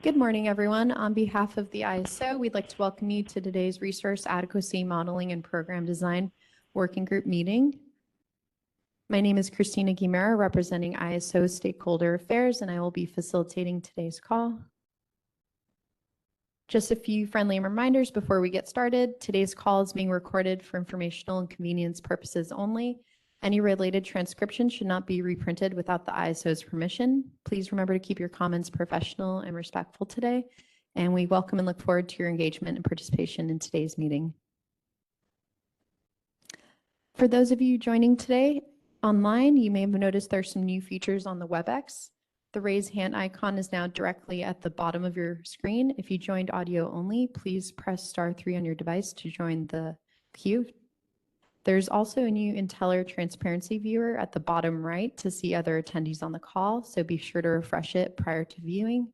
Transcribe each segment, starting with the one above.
Good morning, everyone. On behalf of the ISO, we'd like to welcome you to today's Resource Adequacy Modeling and Program Design Working Group meeting. My name is Christina Guimera, representing ISO Stakeholder Affairs, and I will be facilitating today's call. Just a few friendly reminders before we get started. Today's call is being recorded for informational and convenience purposes only. Any related transcription should not be reprinted without the ISO's permission. Please remember to keep your comments professional and respectful today, and we welcome and look forward to your engagement and participation in today's meeting. For those of you joining today online, you may have noticed there's some new features on the WebEx. The raise hand icon is now directly at the bottom of your screen. If you joined audio only, please press *3 on your device to join the queue. There's also a new Inteller transparency viewer at the bottom right to see other attendees on the call, so be sure to refresh it prior to viewing.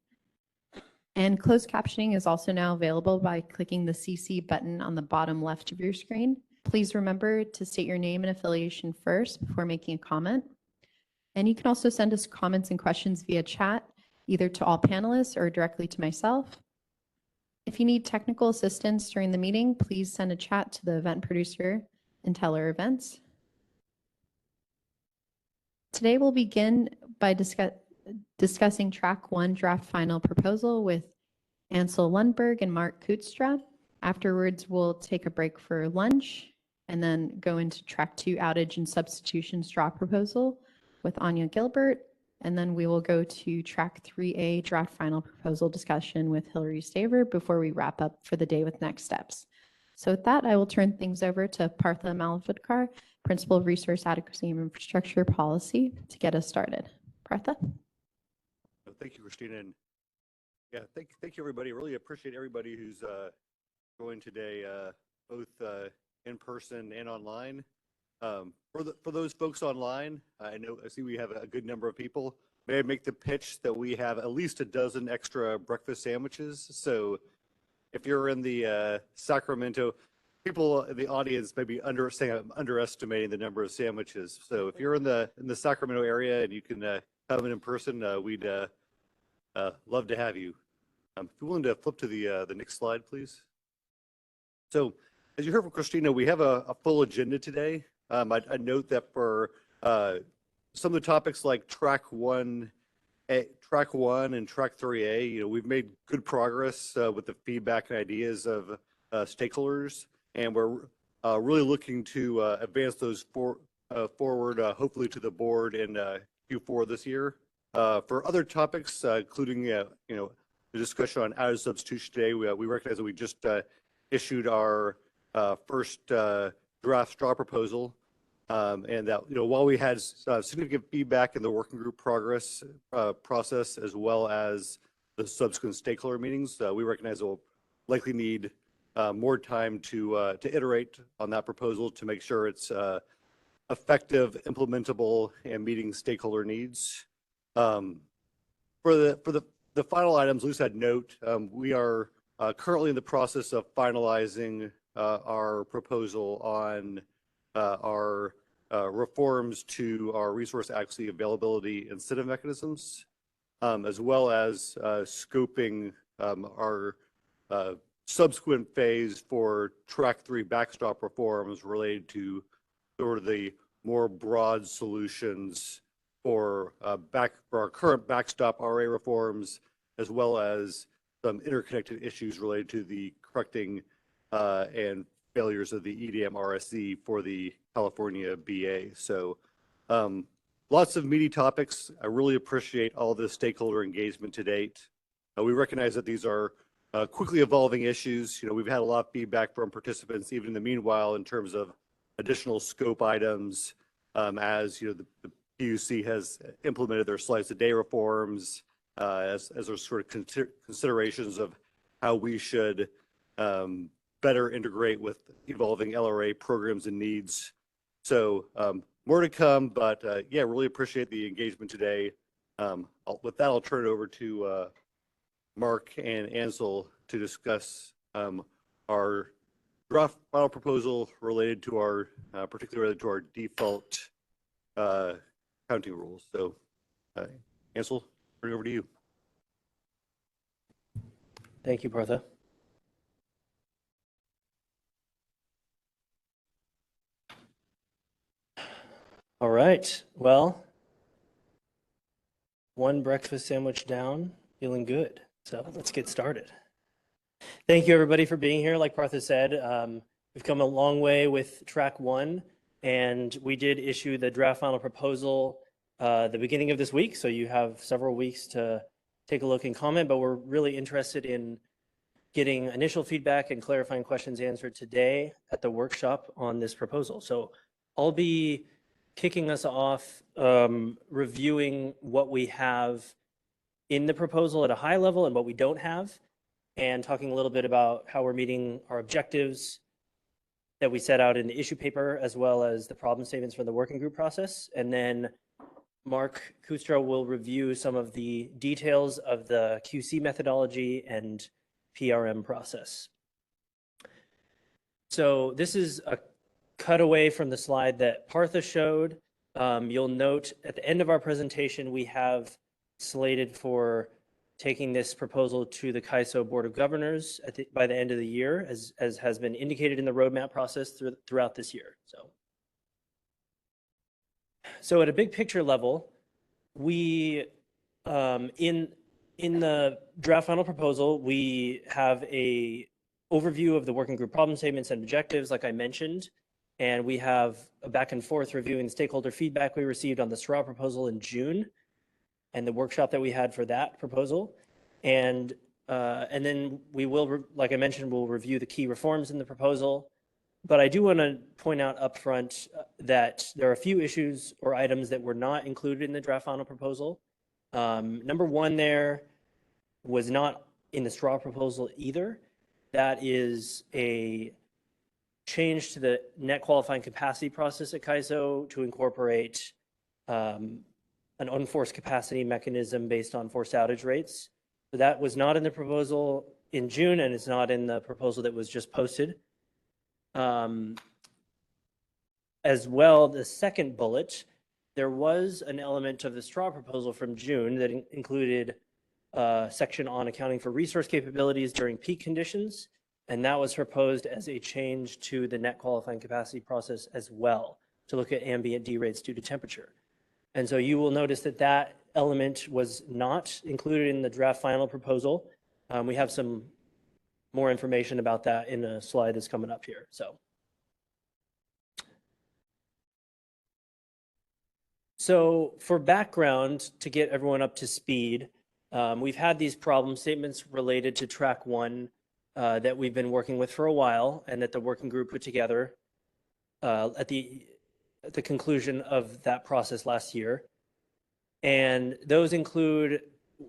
And closed captioning is also now available by clicking the CC button on the bottom left of your screen. Please remember to state your name and affiliation first before making a comment. And you can also send us comments and questions via chat, either to all panelists or directly to myself. If you need technical assistance during the meeting, please send a chat to the event producer, Inteller Events. Today we'll begin by discussing Track 1 Draft Final Proposal with Ansel Lundberg and Mark Kutstra. Afterwards, we'll take a break for lunch and then go into Track 2 Outage and Substitutions Draft Proposal with Anya Gilbert. And then we will go to Track 3A Draft Final Proposal discussion with Hillary Staver before we wrap up for the day with next steps. So with that, I will turn things over to Partha Malavatkar, Principal of Resource Adequacy and Infrastructure Policy, to get us started. Partha? Thank you, Christina. And yeah, thank you, everybody. Really appreciate everybody who's joined today, both in person and online. For those folks online, I see we have a good number of people. May I make the pitch that we have at least a dozen extra breakfast sandwiches. So if you're in the Sacramento, people in the audience may be underestimating the number of sandwiches. So if you're in the Sacramento area and you can come in person, we'd love to have you. If you're willing to flip to the next slide, please. So as you heard from Christina, we have a full agenda today. I'd note that for some of the topics like Track 1 and Track 3A, we've made good progress with the feedback and ideas of stakeholders, and we're really looking to advance those forward, hopefully to the board in Q4 this year. For other topics, including the discussion on outage substitution today, we recognize that we just issued our first draft straw proposal, and that while we had significant feedback in the working group process as well as the subsequent stakeholder meetings, we recognize we'll likely need more time to iterate on that proposal to make sure it's effective, implementable, and meeting stakeholder needs. For the final items, at least I'd note, we are currently in the process of finalizing our proposal on our reforms to our resource adequacy availability incentive mechanisms, as well as scoping our subsequent phase for Track 3 backstop reforms related to sort of the more broad solutions for our current backstop RA reforms, as well as some interconnected issues related to the correcting and failures of the EDM RSC for the California BA. So lots of meaty topics. I really appreciate all the stakeholder engagement to date. We recognize that these are quickly evolving issues. We've had a lot of feedback from participants, even in the meanwhile, in terms of additional scope items, as the PUC has implemented their slice of day reforms, as there's sort of considerations of how we should better integrate with evolving LRA programs and needs. So more to come, but yeah, really appreciate the engagement today. With that, I'll turn it over to Mark and Ansel to discuss our draft final proposal related to our, particularly related to our default counting rules. So Ansel, turn it over to you. Thank you, Partha. All right. Well, one breakfast sandwich down, feeling good. So let's get started. Thank you, everybody, for being here. Like Partha said, we've come a long way with track one, and we did issue the draft final proposal the beginning of this week. So you have several weeks to take a look and comment, but we're really interested in getting initial feedback and clarifying questions answered today at the workshop on this proposal. So I'll be kicking us off reviewing what we have in the proposal at a high level and what we don't have, and talking a little bit about how we're meeting our objectives that we set out in the issue paper, as well as the problem statements for the working group process. And then Mark Kustra will review some of the details of the QC methodology and PRM process. So this is a cutaway from the slide that Partha showed. You'll note at the end of our presentation, we have slated for taking this proposal to the CAISO Board of Governors by the end of the year, as has been indicated in the roadmap process throughout this year. So at a big picture level, we, in the draft final proposal, we have a overview of the working group problem statements and objectives, like I mentioned, and we have a back and forth reviewing stakeholder feedback we received on the straw proposal in June, and the workshop that we had for that proposal. And then we will, like I mentioned, we'll review the key reforms in the proposal. But I do want to point out upfront that there are a few issues or items that were not included in the draft final proposal. Number one there was not in the straw proposal either. That is a change to the net qualifying capacity process at CAISO to incorporate an unforced capacity mechanism based on forced outage rates. So that was not in the proposal in June, and it's not in the proposal that was just posted. As well, the second bullet, there was an element of the straw proposal from June that included a section on accounting for resource capabilities during peak conditions, and that was proposed as a change to the net qualifying capacity process as well, to look at ambient D rates due to temperature. And so you will notice that that element was not included in the draft final proposal. We have some more information about that in a slide that's coming up here. So for background, to get everyone up to speed, we've had these problem statements related to track one that we've been working with for a while, and that the working group put together at the conclusion of that process last year. And those include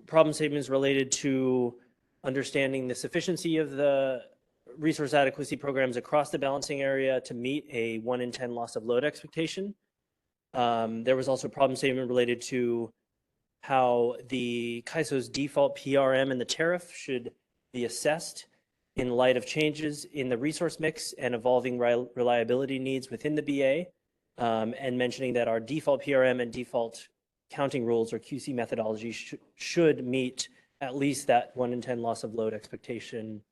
problem statements related to understanding the sufficiency of the resource adequacy programs across the balancing area to meet a 1 in 10 loss of load expectation. There was also a problem statement related to how the CAISO's default PRM and the tariff should be assessed in light of changes in the resource mix and evolving reliability needs within the BA, and mentioning that our default PRM and default counting rules or QC methodology should meet at least that 1 in 10 loss of load expectation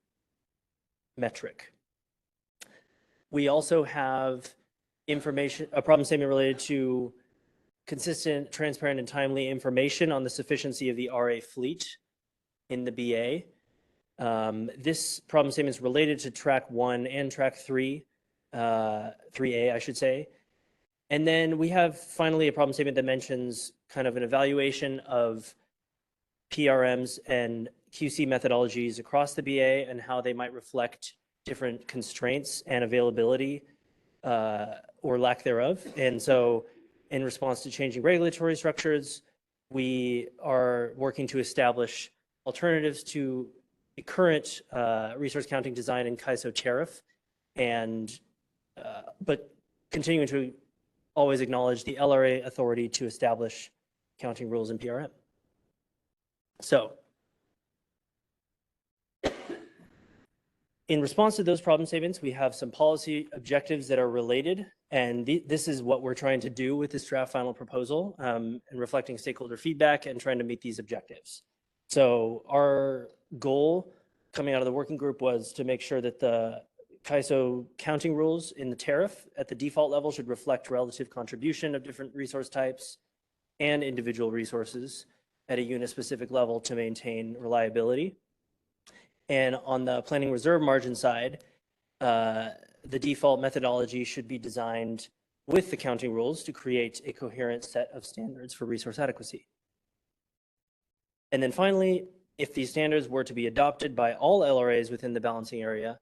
metric. We also have information, a problem statement related to consistent, transparent, and timely information on the sufficiency of the RA fleet in the BA. This problem statement is related to track 1 and track 3, 3A, I should say. And then we have finally a problem statement that mentions kind of an evaluation of PRMs and QC methodologies across the BA and how they might reflect different constraints and availability or lack thereof. And so in response to changing regulatory structures, we are working to establish alternatives to the current resource counting design in CAISO tariff, and but continuing to always acknowledge the LRA authority to establish counting rules in PRM. So in response to those problem statements, we have some policy objectives that are related, and this is what we're trying to do with this draft final proposal, and reflecting stakeholder feedback and trying to meet these objectives. So our goal coming out of the working group was to make sure that the CAISO counting rules in the tariff at the default level should reflect relative contribution of different resource types and individual resources at a unit-specific level to maintain reliability. And on the planning reserve margin side, the default methodology should be designed with the counting rules to create a coherent set of standards for resource adequacy. And then finally, if these standards were to be adopted by all LRAs within the balancing area,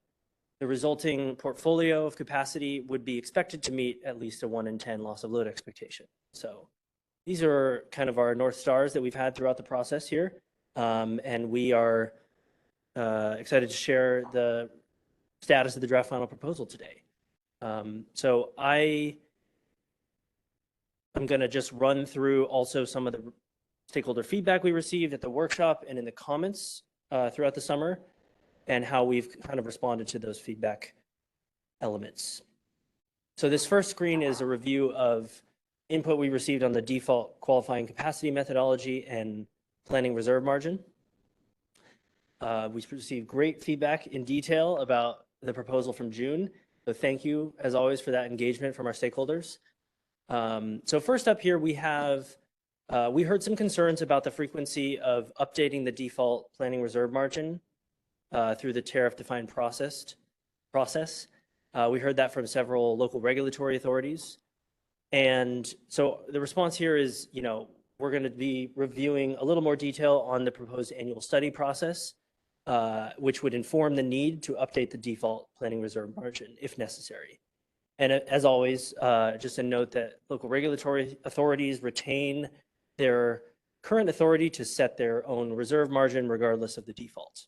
the resulting portfolio of capacity would be expected to meet at least a 1 in 10 loss of load expectation. So these are kind of our North Stars that we've had throughout the process here. And we are excited to share the status of the draft final proposal today. So I'm going to just run through also some of the stakeholder feedback we received at the workshop and in the comments throughout the summer, and how we've kind of responded to those feedback elements. So this first screen is a review of input we received on the default qualifying capacity methodology and planning reserve margin. We received great feedback in detail about the proposal from June. So thank you, as always, for that engagement from our stakeholders. So first up here, we heard some concerns about the frequency of updating the default planning reserve margin through the tariff-defined process. We heard that from several local regulatory authorities. And so the response here is, we're going to be reviewing a little more detail on the proposed annual study process, which would inform the need to update the default planning reserve margin if necessary. And as always, just a note that local regulatory authorities retain their current authority to set their own reserve margin regardless of the default.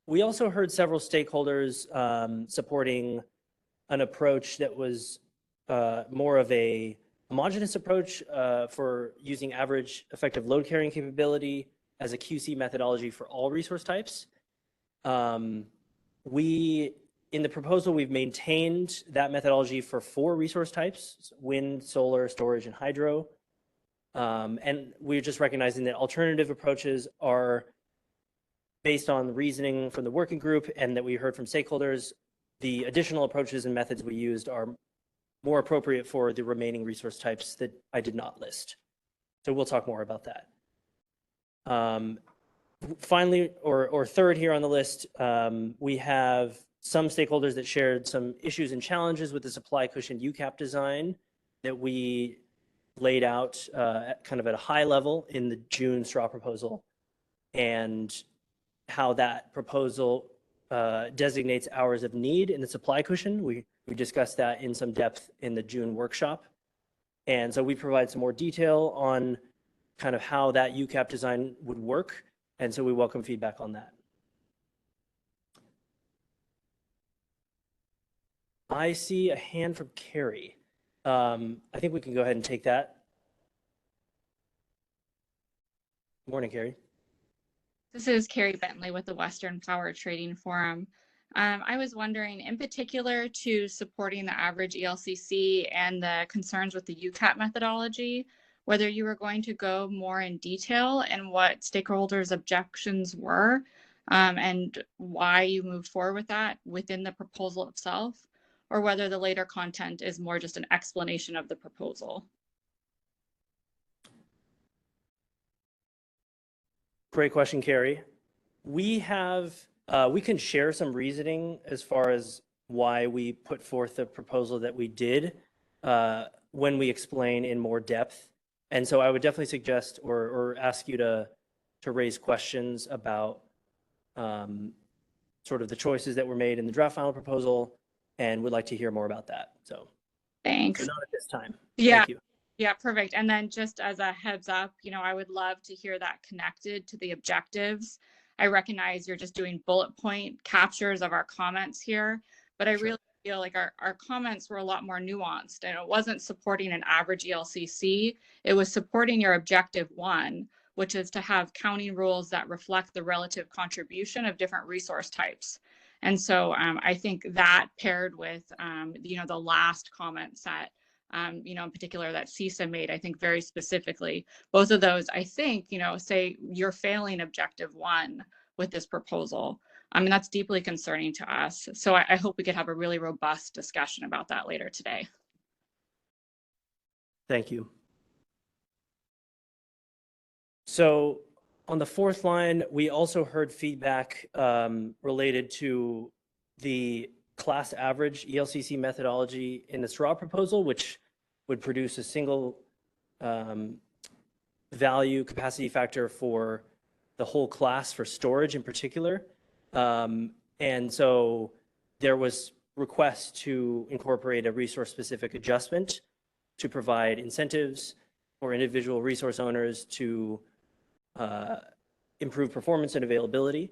We also heard several stakeholders supporting an approach that was more of a homogeneous approach for using average effective load carrying capability as a QC methodology for all resource types. In the proposal, we've maintained that methodology for 4 resource types: wind, solar, storage, and hydro. And we're just recognizing that alternative approaches are based on reasoning from the working group and that we heard from stakeholders. The additional approaches and methods we used are more appropriate for the remaining resource types that I did not list. So we'll talk more about that. Finally, or third here on the list, we have some stakeholders that shared some issues and challenges with the supply cushion UCAP design that we laid out kind of at a high level in the June straw proposal, and how that proposal designates hours of need in the supply cushion. We discussed that in some depth in the June workshop. And so we provide some more detail on kind of how that UCAP design would work. And so we welcome feedback on that. I see a hand from Carrie. I think we can go ahead and take that. Morning, Carrie. This is Carrie Bentley with the Western Power Trading Forum. I was wondering, in particular, to supporting the average ELCC and the concerns with the UCAP methodology, whether you were going to go more in detail and what stakeholders' objections were, and why you moved forward with that within the proposal itself, or whether the later content is more just an explanation of the proposal. Great question, Carrie. We can share some reasoning as far as why we put forth the proposal that we did when we explain in more depth. And so I would definitely suggest or ask you to raise questions about sort of the choices that were made in the draft final proposal, and would like to hear more about that. So thanks. So not at this time. Yeah. Thank you. Yeah, perfect. And then just as a heads up, I would love to hear that connected to the objectives. I recognize you're just doing bullet point captures of our comments here, but I really feel like our comments were a lot more nuanced, and it wasn't supporting an average ELCC. It was supporting your objective 1, which is to have counting rules that reflect the relative contribution of different resource types. And so I think that paired with, the last comment set, in particular that CISA made, I think very specifically, both of those, I think, say you're failing objective 1 with this proposal. I mean, that's deeply concerning to us. So I hope we could have a really robust discussion about that later today. Thank you. So on the fourth line, we also heard feedback related to the class average ELCC methodology in the straw proposal, which would produce a single value capacity factor for the whole class for storage in particular. And so there was request to incorporate a resource specific adjustment to provide incentives for individual resource owners to improve performance and availability.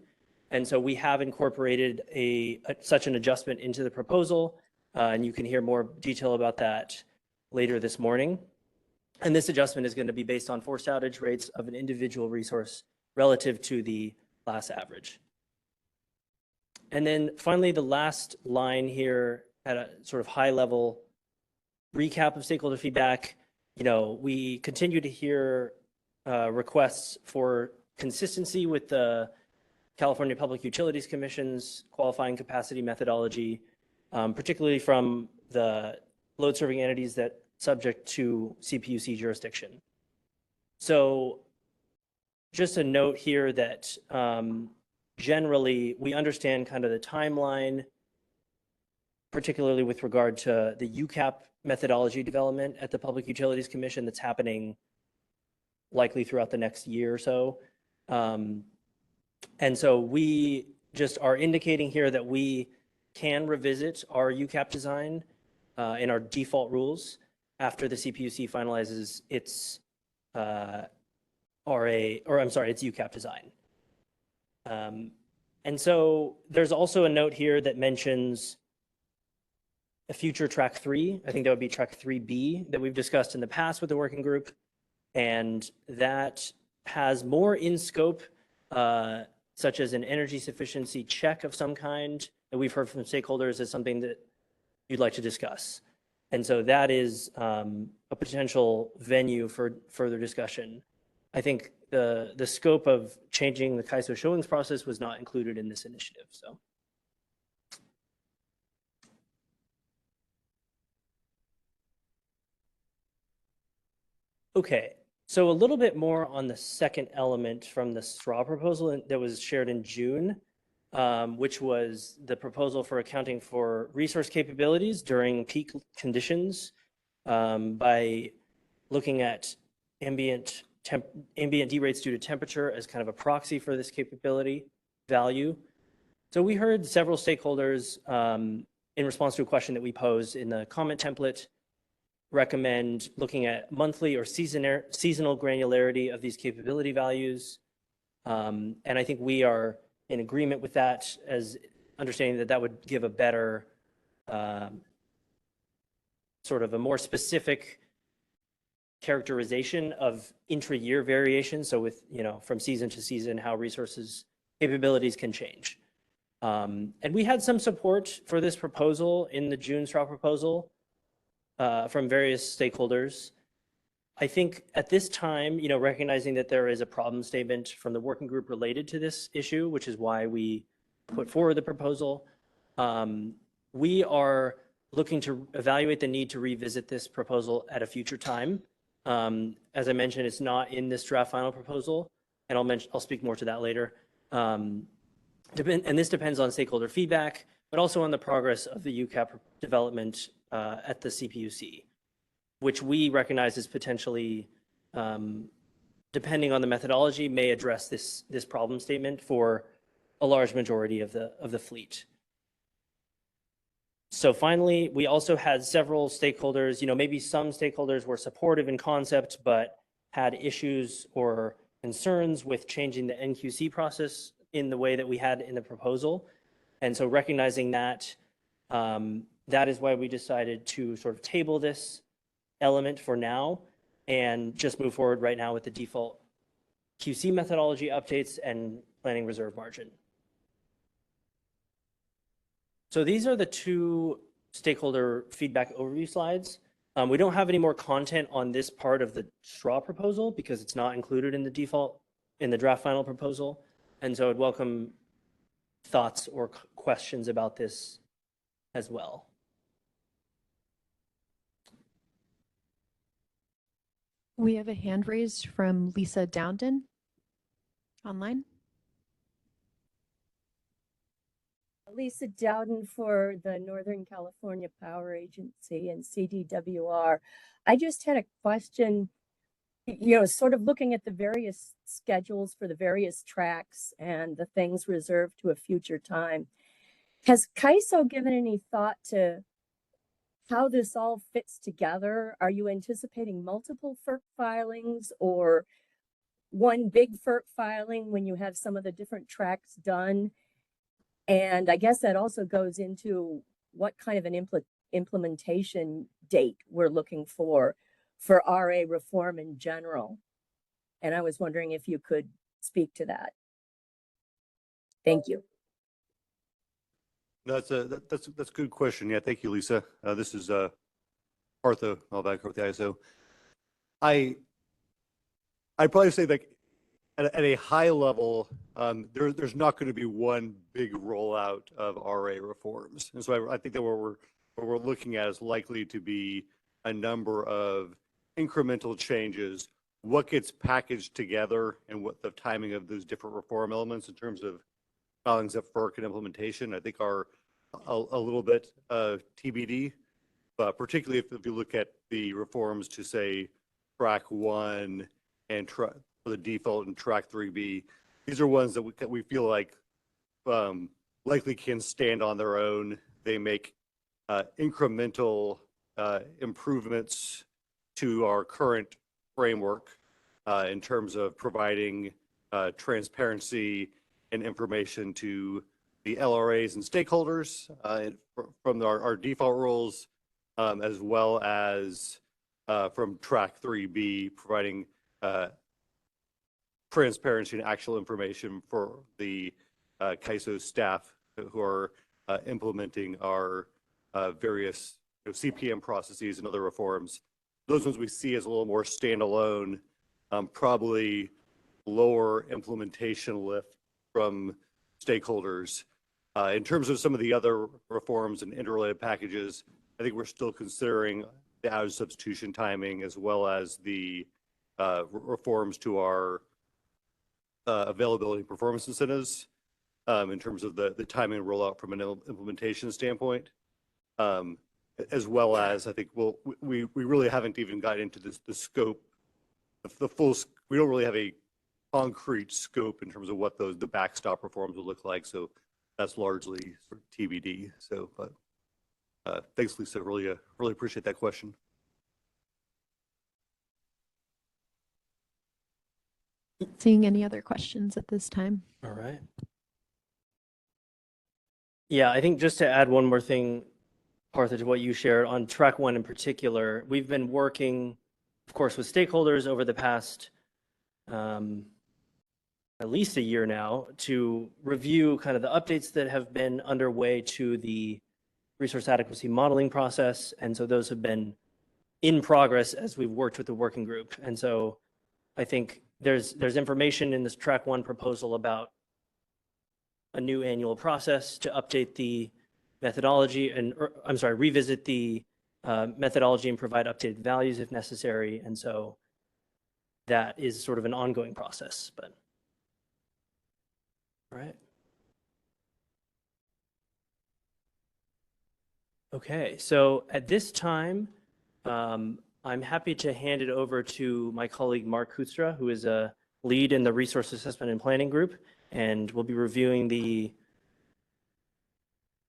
And so we have incorporated such an adjustment into the proposal, and you can hear more detail about that later this morning. And this adjustment is going to be based on forced outage rates of an individual resource relative to the class average. And then finally, the last line here at a sort of high level recap of stakeholder feedback. We continue to hear requests for consistency with the California Public Utilities Commission's qualifying capacity methodology, particularly from the load serving entities that subject to CPUC jurisdiction. So just a note here that generally we understand kind of the timeline, particularly with regard to the UCAP methodology development at the Public Utilities Commission that's happening likely throughout the next year or so. And so we just are indicating here that we can revisit our UCAP design in our default rules after the CPUC finalizes its its UCAP design. And so there's also a note here that mentions a future track 3. I think that would be track 3B that we've discussed in the past with the working group. And that has more in scope, such as an energy sufficiency check of some kind that we've heard from stakeholders as something that you'd like to discuss. And so that is a potential venue for further discussion. I think the scope of changing the CAISO showings process was not included in this initiative. So. Okay, so a little bit more on the second element from the straw proposal that was shared in June, which was the proposal for accounting for resource capabilities during peak conditions by looking at ambient D rates due to temperature as kind of a proxy for this capability value. So we heard several stakeholders in response to a question that we posed in the comment template recommend looking at monthly or seasonal granularity of these capability values. And I think we are in agreement with that, as understanding that that would give a better, sort of a more specific characterization of intra-year variation. So with, from season to season, how resources capabilities can change. And we had some support for this proposal in the June straw proposal from various stakeholders. I think at this time, recognizing that there is a problem statement from the working group related to this issue, which is why we put forward the proposal, we are looking to evaluate the need to revisit this proposal at a future time. As I mentioned, it's not in this draft final proposal, and I'll speak more to that later. And this depends on stakeholder feedback, but also on the progress of the UCAP development at the CPUC, which we recognize as potentially, depending on the methodology, may address this problem statement for a large majority of the fleet. So finally, we also had several stakeholders, maybe some stakeholders were supportive in concept, but had issues or concerns with changing the NQC process in the way that we had in the proposal. And so recognizing that, that is why we decided to sort of table this element for now and just move forward right now with the default QC methodology updates and planning reserve margin. So these are the two stakeholder feedback overview slides. We don't have any more content on this part of the straw proposal because it's not included in the default, in the draft final proposal. And so I'd welcome thoughts or questions about this as well. We have a hand raised from Lisa Dowden online. Lisa Dowden for the Northern California Power Agency and CDWR. I just had a question, sort of looking at the various schedules for the various tracks and the things reserved to a future time. Has CAISO given any thought to how this all fits together? Are you anticipating multiple FERC filings or one big FERC filing when you have some of the different tracks done? And I guess that also goes into what kind of an implementation date we're looking for RA reform in general. And I was wondering if you could speak to that. Thank you. No, that's a good question. Yeah, thank you, Lisa. This is Partha Malvac with the ISO. I'd probably say like at a high level, there's not going to be one big rollout of RA reforms, and so I think that what we're looking at is likely to be a number of incremental changes. What gets packaged together and what the timing of those different reform elements in terms of filings at FERC and implementation, I think are a little bit TBD. But particularly if you look at the reforms to say track 1 and for the default and track 3B, these are ones that we feel like likely can stand on their own. They make incremental improvements to our current framework in terms of providing transparency and information to the LRAs and stakeholders from our default rules, as well as from track 3B, providing transparency and actual information for the CAISO staff who are implementing our various CPM processes and other reforms. Those ones we see as a little more standalone, probably lower implementation lift from stakeholders. In terms of some of the other reforms and interrelated packages, I think we're still considering the outage substitution timing as well as the reforms to our availability performance incentives in terms of the timing and rollout from an implementation standpoint. As well as I think we really haven't even got into the scope, the full. We don't really have a concrete scope in terms of what the backstop reforms will look like. So that's largely sort of TBD. So, but thanks, Lisa. Really appreciate that question. Seeing any other questions at this time? All right. Yeah, I think just to add one more thing, Partha, to what you shared on track 1 in particular, we've been working, of course, with stakeholders over the past at least a year now to review kind of the updates that have been underway to the resource adequacy modeling process. And so those have been in progress as we've worked with the working group. And so I think there's information in this track 1 proposal about a new annual process to update the methodology and, revisit the methodology and provide updated values if necessary. And so that is sort of an ongoing process, but all right. Okay, so at this time, I'm happy to hand it over to my colleague, Mark Hoekstra, who is a lead in the Resource Assessment and Planning Group, and we'll be reviewing the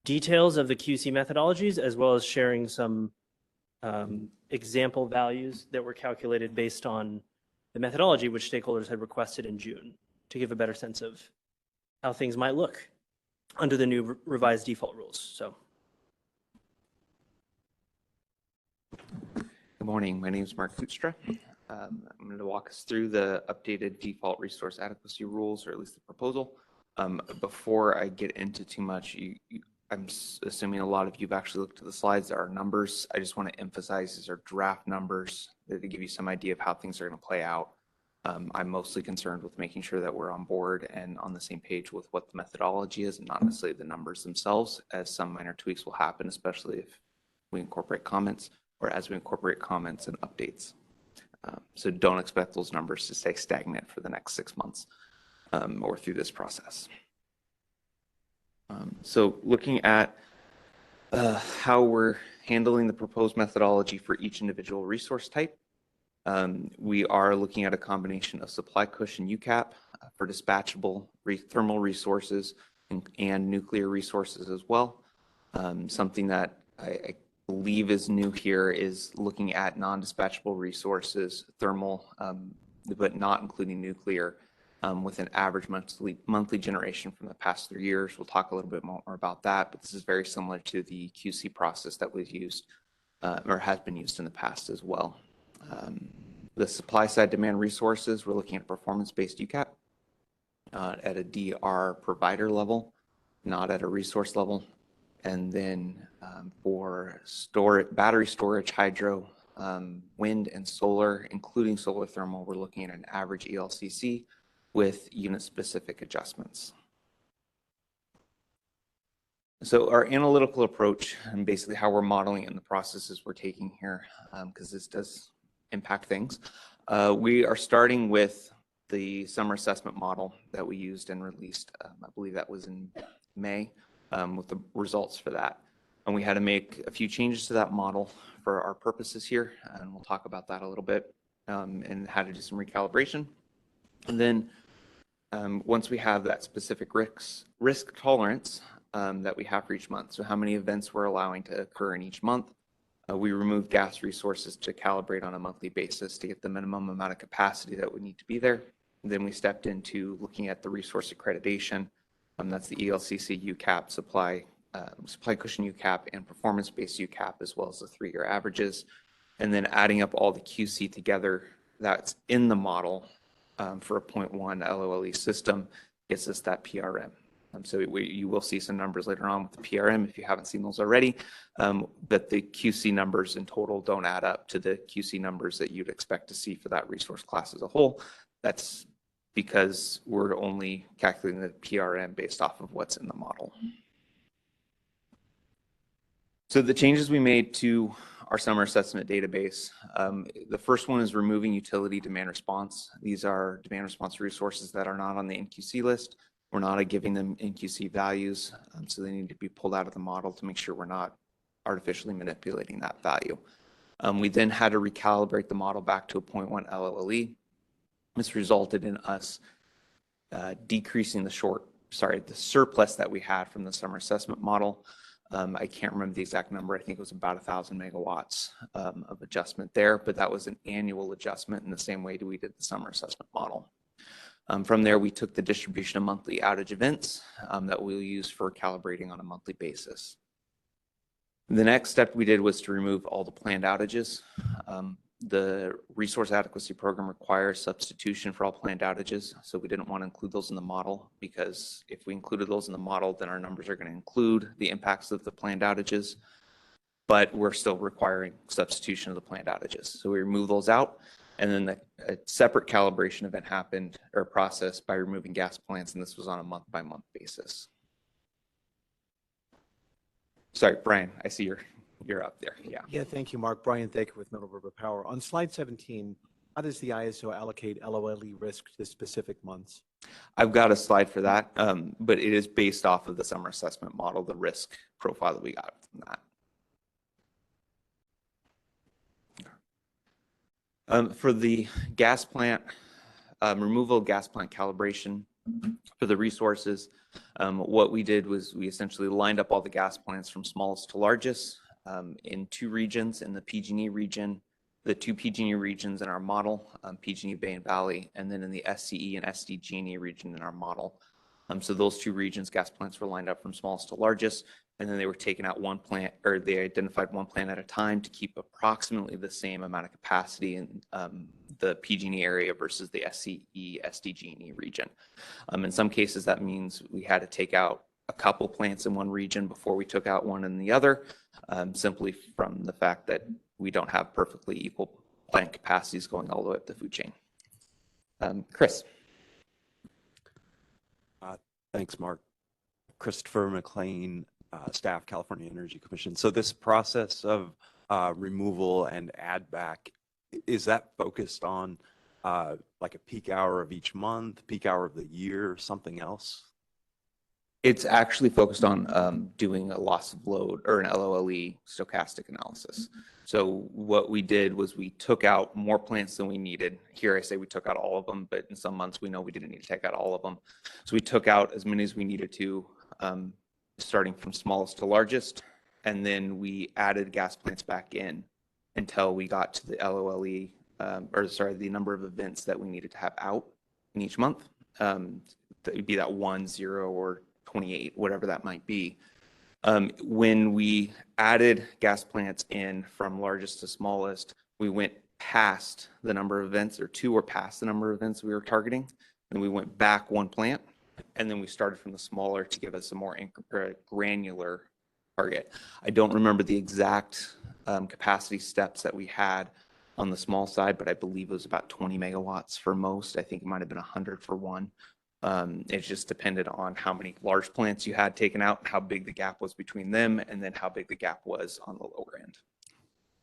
details of the QC methodologies, as well as sharing some example values that were calculated based on the methodology which stakeholders had requested in June to give a better sense of how things might look under the new revised default rules. So. Good morning. My name is Mark Hoekstra. I'm going to walk us through the updated default resource adequacy rules, or at least the proposal. Before I get into too much, I'm assuming a lot of you've actually looked at the slides. There are numbers. I just want to emphasize these are draft numbers that give you some idea of how things are going to play out. I'm mostly concerned with making sure that we're on board and on the same page with what the methodology is and not necessarily the numbers themselves, as some minor tweaks will happen, especially if we incorporate comments or as we incorporate comments and updates. So don't expect those numbers to stay stagnant for the next 6 months or through this process. So looking at how we're handling the proposed methodology for each individual resource type, we are looking at a combination of supply cushion UCAP for dispatchable thermal resources and nuclear resources as well. Something that I believe is new here is looking at non-dispatchable resources, thermal, but not including nuclear, with an average monthly generation from the past 3 years. We'll talk a little bit more about that, but this is very similar to the QC process that was used or has been used in the past as well. The supply side demand resources, we're looking at performance-based UCAP at a DR provider level, not at a resource level. And then for battery storage, hydro, wind and solar, including solar thermal, we're looking at an average ELCC with unit-specific adjustments. So our analytical approach and basically how we're modeling it and the processes we're taking here, because this does impact things. We are starting with the summer assessment model that we used and released. I believe that was in May with the results for that. And we had to make a few changes to that model for our purposes here, and we'll talk about that a little bit, and how to do some recalibration. And then once we have that specific risk tolerance that we have for each month, so how many events we're allowing to occur in each month, we removed gas resources to calibrate on a monthly basis to get the minimum amount of capacity that would need to be there. And then we stepped into looking at the resource accreditation. That's the ELCC UCAP, supply cushion UCAP, and performance-based UCAP, as well as the 3-year averages. And then adding up all the QC together that's in the model for a 0.1 LOLE system gets us that PRM. So you will see some numbers later on with the PRM if you haven't seen those already, but the QC numbers in total don't add up to the QC numbers that you'd expect to see for that resource class as a whole. That's because we're only calculating the PRM based off of what's in the model. So the changes we made to our summer assessment database, the first one is removing utility demand response. These are demand response resources that are not on the NQC list. We're not giving them NQC values, so they need to be pulled out of the model to make sure we're not artificially manipulating that value. We then had to recalibrate the model back to a 0.1 LOLE. This resulted in us decreasing the surplus that we had from the summer assessment model. I can't remember the exact number. I think it was about 1,000 megawatts of adjustment there, but that was an annual adjustment in the same way that we did the summer assessment model. From there, we took the distribution of monthly outage events that we'll use for calibrating on a monthly basis. The next step we did was to remove all the planned outages. The resource adequacy program requires substitution for all planned outages, so we didn't want to include those in the model, because if we included those in the model, then our numbers are going to include the impacts of the planned outages, but we're still requiring substitution of the planned outages. So we remove those out, and then a separate calibration event happened or process by removing gas plants, and this was on a month-by-month basis. Sorry, Brian, I see you're up there. Yeah. Yeah, thank you, Mark. Brian Thaker with Middle River Power. On slide 17, how does the ISO allocate LOLE risk to specific months? I've got a slide for that, but it is based off of the summer assessment model, the risk profile that we got from that. For the gas plant, removal of gas plant calibration for the resources, what we did was we essentially lined up all the gas plants from smallest to largest in 2 regions, in the PG&E region, the 2 PG&E regions in our model, PG&E Bay and Valley, and then in the SCE and SDG&E region in our model. So those 2 regions, gas plants were lined up from smallest to largest, and then they were taken out one plant, or they identified one plant at a time to keep approximately the same amount of capacity in the PG&E area versus the SCE, SDG&E region. In some cases, that means we had to take out a couple plants in one region before we took out one in the other, simply from the fact that we don't have perfectly equal plant capacities going all the way up the food chain. Chris. Thanks, Mark. Christopher McLean, staff, California Energy Commission. So this process of removal and add back, is that focused on like a peak hour of each month, peak hour of the year, something else? It's actually focused on doing a loss of load or an LOLE stochastic analysis. So what we did was we took out more plants than we needed. Here I say we took out all of them, but in some months we know we didn't need to take out all of them. So we took out as many as we needed to, starting from smallest to largest, and then we added gas plants back in until we got to the LOLE, the number of events that we needed to have out in each month. That would be that 1, 0, or 28, whatever that might be. When we added gas plants in from largest to smallest, we went past the number of events, or 2 or past the number of events we were targeting. And we went back 1 plant, and then we started from the smaller to give us a more granular target. I don't remember the exact capacity steps that we had on the small side, but I believe it was about 20 megawatts for most. I think it might have been 100 for one. It just depended on how many large plants you had taken out, how big the gap was between them, and then how big the gap was on the lower end.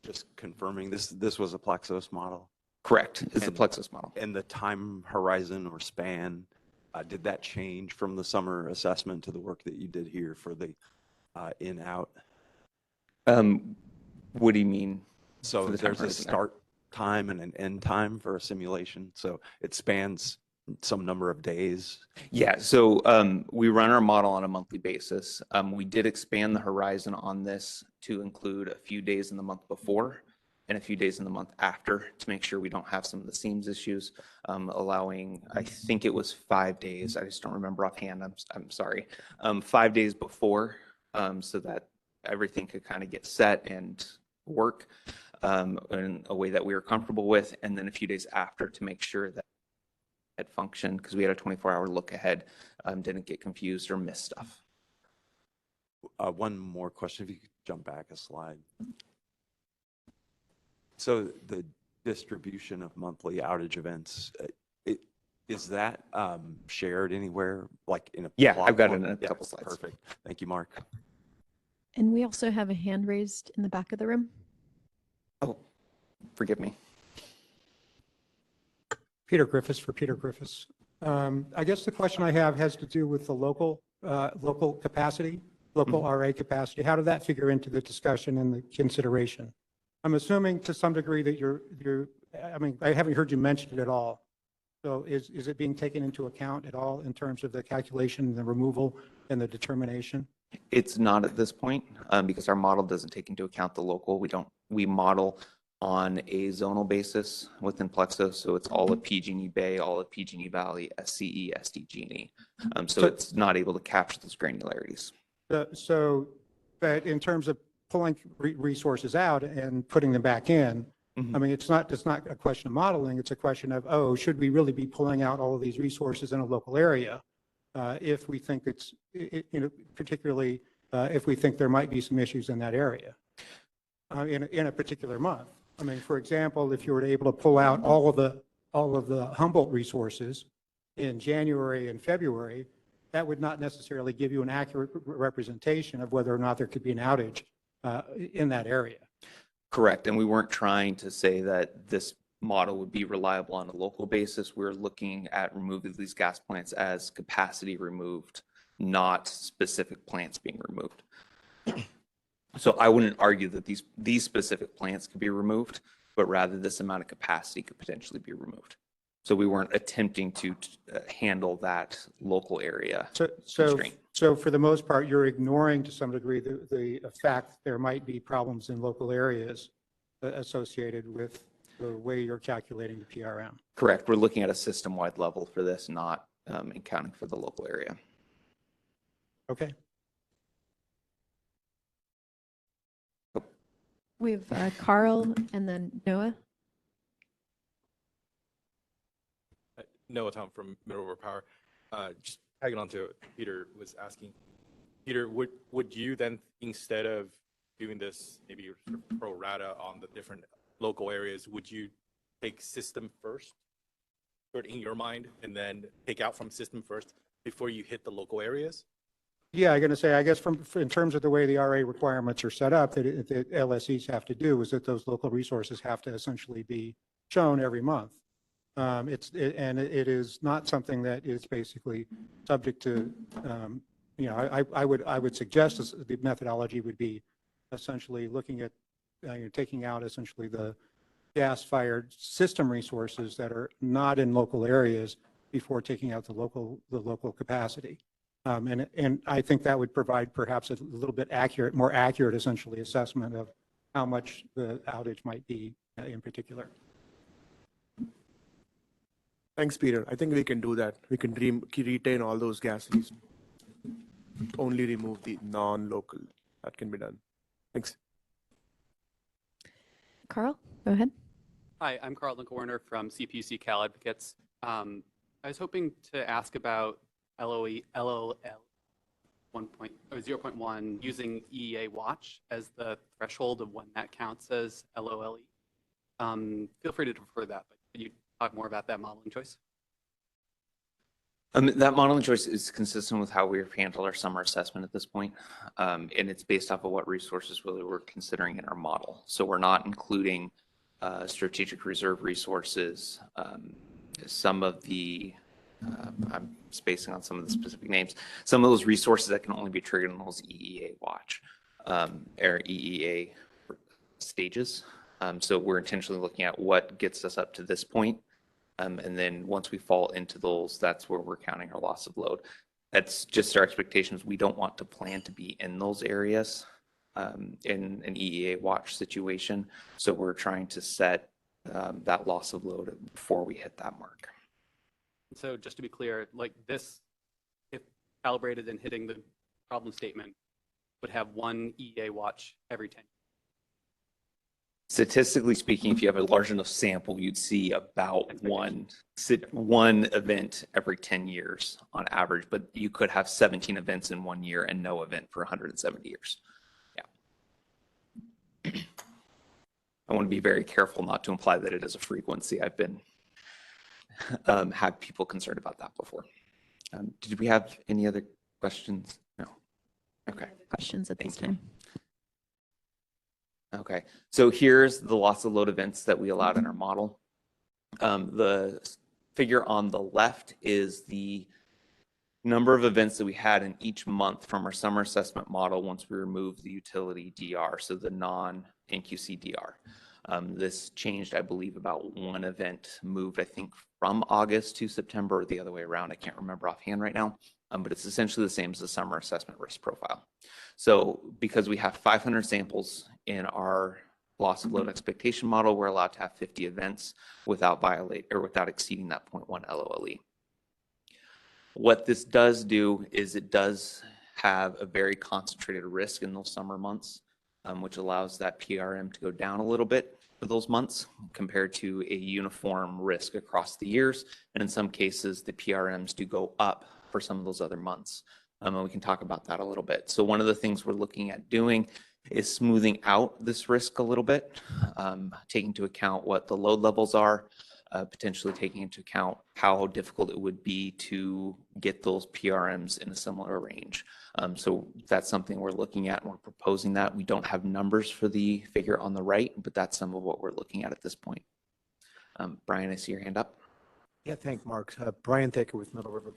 Just confirming, this was a Plexos model? Correct, it's the Plexos model. And the time horizon or span, did that change from the summer assessment to the work that you did here for the in-out? What do you mean? So there's a start time and an end time for a simulation. So it spans some number of days. Yeah, so we run our model on a monthly basis. We did expand the horizon on this to include a few days in the month before and a few days in the month after to make sure we don't have some of the seams issues, allowing, I think it was 5 days. I just don't remember offhand. I'm sorry. 5 days before, so that everything could kind of get set and work in a way that we were comfortable with, and then a few days after to make sure that it functioned, because we had a 24-hour look ahead, didn't get confused or miss stuff. One more question, if you could jump back a slide. So the distribution of monthly outage events, is that shared anywhere, like in a Yeah, plot I've got it form? in a Yeah, couple slides. Perfect. Thank you, Mark. And we also have a hand raised in the back of the room. Oh, forgive me. Peter Griffiths for Peter Griffiths. I guess the question I have has to do with the local capacity, local RA capacity. How did that figure into the discussion and the consideration? I'm assuming to some degree that I mean, I haven't heard you mention it at all. So is it being taken into account at all in terms of the calculation, the removal, and the determination? It's not at this point because our model doesn't take into account the local. We model on a zonal basis within Plexos, so it's all of PG&E Bay, all of PG&E Valley, SCE, SDG&E. So it's not able to capture those granularities. But in terms of pulling resources out and putting them back in, I mean, it's not a question of modeling. It's a question of, oh, should we really be pulling out all of these resources in a local area if we think particularly if we think there might be some issues in that area in a particular month. I mean, for example, if you were able to pull out all of the Humboldt resources in January and February, that would not necessarily give you an accurate representation of whether or not there could be an outage in that area. Correct. And we weren't trying to say that this model would be reliable on a local basis. We're looking at removing these gas plants as capacity removed, not specific plants being removed. So I wouldn't argue that these specific plants could be removed, but rather this amount of capacity could potentially be removed. So we weren't attempting to handle that local area constraint. So for the most part, you're ignoring to some degree the fact that there might be problems in local areas associated with the way you're calculating the PRM. Correct. We're looking at a system-wide level for this, not accounting for the local area. Okay. We have Carl and then Noah. Noah Tom from Middle River Power. Just tagging on to what Peter was asking. Peter, would you then, instead of doing this maybe sort of pro rata on the different local areas, would you take system first sort of in your mind and then take out from system first before you hit the local areas? Yeah, I'm going to say, I guess in terms of the way the RA requirements are set up, that LSEs have to do is that those local resources have to essentially be shown every month. It is not something that is basically subject to, I would suggest the methodology would be essentially looking at, taking out essentially the gas-fired system resources that are not in local areas before taking out the local capacity. And I think that would provide perhaps a little bit more accurate essentially assessment of how much the outage might be in particular. Thanks, Peter. I think we can do that. We can retain all those gases. Only remove the non-local. That can be done. Thanks. Carl, go ahead. Hi, I'm Carl Lincoln-Werner from CPUC Cal Advocates. I was hoping to ask about LOL 0.1 using EEA watch as the threshold of when that counts as LOLE. Feel free to defer that, but could you talk more about that modeling choice? That modeling choice is consistent with how we've handled our summer assessment at this point. And it's based off of what resources really we're considering in our model. So we're not including strategic reserve resources, some of the I'm spacing on some of the specific names. Some of those resources that can only be triggered in those EEA watch or EEA stages. So we're intentionally looking at what gets us up to this point. And then once we fall into those, that's where we're counting our loss of load. That's just our expectations. We don't want to plan to be in those areas in an EEA watch situation. So we're trying to set that loss of load before we hit that mark. So just to be clear, like this, if calibrated and hitting the problem statement, would have one EEA watch every 10 years. Statistically speaking, if you have a large enough sample, you'd see about one event every 10 years on average, but you could have 17 events in 1 year and no event for 170 years. Yeah. I want to be very careful not to imply that it is a frequency. I've been had people concerned about that before. Did we have any other questions? No. Okay. Questions at this time. Okay. So here's the loss of load events that we allowed in our model. The figure on the left is the number of events that we had in each month from our summer assessment model once we removed the utility DR, so the non-NQC DR. This changed, I believe, about one event moved, I think, from August to September or the other way around. I can't remember offhand right now, but it's essentially the same as the summer assessment risk profile. So because we have 500 samples in our loss of load expectation model, we're allowed to have 50 events without exceeding that 0.1 LOLE. What this does do is it does have a very concentrated risk in those summer months, which allows that PRM to go down a little bit for those months compared to a uniform risk across the years. And in some cases, the PRMs do go up for some of those other months. And we can talk about that a little bit. So one of the things we're looking at doing is smoothing out this risk a little bit, taking into account what the load levels are, potentially taking into account how difficult it would be to get those PRMs in a similar range. So that's something we're looking at and we're proposing that. We don't have numbers for the figure on the right, but that's some of what we're looking at this point. Brian, I see your hand up. Yeah, thank Mark. Brian Thaker with Middle River.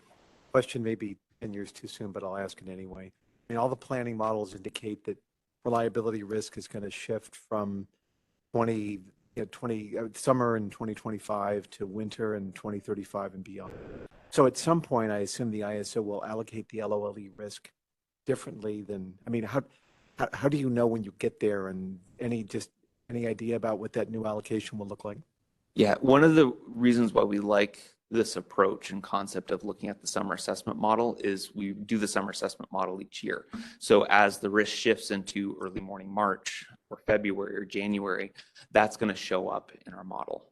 Question may be 10 years too soon, but I'll ask it anyway. I mean, all the planning models indicate that reliability risk is going to shift from summer in 2025 to winter in 2035 and beyond. So at some point, I assume the ISO will allocate the LOLE risk differently than, I mean, how do you know when you get there, and any idea about what that new allocation will look like? Yeah, one of the reasons why we like this approach and concept of looking at the summer assessment model is we do the summer assessment model each year. So as the risk shifts into early morning March or February or January, that's going to show up in our model.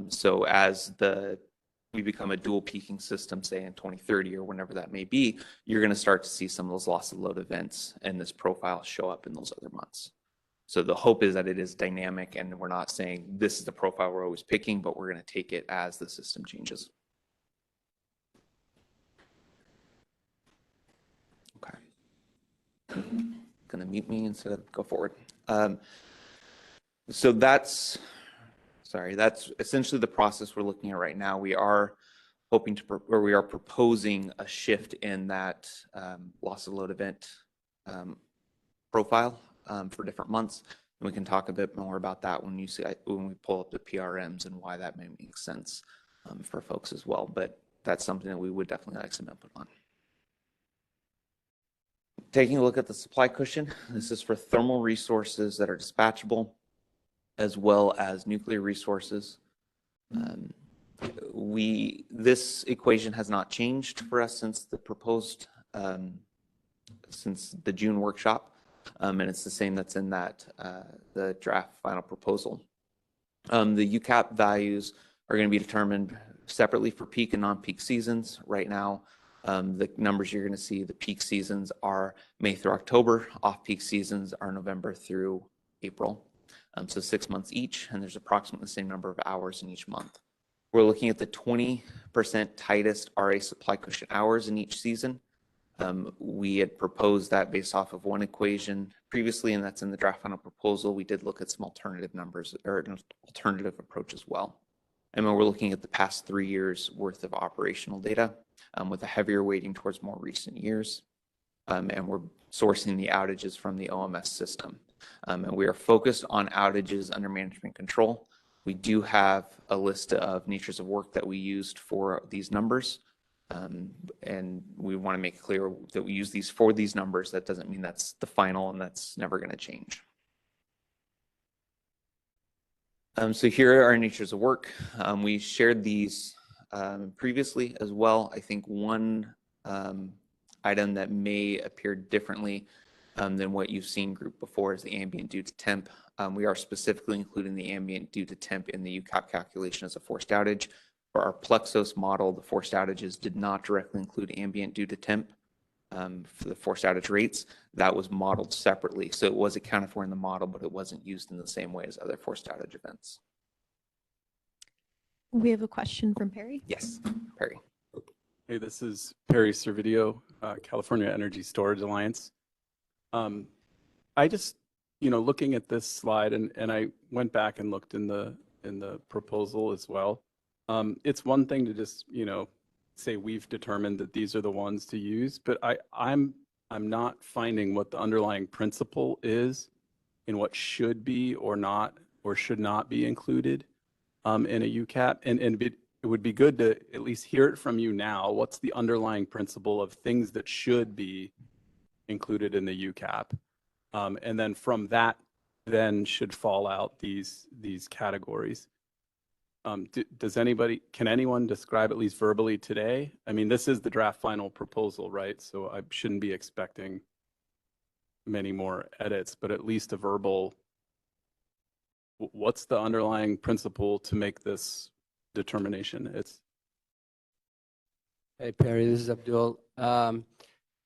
So as we become a dual peaking system, say in 2030 or whenever that may be, you're going to start to see some of those loss of load events and this profile show up in those other months. So the hope is that it is dynamic and we're not saying this is the profile we're always picking, but we're going to take it as the system changes. going to mute me instead of go forward. So that's essentially the process we're looking at right now. We are hoping to, or we are proposing a shift in that loss of load event profile for different months. And we can talk a bit more about that when we pull up the PRMs and why that may make sense for folks as well. But that's something that we would definitely like some input on. Taking a look at the supply cushion, this is for thermal resources that are dispatchable, as well as nuclear resources. This equation has not changed for us since the June workshop, and it's the same that's in the draft final proposal. The UCAP values are going to be determined separately for peak and non-peak seasons. Right now, the numbers you're going to see, the peak seasons are May through October, off-peak seasons are November through April. So 6 months each, and there's approximately the same number of hours in each month. We're looking at the 20% tightest RA supply cushion hours in each season. We had proposed that based off of one equation previously, and that's in the draft final proposal. We did look at some alternative numbers or an alternative approach as well. And when we're looking at the past 3 years worth of operational data with a heavier weighting towards more recent years. And we're sourcing the outages from the OMS system. And we are focused on outages under management control. We do have a list of natures of work that we used for these numbers. And we want to make clear that we use these for these numbers. That doesn't mean that's the final and that's never going to change. So here are our natures of work. We shared these previously as well. I think one item that may appear differently than what you've seen grouped before is the ambient due to temp. We are specifically including the ambient due to temp in the UCAP calculation as a forced outage. For our Plexos model, the forced outages did not directly include ambient due to temp for the forced outage rates. That was modeled separately. So it was accounted for in the model, but it wasn't used in the same way as other forced outage events. We have a question from Perry. Yes, Perry. Hey, this is Perry Servideo, California Energy Storage Alliance. I just, looking at this slide, and I went back and looked in the proposal as well. It's one thing to just, say we've determined that these are the ones to use, but I'm not finding what the underlying principle is in what should be or not or should not be included in a UCAP, and it would be good to at least hear it from you now. What's the underlying principle of things that should be included in the UCAP? And then from that, then should fall out these categories. Can anyone describe at least verbally today? I mean, this is the draft final proposal, right? So I shouldn't be expecting many more edits, but at least a verbal, what's the underlying principle to make this determination? Hey, Perry, this is Abdul. I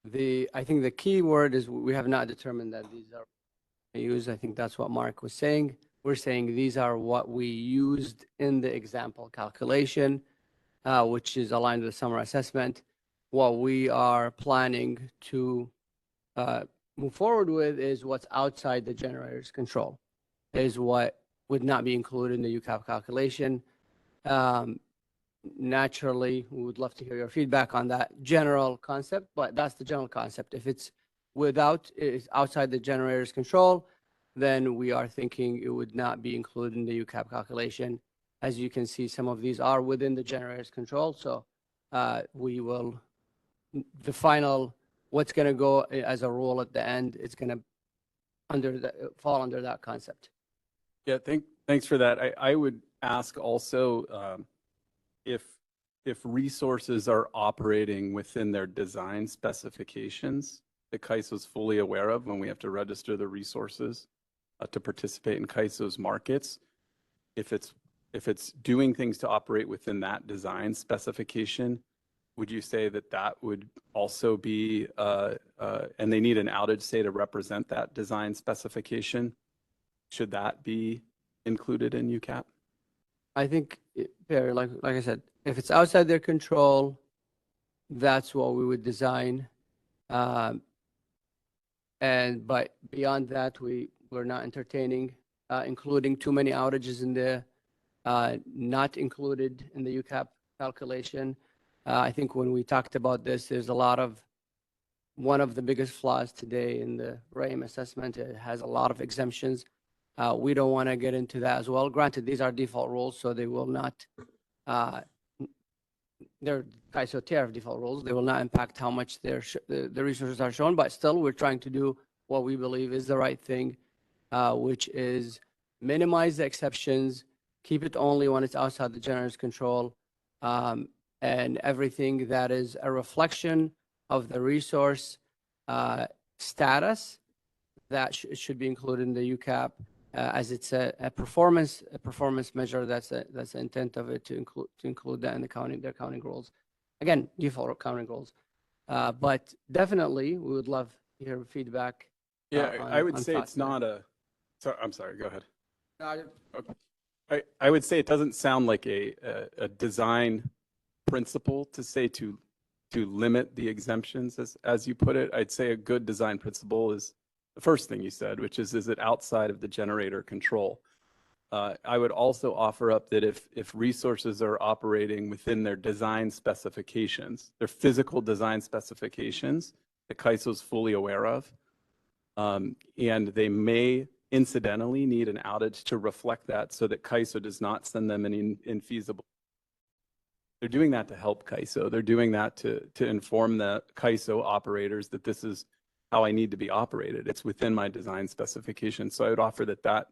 think the key word is we have not determined that these are used. I think that's what Mark was saying. We're saying these are what we used in the example calculation, which is aligned with the summer assessment. What we are planning to move forward with is what's outside the generator's control, is what would not be included in the UCAP calculation. Naturally, we would love to hear your feedback on that general concept, but that's the general concept. If it's outside the generator's control, then we are thinking it would not be included in the UCAP calculation. As you can see, some of these are within the generator's control. So we will, the final, what's going to go as a rule at the end, it's going to fall under that concept. Yeah, thanks for that. I would ask also if resources are operating within their design specifications that CAISO is fully aware of when we have to register the resources to participate in CAISO's markets. If it's doing things to operate within that design specification, would you say that would also be, and they need an outage, say, to represent that design specification? Should that be included in UCAP? I think, Perry, like I said, if it's outside their control, that's what we would design. But beyond that, we're not entertaining including too many outages in the not included in the UCAP calculation. I think when we talked about this, there's a lot of one of the biggest flaws today in the RAIM assessment. It has a lot of exemptions. We don't want to get into that as well. Granted, these are default rules, so they will not, they're CAISO tariff default rules. They will not impact how much the resources are shown, but still we're trying to do what we believe is the right thing, which is minimize the exceptions, keep it only when it's outside the generator's control, and everything that is a reflection of the resource status that should be included in the UCAP, as it's a performance measure. That's the intent of it, to include that in their accounting rules. Again, default accounting rules, but definitely we would love to hear feedback. Yeah, I would say it's not a. So I'm sorry. Go ahead. Okay. I would say it doesn't sound like a design principle to say to limit the exemptions, as you put it. I'd say a good design principle is the first thing you said, which is it outside of the generator control? I would also offer up that if resources are operating within their design specifications, their physical design specifications that CAISO is fully aware of, and they may incidentally need an outage to reflect that so that CAISO does not send them an infeasible. They're doing that to help CAISO. They're doing that to inform the CAISO operators that this is how I need to be operated. It's within my design specification. So I would offer that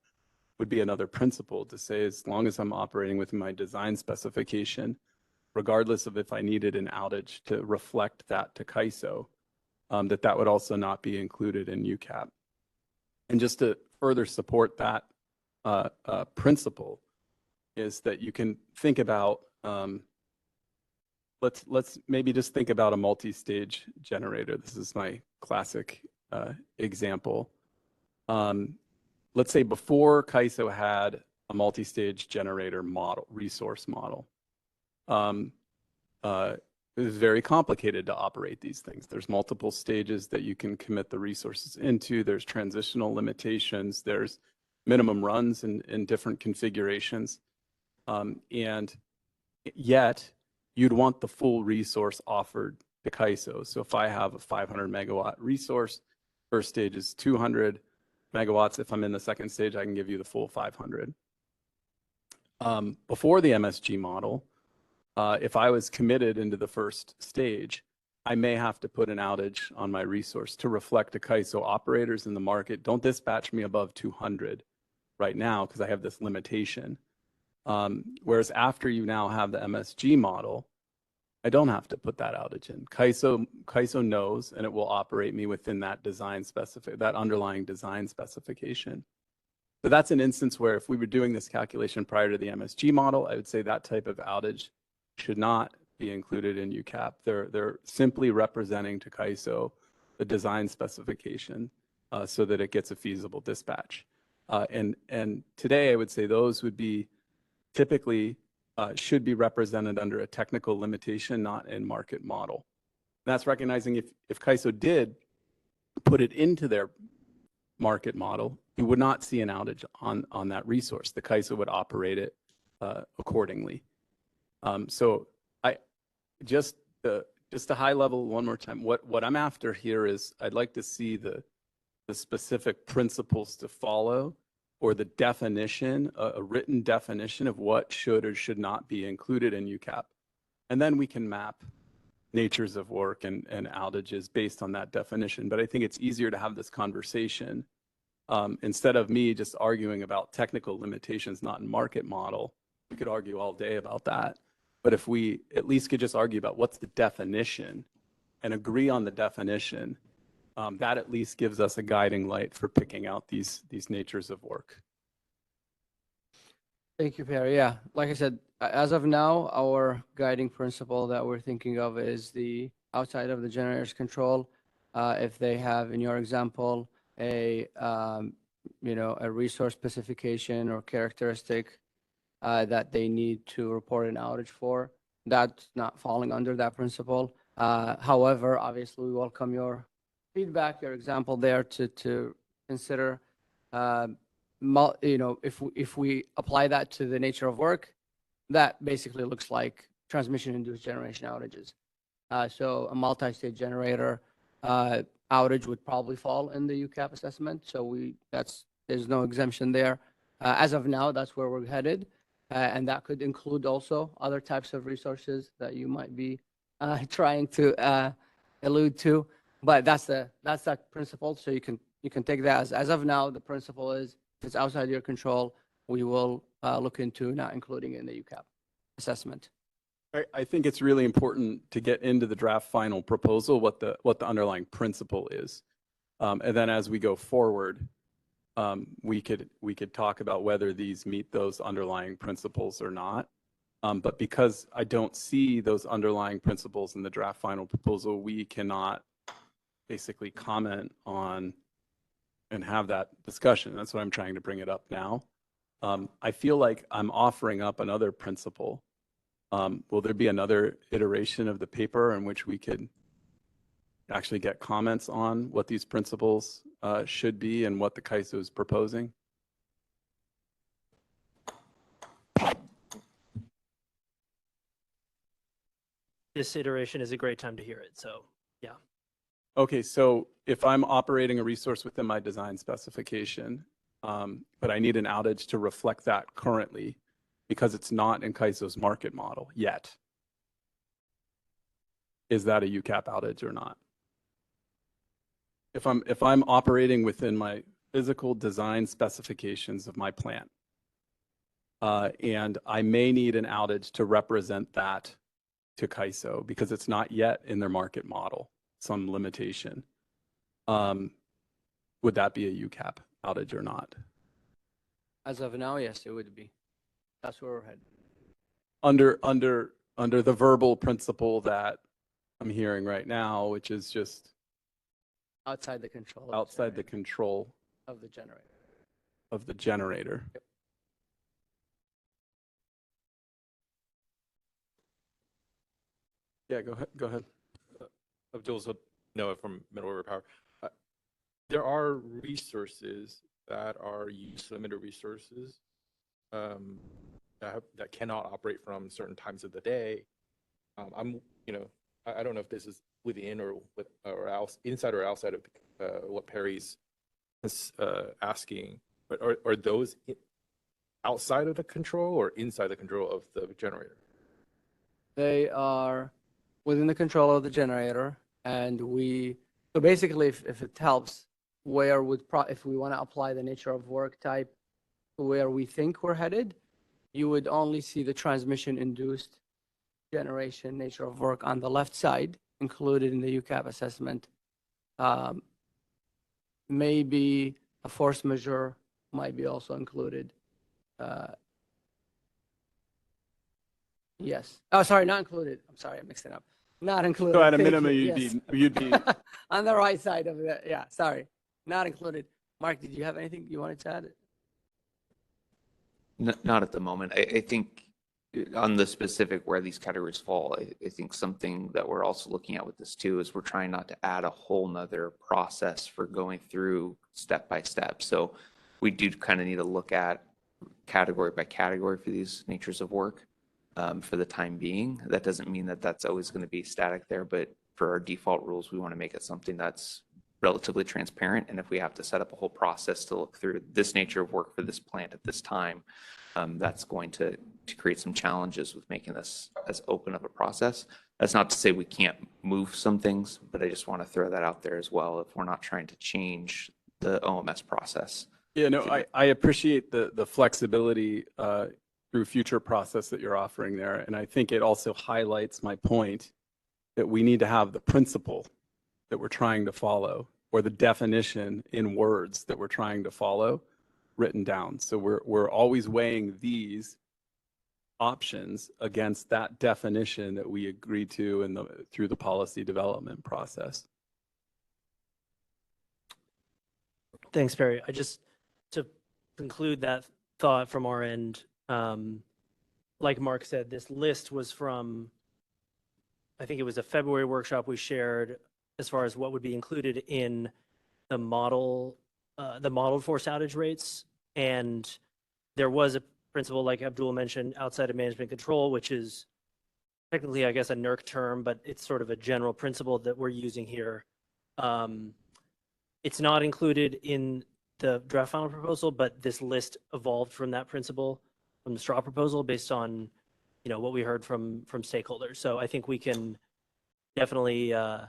would be another principle to say, as long as I'm operating within my design specification, regardless of if I needed an outage to reflect that to CAISO, that would also not be included in UCAP. And just to further support that principle is that you can think about, let's maybe just think about a multi-stage generator. This is my classic example. Let's say before CAISO had a multi-stage generator model, resource model. It was very complicated to operate these things. There's multiple stages that you can commit the resources into. There's transitional limitations. There's minimum runs in different configurations. And yet, you'd want the full resource offered to CAISO. So if I have a 500 megawatt resource, first stage is 200 megawatts. If I'm in the second stage, I can give you the full 500. Before the MSG model, if I was committed into the first stage, I may have to put an outage on my resource to reflect to CAISO operators in the market. Don't dispatch me above 200 right now because I have this limitation. Whereas after you now have the MSG model, I don't have to put that outage in. CAISO knows, and it will operate me within that that underlying design specification. So that's an instance where if we were doing this calculation prior to the MSG model, I would say that type of outage should not be included in UCAP. They're simply representing to CAISO the design specification so that it gets a feasible dispatch. And today I would say those would be typically should be represented under a technical limitation, not in market model. And that's recognizing if CAISO did put it into their market model, you would not see an outage on that resource. The CAISO would operate it accordingly. So I just a high level one more time. What I'm after here is I'd like to see the specific principles to follow, or the definition, a written definition of what should or should not be included in UCAP. And then we can map natures of work and outages based on that definition. But I think it's easier to have this conversation instead of me just arguing about technical limitations, not in market model. We could argue all day about that. But if we at least could just argue about what's the definition and agree on the definition, that at least gives us a guiding light for picking out these natures of work. Thank you, Perry. Yeah, like I said, as of now, our guiding principle that we're thinking of is the outside of the generator's control. If they have, in your example, a resource specification or characteristic that they need to report an outage for, that's not falling under that principle. However, obviously, we welcome your feedback, your example there to consider, if we apply that to the nature of work, that basically looks like transmission-induced generation outages. So a multi-state generator outage would probably fall in the UCAP assessment. So there's no exemption there. As of now, that's where we're headed. And that could include also other types of resources that you might be trying to allude to. But that's that principle. So you can take that as of now, the principle is if it's outside your control, we will look into not including it in the UCAP assessment. I think it's really important to get into the draft final proposal what the underlying principle is, and then as we go forward, we could talk about whether these meet those underlying principles or not. But because I don't see those underlying principles in the draft final proposal, we cannot basically comment on and have that discussion. That's why I'm trying to bring it up now. I feel like I'm offering up another principle. Will there be another iteration of the paper in which we could actually get comments on what these principles should be and what the CAISO is proposing? This iteration is a great time to hear it. So, yeah. Okay, so if I'm operating a resource within my design specification, but I need an outage to reflect that currently because it's not in CAISO's market model yet, is that a UCAP outage or not? If I'm operating within my physical design specifications of my plant, and I may need an outage to represent that to CAISO because it's not yet in their market model, some limitation, would that be a UCAP outage or not? As of now, yes, it would be. That's where we're headed. Under the verbal principle that I'm hearing right now, which is just Outside the control. outside the control of the generator. of the generator. Yep. Yeah, go ahead. Abdul Noah from Middle River Power. There are resources that are use limited resources that cannot operate from certain times of the day. I don't know if this is within or inside or outside of what Perry's asking, but are those outside of the control or inside the control of the generator? They are within the control of the generator, and so basically, if it helps, if we want to apply the nature of work type to where we think we're headed, you would only see the transmission-induced generation nature of work on the left side included in the UCAP assessment. Maybe a force majeure might be also included. Yes. Oh, sorry, not included. I'm sorry, I mixed it up. Not included. So at a Thank minimum, you. you'd be on the right side of it. Yeah, sorry, not included. Mark, did you have anything you wanted to add? Not at the moment. I think on the specific where these categories fall, I think something that we're also looking at with this too is we're trying not to add a whole nother process for going through step by step. So we do kind of need to look at category by category for these natures of work for the time being. That doesn't mean that that's always going to be static there, but for our default rules, we want to make it something that's relatively transparent. And if we have to set up a whole process to look through this nature of work for this plant at this time, that's going to create some challenges with making this as open of a process. That's not to say we can't move some things, but I just want to throw that out there as well if we're not trying to change the OMS process. Yeah, no, I appreciate the flexibility through future process that you're offering there. And I think it also highlights my point that we need to have the principle that we're trying to follow or the definition in words that we're trying to follow written down. So we're always weighing these options against that definition that we agreed to through the policy development process. Thanks, Perry. To conclude that thought from our end, like Mark said, this list was from, I think it was a February workshop we shared as far as what would be included in the modeled forced outage rates. And there was a principle, like Abdul mentioned, outside of management control, which is technically, I guess, a NERC term, but it's sort of a general principle that we're using here. It's not included in the draft final proposal, but this list evolved from that principle, from the straw proposal, based on, you know, what we heard from stakeholders. So I think we can definitely, I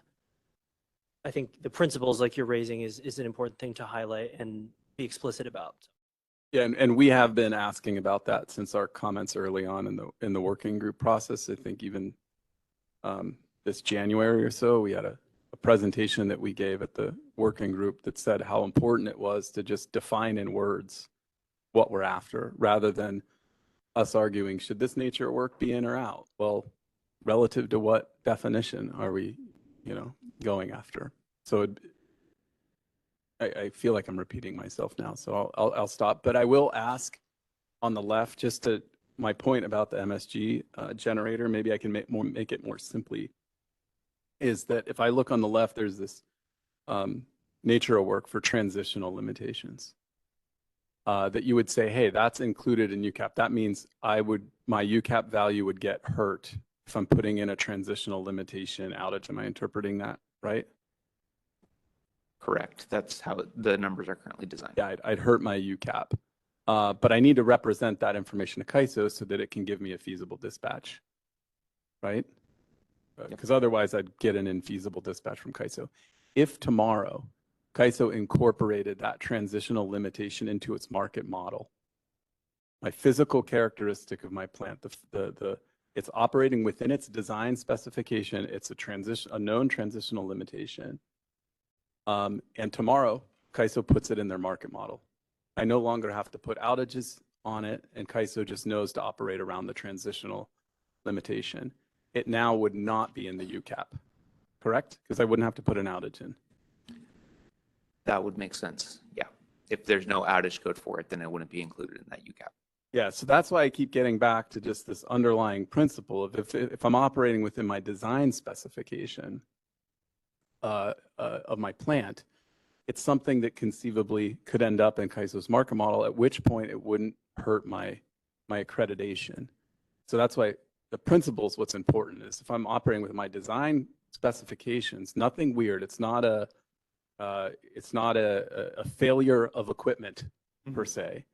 think the principles like you're raising is an important thing to highlight and be explicit about. Yeah, and we have been asking about that since our comments early on in the working group process. I think even this January or so, we had a presentation that we gave at the working group that said how important it was to just define in words what we're after, rather than us arguing, should this nature work be in or out? Well, relative to what definition are we, you know, going after? So I feel like I'm repeating myself now, so I'll stop. But I will ask on the left, just to my point about the MSG generator, maybe I can make it more simply, is that if I look on the left, there's this nature of work for transitional limitations that you would say, hey, that's included in UCAP. That means my UCAP value would get hurt if I'm putting in a transitional limitation outage. Am I interpreting that right? Correct. That's how the numbers are currently designed. Yeah, I'd hurt my UCAP. But I need to represent that information to CAISO so that it can give me a feasible dispatch, right? Because otherwise I'd get an infeasible dispatch from CAISO. If tomorrow CAISO incorporated that transitional limitation into its market model, my physical characteristic of my plant, it's operating within its design specification, it's a known transitional limitation. And tomorrow, CAISO puts it in their market model. I no longer have to put outages on it, and CAISO just knows to operate around the transitional limitation. It now would not be in the UCAP, correct? Because I wouldn't have to put an outage in. That would make sense, yeah. If there's no outage code for it, then it wouldn't be included in that UCAP. Yeah, so that's why I keep getting back to just this underlying principle of if I'm operating within my design specification of my plant, it's something that conceivably could end up in CAISO's market model, at which point it wouldn't hurt my accreditation. So that's why the principle is what's important. Is if I'm operating with my design specifications, nothing weird. It's not a failure of equipment per se.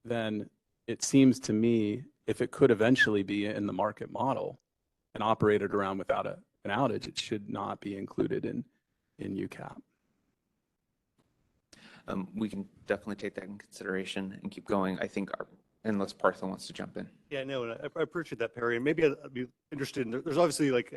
Then it seems to me, if it could eventually be in the market model and operated around without an outage, it should not be included in UCAP. We can definitely take that in consideration and keep going. I think unless Partha wants to jump in. Yeah, no, and I appreciate that, Perry. And maybe I'd be interested in, there's obviously like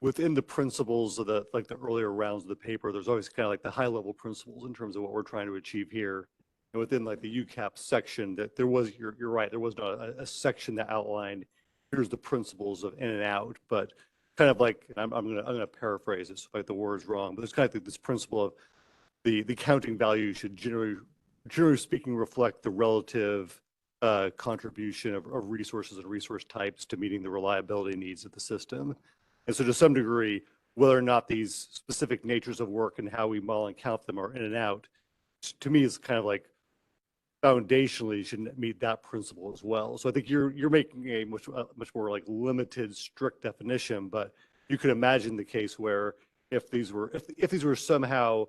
within the principles of the earlier rounds of the paper, there's always kind of like the high level principles in terms of what we're trying to achieve here. And within like the UCAP section, that there was, you're right, there was not a section that outlined, here's the principles of in and out, but kind of like, I'm gonna paraphrase it, so if I get the words wrong, but it's kind of like this principle of the counting value should generally speaking reflect the relative contribution of resources and resource types to meeting the reliability needs of the system. And so to some degree, whether or not these specific natures of work and how we model and count them are in and out, to me is kind of like foundationally should meet that principle as well. So I think you're making a much more like limited, strict definition, but you could imagine the case where if these were somehow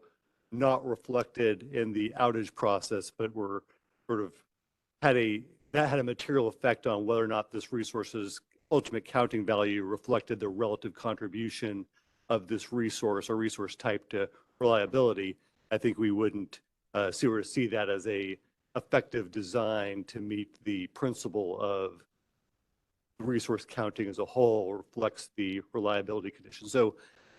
not reflected in the outage process, but were sort of had a material effect on whether or not this resource's ultimate counting value reflected the relative contribution of this resource or resource type to reliability, I think we wouldn't see that as a effective design to meet the principle of resource counting as a whole reflects the reliability conditions. So,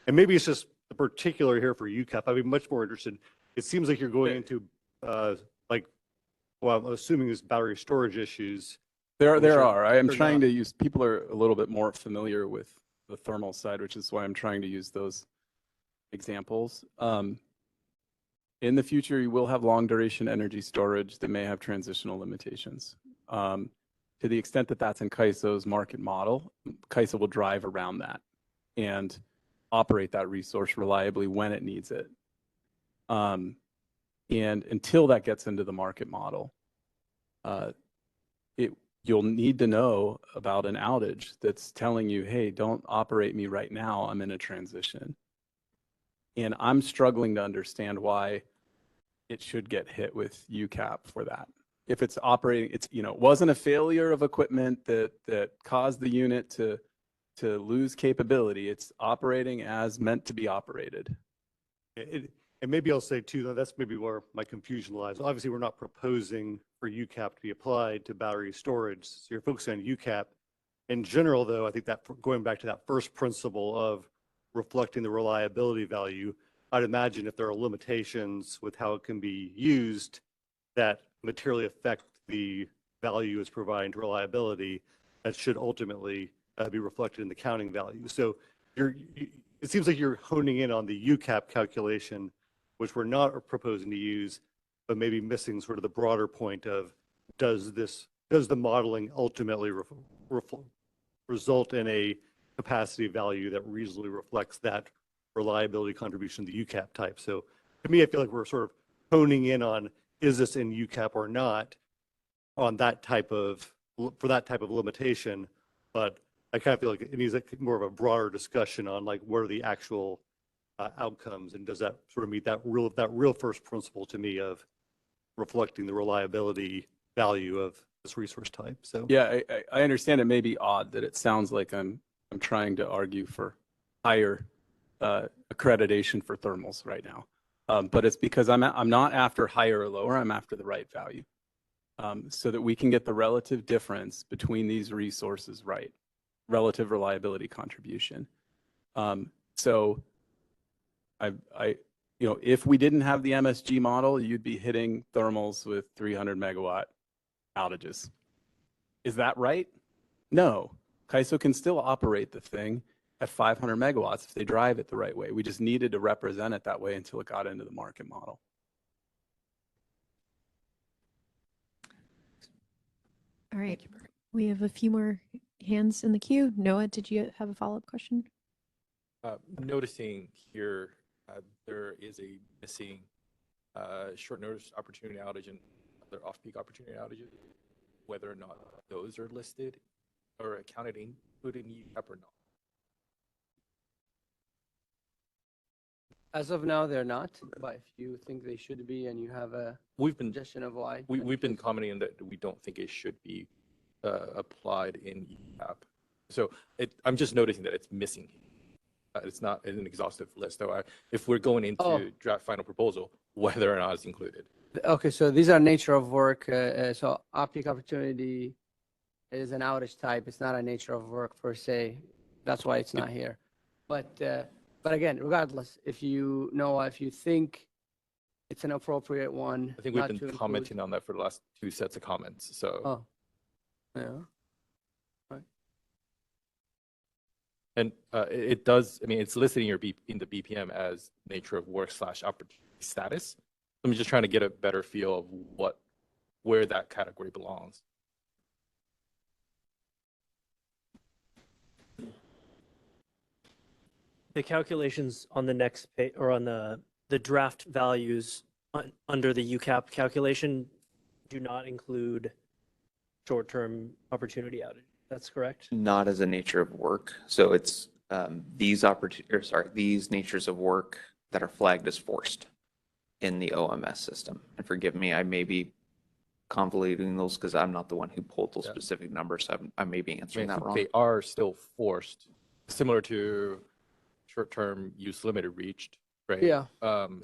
and maybe it's just the particular here for UCAP. I'd be much more interested. It seems like you're going into well, I'm assuming there's battery storage issues. There are. I am trying to use, people are a little bit more familiar with the thermal side, which is why I'm trying to use those examples. In the future, you will have long duration energy storage that may have transitional limitations. To the extent that that's in CAISO's market model, CAISO will drive around that. And operate that resource reliably when it needs it. And until that gets into the market model, you'll need to know about an outage that's telling you, hey, don't operate me right now, I'm in a transition. And I'm struggling to understand why it should get hit with UCAP for that. If it's operating, it's, you know, it wasn't a failure of equipment that caused the unit to lose capability. It's operating as meant to be operated. And maybe I'll say too, that's maybe where my confusion lies. Obviously, we're not proposing for UCAP to be applied to battery storage. So you're focusing on UCAP. In general, though, I think that going back to that first principle of reflecting the reliability value, I'd imagine if there are limitations with how it can be used that materially affect the value it's providing to reliability, that should ultimately be reflected in the counting value. So it seems like you're honing in on the UCAP calculation, which we're not proposing to use, but maybe missing sort of the broader point of does the modeling ultimately result in a capacity value that reasonably reflects that reliability contribution to the UCAP type. So to me, I feel like we're sort of honing in on, is this in UCAP or not, on that type of, for that type of limitation. But I kind of feel like it needs more of a broader discussion on like what are the actual outcomes, and does that sort of meet that real first principle to me of reflecting the reliability value of this resource type. So yeah, I understand it may be odd that it sounds like I'm trying to argue for higher accreditation for thermals right now, but it's because I'm not after higher or lower. I'm after the right value, so that we can get the relative difference between these resources right, relative reliability contribution. So you know, if we didn't have the MSG model, you'd be hitting thermals with 300 megawatt outages. Is that right? No. CAISO can still operate the thing at 500 megawatts if they drive it the right way. We just needed to represent it that way until it got into the market model. All right. We have a few more hands in the queue. Noah, did you have a follow-up question? Noticing here, there is a missing short notice opportunity outage and other off-peak opportunity outages, whether or not those are listed or accounted included in UCAP or not. As of now, they're not, but if you think they should be and you have a suggestion of why. We've been commenting that we don't think it should be applied in UCAP. So I'm just noticing that it's missing. It's not an exhaustive list, though. If we're going into draft final proposal, whether or not it's included. Okay, so these are nature of work. So off-peak opportunity is an outage type. It's not a nature of work per se. That's why it's not here. But again, regardless, if you know, if you think it's an appropriate one. I think we've been commenting on that for the last two sets of comments. So. Yeah. And it does, I mean, it's listed in the BPM as nature of work / opportunity status. I'm just trying to get a better feel of where that category belongs. The calculations on the next page, or on the draft values under the UCAP calculation do not include short-term opportunity outage. That's correct? Not as a nature of work. So it's these natures of work that are flagged as forced in the OMS system. And forgive me, I may be convoluting those because I'm not the one who pulled those specific numbers. So I may be answering that wrong. They are still forced, similar to short-term use limited reached, right? Yeah.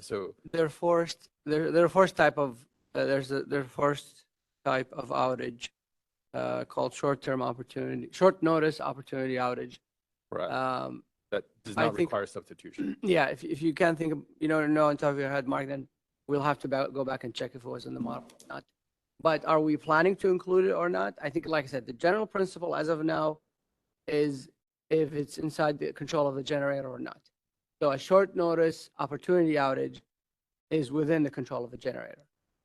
So they're forced. They're a forced type of. They're forced type of outage. Called short notice opportunity outage. Right. That does not require substitution. Yeah, if you can't think of, know on top of your head, Mark, then we'll have to go back and check if it was in the model or not. But are we planning to include it or not? I think, like I said, the general principle as of now is if it's inside the control of the generator or not. So a short notice opportunity outage is within the control of the generator.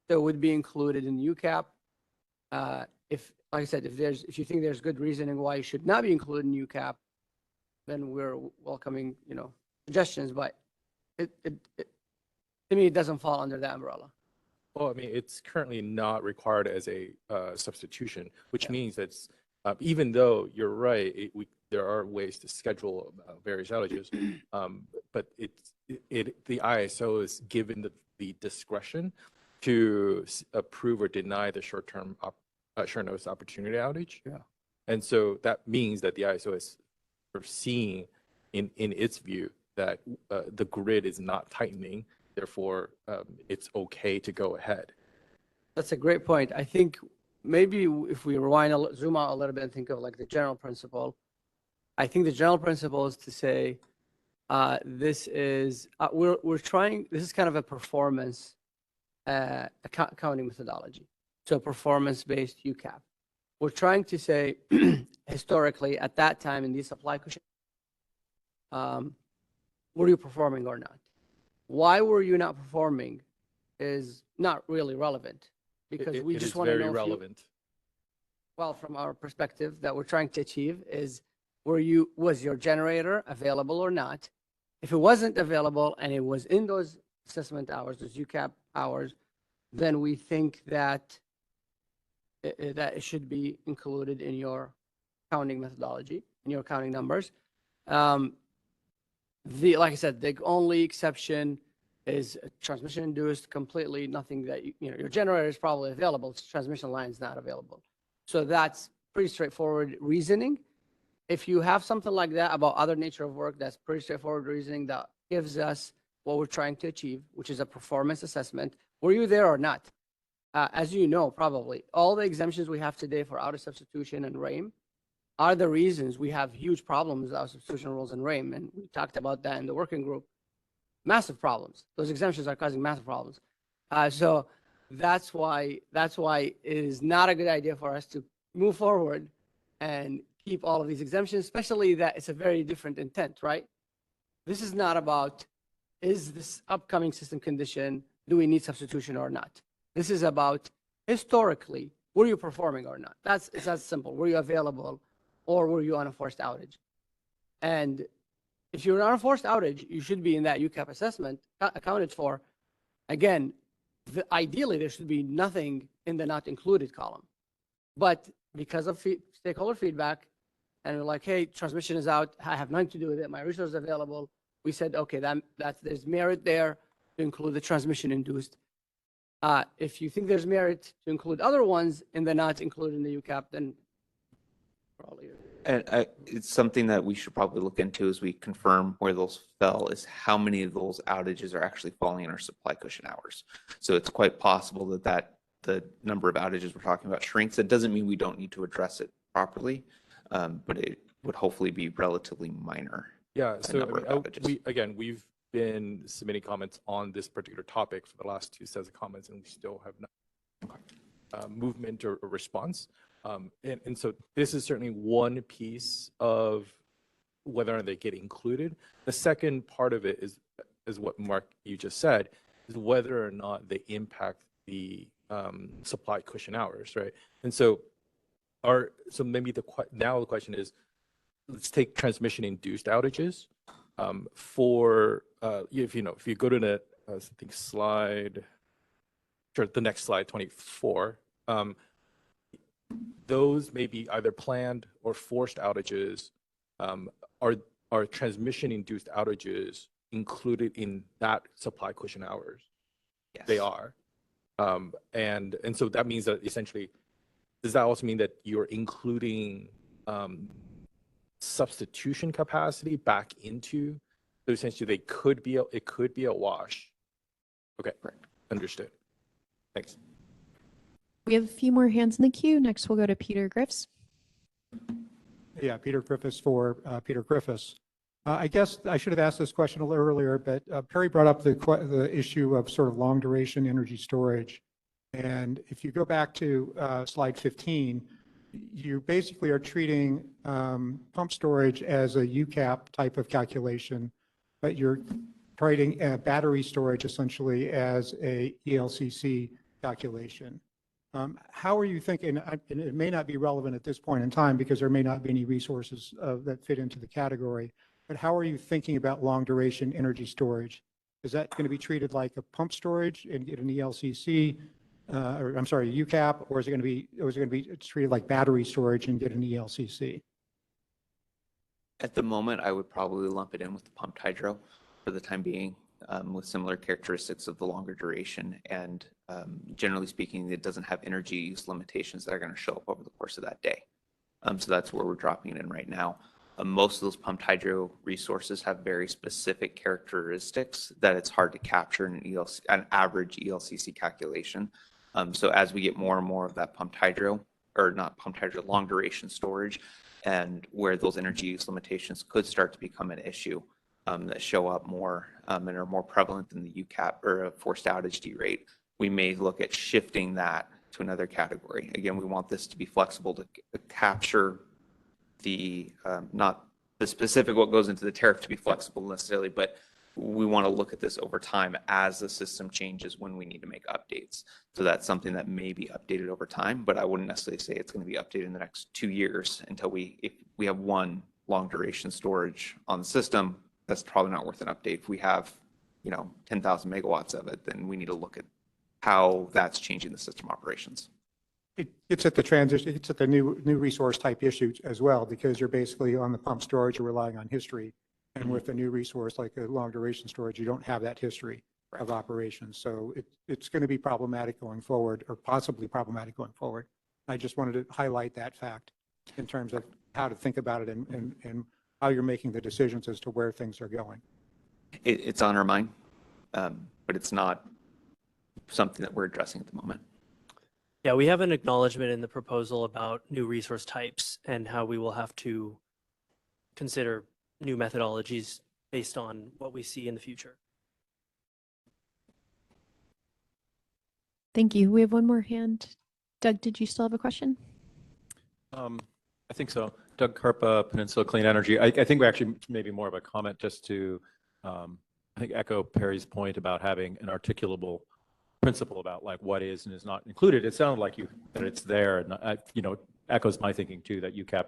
So it would be included in UCAP. Like I said, if you think there's good reasoning why it should not be included in UCAP, then we're welcoming, suggestions, but to me, it doesn't fall under that umbrella. Well, I mean, it's currently not required as a substitution, which means that even though you're right, there are ways to schedule various outages, but the ISO is given the discretion to approve or deny the short notice opportunity outage. Yeah. And so that means that the ISO is seeing in its view that the grid is not tightening. Therefore, it's okay to go ahead. That's a great point. I think maybe if we zoom out a little bit and think of like the general principle, I think the general principle is to say, this is kind of a performance accounting methodology. So performance-based UCAP. We're trying to say, historically, at that time in these supply cushion, were you performing or not? Why were you not performing is not really relevant, because we just want to know. Very relevant. Well, from our perspective, that we're trying to achieve is, was your generator available or not? If it wasn't available and it was in those assessment hours, those UCAP hours, then we think that it should be included in your counting methodology, in your counting numbers. Like I said, the only exception is transmission induced, completely nothing that, your generator is probably available, transmission line is not available. So that's pretty straightforward reasoning. If you have something like that about other nature of work, that's pretty straightforward reasoning that gives us what we're trying to achieve, which is a performance assessment. Were you there or not? As you know, probably, all the exemptions we have today for outage substitution and RAIM are the reasons we have huge problems with our substitution rules and RAIM. And we talked about that in the working group. Massive problems. Those exemptions are causing massive problems. So that's why it is not a good idea for us to move forward and keep all of these exemptions, especially that it's a very different intent, right? This is not about, is this upcoming system condition, do we need substitution or not? This is about, historically, were you performing or not? It's that simple. Were you available or were you on a forced outage? And if you're on a forced outage, you should be in that UCAP assessment accounted for. Again, ideally, there should be nothing in the not included column. But because of stakeholder feedback, and we're like, hey, transmission is out, I have nothing to do with it, my resource is available, we said, okay, there's merit there to include the transmission induced. If you think there's merit to include other ones in the not included in the UCAP, then probably. And it's something that we should probably look into as we confirm where those fell, is how many of those outages are actually falling in our supply cushion hours. So it's quite possible that the number of outages we're talking about shrinks. That doesn't mean we don't need to address it properly, but it would hopefully be relatively minor. Yeah, so we've been submitting comments on this particular topic for the last 2 sets of comments, and we still have not movement or response. And so this is certainly one piece of whether or not they get included. The second part of it is what Mark, you just said, is whether or not they impact the supply cushion hours, right? And so maybe now the question is, let's take transmission induced outages. If you go to the the next slide, 24, those may be either planned or forced outages. Are transmission induced outages included in that supply cushion hours? Yes. They are. And so that means that essentially, does that also mean that you're including substitution capacity back into? So essentially, it could be a wash. Okay, understood. Thanks. We have a few more hands in the queue. Next, we'll go to Peter Griffiths. Yeah, Peter Griffiths for Peter Griffiths. I guess I should have asked this question a little earlier, but Perry brought up the issue of sort of long duration energy storage. And if you go back to slide 15, you basically are treating pump storage as a UCAP type of calculation, but you're treating battery storage essentially as a ELCC calculation. How are you thinking, and it may not be relevant at this point in time because there may not be any resources that fit into the category, but how are you thinking about long duration energy storage? Is that going to be treated like a pump storage and get an ELCC, or I'm sorry, UCAP, or is it going to be treated like battery storage and get an ELCC? At the moment, I would probably lump it in with the pumped hydro for the time being, with similar characteristics of the longer duration. And generally speaking, it doesn't have energy use limitations that are going to show up over the course of that day. So that's where we're dropping it in right now. Most of those pumped hydro resources have very specific characteristics that it's hard to capture in an average ELCC calculation. So as we get more and more of that pumped hydro, or not pumped hydro, long duration storage, and where those energy use limitations could start to become an issue that show up more and are more prevalent than the UCAP or a forced outage D rate, we may look at shifting that to another category. Again, we want this to be flexible to capture the, not the specific what goes into the tariff to be flexible necessarily, but we want to look at this over time as the system changes when we need to make updates. So that's something that may be updated over time, but I wouldn't necessarily say it's going to be updated in the next 2 years until if we have one long duration storage on the system, that's probably not worth an update. If we have, 10,000 megawatts of it, then we need to look at how that's changing the system operations. It's at the transition, it's at the new resource type issue as well, because you're basically on the pump storage, you're relying on history. And with a new resource like a long duration storage, you don't have that history of operations. So it's going to be problematic going forward, or possibly problematic going forward. I just wanted to highlight that fact in terms of how to think about it and how you're making the decisions as to where things are going. It's on our mind, but it's not something that we're addressing at the moment. Yeah, we have an acknowledgement in the proposal about new resource types and how we will have to consider new methodologies based on what we see in the future. Thank you. We have one more hand. Doug, did you still have a question? I think so. Doug Karpa, Peninsula Clean Energy. I think we actually maybe more of a comment just to, I think, echo Perry's point about having an articulable principle about like what is and is not included. It sounded like that it's there, and echoes my thinking too that UCAP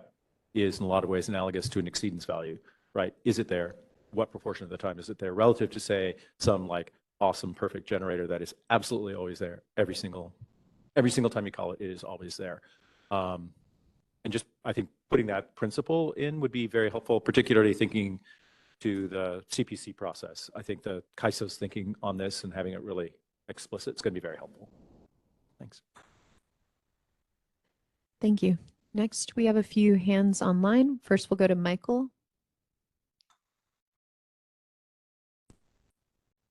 is in a lot of ways analogous to an exceedance value, right? Is it there? What proportion of the time is it there relative to, say, some like awesome perfect generator that is absolutely always there every single time you call it, it is always there. And just, I think putting that principle in would be very helpful, particularly thinking to the CPC process. I think the CAISO's thinking on this and having it really explicit is going to be very helpful. Thanks. Thank you. Next, we have a few hands online. First, we'll go to Michael.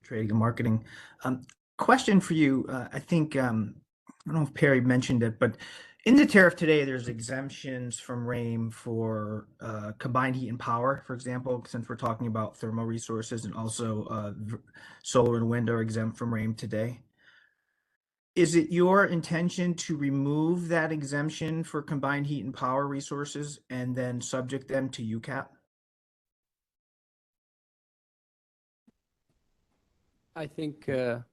Trading and marketing. Question for you. I think, I don't know if Perry mentioned it, but in the tariff today, there's exemptions from RAIM for combined heat and power, for example, since we're talking about thermal resources, and also solar and wind are exempt from RAIM today. Is it your intention to remove that exemption for combined heat and power resources and then subject them to UCAP? I think the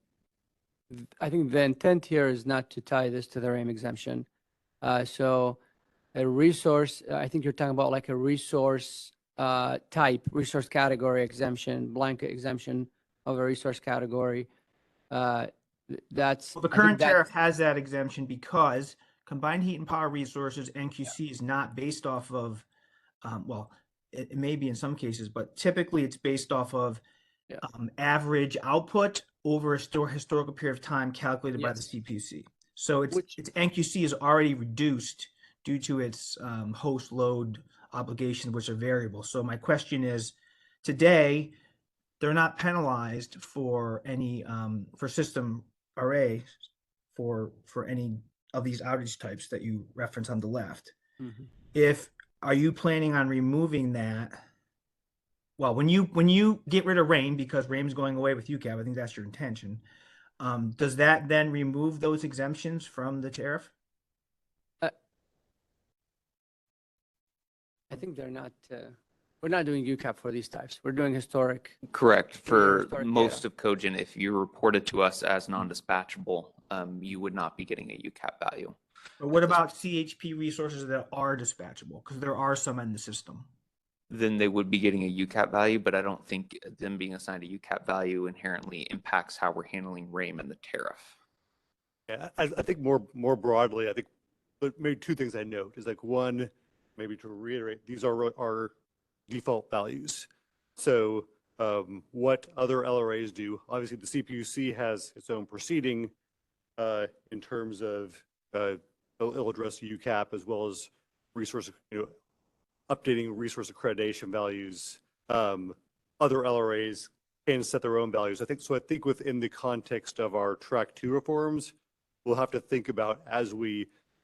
intent here is not to tie this to the RAIM exemption. So a resource, I think you're talking about like a resource type, resource category exemption, blanket exemption of a resource category. That's well, the current tariff has that exemption because combined heat and power resources, NQC, is not based off of, well, it may be in some cases, but typically it's based off of average output over a historical period of time calculated by the CPC. So its NQC is already reduced due to its host load obligations, which are variable. So my question is, today, they're not penalized for any for system array for any of these outage types that you reference on the left. Mm-hmm. Are you planning on removing that? Well, when you get rid of RAIM, because RAIM is going away with UCAP, I think that's your intention. Does that then remove those exemptions from the tariff? I think they're not. We're not doing UCAP for these types. We're doing historic. Correct. For most of Cogen, if you report it to us as non-dispatchable, you would not be getting a UCAP value. But what about CHP resources that are dispatchable? Because there are some in the system. then they would be getting a UCAP value, but I don't think them being assigned a UCAP value inherently impacts how we're handling RAIM and the tariff. Yeah, I think more broadly, I think, but maybe two things I note is like one, maybe to reiterate, these are our default values. So what other LRAs do? Obviously, the CPUC has its own proceeding in terms of it'll address UCAP as well as resource, updating resource accreditation values. Other LRAs can set their own values. I think within the context of our Track 2 reforms, we'll have to think about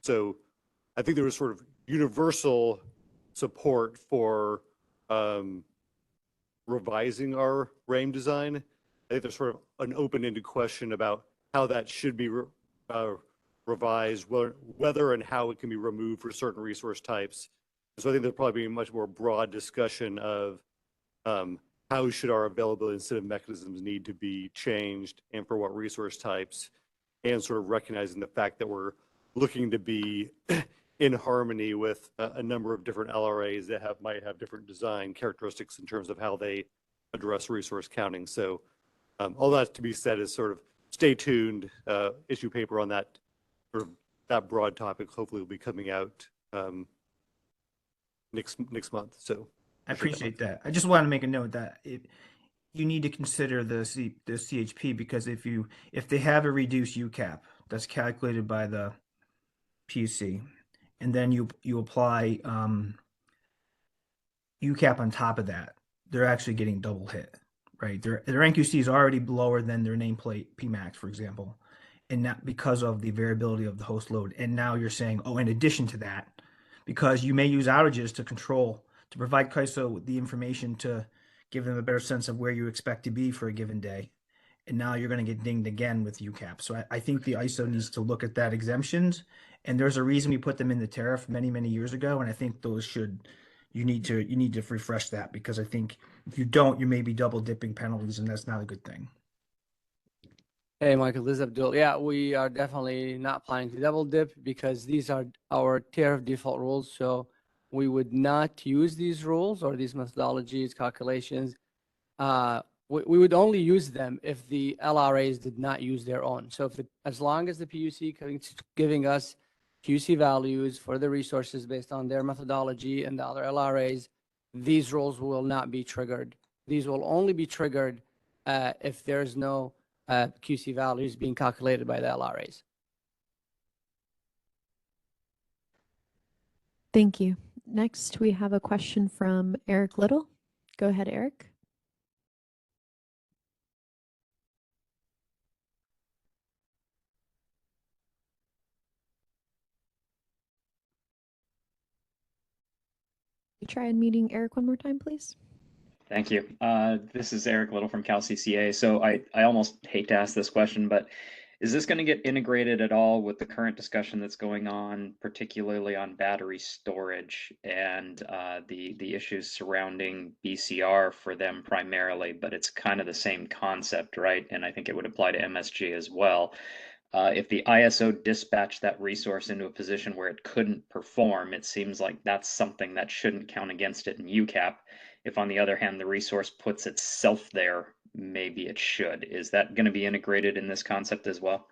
so I think there was sort of universal support for revising our RAIM design. I think there's sort of an open-ended question about how that should be revised, whether and how it can be removed for certain resource types. So I think there'll probably be a much more broad discussion of how should our availability incentive mechanisms need to be changed and for what resource types, and sort of recognizing the fact that we're looking to be in harmony with a number of different LRAs that might have different design characteristics in terms of how they address resource counting. So all that to be said is sort of stay tuned, issue paper on that sort of that broad topic hopefully will be coming out next month. So I appreciate that. I just want to make a note that you need to consider the CHP, because if they have a reduced UCAP that's calculated by the PUC, and then you apply UCAP on top of that, they're actually getting double hit, right? Their NQC is already lower than their nameplate PMAX, for example, and not because of the variability of the host load. And now you're saying, oh, in addition to that, because you may use outages to provide CAISO with the information to give them a better sense of where you expect to be for a given day. And now you're going to get dinged again with UCAP. So I think the ISO needs to look at that exemptions. And there's a reason we put them in the tariff many, many years ago. And I think you need to refresh that, because I think if you don't, you may be double dipping penalties, and that's not a good thing. Hey, Michael, this is Abdul. Yeah, we are definitely not planning to double dip because these are our tariff default rules. So we would not use these rules or these methodologies, calculations. We would only use them if the LRAs did not use their own. So as long as the PUC giving us QC values for the resources based on their methodology and the other LRAs, these rules will not be triggered. These will only be triggered if there's no QC values being calculated by the LRAs. Thank you. Next, we have a question from Eric Little. Go ahead, Eric. Try unmuting Eric one more time, please. Thank you. This is Eric Little from Cal CCA. So I almost hate to ask this question, but is this going to get integrated at all with the current discussion that's going on, particularly on battery storage and the issues surrounding BCR for them primarily, but it's kind of the same concept, right? And I think it would apply to MSG as well. If the ISO dispatched that resource into a position where it couldn't perform, it seems like that's something that shouldn't count against it in UCAP. If, on the other hand, the resource puts itself there, maybe it should. Is that going to be integrated in this concept as well?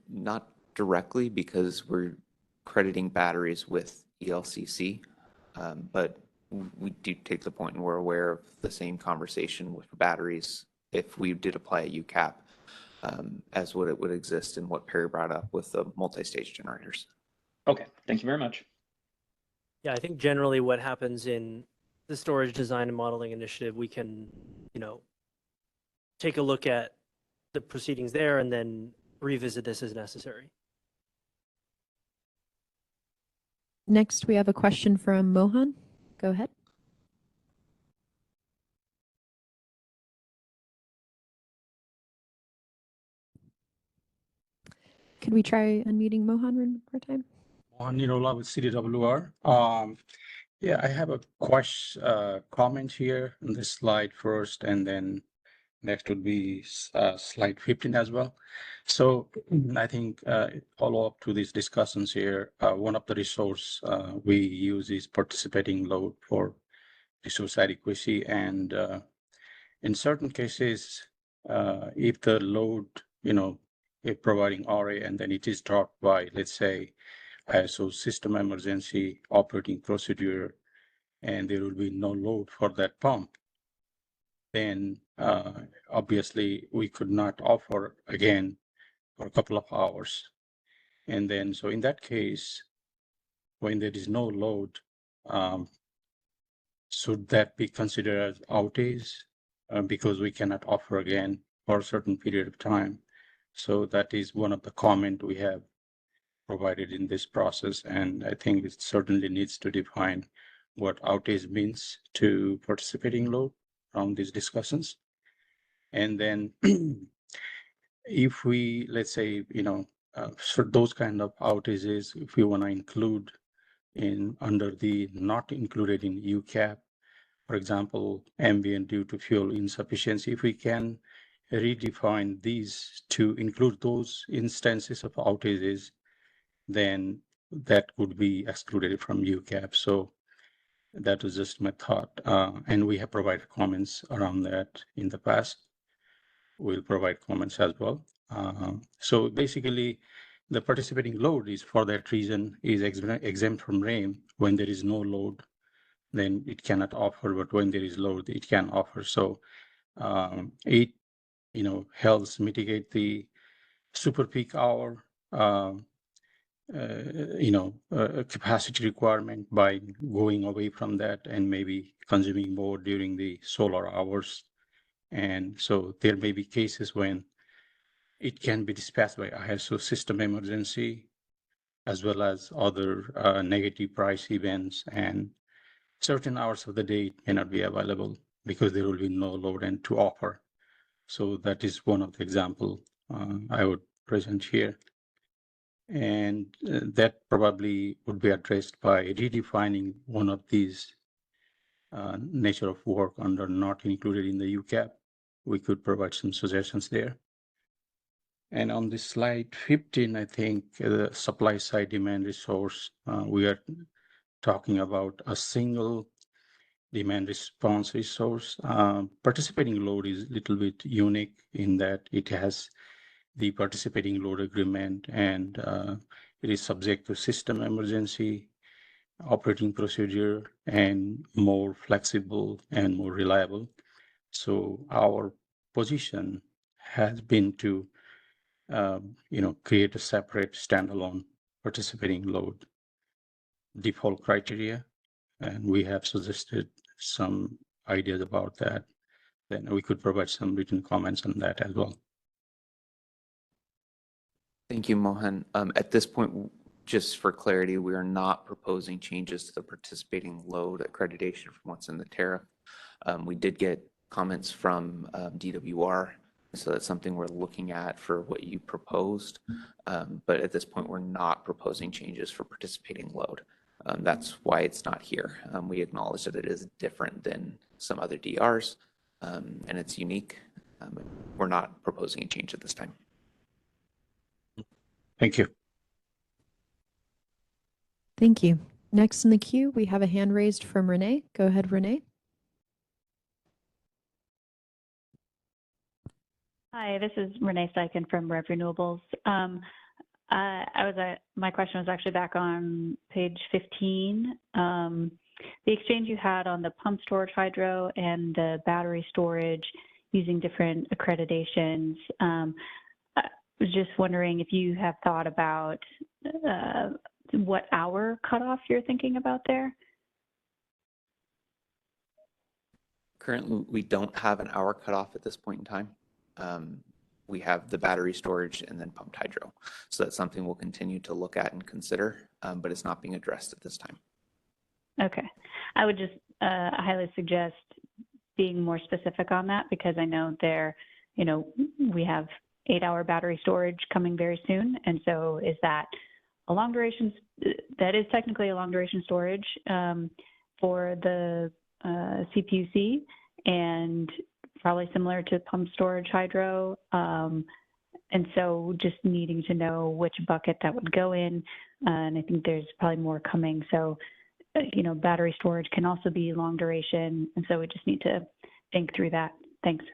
Not directly, because we're crediting batteries with ELCC, but we do take the point and we're aware of the same conversation with batteries if we did apply a UCAP. As what it would exist and what Perry brought up with the multi-stage generators. Okay, thank you very much. Yeah, I think generally what happens in the storage design and modeling initiative, we can, take a look at the proceedings there and then revisit this as necessary. Next, we have a question from Mohan. Go ahead. Could we try unmuting Mohan one more time? Mohan Nirola with CDWR. Yeah, I have a comment here on this slide first, and then Next would be slide 15 as well. So I think follow up to these discussions here, one of the resource we use is participating load for resource adequacy. And in certain cases, if the load, if providing RA and then it is dropped by, let's say, ISO system emergency operating procedure, and there will be no load for that pump, then obviously we could not offer again for a couple of hours. And then, so in that case, when there is no load, should that be considered as outage because we cannot offer again for a certain period of time? So that is one of the comment we have provided in this process. And I think it certainly needs to define what outage means to participating load around these discussions. And then if we, let's say, for those kind of outages, if we want to include in under the not included in UCAP, for example, ambient due to fuel insufficiency, if we can redefine these to include those instances of outages, then that would be excluded from UCAP. So that was just my thought. And we have provided comments around that in the past. We'll provide comments as well. So basically, the participating load is for that reason is exempt from RAIN. When there is no load, then it cannot offer, but when there is load, it can offer. So it, helps mitigate the super peak hour, capacity requirement by going away from that and maybe consuming more during the solar hours. And so there may be cases when it can be dispatched by ISO system emergency, as well as other negative price events, and certain hours of the day it may not be available because there will be no load and to offer. So that is one of the example I would present here. And that probably would be addressed by redefining one of these nature of work under not included in the UCAP. We could provide some suggestions there. And on this slide 15, I think the supply side demand resource, we are talking about a single demand response resource. Participating load is a little bit unique in that it has the participating load agreement, and it is subject to system emergency operating procedure and more flexible and more reliable. So our position has been to create a separate standalone participating load default criteria. And we have suggested some ideas about that. Then we could provide some written comments on that as well. Thank you, Mohan. At this point, just for clarity, we are not proposing changes to the participating load accreditation from what's in the tariff. We did get comments from DWR, so that's something we're looking at for what you proposed. But at this point, we're not proposing changes for participating load. That's why it's not here. We acknowledge that it is different than some other DRs, and it's unique. We're not proposing a change at this time. Thank you. Thank you. Next in the queue, we have a hand raised from Renee. Go ahead, Renee. Hi, this is Renee Steichen from Rev Renewables. My question was actually back on page 15. The exchange you had on the pump storage hydro and the battery storage using different accreditations. I was just wondering if you have thought about what hour cutoff you're thinking about there? Currently, we don't have an hour cutoff at this point in time. We have the battery storage and then pumped hydro. So that's something we'll continue to look at and consider, but it's not being addressed at this time. Okay. I would just highly suggest being more specific on that, because I know we have 8-hour battery storage coming very soon. And so is that a long duration? That is technically a long duration storage for the CPUC. And probably similar to pump storage hydro. And so just needing to know which bucket that would go in. And I think there's probably more coming. So, battery storage can also be long duration. And so we just need to think through that. Thanks.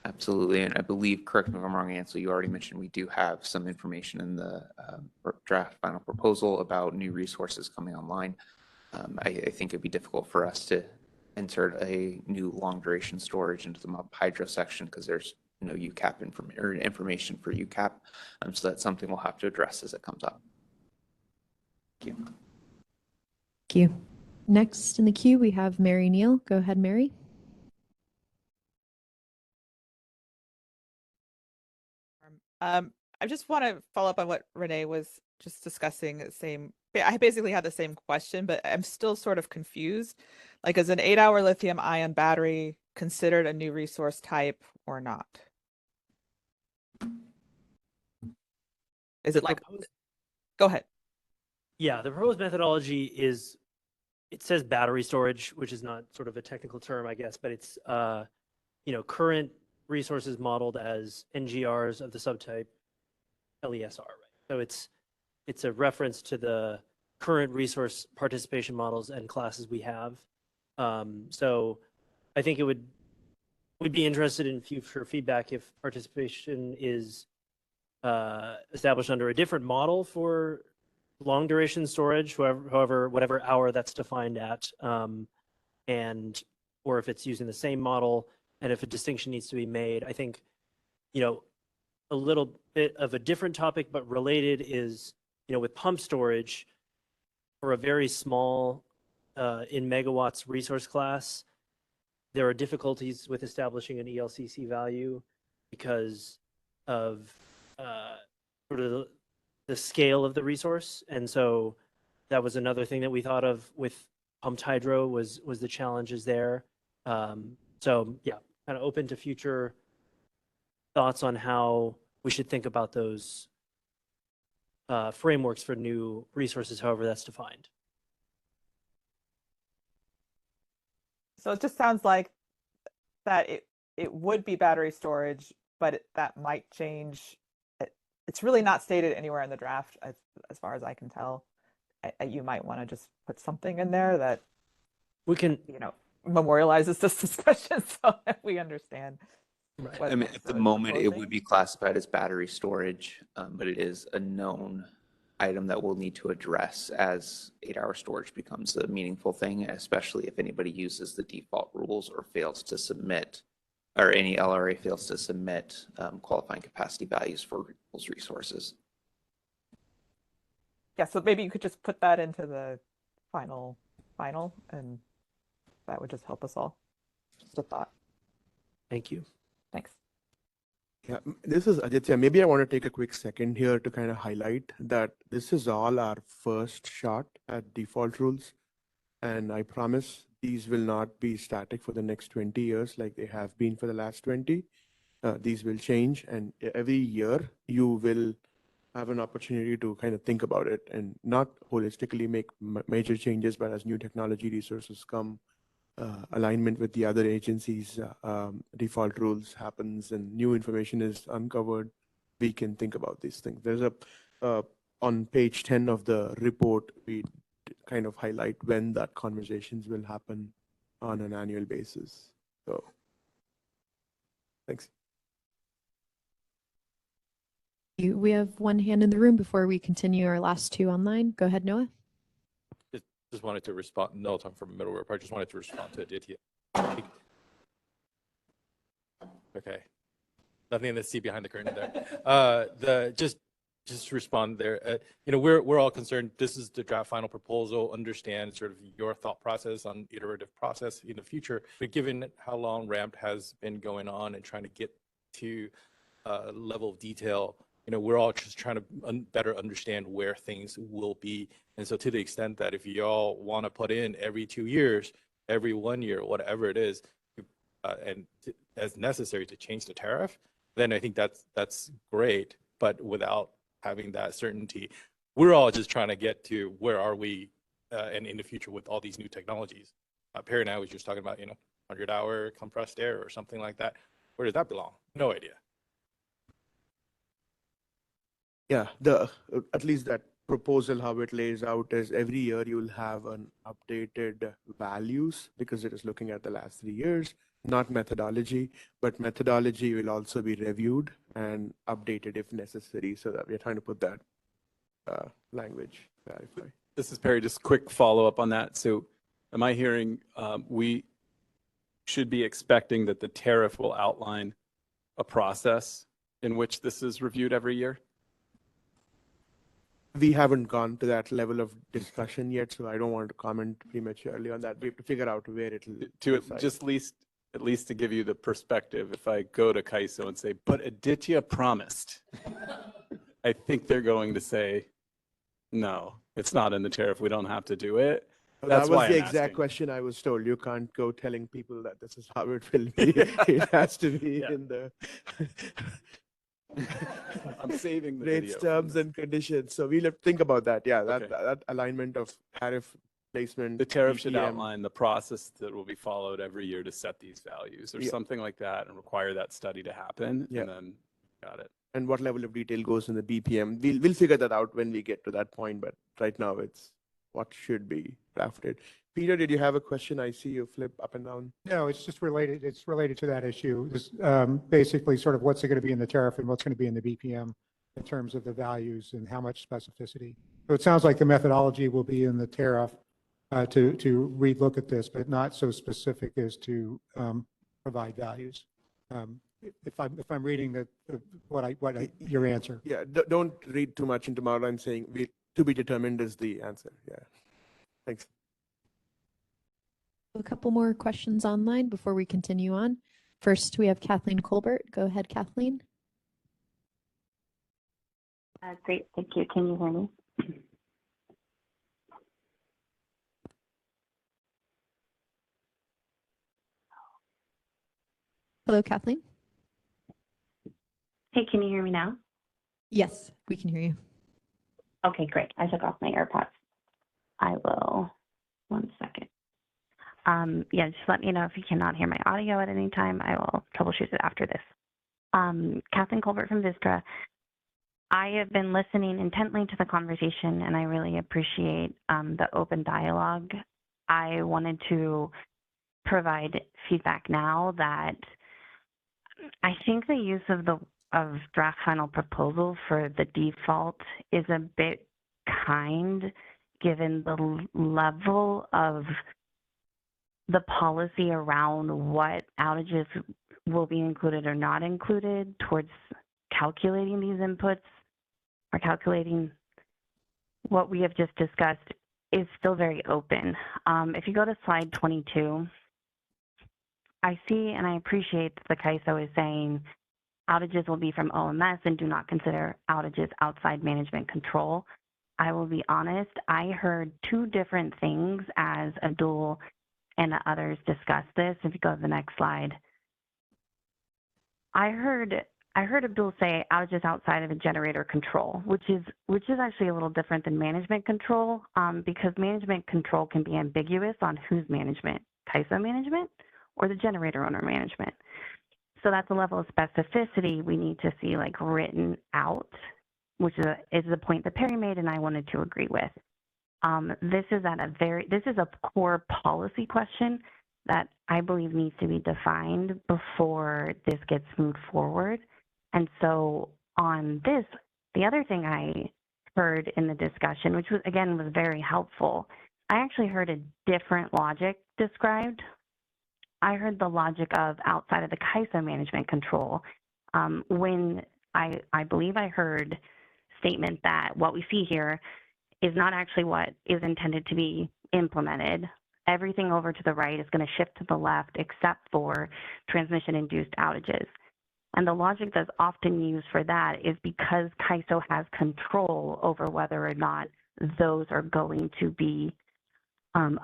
Absolutely. And I believe, correct me if I'm wrong, Ansel, you already mentioned we do have some information in the draft final proposal about new resources coming online. I think it'd be difficult for us to insert a new long duration storage into the hydro section because there's no UCAP information for UCAP. So that's something we'll have to address as it comes up. Thank you. Thank you. Next in the queue, we have Mary Neal. Go ahead, Mary. I just want to follow up on what Renee was just discussing. I basically had the same question, but I'm still sort of confused. Like, is an 8-hour lithium ion battery considered a new resource type or not? Is it like, go ahead. Yeah, the proposed methodology is, it says battery storage, which is not sort of a technical term, I guess, but it's, current resources modeled as NGRs of the subtype LESR, right? So it's a reference to the current resource participation models and classes we have. So I think we'd be interested in future feedback if participation is established under a different model for long duration storage, whatever hour that's defined at, or if it's using the same model, and if a distinction needs to be made. I think, a little bit of a different topic, but related is, with pump storage, for a very small in megawatts resource class, there are difficulties with establishing an ELCC value because of sort of the scale of the resource. And so that was another thing that we thought of with pumped hydro was the challenges there. So yeah, kind of open to future thoughts on how we should think about those frameworks for new resources, however that's defined. So it just sounds like that it would be battery storage, but that might change. It's really not stated anywhere in the draft, as far as I can tell. You might want to just put something in there that we can, memorializes this discussion so that we understand. Right. I mean, at the moment, it would be classified as battery storage, but it is a known item that we'll need to address as 8-hour storage becomes a meaningful thing, especially if anybody uses the default rules or fails to submit, or any LRA fails to submit qualifying capacity values for those resources. Yeah, so maybe you could just put that into the final, and that would just help us all. Just a thought. Thank you. Thanks. Yeah, this is Aditya. Maybe I want to take a quick second here to kind of highlight that this is all our first shot at default rules. And I promise these will not be static for the next 20 years like they have been for the last 20. These will change, and every year you will have an opportunity to kind of think about it and not holistically make major changes, but as new technology resources come, alignment with the other agencies, default rules happens and new information is uncovered, we can think about these things. There's on page 10 of the report, we kind of highlight when that conversations will happen on an annual basis. So, thanks. We have one hand in the room before we continue our last two online. Go ahead, Noah. Just wanted to respond. No, I'm from Middle River. I just wanted to respond to Aditya. Okay. Nothing to see behind the curtain there. Just respond there. We're all concerned. This is the draft final proposal. Understand sort of your thought process on iterative process in the future. But given how long RAMP has been going on and trying to get to a level of detail, we're all just trying to better understand where things will be. And so to the extent that if y'all want to put in every 2 years, every 1 year, whatever it is, as necessary to change the tariff, then I think that's great. But without having that certainty, we're all just trying to get to where are we and in the future with all these new technologies. Perry and I was just talking about, 100-hour compressed air or something like that. Where does that belong? No idea. Yeah, at least that proposal, how it lays out is every year you'll have an updated values because it is looking at the last 3 years, not methodology, but methodology will also be reviewed and updated if necessary. So that we're trying to put that language clarify. This is Perry, just quick follow-up on that. So am I hearing we should be expecting that the tariff will outline a process in which this is reviewed every year? We haven't gone to that level of discussion yet, so I don't want to comment prematurely on that. We have to figure out where it'll Just at least to give you the perspective, if I go to CAISO and say, but Aditya promised, I think they're going to say, no, it's not in the tariff. We don't have to do it. That's that was why the I'm exact asking. question I was told. You can't go telling people that this is how it will be. It has to be in the I'm saving the rates, video. terms, and conditions. So we'll have to think about that. Yeah, Okay. that alignment of tariff placement. The tariff should BPM. outline the process that will be followed every year to set these values or Yeah. something like that and require that study to happen. Yeah. And then, got it. And what level of detail goes in the BPM. We'll figure that out when we get to that point, but right now it's what should be drafted. Peter, did you have a question? I see you flip up and down. No, it's just related, it's related to that issue. This, basically sort of what's it going to be in the tariff and what's going to be in the BPM in terms of the values and how much specificity. So it sounds like the methodology will be in the tariff to relook at this, but not so specific as to provide values. If I'm reading your answer. Yeah, don't read too much into what I'm saying. To be determined is the answer. Yeah. Thanks. A couple more questions online before we continue on. First, we have Kathleen Colbert. Go ahead, Kathleen. Great, thank you. Can you hear me? Hello, Kathleen. Hey, can you hear me now? Yes, we can hear you. Okay, great. I took off my AirPods. I will, 1 second. Yeah, just let me know if you cannot hear my audio at any time. I will troubleshoot it after this. Kathleen Colbert from Vistra. I have been listening intently to the conversation, and I really appreciate the open dialogue. I wanted to provide feedback now that I think the use of draft final proposal for the default is a bit kind, given the level of the policy around what outages will be included or not included towards calculating these inputs or calculating what we have just discussed is still very open. If you go to slide 22, I see and I appreciate that the CAISO is saying outages will be from OMS and do not consider outages outside management control. I will be honest, I heard two different things as Abdul and others discussed this. If you go to the next slide. I heard Abdul say outages outside of a generator control, which is actually a little different than management control, because management control can be ambiguous on whose management, CAISO management or the generator owner management. So that's a level of specificity we need to see like written out, which is a point that Perry made and I wanted to agree with. This is a core policy question that I believe needs to be defined before this gets moved forward. And so on this, the other thing I heard in the discussion, which was very helpful, I actually heard a different logic described. I heard the logic of outside of the CAISO management control, when I believe I heard statement that what we see here is not actually what is intended to be implemented. Everything over to the right is going to shift to the left except for transmission-induced outages. And the logic that's often used for that is because CAISO has control over whether or not those are going to be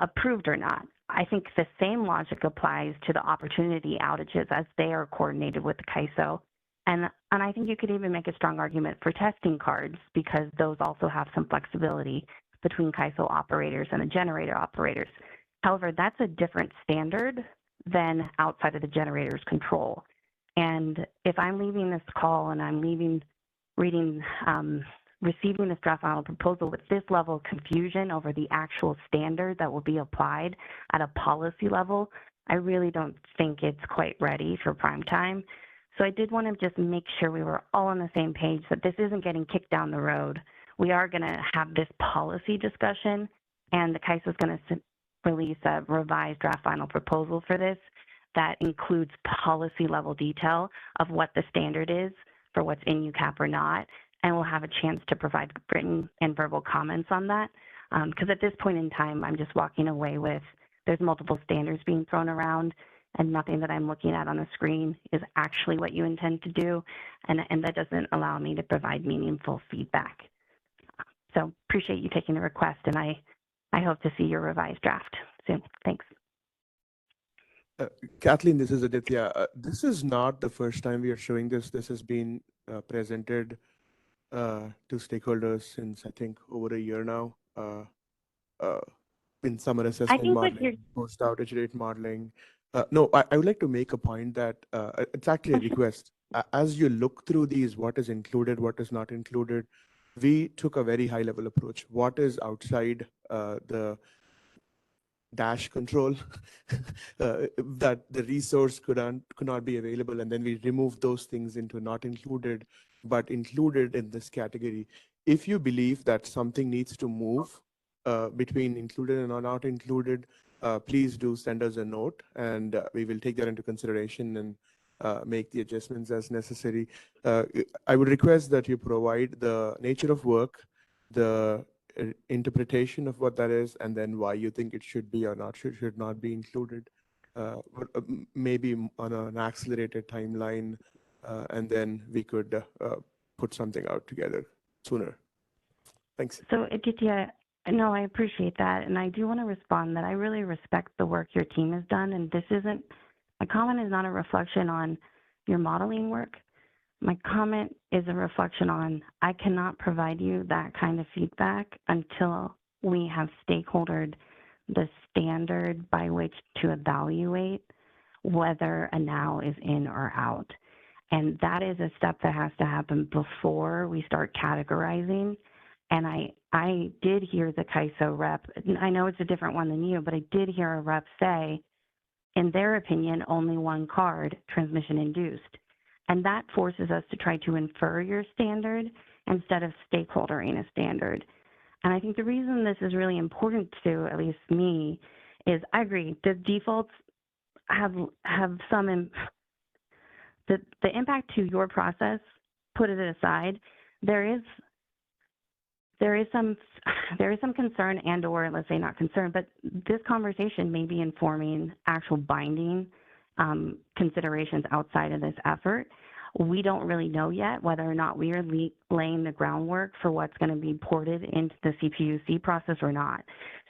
approved or not. I think the same logic applies to the opportunity outages as they are coordinated with the CAISO. And I think you could even make a strong argument for testing cards because those also have some flexibility between CAISO operators and the generator operators. However, that's a different standard than outside of the generator's control. And if I'm leaving this call and I'm receiving this draft final proposal with this level of confusion over the actual standard that will be applied at a policy level, I really don't think it's quite ready for prime time. So I did want to just make sure we were all on the same page, that this isn't getting kicked down the road. We are going to have this policy discussion, and the CAISO is going to release a revised draft final proposal for this that includes policy level detail of what the standard is for what's in UCAP or not, and we'll have a chance to provide written and verbal comments on that. Because at this point in time, I'm just walking away with there's multiple standards being thrown around, and nothing that I'm looking at on the screen is actually what you intend to do, and that doesn't allow me to provide meaningful feedback. So appreciate you taking the request, and I hope to see your revised draft soon. Thanks. Kathleen, this is Aditya. This is not the first time we are showing this. This has been presented to stakeholders since, I think, over a year now. In summer assessment modeling, post-outage rate modeling. No, I would like to make a point that it's actually a request. As you look through these, what is included, what is not included, we took a very high-level approach. What is outside the dash control that the resource could not be available, and then we remove those things into not included, but included in this category. If you believe that something needs to move between included and not included, please do send us a note, and we will take that into consideration and make the adjustments as necessary. I would request that you provide the nature of work, the interpretation of what that is, and then why you think it should be or not should not be included. Maybe on an accelerated timeline, and then we could put something out together sooner. Thanks. So Aditya, no, I appreciate that, and I do want to respond that I really respect the work your team has done, and this isn't, my comment is not a reflection on your modeling work. My comment is a reflection on I cannot provide you that kind of feedback until we have stakeholdered the standard by which to evaluate whether a now is in or out. And that is a step that has to happen before we start categorizing. And I did hear the CAISO rep, I know it's a different one than you, but I did hear a rep say, in their opinion, only one card, transmission induced. And that forces us to try to infer your standard instead of stakeholdering a standard. And I think the reason this is really important to at least me is I agree, the defaults have some, the impact to your process, put it aside, there is some concern and or let's say not concern, but this conversation may be informing actual binding considerations outside of this effort. We don't really know yet whether or not we are laying the groundwork for what's going to be ported into the CPUC process or not.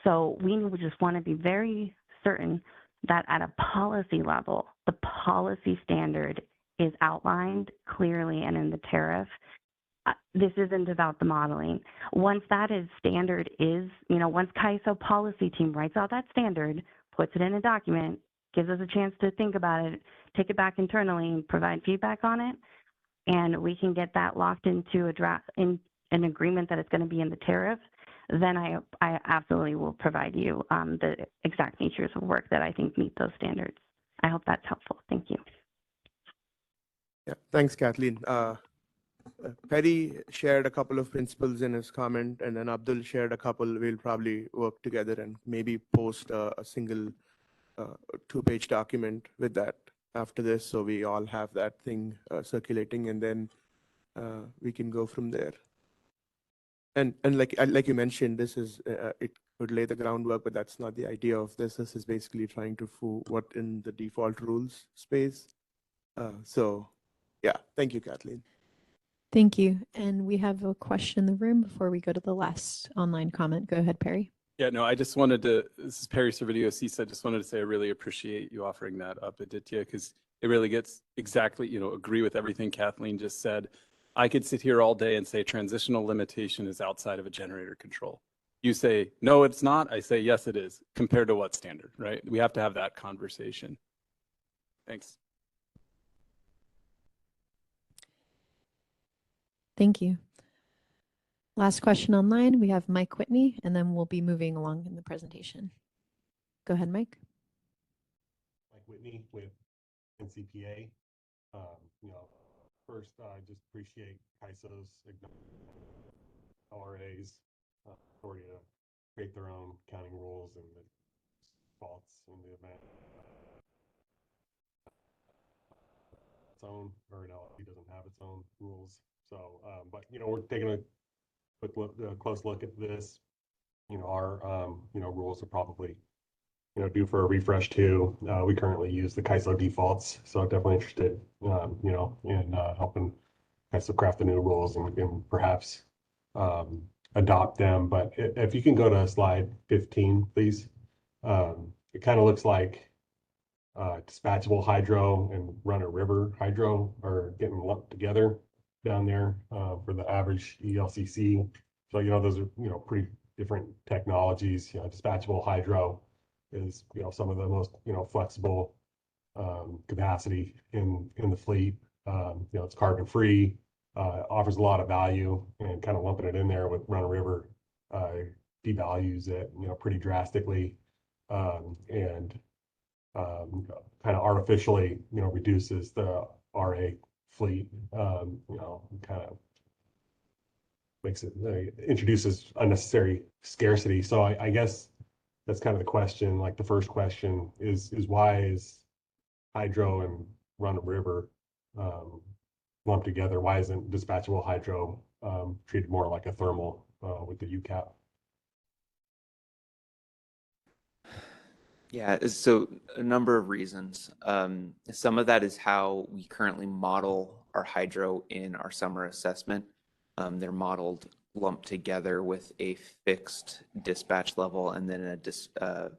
So we just want to be very certain that at a policy level, the policy standard is outlined clearly and in the tariff. This isn't about the modeling. Once that is standard is, once CAISO policy team writes out that standard, puts it in a document, gives us a chance to think about it, take it back internally and provide feedback on it, and we can get that locked into a draft, in an agreement that it's going to be in the tariff, then I absolutely will provide you the exact natures of work that I think meet those standards. I hope that's helpful. Thank you. Yeah, thanks, Kathleen. Perry shared a couple of principles in his comment, and then Abdul shared a couple. We'll probably work together and maybe post a single 2-page document with that after this, so we all have that thing circulating, and then we can go from there. And like you mentioned, this is it could lay the groundwork, but that's not the idea of this. This is basically trying to what in the default rules space. So yeah, thank you, Kathleen. Thank you. And we have a question in the room before we go to the last online comment. Go ahead, Perry. Yeah, no, I just wanted to, this is Perry Servideo, CISA. I just wanted to say I really appreciate you offering that up, Aditya, because it really gets exactly, agree with everything Kathleen just said. I could sit here all day and say transitional limitation is outside of a generator control. You say, no, it's not. I say, yes, it is. Compared to what standard, right? We have to have that conversation. Thanks. Thank you. Last question online, we have Mike Whitney, and then we'll be moving along in the presentation. Go ahead, Mike. Mike Whitney with NCPA. First, I just appreciate CAISO's LRA's authority to create their own accounting rules and the faults in the event its own, or no, he doesn't have its own rules. So, but we're taking a close look at this. Our rules are probably due for a refresh too. We currently use the CAISO defaults, so definitely interested, in helping CAISO craft the new rules and perhaps adopt them. But if you can go to slide 15, please. It kind of looks like dispatchable hydro and run-of-river hydro are getting lumped together down there for the average ELCC. So those are pretty different technologies. Dispatchable hydro is some of the most flexible capacity in the fleet. It's carbon free, offers a lot of value, and kind of lumping it in there with run river devalues it pretty drastically, and kind of artificially reduces the RA fleet. Kind of makes it introduces unnecessary scarcity. So I guess that's kind of the question. Like the first question is why is hydro and run of river lumped together? Why isn't dispatchable hydro treated more like a thermal with the UCAP? Yeah, so a number of reasons. Some of that is how we currently model our hydro in our summer assessment. They're modeled lumped together with a fixed dispatch level and then a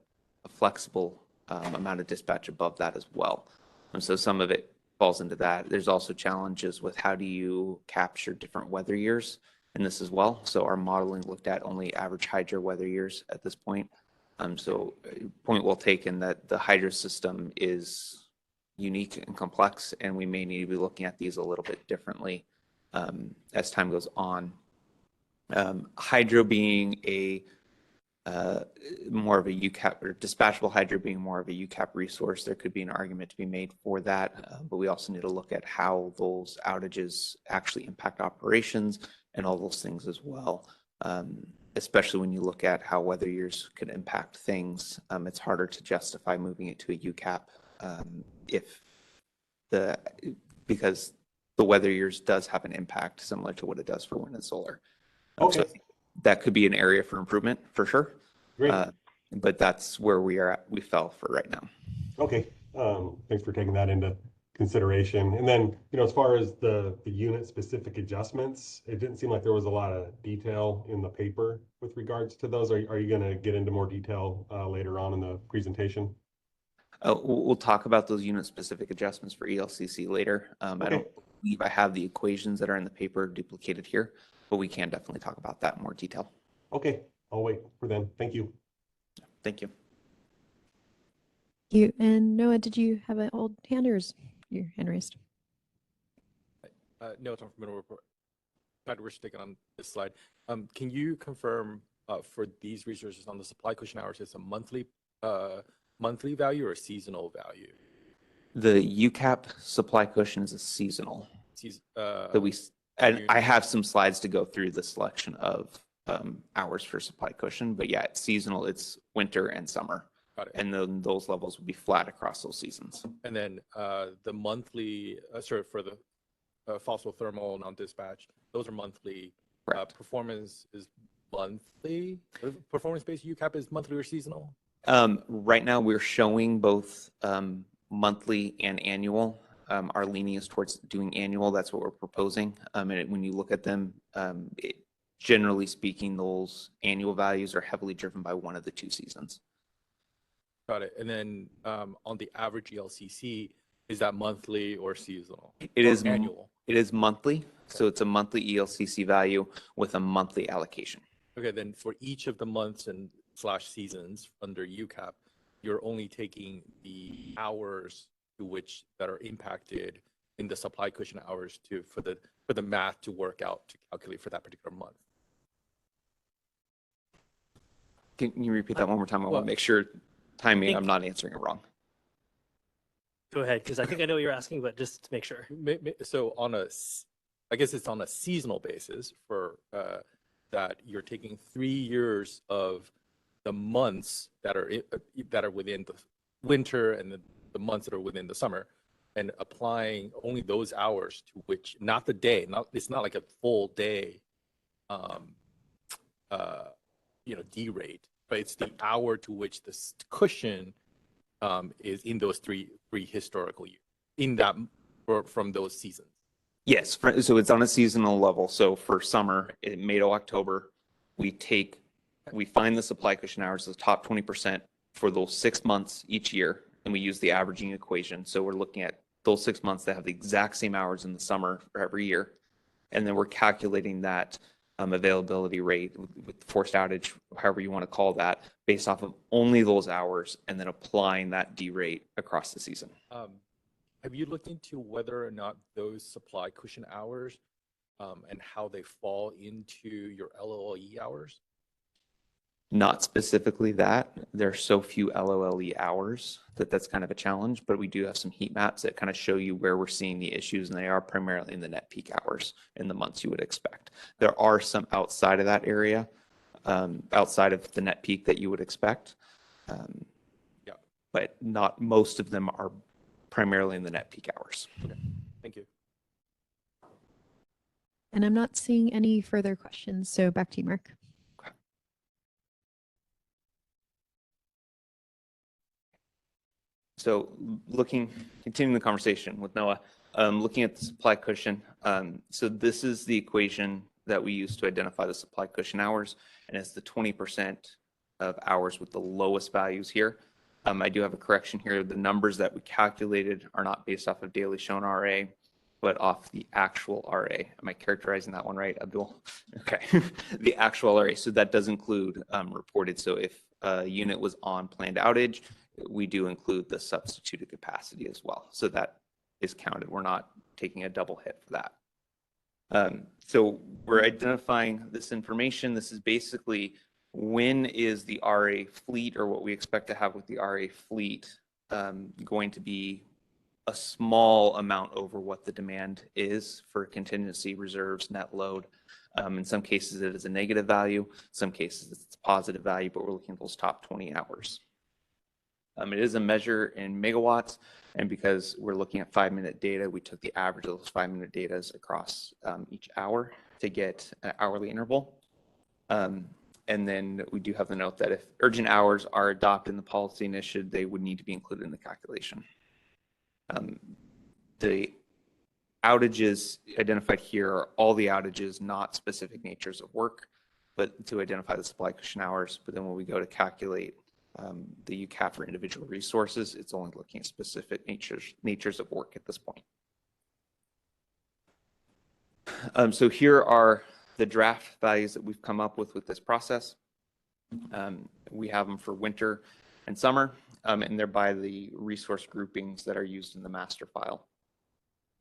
flexible amount of dispatch above that as well. And so some of it falls into that. There's also challenges with how do you capture different weather years in this as well. So our modeling looked at only average hydro weather years at this point. So point well taken that the hydro system is unique and complex, and we may need to be looking at these a little bit differently as time goes on. Hydro being a more of a UCAP, or dispatchable hydro being more of a UCAP resource, there could be an argument to be made for that, but we also need to look at how those outages actually impact operations and all those things as well. Especially when you look at how weather years could impact things, it's harder to justify moving it to a UCAP because the weather years does have an impact similar to what it does for wind and solar. Okay. So that could be an area for improvement for sure. Great. But that's where we are at. We fell for right now. Okay. Thanks for taking that into consideration. And then, as far as the unit specific adjustments, it didn't seem like there was a lot of detail in the paper with regards to those. Are you going to get into more detail later on in the presentation? We'll talk about those unit specific adjustments for ELCC later. I don't believe I have the equations that are in the paper duplicated here, but we can definitely talk about that in more detail. Okay. I'll wait for them. Thank you. Thank you. And Noah, did you have an old hand or is your hand raised? No, Tom from Middle Report. Glad we're sticking on this slide. Can you confirm for these resources on the supply cushion hours, it's a monthly value or a seasonal value? The UCAP supply cushion is a seasonal. And I have some slides to go through the selection of hours for supply cushion, but yeah, it's seasonal. It's winter and summer. Got it. And then those levels will be flat across those seasons. And then the monthly, for the fossil thermal non-dispatch, those are monthly. Performance is monthly. Performance-based UCAP is monthly or seasonal? Right now, we're showing both monthly and annual. Our leaning is towards doing annual. That's what we're proposing. And when you look at them, generally speaking, those annual values are heavily driven by one of the two seasons. Got it. And then on the average ELCC, is that monthly or seasonal? It is annual. It is monthly. Okay. So it's a monthly ELCC value with a monthly allocation. Okay, then for each of the months and /seasons under UCAP, you're only taking the hours to which that are impacted in the supply cushion hours for the math to work out to calculate for that particular month. Can you repeat that one more time? I well, want to make sure timing, think- I'm not answering it wrong. Go ahead, because I think I know what you're asking, but just to make sure. So I guess it's on a seasonal basis for that you're taking 3 years of the months that are within the winter and the months that are within the summer, and applying only those hours to which, not the day, it's not like a full day, D rate, but it's the hour to which the cushion is in those three historical years, from those seasons. Yes, so it's on a seasonal level. So for summer, in May to October, we find the supply cushion hours, the top 20% for those 6 months each year, and we use the averaging equation. So we're looking at those 6 months that have the exact same hours in the summer for every year. And then we're calculating that availability rate with forced outage, however you want to call that, based off of only those hours, and then applying that D rate across the season. Have you looked into whether or not those supply cushion hours and how they fall into your LOLE hours? Not specifically that. There are so few LOLE hours that's kind of a challenge, but we do have some heat maps that kind of show you where we're seeing the issues, and they are primarily in the net peak hours in the months you would expect. There are some outside of that area, outside of the net peak that you would expect, but not most of them are primarily in the net peak hours. Okay, thank you. And I'm not seeing any further questions, so back to you, Mark. So continuing the conversation with Noah, looking at the supply cushion. So this is the equation that we use to identify the supply cushion hours, and it's the 20% of hours with the lowest values here. I do have a correction here. The numbers that we calculated are not based off of daily shown RA, but off the actual RA. Am I characterizing that one right, Abdul? Okay, the actual RA. So that does include reported. So if a unit was on planned outage, we do include the substituted capacity as well. So that is counted. We're not taking a double hit for that. So we're identifying this information. This is basically when is the RA fleet, or what we expect to have with the RA fleet, going to be a small amount over what the demand is for contingency reserves net load. In some cases, it is a negative value. Some cases, it's a positive value, but we're looking at those top 20 hours. It is a measure in megawatts, and because we're looking at 5-minute data, we took the average of those 5-minute data across each hour to get an hourly interval. And then we do have the note that if urgent hours are adopted in the policy initiative, they would need to be included in the calculation. The outages identified here are all the outages, not specific natures of work, but to identify the supply cushion hours. But then when we go to calculate the UCAP for individual resources, it's only looking at specific natures of work at this point. So here are the draft values that we've come up with this process. We have them for winter and summer, and they're by the resource groupings that are used in the master file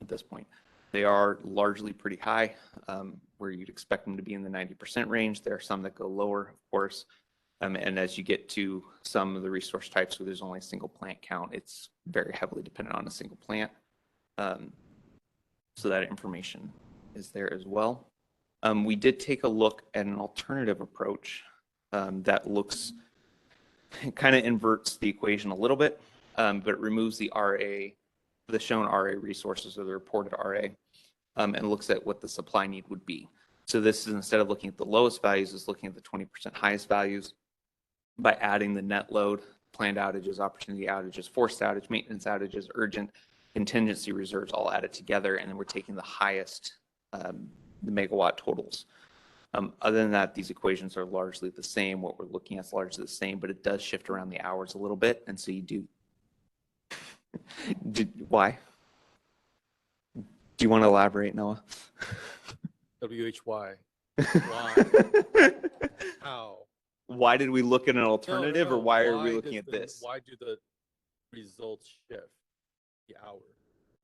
at this point. They are largely pretty high, where you'd expect them to be in the 90% range. There are some that go lower, of course. And as you get to some of the resource types where there's only a single plant count, it's very heavily dependent on a single plant. So that information is there as well. We did take a look at an alternative approach that kind of inverts the equation a little bit, but it removes the RA, the shown RA resources or the reported RA, and looks at what the supply need would be. So this is, instead of looking at the lowest values, is looking at the 20% highest values by adding the net load, planned outages, opportunity outages, forced outage, maintenance outages, urgent, contingency reserves all added together, and then we're taking the highest the megawatt totals. Other than that, these equations are largely the same. What we're looking at is largely the same, but it does shift around the hours a little bit, and so you do. Why? Do you want to elaborate, Noah? WHY. Why? How? Why did we look at an alternative, or why are we looking at this? Why do the results shift? the hour,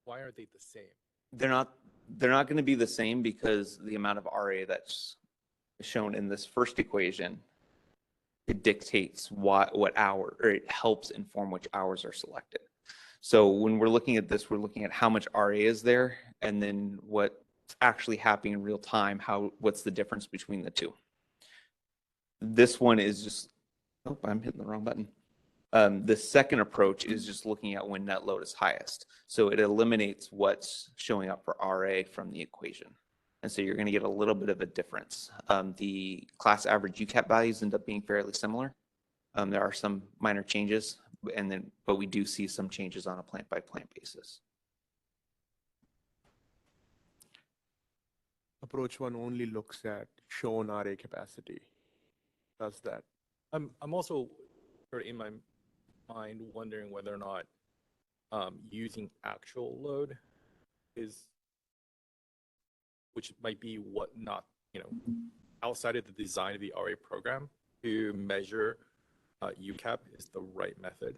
why aren't they the same? They're not going to be the same because the amount of RA that's shown in this first equation, it dictates what hour, or it helps inform which hours are selected. So when we're looking at this, we're looking at how much RA is there, and then what's actually happening in real time, what's the difference between the two. This one is just, oh, I'm hitting the wrong button. The second approach is just looking at when net load is highest. So it eliminates what's showing up for RA from the equation. And so you're going to get a little bit of a difference. The class average UCAP values end up being fairly similar. There are some minor changes, but we do see some changes on a plant by plant basis. Approach 1 only looks at shown RA capacity. Does that? I'm also sort of in my mind wondering whether or not using actual load which might be what not, outside of the design of the RA program to measure UCAP is the right method.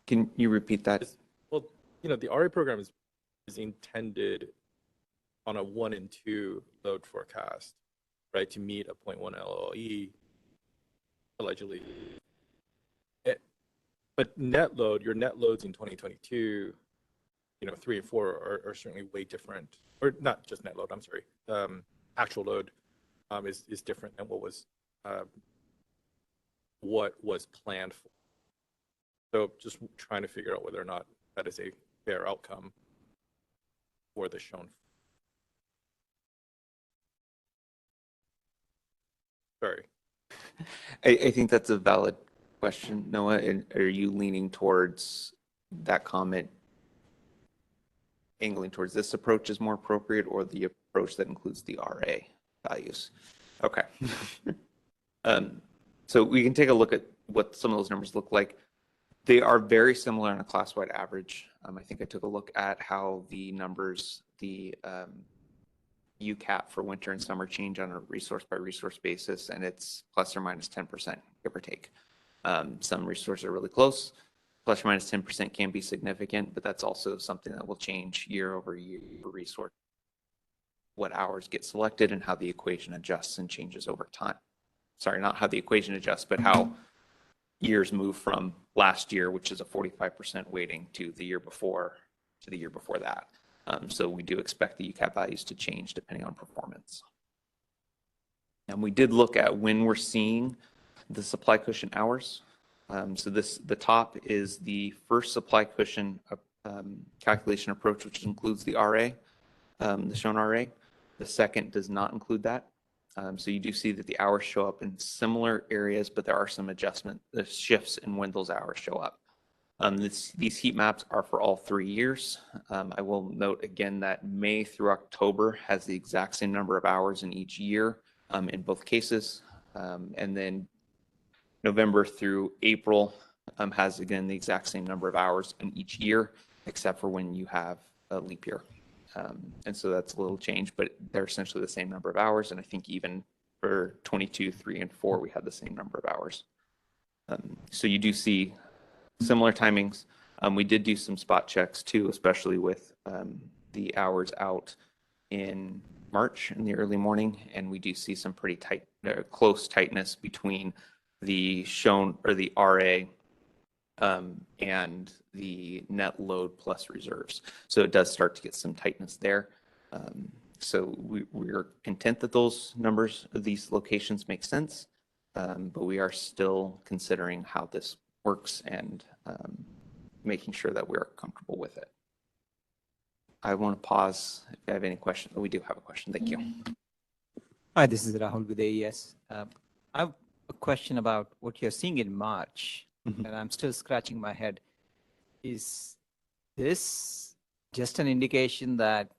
Can you repeat that? Well, the RA program is intended on a 1 and 2 load forecast, right, to meet a 0.1 LLE, allegedly. But your net loads in 2022, 3 and 4 are certainly way different, or not just net load, I'm sorry, actual load is different than what was planned for. So just trying to figure out whether or not that is a fair outcome for the shown. Sorry. I think that's a valid question, Noah. And are you leaning towards that comment, angling towards this approach is more appropriate, or the approach that includes the RA values? Okay. So we can take a look at what some of those numbers look like. They are very similar on a class-wide average. I think I took a look at how the numbers, the UCAP for winter and summer change on a resource by resource basis, and it's plus or minus 10%, give or take. Some resources are really close. Plus or minus 10% can be significant, but that's also something that will change year over year for resource. What hours get selected and how the equation adjusts and changes over time. Sorry, not how the equation adjusts, but how years move from last year, which is a 45% weighting, to the year before that. So we do expect the UCAP values to change depending on performance. And we did look at when we're seeing the supply cushion hours. So the top is the first supply cushion calculation approach, which includes the RA, the shown RA. The second does not include that. So you do see that the hours show up in similar areas, but there are some shifts in when those hours show up. These heat maps are for all 3 years. I will note again that May through October has the exact same number of hours in each year in both cases. And then November through April has, again, the exact same number of hours in each year, except for when you have a leap year. And so that's a little change, but they're essentially the same number of hours. And I think even for 22, 3, and 4, we had the same number of hours. So you do see similar timings. We did do some spot checks too, especially with the hours out in March in the early morning. And we do see some pretty tight, close tightness between the shown or the RA and the net load plus reserves. So it does start to get some tightness there. So we're content that those numbers of these locations make sense, but we are still considering how this works and making sure that we're comfortable with it. I want to pause if you have any questions. We do have a question. Thank you. Hi, this is Rahul with AES. I have a question about what you're seeing in March, and I'm still scratching my head. Is this just an indication that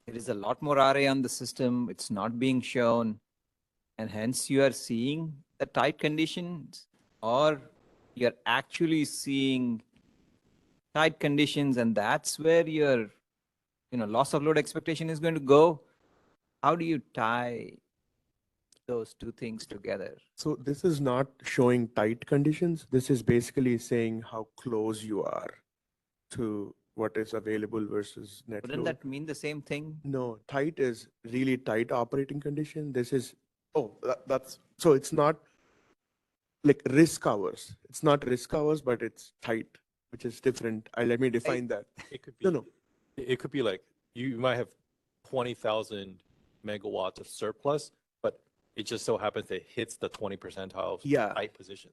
there is a lot more RA on the system, it's not being shown, and hence you are seeing the tight conditions, or you're actually seeing tight conditions and that's where your loss of load expectation is going to go? How do you tie those two things together? So this is not showing tight conditions. This is basically saying how close you are to what is available versus net Wouldn't load. that mean the same thing? No, tight is really tight operating condition. This is, oh, so it's not like risk hours. It's not risk hours, but it's tight, which is different. Let me define that. It could be, No, no. it could be like, you might have 20,000 megawatts of surplus, but it just so happens that it hits the 20 percentile Yeah. tight position.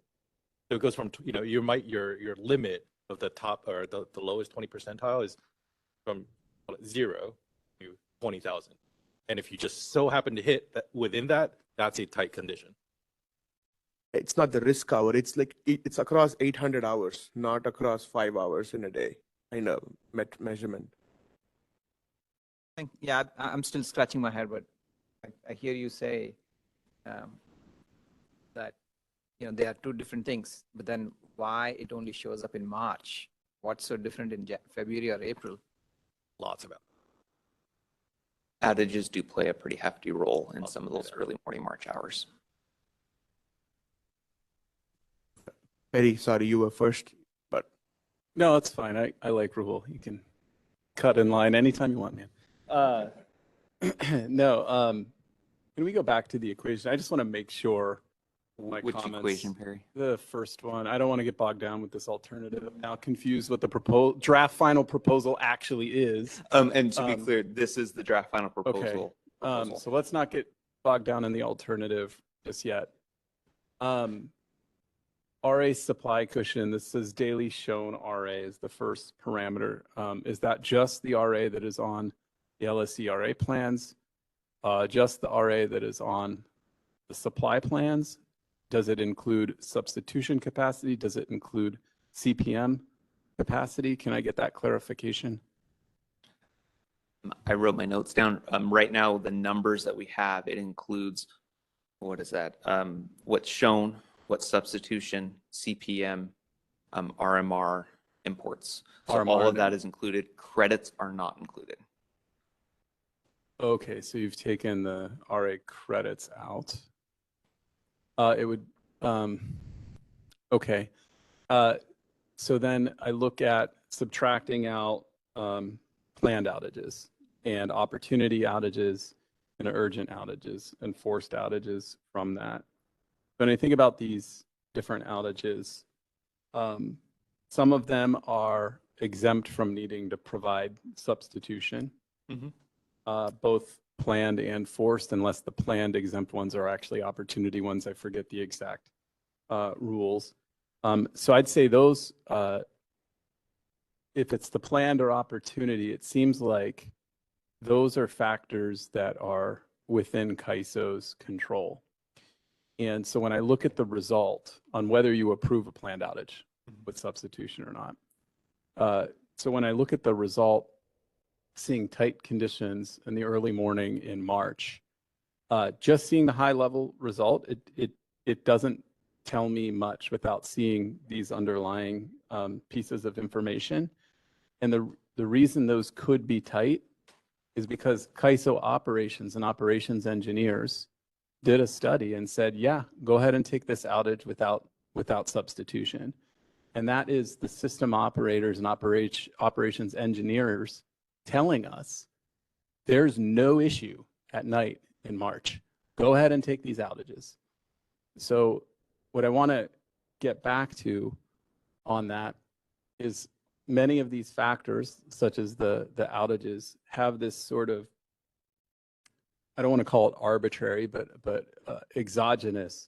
So it goes from, your limit of the top or the lowest 20 percentile is from 0 to 20,000. And if you just so happen to hit that within that, that's a tight condition. It's not the risk hour. It's like, it's across 800 hours, not across 5 hours in a day. I know, measurement. Yeah, I'm still scratching my head, but I hear you say that they are two different things, but then why it only shows up in March? What's so different in February or April? Lots of it. Outages do play a pretty hefty role in some of those early morning March hours. Perry, sorry, you were first, but. No, it's fine. I like Rahul. You can cut in line anytime you want, man. No, can we go back to the equation? I just want to make sure my Which comments. equation, Perry? The first one. I don't want to get bogged down with this alternative. I'm now confused what the draft final proposal actually is. And to be clear, this is the draft final proposal. Okay. So let's not get bogged down in the alternative just yet. RA supply cushion, this says daily shown RA is the first parameter. Is that just the RA that is on the LSE RA plans? Just the RA that is on the supply plans? Does it include substitution capacity? Does it include CPM capacity? Can I get that clarification? I wrote my notes down. Right now, the numbers that we have, it includes, what is that? What's shown, what substitution, CPM, RMR, imports. So RMR all of that is included. Credits are not included. Okay, so you've taken the RA credits out. It would, okay. So then I look at subtracting out planned outages and opportunity outages and urgent outages and forced outages from that. When I think about these different outages, some of them are exempt from needing to provide substitution, both planned and forced, unless the planned exempt ones are actually opportunity ones. I forget the exact rules. So I'd say those, if it's the planned or opportunity, it seems like those are factors that are within CAISO's control. And so when I look at the result on whether you approve a planned outage with substitution or not, so when I look at the result, seeing tight conditions in the early morning in March, just seeing the high level result, it doesn't tell me much without seeing these underlying pieces of information. And the reason those could be tight is because CAISO operations and operations engineers did a study and said, yeah, go ahead and take this outage without substitution. And that is the system operators and operations engineers telling us there's no issue at night in March. Go ahead and take these outages. So what I want to get back to on that is many of these factors, such as the outages, have this sort of, I don't want to call it arbitrary, but exogenous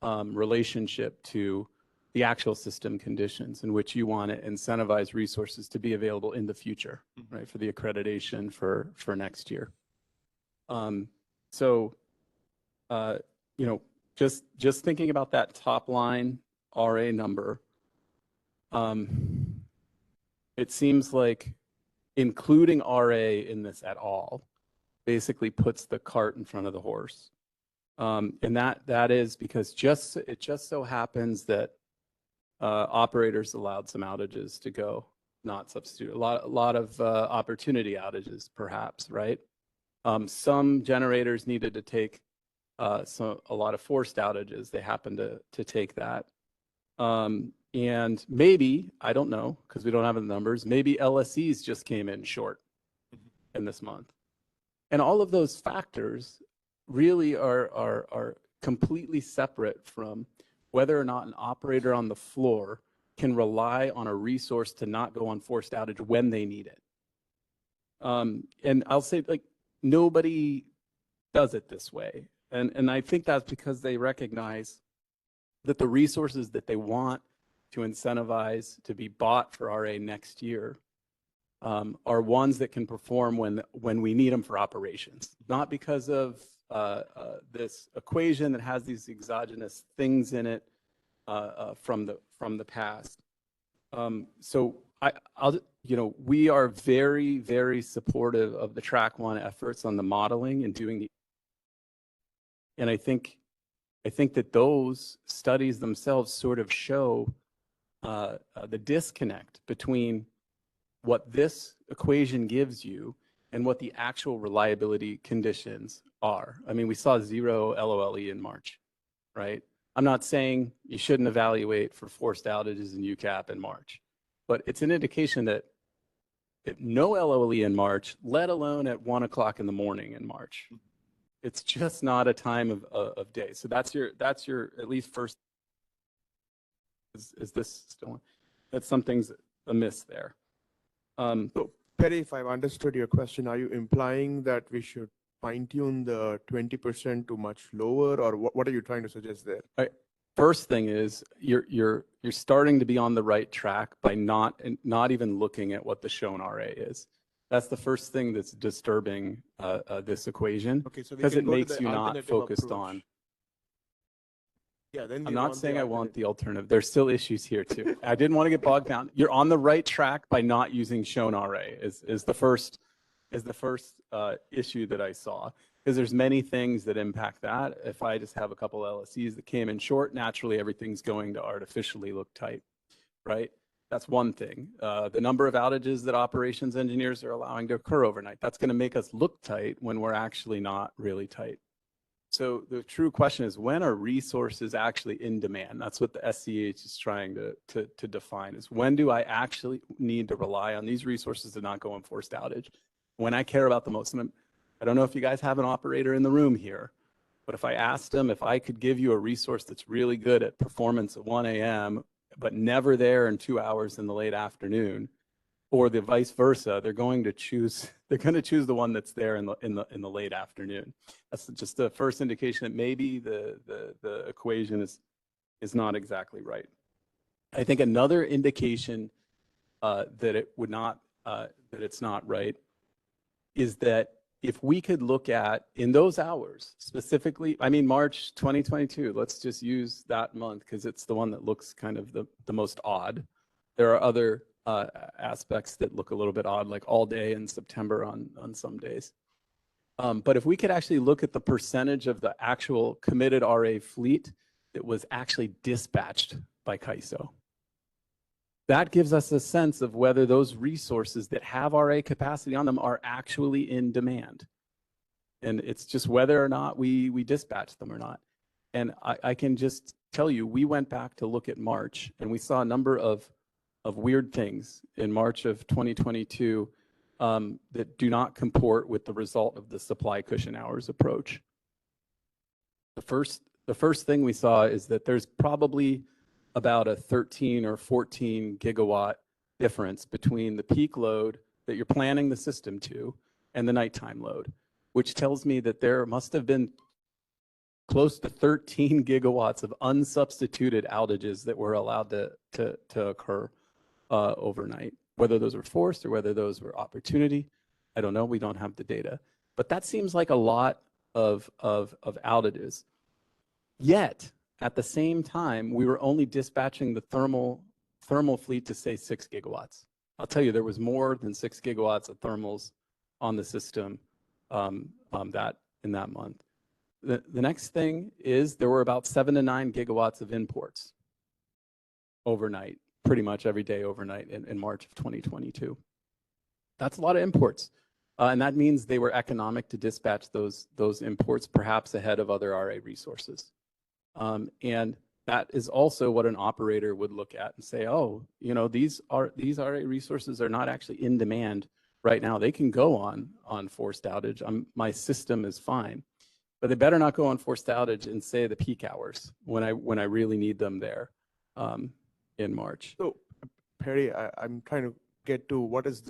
relationship to the actual system conditions in which you want to incentivize resources to be available in the future, right, for the accreditation for next year. So, just thinking about that top line RA number, it seems like including RA in this at all basically puts the cart in front of the horse. And that is because it just so happens that operators allowed some outages to go, not substitute. A lot of opportunity outages, perhaps, right? Some generators needed to take so a lot of forced outages. They happen to take that. And maybe, I don't know, because we don't have the numbers, maybe LSEs just came in short in this month. And all of those factors really are completely separate from whether or not an operator on the floor can rely on a resource to not go on forced outage when they need it. And I'll say, like, nobody does it this way. And I think that's because they recognize that the resources that they want to incentivize to be bought for RA next year are ones that can perform when we need them for operations, not because of this equation that has these exogenous things in it from the past. So we are very, very supportive of the Track 1 efforts on the modeling and doing the. And I think that those studies themselves sort of show the disconnect between what this equation gives you and what the actual reliability conditions are. I mean, we saw 0 LOLE in March, right? I'm not saying you shouldn't evaluate for forced outages in UCAP in March, but it's an indication that no LOLE in March, let alone at 1 o'clock in the morning in March. It's just not a time of day. So that's your at least first. Is this still on? That something's amiss there. So, Perry, if I've understood your question, are you implying that we should fine tune the 20% to much lower, or what are you trying to suggest there? First thing is you're starting to be on the right track by not even looking at what the shown RA is. That's the first thing that's disturbing this equation, Okay, so because it makes you not focused on. Yeah, then I'm not saying I want the alternative. There's still issues here too. I didn't want to get bogged down. You're on the right track by not using shown RA is the first issue that I saw, because there's many things that impact that. If I just have a couple LSEs that came in short, naturally everything's going to artificially look tight, right? That's one thing. The number of outages that operations engineers are allowing to occur overnight, that's going to make us look tight when we're actually not really tight. So the true question is, when are resources actually in demand? That's what the SCH is trying to define, is when do I actually need to rely on these resources to not go on forced outage? When I care about the most. And I don't know if you guys have an operator in the room here, but if I asked them if I could give you a resource that's really good at performance at 1 a.m., but never there in 2 hours in the late afternoon, or the vice versa, they're going to choose the one that's there in the late afternoon. That's just the first indication that maybe the equation is not exactly right. I think another indication that it's not right is that if we could look at, in those hours specifically, I mean March 2022, let's just use that month because it's the one that looks kind of the most odd. There are other aspects that look a little bit odd, like all day in September on some days. But if we could actually look at the percentage of the actual committed RA fleet that was actually dispatched by CAISO, that gives us a sense of whether those resources that have RA capacity on them are actually in demand. And it's just whether or not we dispatch them or not. And I can just tell you, we went back to look at March and we saw a number of weird things in March of 2022 that do not comport with the result of the supply cushion hours approach. The first thing we saw is that there's probably about a 13 or 14 gigawatt difference between the peak load that you're planning the system to and the nighttime load, which tells me that there must have been close to 13 gigawatts of unsubstituted outages that were allowed to occur overnight. Whether those were forced or whether those were opportunity, I don't know. We don't have the data. But that seems like a lot of outages. Yet, at the same time, we were only dispatching the thermal fleet to say 6 gigawatts. I'll tell you, there was more than 6 gigawatts of thermals on the system in that month. The next thing is there were about 7 to 9 gigawatts of imports overnight, pretty much every day overnight in March of 2022. That's a lot of imports. And that means they were economic to dispatch those imports perhaps ahead of other RA resources. And that is also what an operator would look at and say, oh, you know, these RA resources are not actually in demand right now. They can go on forced outage. My system is fine. But they better not go on forced outage in, say, the peak hours when I really need them there in March. So, Perry, I'm trying to get to what is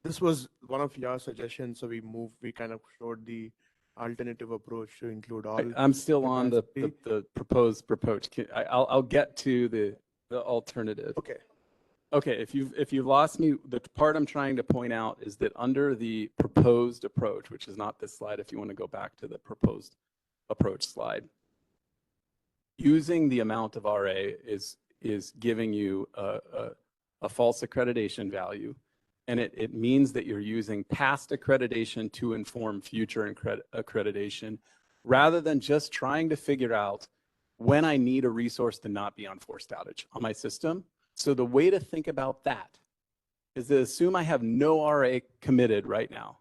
this was one of your suggestions, so we kind of showed the alternative approach to include all. I'm still on the proposed approach. I'll get to the alternative. Okay. Okay, if you've lost me, the part I'm trying to point out is that under the proposed approach, which is not this slide, if you want to go back to the proposed approach slide, using the amount of RA is giving you a false accreditation value, and it means that you're using past accreditation to inform future accreditation, rather than just trying to figure out when I need a resource to not be on forced outage on my system. So the way to think about that is to assume I have no RA committed right now.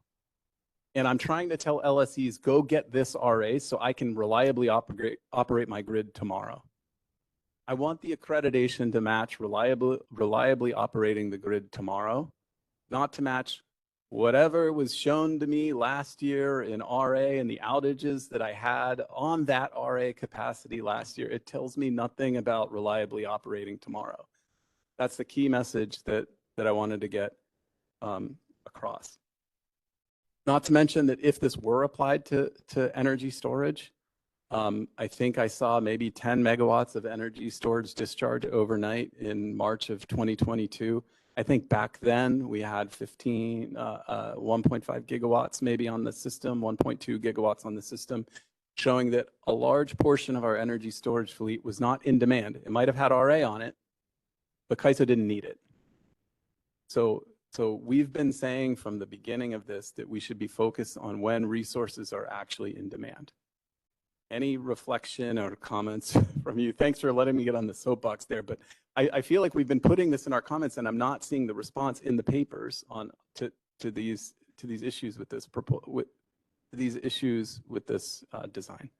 And I'm trying to tell LSEs, go get this RA so I can reliably operate my grid tomorrow. I want the accreditation to match reliably operating the grid tomorrow, not to match whatever was shown to me last year in RA and the outages that I had on that RA capacity last year. It tells me nothing about reliably operating tomorrow. That's the key message that I wanted to get across. Not to mention that if this were applied to energy storage, I think I saw maybe 10 megawatts of energy storage discharge overnight in March of 2022. I think back then we had 1.5 gigawatts maybe on the system, 1.2 gigawatts on the system, showing that a large portion of our energy storage fleet was not in demand. It might have had RA on it, but CAISO didn't need it. So we've been saying from the beginning of this that we should be focused on when resources are actually in demand. Any reflection or comments from you? Thanks for letting me get on the soapbox there, but I feel like we've been putting this in our comments and I'm not seeing the response in the papers to these issues with this design.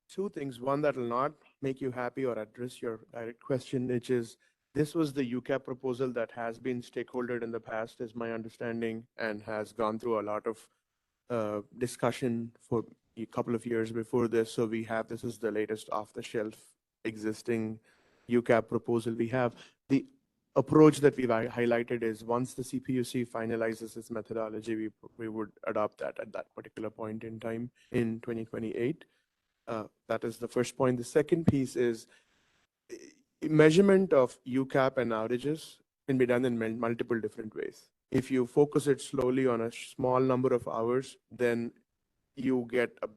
Two things. One that will not make you happy or address your direct question, which is this was the UCAP proposal that has been stakeholdered in the past, is my understanding, and has gone through a lot of discussion for a couple of years before this. So this is the latest off-the-shelf existing UCAP proposal we have. The approach that we've highlighted is once the CPUC finalizes its methodology, we would adopt that at that particular point in time in 2028. That is the first point. The second piece is measurement of UCAP and outages can be done in multiple different ways. If you focus it slowly on a small number of hours, then you get a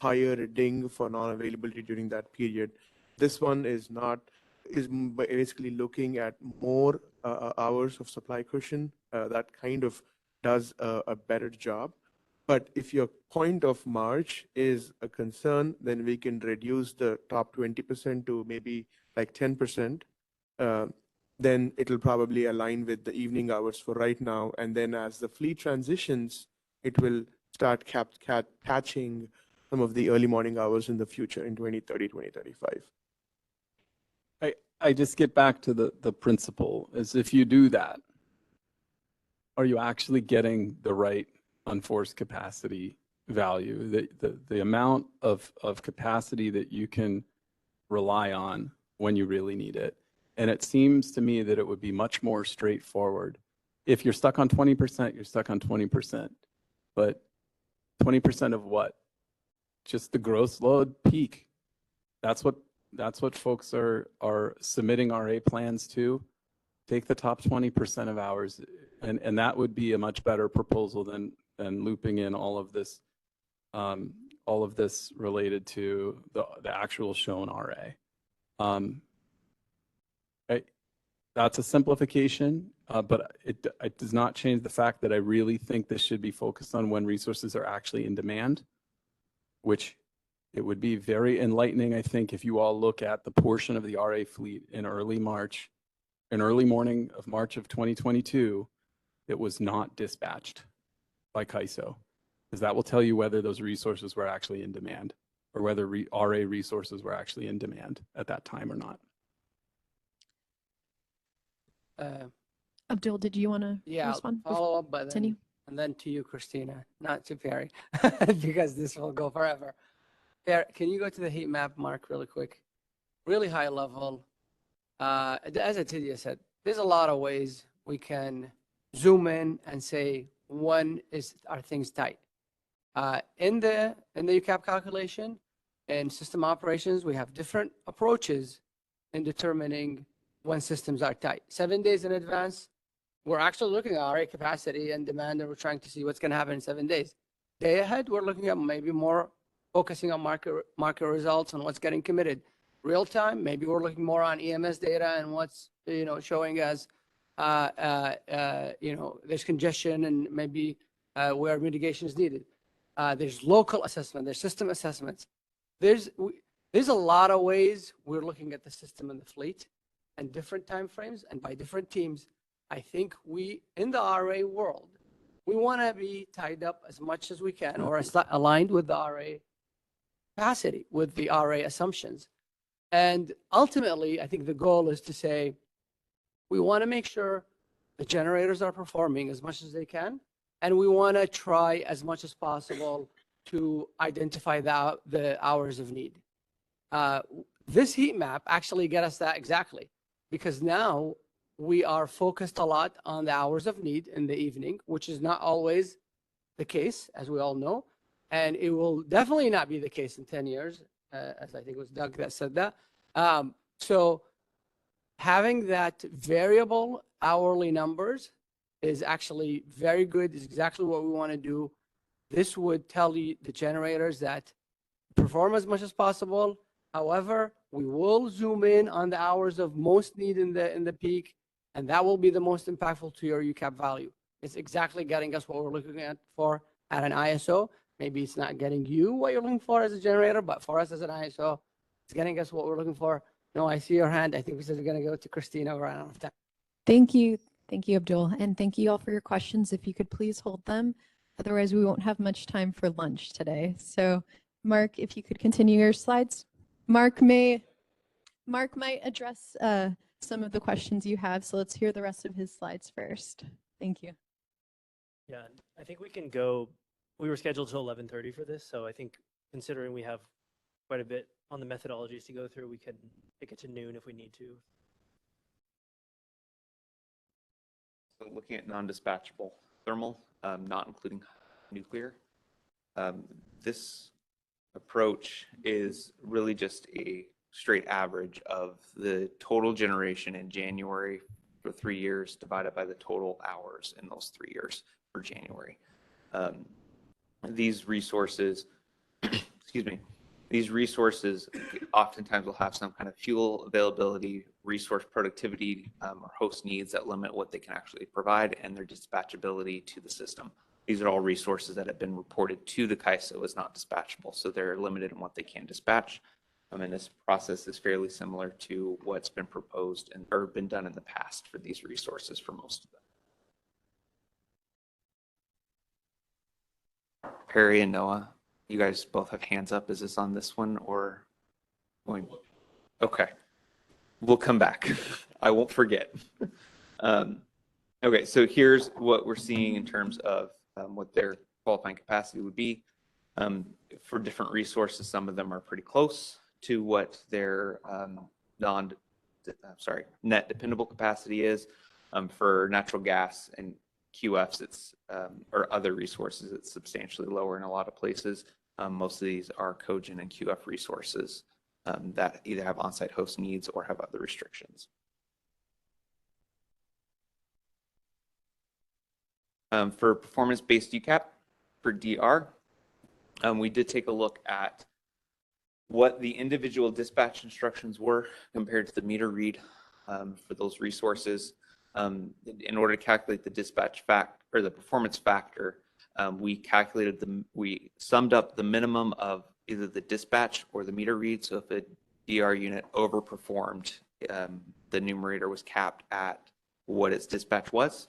higher ding for non-availability during that period. This one is basically looking at more hours of supply cushion. That kind of does a better job. But if your point of March is a concern, then we can reduce the top 20% to maybe like 10%. Then it'll probably align with the evening hours for right now. And then as the fleet transitions, it will start catching some of the early morning hours in the future in 2030, 2035. I just get back to the principle is if you do that, are you actually getting the right unforced capacity value, the amount of capacity that you can rely on when you really need it? And it seems to me that it would be much more straightforward. If you're stuck on 20%, you're stuck on 20%. But 20% of what? Just the gross load peak. That's what folks are submitting RA plans to. Take the top 20% of hours, and that would be a much better proposal than looping in all of this related to the actual shown RA. That's a simplification, but it does not change the fact that I really think this should be focused on when resources are actually in demand, which it would be very enlightening, I think, if you all look at the portion of the RA fleet in early morning of March of 2022 that was not dispatched by CAISO, because that will tell you whether those resources were actually in demand or whether RA resources were actually in demand at that time or not. Abdul, did you want to Yeah, respond? follow up, but Continue. and then to you, Christina, not to Perry, because this will go forever. Perry, can you go to the heat map, Mark, really quick? Really high level. As Atidia said, there's a lot of ways we can zoom in and say, when are things tight? In the UCAP calculation and system operations, we have different approaches in determining when systems are tight. 7 days in advance, we're actually looking at RA capacity and demand, and we're trying to see what's going to happen in 7 days. Day ahead, we're looking at maybe more focusing on market results and what's getting committed. Real time, maybe we're looking more on EMS data and what's showing as there's congestion and maybe where mitigation is needed. There's local assessment, there's system assessments. There's a lot of ways we're looking at the system and the fleet and different timeframes and by different teams. I think we, in the RA world, we want to be tied up as much as we can or aligned with the RA capacity, with the RA assumptions. And ultimately, I think the goal is to say, we want to make sure the generators are performing as much as they can, and we want to try as much as possible to identify the hours of need. This heat map actually get us that exactly, because now we are focused a lot on the hours of need in the evening, which is not always the case, as we all know, and it will definitely not be the case in 10 years, as I think it was Doug that said that. So having that variable hourly numbers is actually very good, is exactly what we want to do. This would tell you, the generators, that perform as much as possible. However, we will zoom in on the hours of most need in the peak, and that will be the most impactful to your UCAP value. It's exactly getting us what we're looking for at an ISO. Maybe it's not getting you what you're looking for as a generator, but for us as an ISO, it's getting us what we're looking for. No, I see your hand. I think we said we're going to go to Christina. We're out of time. Thank you. Thank you, Abdul. And thank you all for your questions. If you could please hold them. Otherwise, we won't have much time for lunch today. So, Mark, if you could continue your slides. Mark might address some of the questions you have. So let's hear the rest of his slides first. Thank you. Yeah, I think we can go. We were scheduled till 11:30 for this, so I think considering we have quite a bit on the methodologies to go through, we can take it to noon if we need to. So looking at non-dispatchable thermal, not including nuclear, this approach is really just a straight average of the total generation in January for 3 years divided by the total hours in those 3 years for January. These resources, excuse me, these resources oftentimes will have some kind of fuel availability, resource productivity, or host needs that limit what they can actually provide and their dispatchability to the system. These are all resources that have been reported to the CAISO as not dispatchable, so they're limited in what they can dispatch. And this process is fairly similar to what's been proposed or been done in the past for these resources for most of them. Perry and Noah, you guys both have hands up. Is this on this one or going? Okay, we'll come back. I won't forget. Okay, so here's what we're seeing in terms of what their qualifying capacity would be. For different resources, some of them are pretty close to what their net dependable capacity is. For natural gas and QFs, it's or other resources, it's substantially lower in a lot of places. Most of these are cogen and QF resources that either have on-site host needs or have other restrictions. For performance-based UCAP for DR, we did take a look at what the individual dispatch instructions were compared to the meter read for those resources. In order to calculate the dispatch or the performance factor, we summed up the minimum of either the dispatch or the meter read. So if a DR unit overperformed, the numerator was capped at what its dispatch was.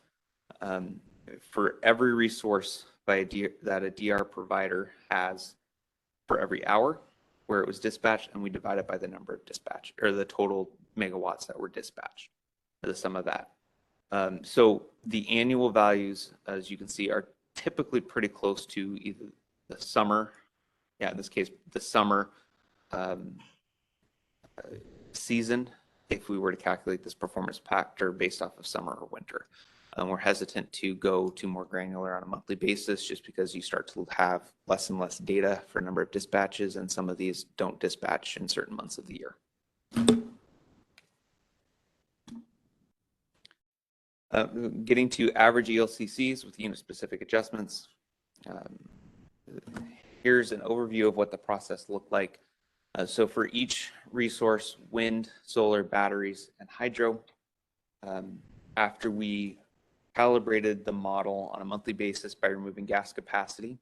for every resource that a DR provider has for every hour where it was dispatched, and we divide it by the number of dispatch, or the total megawatts that were dispatched, the sum of that. So the annual values, as you can see, are typically pretty close to either the summer, in this case, the summer season, if we were to calculate this performance factor based off of summer or winter. We're hesitant to go to more granular on a monthly basis just because you start to have less and less data for a number of dispatches, and some of these don't dispatch in certain months of the year. Getting to average ELCCs with unit-specific adjustments. Here's an overview of what the process looked like. So for each resource, wind, solar, batteries, and hydro, after we calibrated the model on a monthly basis by removing gas capacity,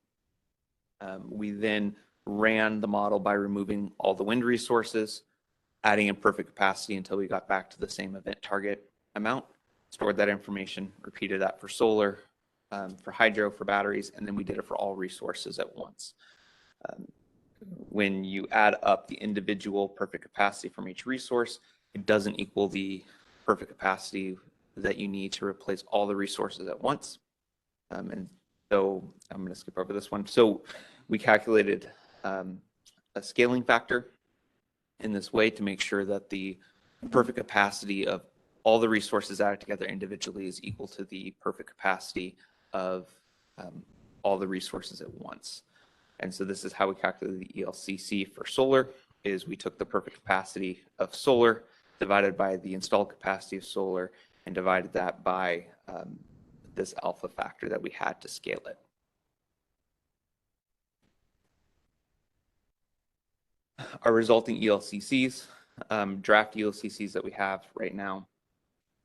we then ran the model by removing all the wind resources, adding in perfect capacity until we got back to the same event target amount, stored that information, repeated that for solar, for hydro, for batteries, and then we did it for all resources at once. When you add up the individual perfect capacity from each resource, it doesn't equal the perfect capacity that you need to replace all the resources at once. And so I'm going to skip over this one. So we calculated a scaling factor in this way to make sure that the perfect capacity of all the resources added together individually is equal to the perfect capacity of all the resources at once. And so this is how we calculated the ELCC for solar, is we took the perfect capacity of solar divided by the installed capacity of solar and divided that by this alpha factor that we had to scale it. Our resulting ELCCs, draft ELCCs that we have right now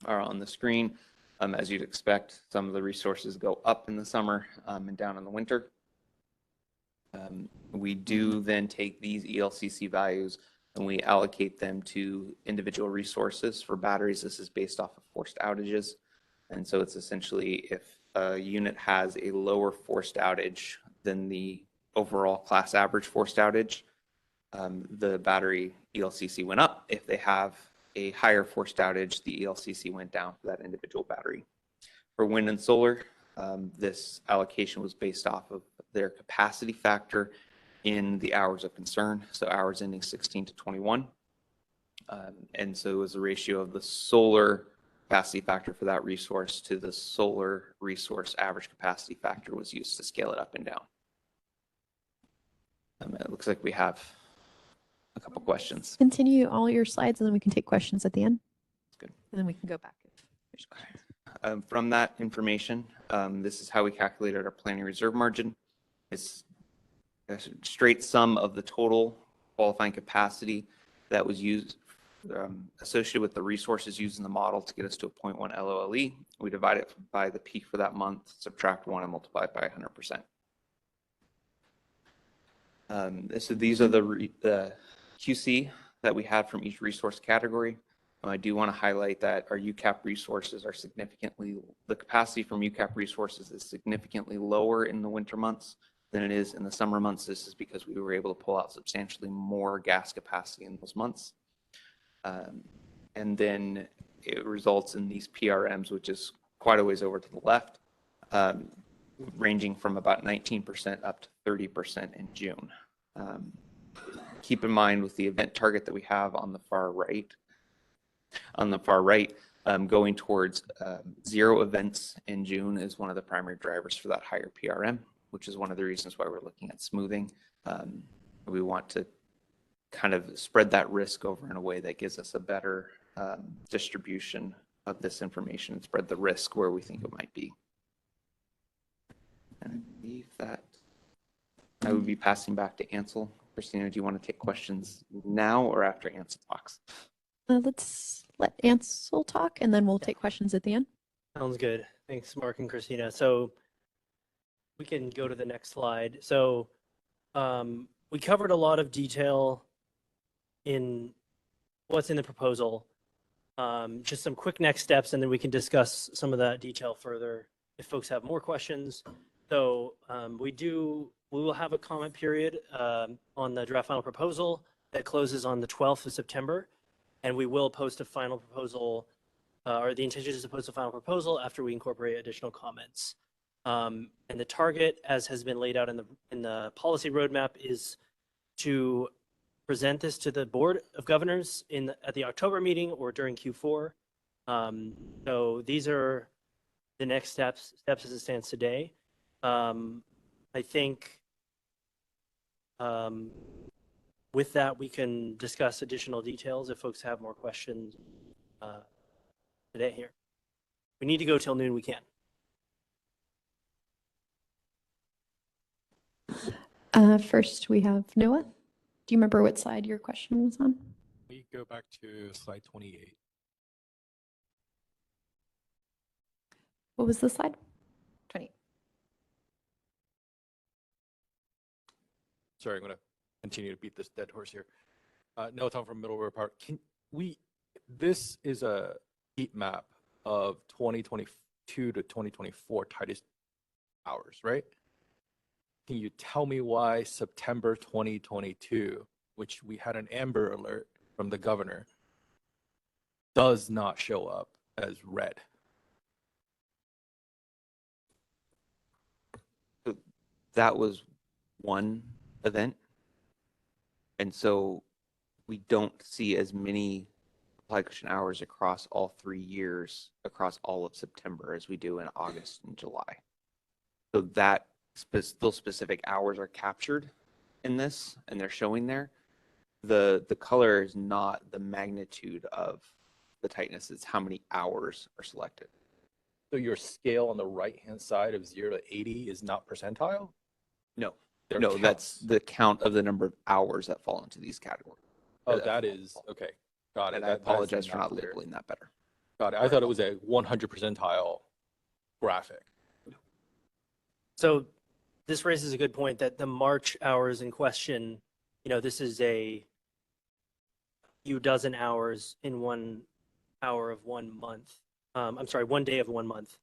are on the screen. As you'd expect, some of the resources go up in the summer and down in the winter. We do then take these ELCC values and we allocate them to individual resources. For batteries, this is based off of forced outages. And so it's essentially if a unit has a lower forced outage than the overall class average forced outage, the battery ELCC went up. If they have a higher forced outage, the ELCC went down for that individual battery. For wind and solar, this allocation was based off of their capacity factor in the hours of concern, so hours ending 16 to 21. And so it was a ratio of the solar capacity factor for that resource to the solar resource average capacity factor was used to scale it up and down. It looks like we have a couple questions. Continue all your slides and then we can take questions at the end. That's good. And then we can go back if there's questions. From that information, this is how we calculated our planning reserve margin. It's a straight sum of the total qualifying capacity that was used associated with the resources used in the model to get us to a 0.1 LOLE. We divide it by the peak for that month, subtract 1, and multiply it by 100%. So these are the QC that we had from each resource category. I do want to highlight that our UCAP resources are the capacity from UCAP resources is significantly lower in the winter months than it is in the summer months. This is because we were able to pull out substantially more gas capacity in those months. And then it results in these PRMs, which is quite a ways over to the left, ranging from about 19% up to 30% in June. Keep in mind with the event target that we have on the far right, going towards 0 events in June is one of the primary drivers for that higher PRM, which is one of the reasons why we're looking at smoothing. We want to kind of spread that risk over in a way that gives us a better distribution of this information and spread the risk where we think it might be. And I believe that I would be passing back to Ansel. Christina, do you want to take questions now or after Ansel talks? Let's let Ansel talk and then we'll take questions at the end. Sounds good. Thanks, Mark and Christina. So we can go to the next slide. So we covered a lot of detail in what's in the proposal. Just some quick next steps, and then we can discuss some of that detail further if folks have more questions. So we will have a comment period on the draft final proposal that closes on the 12th of September. And we will post a final proposal, or the intention is to post a final proposal after we incorporate additional comments. And the target, as has been laid out in the policy roadmap, is to present this to the Board of Governors at the October meeting or during Q4. So these are the next steps as it stands today. I think with that, we can discuss additional details if folks have more questions today here. We need to go till noon, we can. First, we have Noah. Do you remember what slide your question was on? We go back to slide 28. What was the slide? 20. Sorry, I'm going to continue to beat this dead horse here. Noah Tom from Middle River Park. This is a heat map of 2022 to 2024 tightest hours, right? Can you tell me why September 2022, which we had an Amber Alert from the governor, does not show up as red? That was one event. And so we don't see as many supply cushion hours across all 3 years, across all of September, as we do in August and July. So that those specific hours are captured in this, and they're showing there. The color is not the magnitude of the tightness, it's how many hours are selected. So your scale on the right-hand side of 0 to 80 is not percentile? No. They're No, counts. that's the count of the number of hours that fall into these categories. Oh, that is, okay. Got it. And I That's apologize for not clear. labeling that better. Got it. I thought it was a 100 percentile graphic. So this raises a good point that the March hours in question, this is a few dozen hours in 1 hour of 1 month. I'm sorry, 1 day of 1 month.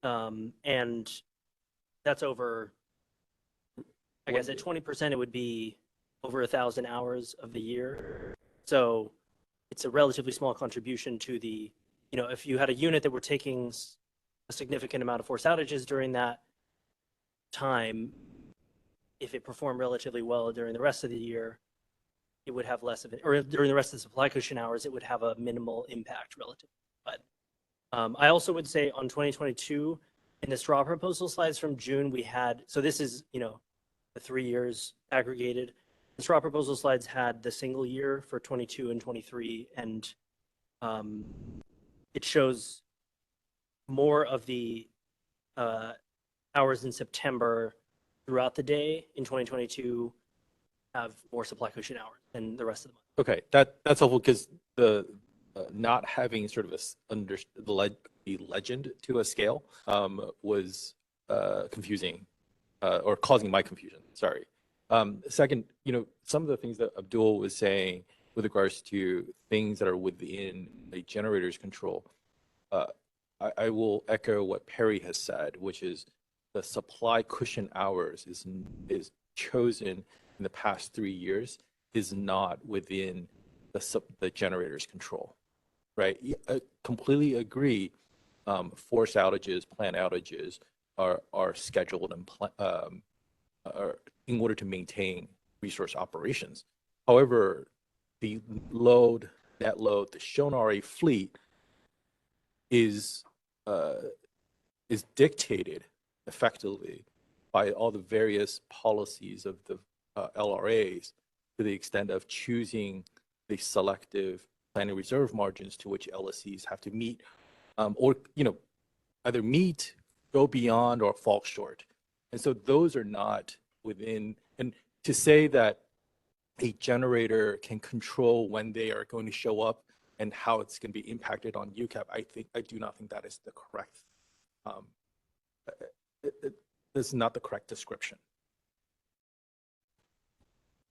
And that's over, I guess at 20%, it would be over 1,000 hours of the year. So it's a relatively small contribution to the, if you had a unit that were taking a significant amount of forced outages during that time, if it performed relatively well during the rest of the year, it would have less of it, or during the rest of the supply cushion hours, it would have a minimal impact relative. But I also would say on 2022, in the straw proposal slides from June, we had, so this is, the 3 years aggregated. The straw proposal slides had the single year for 22 and 23, and it shows more of the hours in September throughout the day in 2022 have more supply cushion hours than the rest of the month. Okay, that's helpful because the not having sort of the legend to a scale was confusing or causing my confusion. Sorry. Second, some of the things that Abdul was saying with regards to things that are within a generator's control, I will echo what Perry has said, which is the supply cushion hours is chosen in the past 3 years is not within the generator's control, right? I completely agree. Forced outages, planned outages are scheduled and in order to maintain resource operations. However, the net load, the shown RA fleet is dictated effectively by all the various policies of the LRAs to the extent of choosing the selective planning reserve margins to which LSCs have to meet, or either meet, go beyond, or fall short. And so those are not within. And to say that a generator can control when they are going to show up and how it's going to be impacted on UCAP, I do not think that is the correct. This is not the correct description.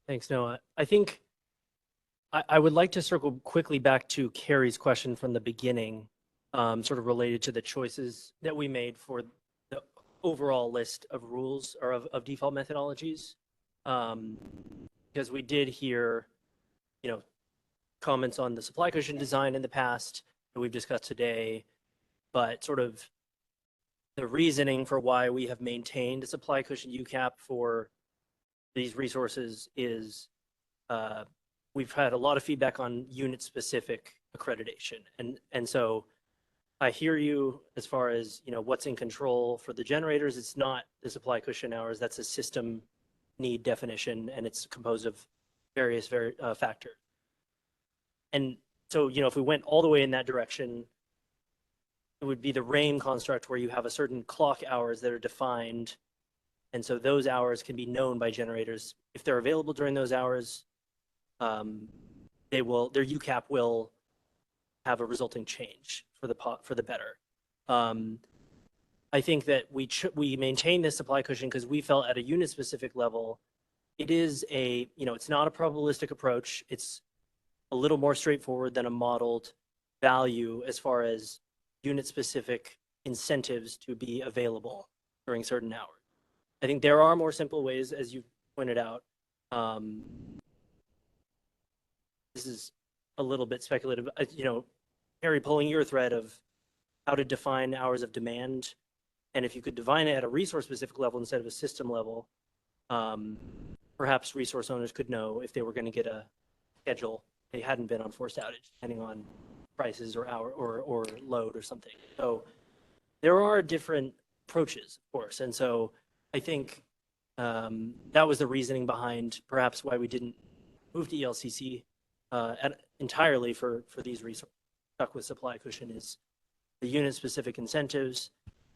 Thanks, Noah. I think I would like to circle quickly back to Carrie's question from the beginning sort of related to the choices that we made for the overall list of rules or of default methodologies. Because we did hear, comments on the supply cushion design in the past that we've discussed today, but sort of the reasoning for why we have maintained a supply cushion UCAP for these resources is we've had a lot of feedback on unit specific accreditation. And so I hear you as far as, what's in control for the generators. It's not the supply cushion hours. That's a system need definition, and it's composed of various factors. And so, if we went all the way in that direction, it would be the RAIM construct where you have a certain clock hours that are defined. And so those hours can be known by generators. If they're available during those hours, their UCAP will have a resulting change for the better. I think that we maintain this supply cushion because we felt at a unit specific level, it is it's not a probabilistic approach. It's a little more straightforward than a modeled value as far as unit specific incentives to be available during certain hours. I think there are more simple ways, as you pointed out. This is a little bit speculative, Harry, pulling your thread of how to define hours of demand. And if you could define it at a resource specific level instead of a system level, perhaps resource owners could know if they were going to get a schedule they hadn't been on forced outage, depending on prices or hour or load or something. So there are different approaches, of course. And so I think that was the reasoning behind perhaps why we didn't move to ELCC entirely for these resources. Stuck with supply cushion is the unit specific incentives.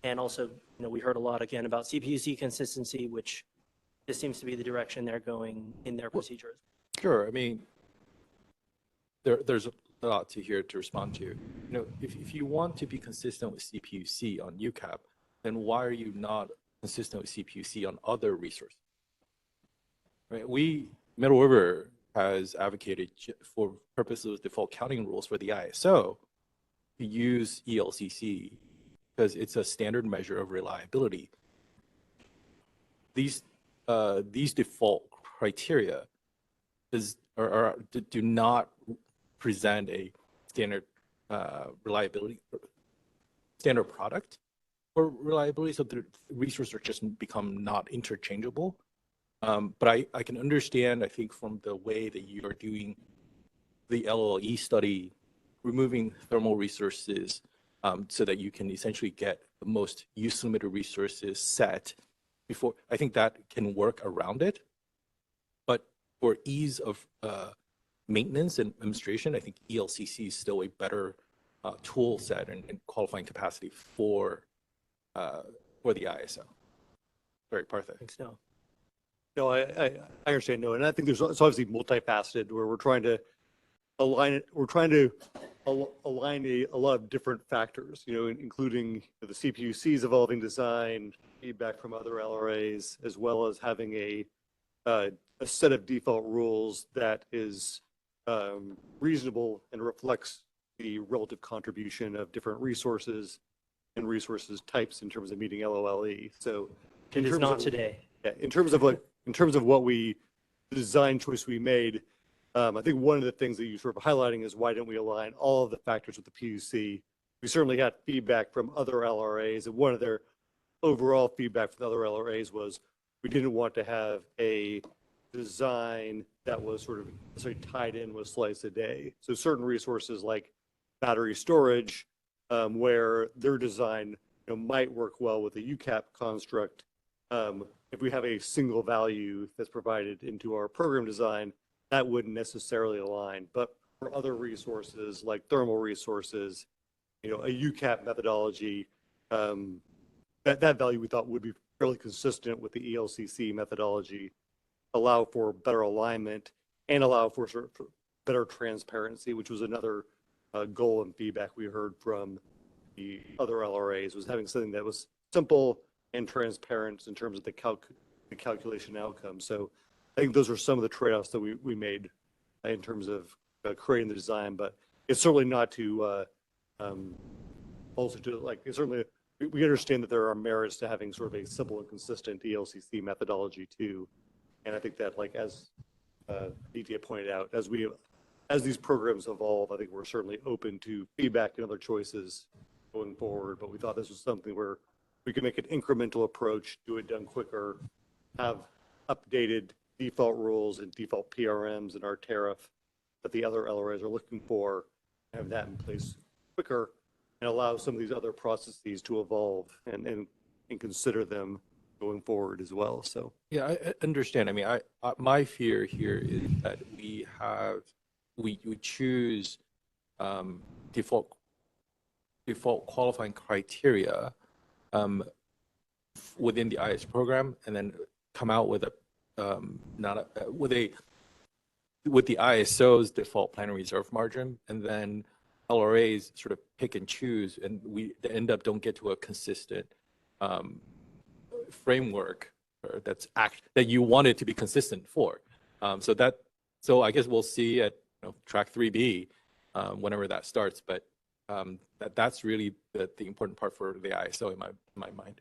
And also, we heard a lot again about CPUC consistency, which this seems to be the direction they're going in their procedures. Sure. I mean, there's a lot to here to respond to. If you want to be consistent with CPUC on UCAP, then why are you not consistent with CPUC on other resources? Right? Middle River has advocated for purposes of default counting rules for the ISO to use ELCC because it's a standard measure of reliability. These default criteria do not present a standard reliability standard product for reliability, so the resources are just become not interchangeable. But I can understand, I think, from the way that you are doing the LLE study, removing thermal resources so that you can essentially get the most use limited resources set before. I think that can work around it. But for ease of maintenance and administration, I think ELCC is still a better tool set and qualifying capacity for the ISO. Sorry, Partha. Thanks, no. No, I understand. No, and I think it's obviously multifaceted where we're trying to align it. We're trying to align a lot of different factors, including the CPUC's evolving design, feedback from other LRAs, as well as having a set of default rules that is reasonable and reflects the relative contribution of different resources and resources types in terms of meeting LOLE. So it is not today. Yeah, in terms of what the design choice we made, I think one of the things that you sort of highlighting is why didn't we align all of the factors with the PUC? We certainly got feedback from other LRAs, and one of their overall feedback from the other LRAs was we didn't want to have a design that was sort of tied in with slice a day. So certain resources like battery storage, where their design might work well with a UCAP construct. If we have a single value that's provided into our program design, that wouldn't necessarily align. But for other resources like thermal resources, a UCAP methodology, that value we thought would be fairly consistent with the ELCC methodology, allow for better alignment and allow for sort of better transparency, which was another goal and feedback we heard from the other LRAs, was having something that was simple and transparent in terms of the calculation outcome. So I think those are some of the trade-offs that we made in terms of creating the design, but it's certainly not to also to like, certainly, we understand that there are merits to having sort of a simple and consistent ELCC methodology too. And I think that like, as DTA pointed out, as these programs evolve, I think we're certainly open to feedback and other choices going forward, but we thought this was something where we could make an incremental approach, do it done quicker, have updated default rules and default PRMs in our tariff that the other LRAs are looking for, have that in place quicker, and allow some of these other processes to evolve and consider them going forward as well. So Yeah, I understand. I mean, my fear here is that we choose default qualifying criteria within the IS program, and then come out with with the ISO's default plan reserve margin, and then LRAs sort of pick and choose, and we end up don't get to a consistent framework that you want it to be consistent for. So I guess we'll see at track 3B whenever that starts, but that's really the important part for the ISO in my mind.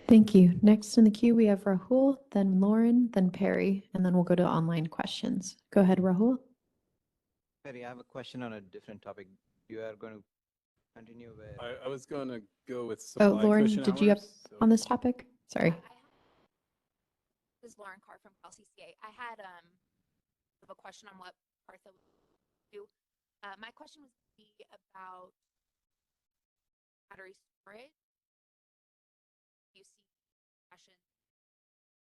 Thank you. Next in the queue, we have Rahul, then Lauren, then Perry, and then we'll go to online questions. Go ahead, Rahul. Perry, I have a question on a different topic. You are going to continue with... I was going to go with Oh, supply Lauren, cushion did you have hours, so- on this topic? Sorry. This is Lauren Carr from CalCCA. I had a question on what Partha would do. My question was about battery storage. You see discussion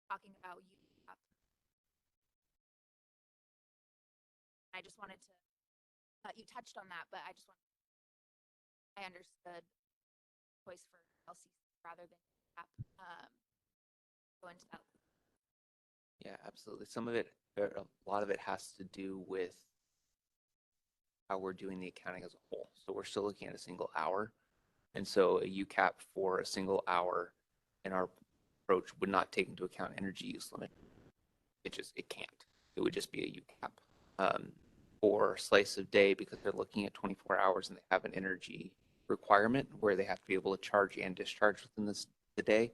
talking about I just wanted to, you touched on that, but I understood choice for LCC rather than go into that. Yeah, absolutely. Some of it, a lot of it has to do with how we're doing the accounting as a whole. So we're still looking at a single hour. And so a UCAP for a single hour in our approach would not take into account energy use limit. It can't. It would just be a UCAP. For slice of day, because they're looking at 24 hours and they have an energy requirement where they have to be able to charge and discharge within the day,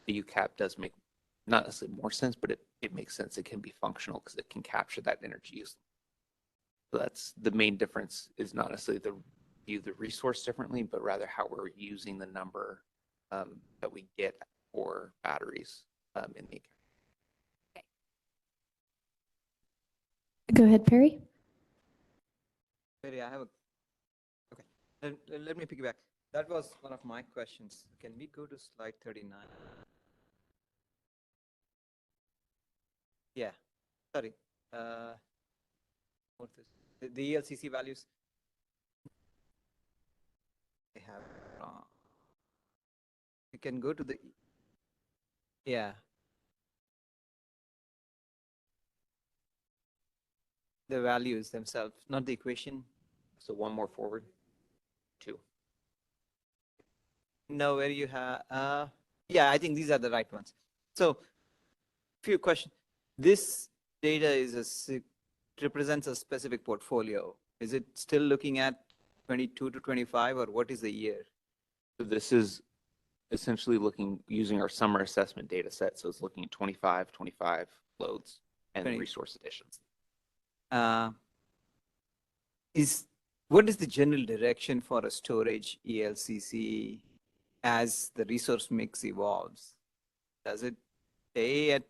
the UCAP does make not necessarily more sense, but it makes sense. It can be functional because it can capture that energy use. So that's the main difference, is not necessarily view the resource differently, but rather how we're using the number that we get for batteries in the account. Go ahead, Perry. Perry, I have a... Okay, let me piggyback. That was one of my questions. Can we go to slide 39? Yeah, sorry. What's this? The ELCC values. I have. You can go to the. Yeah. The values themselves, not the equation. So one more forward. 2. No, where you have. Yeah, I think these are the right ones. So, few questions. This data represents a specific portfolio. Is it still looking at 22 to 25, or what is the year? So this is essentially using our summer assessment data set. So it's looking at 25 loads and 20. resource additions. What is the general direction for a storage ELCC as the resource mix evolves? Does it stay at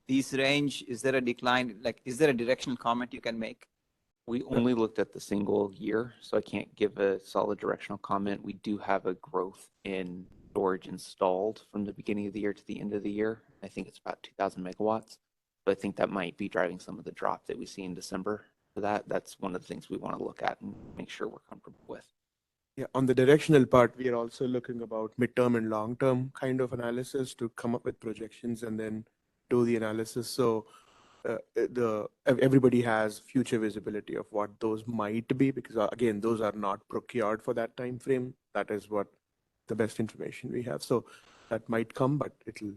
these range? Is there a decline? Like, is there a directional comment you can make? We only looked at the single year, so I can't give a solid directional comment. We do have a growth in storage installed from the beginning of the year to the end of the year. I think it's about 2,000 megawatts. But I think that might be driving some of the drop that we see in December. So that's one of the things we want to look at and make sure we're comfortable with. Yeah, on the directional part, we are also looking about midterm and long-term kind of analysis to come up with projections and then do the analysis. So everybody has future visibility of what those might be, because again, those are not procured for that time frame. That is what the best information we have. So that might come, but it'll.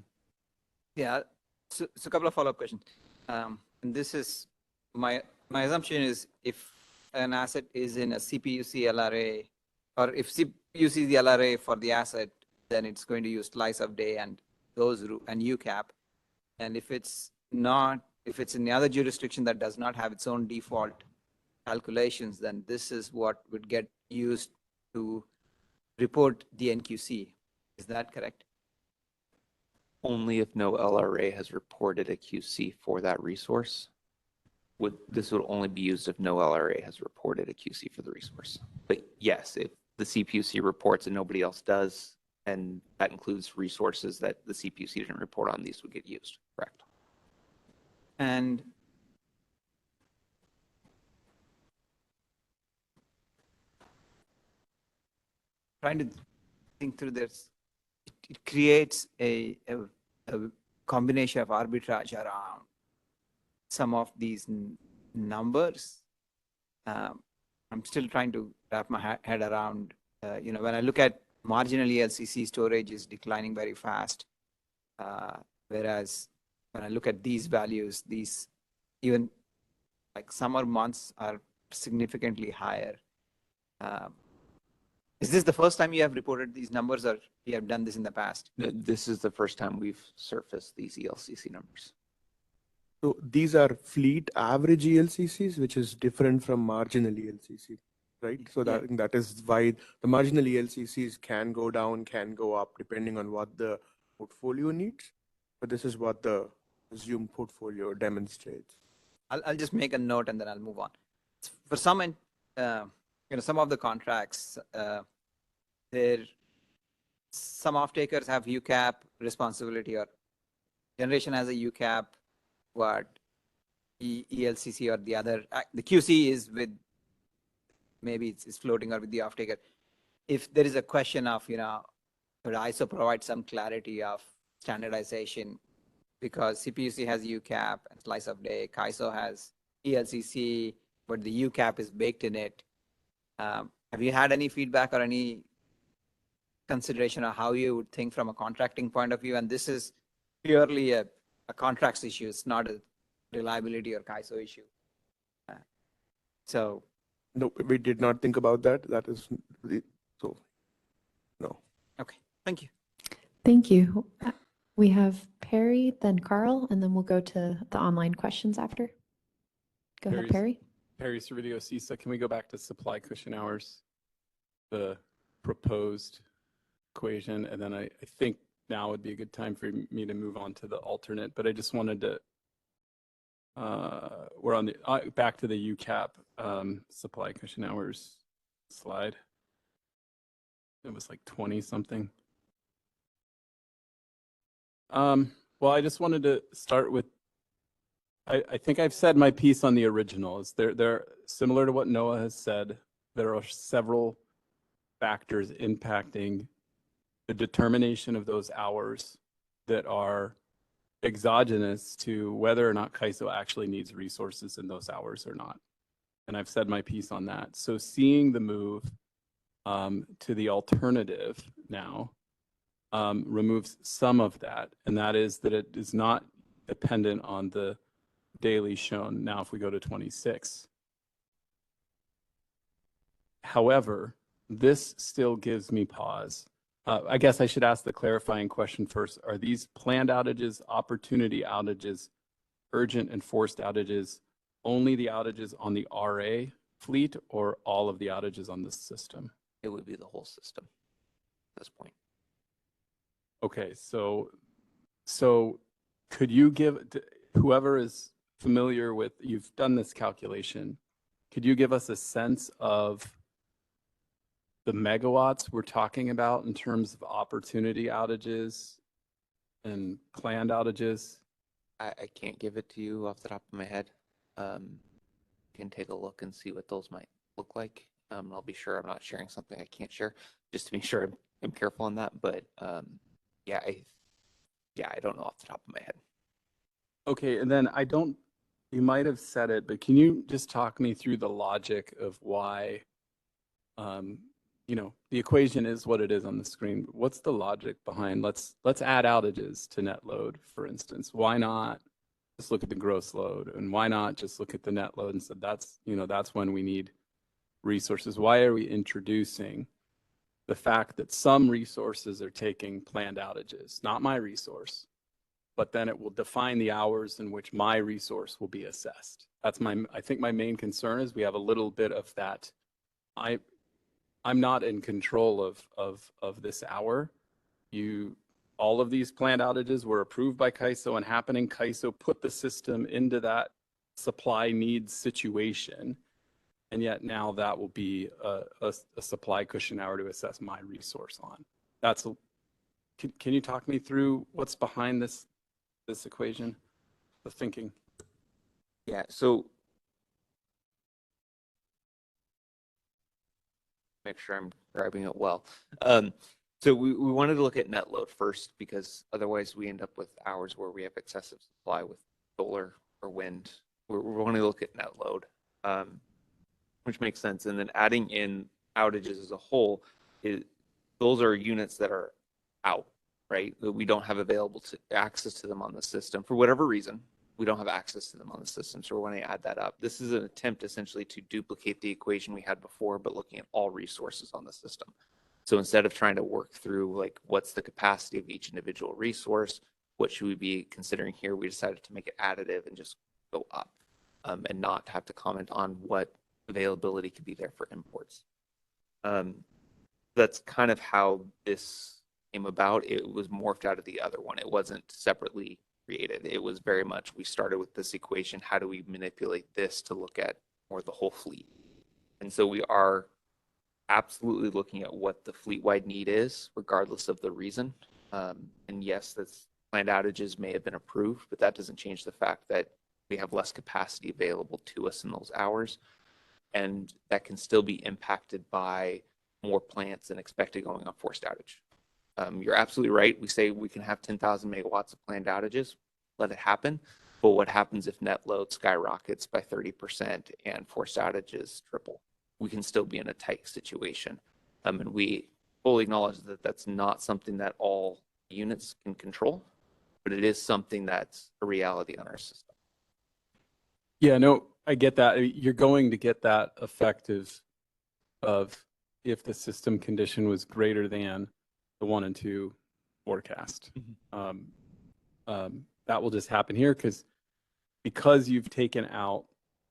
Yeah. So a couple of follow-up questions. And this is my assumption is if an asset is in a CPUC LRA, or if CPUC is the LRA for the asset, then it's going to use slice of day and and UCAP. And if it's not, if it's in the other jurisdiction that does not have its own default calculations, then this is what would get used to report the NQC. Is that correct? Only if no LRA has reported a QC for that resource. This would only be used if no LRA has reported a QC for the resource. But yes, if the CPUC reports and nobody else does, and that includes resources that the CPUC didn't report on, these would get used, correct? And trying to think through this, it creates a combination of arbitrage around some of these numbers. I'm still trying to wrap my head around, when I look at marginal ELCC storage is declining very fast, whereas when I look at these values, these even like summer months are significantly higher. Is this the first time you have reported these numbers, or you have done this in the past? This is the first time we've surfaced these ELCC numbers. So these are fleet average ELCCs, which is different from marginal ELCC, right? So that is why the marginal ELCCs can go down, can go up, depending on what the portfolio needs. But this is what the assumed portfolio demonstrates. I'll just make a note and then I'll move on. For some, some of the contracts, some off-takers have UCAP responsibility, or generation has a UCAP, what ELCC or the other, the QC is with, maybe it's floating or with the off-taker. If there is a question of, could ISO provide some clarity of standardization, because CPUC has UCAP and slice of day, CAISO has ELCC, but the UCAP is baked in it. Have you had any feedback or any consideration of how you would think from a contracting point of view? And this is purely a contracts issue. It's not a reliability or CAISO issue. So. No, we did not think about that. That is, so, no. Okay, thank you. Thank you. We have Perry, then Carl, and then we'll go to the online questions after. Go ahead, Perry. Perry Servideo CISA, can we go back to supply cushion hours, the proposed equation? And then I think now would be a good time for me to move on to the alternate, but I just wanted to, we're on the, back to the UCAP supply cushion hours slide. It was like 20 something. Well, I just wanted to start with, I think I've said my piece on the originals. They're similar to what Noah has said. There are several factors impacting the determination of those hours that are exogenous to whether or not CAISO actually needs resources in those hours or not. And I've said my piece on that. So seeing the move to the alternative now removes some of that, and that is that it is not dependent on the daily shown. Now, if we go to 26. However, this still gives me pause. I guess I should ask the clarifying question first. Are these planned outages, opportunity outages, urgent and forced outages, only the outages on the RA fleet, or all of the outages on the system? It would be the whole system at this point. Okay, so could you give, whoever is familiar with, you've done this calculation, could you give us a sense of the megawatts we're talking about in terms of opportunity outages and planned outages? I can't give it to you off the top of my head. Can take a look and see what those might look like. I'll be sure I'm not sharing something I can't share, just to be sure I'm careful on that. But yeah, I don't know off the top of my head. Okay, and then you might have said it, but can you just talk me through the logic of why, the equation is what it is on the screen. What's the logic behind, let's add outages to net load, for instance? Why not just look at the gross load, and why not just look at the net load and say that's when we need resources? Why are we introducing the fact that some resources are taking planned outages, not my resource, but then it will define the hours in which my resource will be assessed? That's I think my main concern is we have a little bit of that. I'm not in control of this hour. All of these planned outages were approved by CAISO and happening. CAISO put the system into that supply needs situation. And yet now that will be a supply cushion hour to assess my resource on. Can you talk me through what's behind this equation, the thinking? Yeah, so make sure I'm grabbing it well. So we wanted to look at net load first, because otherwise we end up with hours where we have excessive supply with solar or wind. We're wanting to look at net load, which makes sense. And then adding in outages as a whole, those are units that are out, right? That we don't have available access to them on the system for whatever reason. We don't have access to them on the system, so we're wanting to add that up. This is an attempt essentially to duplicate the equation we had before, but looking at all resources on the system. So instead of trying to work through like what's the capacity of each individual resource, what should we be considering here, we decided to make it additive and just go up, and not have to comment on what availability could be there for imports. That's kind of how this came about. It was morphed out of the other one. It wasn't separately created. It was very much, we started with this equation. How do we manipulate this to look at more the whole fleet? And so we are absolutely looking at what the fleet-wide need is, regardless of the reason. And yes, that's planned outages may have been approved, but that doesn't change the fact that we have less capacity available to us in those hours. And that can still be impacted by more plants than expected going on forced outage. You're absolutely right. We say we can have 10,000 megawatts of planned outages, let it happen. But what happens if net load skyrockets by 30% and forced outages triple? We can still be in a tight situation. And we fully acknowledge that that's not something that all units can control, but it is something that's a reality on our system. Yeah, no, I get that. You're going to get that effect of if the system condition was greater than the 1 and 2 forecast. That will just happen here because you've taken out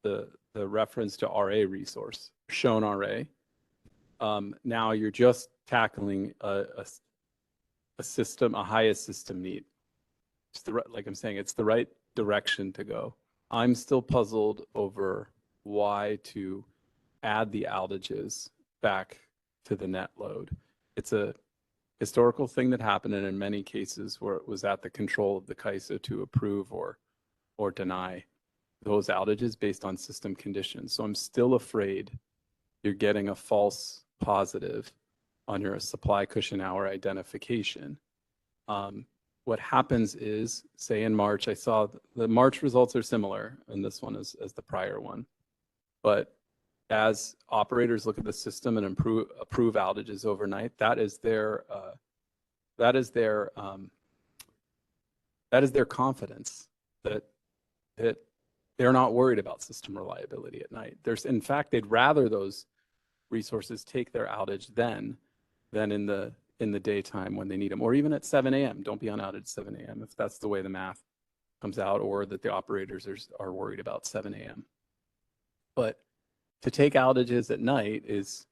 the reference to RA resource, shown RA. Now you're just tackling a system, a highest system need. Like I'm saying, it's the right direction to go. I'm still puzzled over why to add the outages back to the net load. It's a historical thing that happened, and in many cases where it was at the control of the CAISO to approve or deny those outages based on system conditions. So I'm still afraid you're getting a false positive on your supply cushion hour identification. What happens is, say in March, I saw the March results are similar in this one as the prior one. But as operators look at the system and approve outages overnight, that is their confidence that they're not worried about system reliability at night. In fact, they'd rather those resources take their outage than in the daytime when they need them, or even at 7 a.m. Don't be on outage at 7 a.m. if that's the way the math comes out, or that the operators are worried about 7 a.m. But to take outages at night is,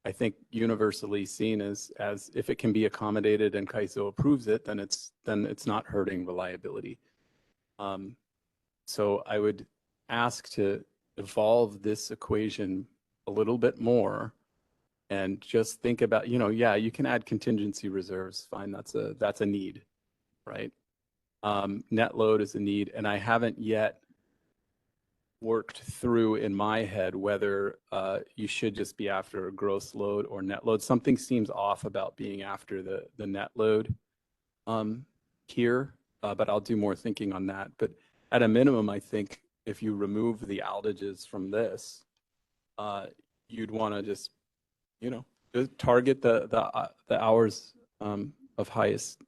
I think, universally seen as if it can be accommodated and CAISO approves it, then it's not hurting reliability. So I would ask to evolve this equation a little bit more and just think about, yeah, you can add contingency reserves, fine, that's a need, right? Net load is a need, and I haven't yet worked through in my head whether you should just be after a gross load or net load. Something seems off about being after the net load here, but I'll do more thinking on that. But at a minimum, I think if you remove the outages from this, you'd want to just target the hours of highest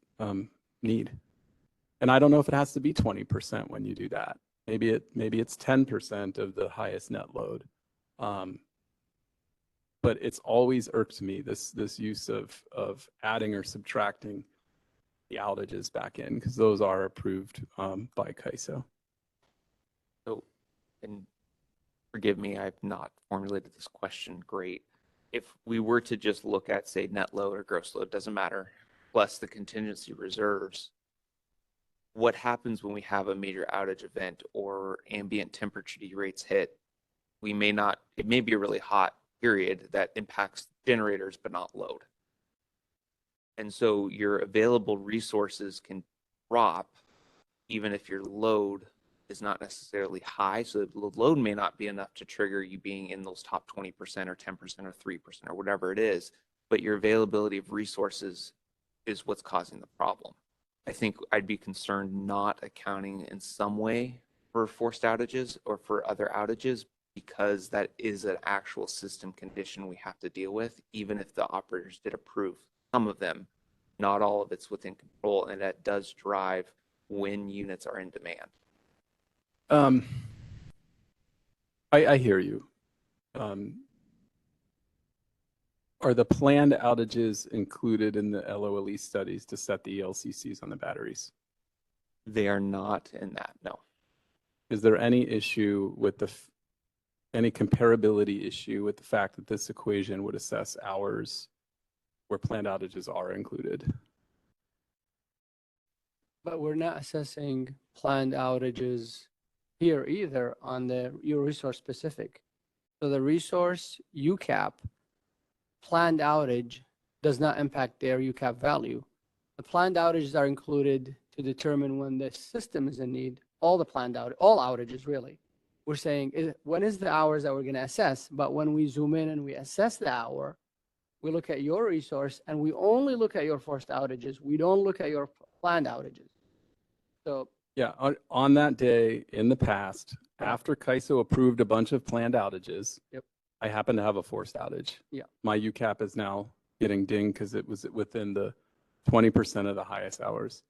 need. And I don't know if it has to be 20% when you do that. Maybe it's 10% of the highest net load. but it's always irked me, this use of adding or subtracting the outages back in, because those are approved by CAISO. So, and forgive me, I've not formulated this question great. If we were to just look at, say, net load or gross load, doesn't matter, plus the contingency reserves, what happens when we have a major outage event or ambient temperature rates hit? We may not, it may be a really hot period that impacts generators but not load. And so your available resources can drop even if your load is not necessarily high. So the load may not be enough to trigger you being in those top 20% or 10% or 3% or whatever it is, but your availability of resources is what's causing the problem. I think I'd be concerned not accounting in some way for forced outages or for other outages, because that is an actual system condition we have to deal with, even if the operators did approve some of them. Not all of it's within control, and that does drive when units are in demand. I hear you. Are the planned outages included in the LOLE studies to set the ELCCs on the batteries? They are not in that, no. Is there any issue with any comparability issue with the fact that this equation would assess hours where planned outages are included? But we're not assessing planned outages here either on your resource specific. So the resource UCAP planned outage does not impact their UCAP value. The planned outages are included to determine when the system is in need, all outages really. We're saying, when is the hours that we're going to assess? But when we zoom in and we assess the hour, we look at your resource and we only look at your forced outages. We don't look at your planned outages. So yeah, on that day in the past, after CAISO approved a bunch of planned outages, yep. I happen to have a forced outage. Yeah. My UCAP is now getting dinged because it was within the 20% of the highest hours.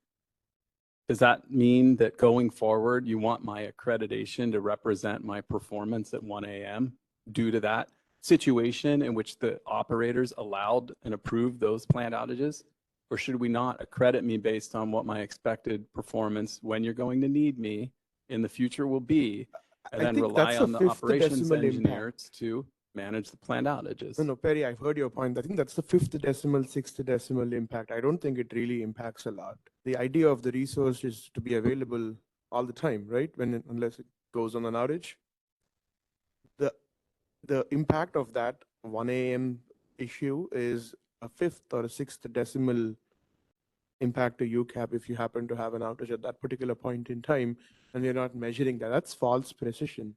Does that mean that going forward, you want my accreditation to represent my performance at 1 a.m. due to that situation in which the operators allowed and approved those planned outages? Or should we not accredit me based on what my expected performance when you're going to need me in the future will be, and then rely on the operations engineers to manage the planned outages? No, Perry, I've heard your point. I think that's the 5th decimal, 6th decimal impact. I don't think it really impacts a lot. The idea of the resource is to be available all the time, right? Unless it goes on an outage. The impact of that 1 a.m. issue is a 5th or a 6th decimal impact to UCAP if you happen to have an outage at that particular point in time and you're not measuring that. That's false precision.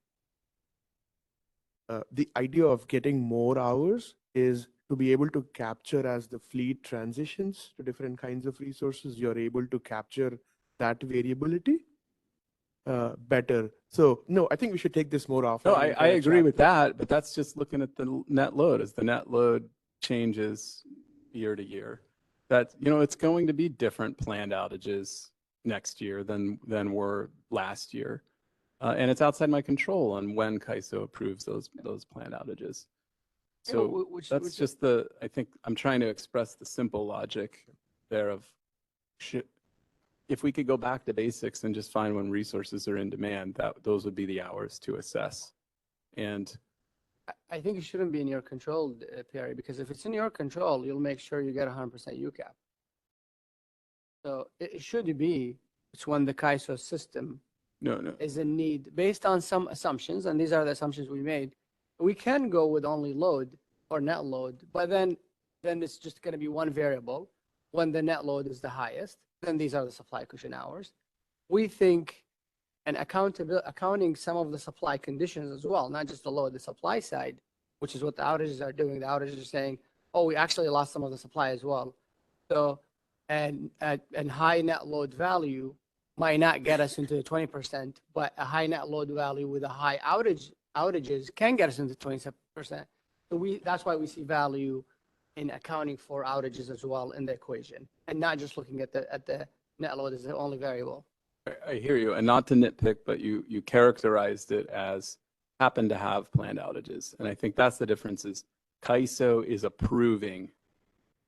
The idea of getting more hours is to be able to capture as the fleet transitions to different kinds of resources, you're able to capture that variability better. So no, I think we should take this more often. No, I agree with that, but that's just looking at the net load. As the net load changes year to year, that, it's going to be different planned outages next year than were last year. And it's outside my control on when CAISO approves those planned outages. So just I think I'm trying to express the simple logic there of, if we could go back to basics and just find when resources are in demand, those would be the hours to assess. And I think it shouldn't be in your control, Perry, because if it's in your control, you'll make sure you get 100% UCAP. So it should be, it's when the CAISO system is in need, based on some assumptions, and these are the assumptions we made. We can go with only load or net load, but then it's just going to be one variable. When the net load is the highest, then these are the supply cushion hours. We think, and accounting some of the supply conditions as well, not just the load, the supply side, which is what the outages are doing. The outages are saying, oh, we actually lost some of the supply as well. So, and high net load value might not get us into the 20%, but a high net load value with a high outages can get us into 27%. So that's why we see value in accounting for outages as well in the equation, and not just looking at the net load as the only variable. I hear you, and not to nitpick, but you characterized it as happen to have planned outages. And I think that's the difference is CAISO is approving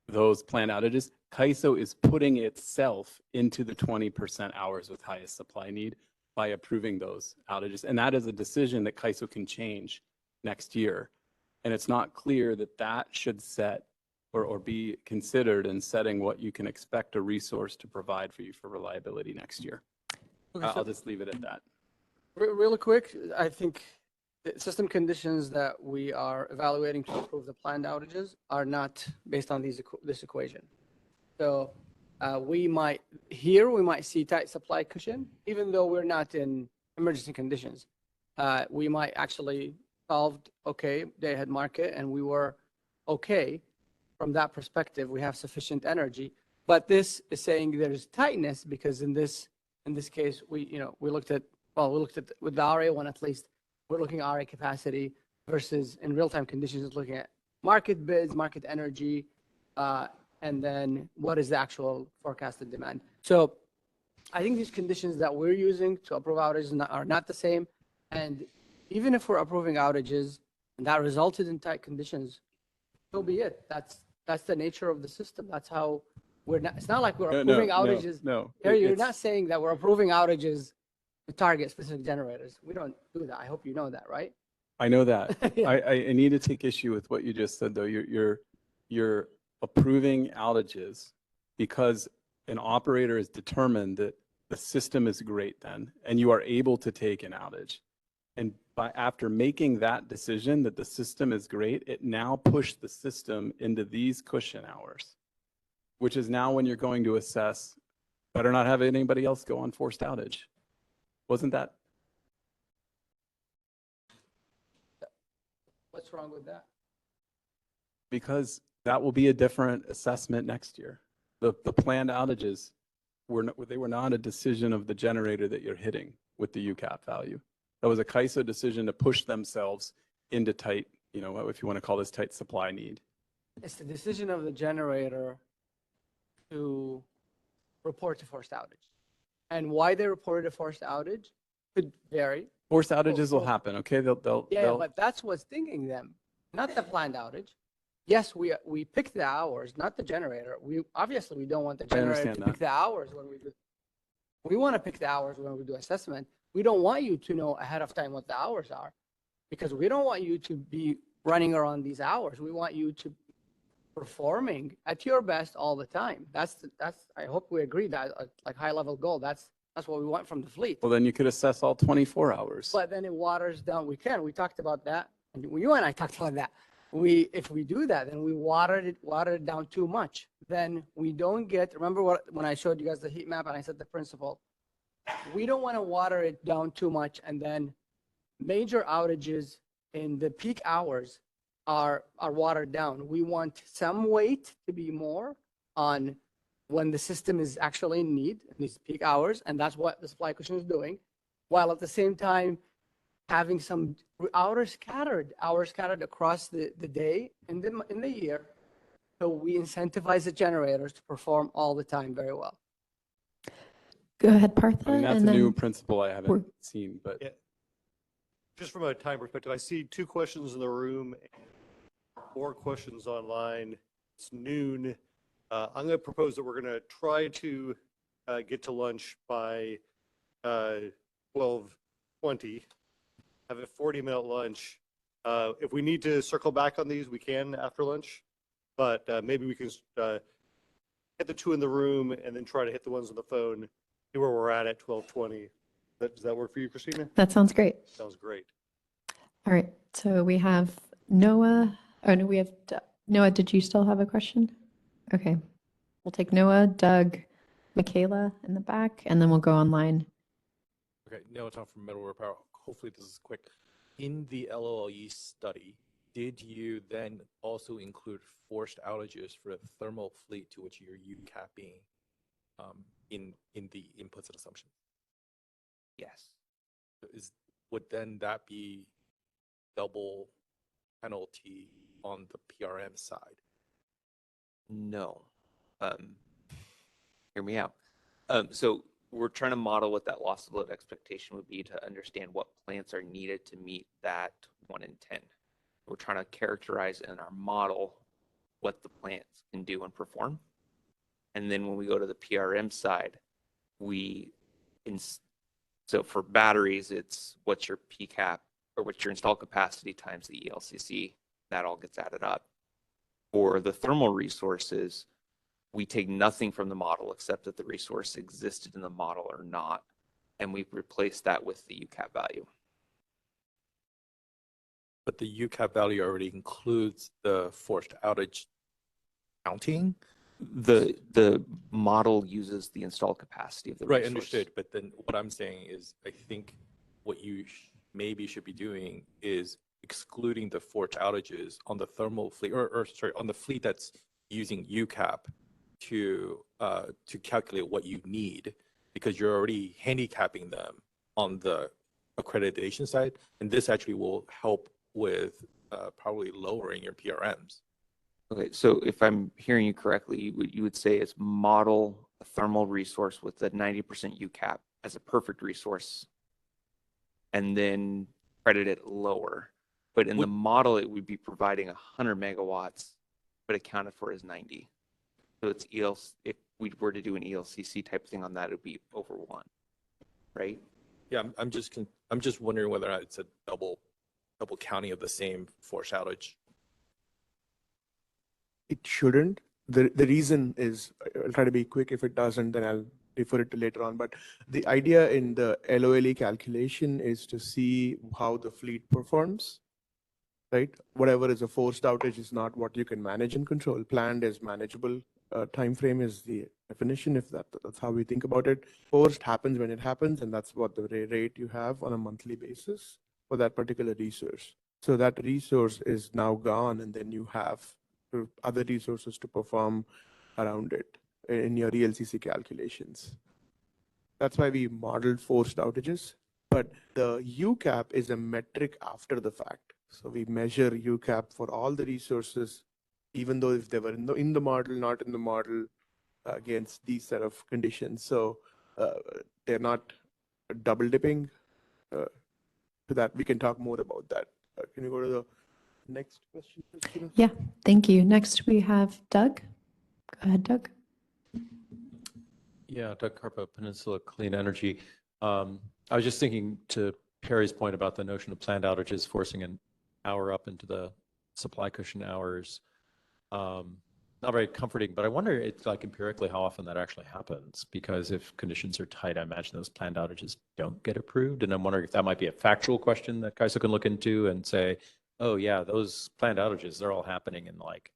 those planned outages. CAISO is putting itself into the 20% hours with highest supply need by approving those outages. And that is a decision that CAISO can change next year. And it's not clear that that should set or be considered in setting what you can expect a resource to provide for you for reliability next year. Okay, so- I'll just leave it at that. Really quick, I think the system conditions that we are evaluating to approve the planned outages are not based on this equation. So we might see tight supply cushion, even though we're not in emergency conditions. We might actually solved okay day ahead market, and we were okay from that perspective. We have sufficient energy, but this is saying there's tightness because in this case we looked at with the RA one at least. We're looking at RA capacity versus in real-time conditions, looking at market bids, market energy, and then what is the actual forecasted demand. So I think these conditions that we're using to approve outages are not the same. And even if we're approving outages and that resulted in tight conditions, so be it. That's the nature of the system. That's how we're not, it's not like we're approving outages. No. You're not saying that we're approving outages to target specific generators. We don't do that. I hope you know that, right? I know that. Yeah. I need to take issue with what you just said, though. You're approving outages because an operator is determined that the system is great then, and you are able to take an outage. And after making that decision that the system is great, it now pushed the system into these cushion hours, which is now when you're going to assess, better not have anybody else go on forced outage. Wasn't that? What's wrong with that? Because that will be a different assessment next year. The planned outages they were not a decision of the generator that you're hitting with the UCAP value. That was a CAISO decision to push themselves into tight, if you want to call this tight supply need. It's the decision of the generator to report a forced outage. And why they reported a forced outage could vary. Forced outages will happen, okay? Yeah, but that's what's stinging them, not the planned outage. Yes, we pick the hours, not the generator. We obviously don't want the generator to pick the hours when we do. We want to pick the hours when we do assessment. We don't want you to know ahead of time what the hours are, because we don't want you to be running around these hours. We want you to performing at your best all the time. That's I hope we agree that like high level goal. That's what we want from the fleet. Well, then you could assess all 24 hours. But then it waters down. We talked about that. And you and I talked about that. If we do that, then we water it down too much. Then we don't get, remember when I showed you guys the heat map and I said the principle, we don't want to water it down too much. And then major outages in the peak hours are watered down. We want some weight to be more on when the system is actually in need in these peak hours. And that's what the supply cushion is doing, while at the same time having some hours scattered across the day in the year. So we incentivize the generators to perform all the time very well. Go ahead, Partha. I mean, that's and a new then principle I haven't seen, but. Yeah. Just from a time perspective, I see 2 questions in the room, 4 questions online. It's noon. I'm going to propose that we're going to try to get to lunch by 12:20. Have a 40-minute lunch. If we need to circle back on these, we can after lunch, but maybe we can hit the 2 in the room and then try to hit the ones on the phone, see where we're at 12:20. Does that work for you, Christina? that sounds great. Sounds great. All right. So we have Noah. Oh, no, we have Noah. Did you still have a question? Okay. We'll take Noah, Doug, Michaela in the back, and then we'll go online. Okay, Noah Tom from Middleware Power. Hopefully this is quick. In the LOLE study, did you then also include forced outages for the thermal fleet to which you're UCAPing in the inputs and assumptions? Yes. Would then that be double penalty on the PRM side? No. Hear me out. So we're trying to model what that loss of load expectation would be to understand what plants are needed to meet that 1 in 10. We're trying to characterize in our model what the plants can do and perform. And then when we go to the PRM side, so for batteries, it's what's your PCAP or what's your installed capacity times the ELCC. That all gets added up. For the thermal resources, we take nothing from the model except that the resource existed in the model or not, and we replace that with the UCAP value. But the UCAP value already includes the forced outage counting? The model uses the installed capacity of the Right, resource. understood. But then what I'm saying is, I think what you maybe should be doing is excluding the forced outages on the thermal fleet, or sorry, on the fleet that's using UCAP to calculate what you need, because you're already handicapping them on the accreditation side, and this actually will help with probably lowering your PRMs. Okay, so if I'm hearing you correctly, you would say it's model a thermal resource with a 90% UCAP as a perfect resource, and then credit it lower. But in the model, it would be providing 100 megawatts, but accounted for as 90. So it's if we were to do an ELCC type thing on that, it would be over 1, right? Yeah, I'm just wondering whether or not it's a double counting of the same force outage. It shouldn't. The reason is, I'll try to be quick. If it doesn't, then I'll refer it to later on. But the idea in the LOLE calculation is to see how the fleet performs, right? Whatever is a forced outage is not what you can manage and control. Planned is manageable. Time frame is the definition, if that's how we think about it. Forced happens when it happens, and that's what the rate you have on a monthly basis for that particular resource. So that resource is now gone, and then you have other resources to perform around it in your ELCC calculations. That's why we modeled forced outages. But the UCAP is a metric after the fact. So we measure UCAP for all the resources, even though if they were in the model, not in the model, against these set of conditions. So they're not double dipping. To that, we can talk more about that. Can you go to the next question, Christina? Yeah, thank you. Next, we have Doug. Go ahead, Doug. Yeah, Doug Carpa, Peninsula Clean Energy. I was just thinking to Perry's point about the notion of planned outages forcing an hour up into the supply cushion hours. Not very comforting, but I wonder, it's like empirically how often that actually happens, because if conditions are tight, I imagine those planned outages don't get approved. And I'm wondering if that might be a factual question that CAISO can look into and say, oh yeah, those planned outages, they're all happening in like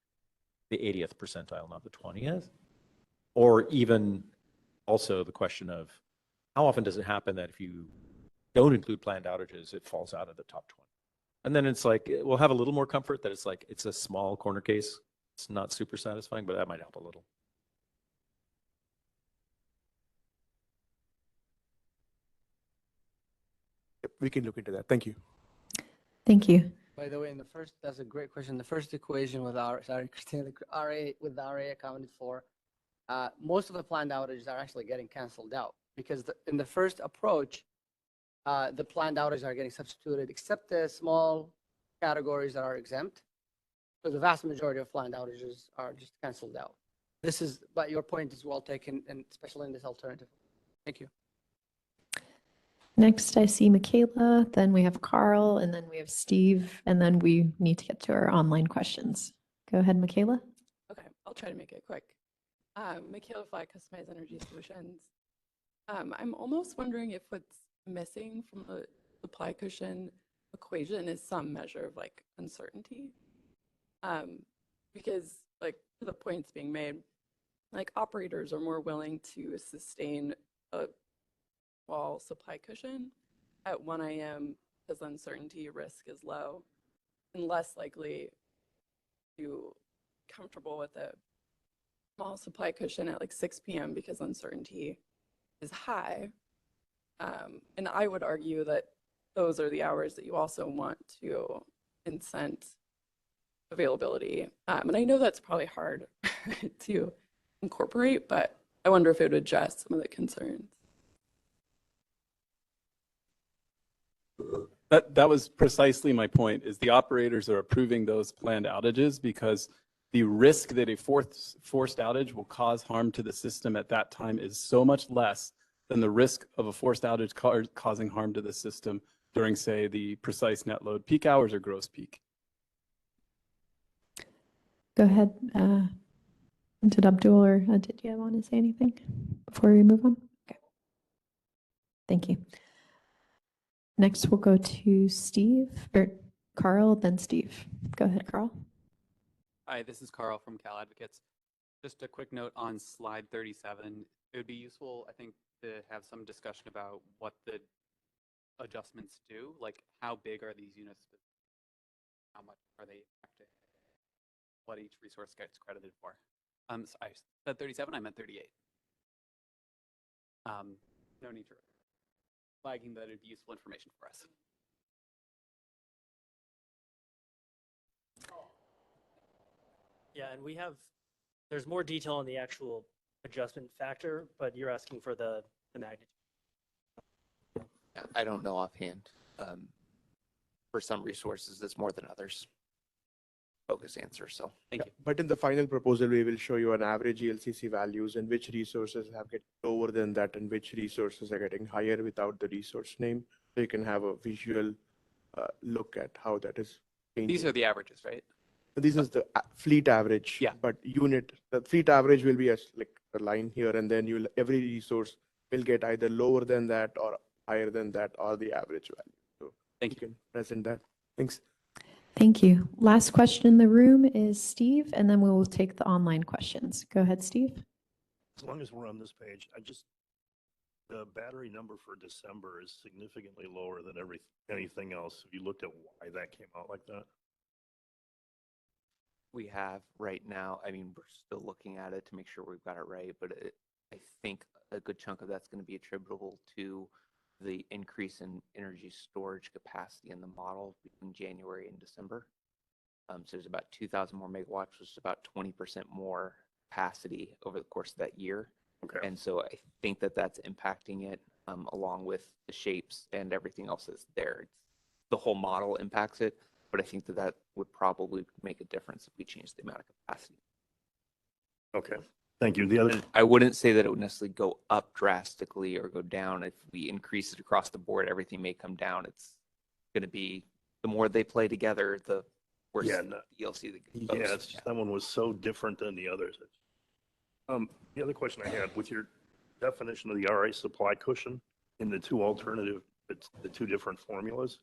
the 80th percentile, not the 20th. Or even also the question of how often does it happen that if you don't include planned outages, it falls out of the top 20? And then it's like, we'll have a little more comfort that it's like, it's a small corner case. It's not super satisfying, but that might help a little. We can look into that. Thank you. Thank you. By the way, that's a great question. The first equation with Christina, the RA accounted for, most of the planned outages are actually getting canceled out, because in the first approach, the planned outages are getting substituted, except the small categories that are exempt. So the vast majority of planned outages are just canceled out. But your point is well taken, and especially in this alternative. Thank you. Next, I see Michaela, then we have Carl, and then we have Steve, and then we need to get to our online questions. Go ahead, Michaela. Okay, I'll try to make it quick. Michaela Fly, Customized Energy Solutions. I'm almost wondering if what's missing from the supply cushion equation is some measure of like uncertainty. Because like to the points being made, like operators are more willing to sustain a small supply cushion at 1 a.m. because uncertainty risk is low, and less likely to comfortable with a small supply cushion at like 6 p.m. because uncertainty is high. And I would argue that those are the hours that you also want to incent availability. And I know that's probably hard to incorporate, but I wonder if it would address some of the concerns. That was precisely my point, is the operators are approving those planned outages because the risk that a forced outage will cause harm to the system at that time is so much less than the risk of a forced outage causing harm to the system during, say, the precise net load peak hours or gross peak. Go ahead. Did Abdul or did you want to say anything before we move on? Okay. Thank you. Next, we'll go to Steve, or Carl, then Steve. Go ahead, Carl. Hi, this is Carl from Cal Advocates. Just a quick note on slide 37. It would be useful, I think, to have some discussion about what the adjustments do. Like, how big are these units? How much are they affected? What each resource gets credited for? So I said 37, I meant 38. No need to flagging that it'd be useful information for us. Yeah, and there's more detail on the actual adjustment factor, but you're asking for the magnitude. I don't know offhand. For some resources, it's more than others. Focus answer, so thank you. But in the final proposal, we will show you an average ELCC values and which resources have get lower than that and which resources are getting higher without the resource name. So you can have a visual look at how that is changing. These are the averages, right? This is the fleet average. Yeah. But the fleet average will be like a line here, and then every resource will get either lower than that or higher than that or the average value. So thank you can present that. Thanks. Thank you. Last question in the room is Steve, and then we will take the online questions. Go ahead, Steve. As long as we're on this page, the battery number for December is significantly lower than anything else. Have you looked at why that came out like that? we have right now, I mean, we're still looking at it to make sure we've got it right, but I think a good chunk of that's going to be attributable to the increase in energy storage capacity in the model between January and December. So there's about 2,000 more megawatts, which is about 20% more capacity over the course of that year. Okay. And so I think that that's impacting it, along with the shapes and everything else that's there. The whole model impacts it, but I think that that would probably make a difference if we change the amount of capacity. Okay, thank you. The other, I wouldn't say that it would necessarily go up drastically or go down. If we increase it across the board, everything may come down. It's going to be, the more they play together, the worse the ELC that goes. yeah, it's just, that one was so different than the others. The other question I had with your definition of the RA supply cushion in the two alternative, the two different formulas,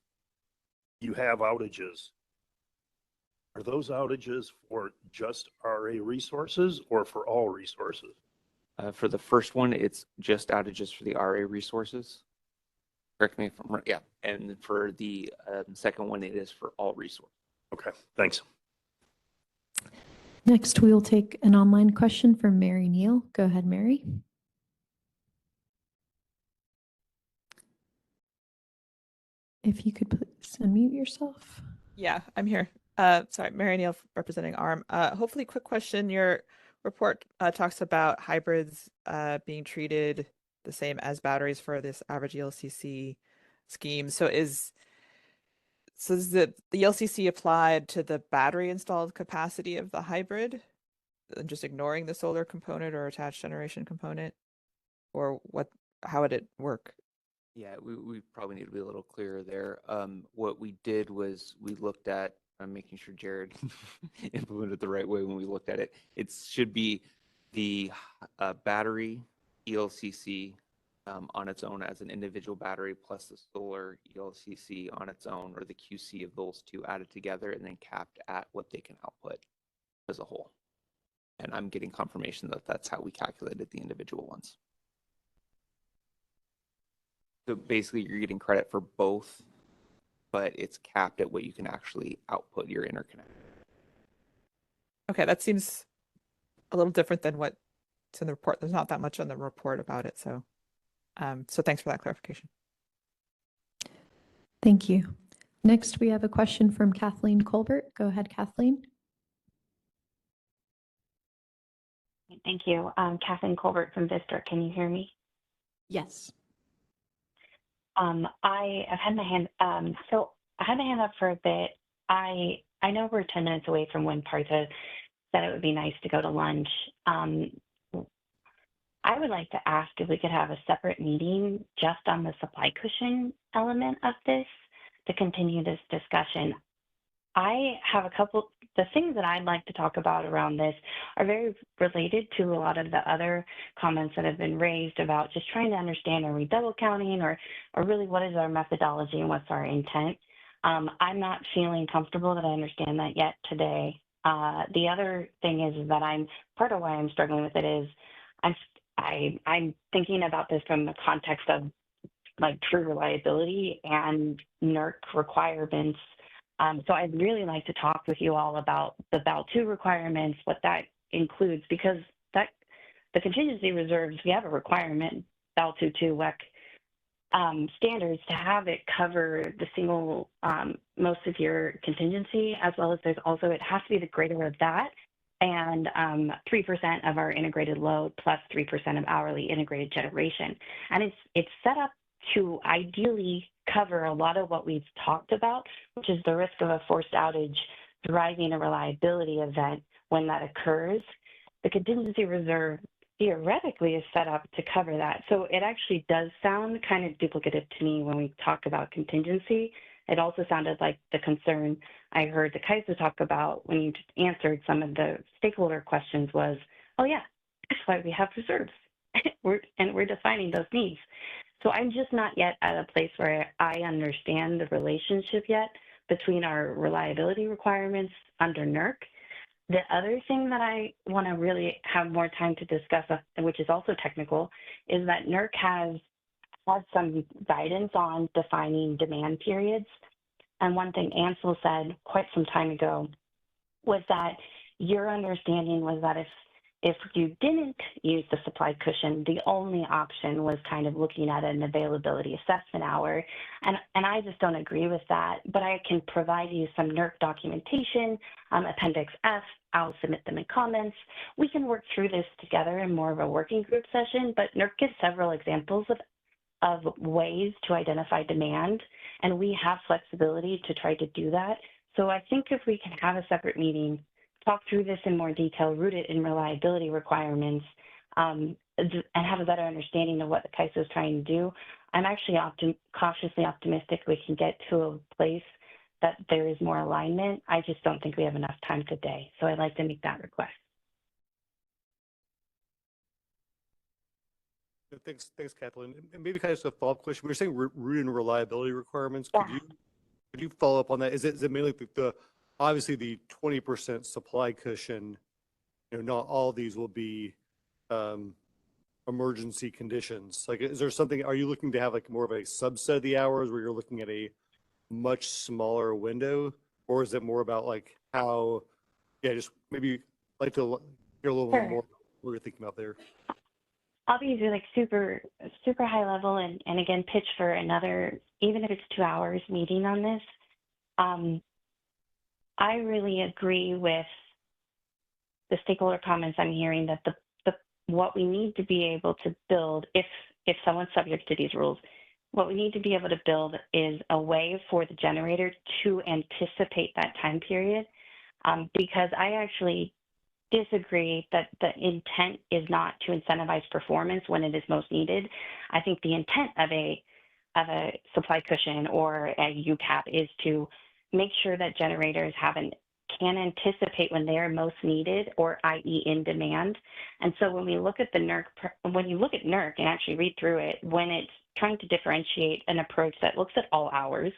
you have outages. Are those outages for just RA resources or for all resources? For the first one, it's just outages for the RA resources. Correct me if I'm right. Yeah. And for the second one, it is for all resources. Okay, thanks. Next, we will take an online question from Mary Neal. Go ahead, Mary. If you could please unmute yourself. Yeah, I'm here. Sorry, Mary Neal representing ARM. Hopefully, quick question. Your report talks about hybrids being treated the same as batteries for this average ELCC scheme. So is the ELCC applied to the battery installed capacity of the hybrid, and just ignoring the solar component or attached generation component, or how would it work? Yeah, we probably need to be a little clearer there. What we did was we looked at, I'm making sure Jared implemented it the right way when we looked at it. It should be the battery ELCC on its own as an individual battery plus the solar ELCC on its own, or the QC of those two added together and then capped at what they can output as a whole. And I'm getting confirmation that that's how we calculated the individual ones. So basically you're getting credit for both, but it's capped at what you can actually output your interconnect. Okay, that seems a little different than what's in the report. There's not that much on the report about it, so so thanks for that clarification. Thank you. Next, we have a question from Kathleen Colbert. Go ahead, Kathleen. Thank you. Kathleen Colbert from Vistra. Can you hear me? Yes. I've had my hand, so I had my hand up for a bit. I know we're 10 minutes away from when Partha said it would be nice to go to lunch. I would like to ask if we could have a separate meeting just on the supply cushion element of this to continue this discussion. I have the things that I'd like to talk about around this are very related to a lot of the other comments that have been raised about just trying to understand, are we double counting, or really what is our methodology and what's our intent. I'm not feeling comfortable that I understand that yet today. The other thing is that part of why I'm struggling with it is I'm thinking about this from the context of like true reliability and NERC requirements. So I'd really like to talk with you all about the BAL2 requirements, what that includes, because the contingency reserves, we have a requirement, BAL2 WEC standards, to have it cover the single most severe contingency, as well as there's also, it has to be the greater of that, and 3% of our integrated load plus 3% of hourly integrated generation. And it's set up to ideally cover a lot of what we've talked about, which is the risk of a forced outage driving a reliability event when that occurs. The contingency reserve theoretically is set up to cover that. So it actually does sound kind of duplicative to me when we talk about contingency. It also sounded like the concern I heard the Kaiser talk about when you just answered some of the stakeholder questions was, oh yeah, that's why we have reserves. we're defining those needs. So I'm just not yet at a place where I understand the relationship yet between our reliability requirements under NERC. The other thing that I want to really have more time to discuss, which is also technical, is that NERC has had some guidance on defining demand periods. And one thing Ansel said quite some time ago was that your understanding was that if you didn't use the supply cushion, the only option was kind of looking at an availability assessment hour. And I just don't agree with that, but I can provide you some NERC documentation, Appendix F, I'll submit them in comments. We can work through this together in more of a working group session, but NERC gives several examples of ways to identify demand, and we have flexibility to try to do that. So I think if we can have a separate meeting, talk through this in more detail, root it in reliability requirements, and have a better understanding of what the CAISO is trying to do, I'm actually cautiously optimistic we can get to a place that there is more alignment. I just don't think we have enough time today. So I'd like to make that request. Thanks, Kathleen. And maybe kind of just a follow-up question. We were saying root and reliability requirements. Yeah. Could you follow up on that? Is it mainly obviously the 20% supply cushion? Not all of these will be emergency conditions. Like, is there something? Are you looking to have like more of a subset of the hours where you're looking at a much smaller window, or is it more about like how? Yeah, just maybe like to hear a little bit more what you're thinking about there. I'll be like super high level and again, pitch for another, even if it's 2 hours meeting on this. I really agree with the stakeholder comments I'm hearing that what we need to be able to build, if someone's subject to these rules, what we need to be able to build is a way for the generator to anticipate that time period, because I actually disagree that the intent is not to incentivize performance when it is most needed. I think the intent of a supply cushion or a UCAP is to make sure that generators can anticipate when they are most needed, or i.e. in demand. And so when we look at when you look at NERC and actually read through it, when it's trying to differentiate an approach that looks at all hours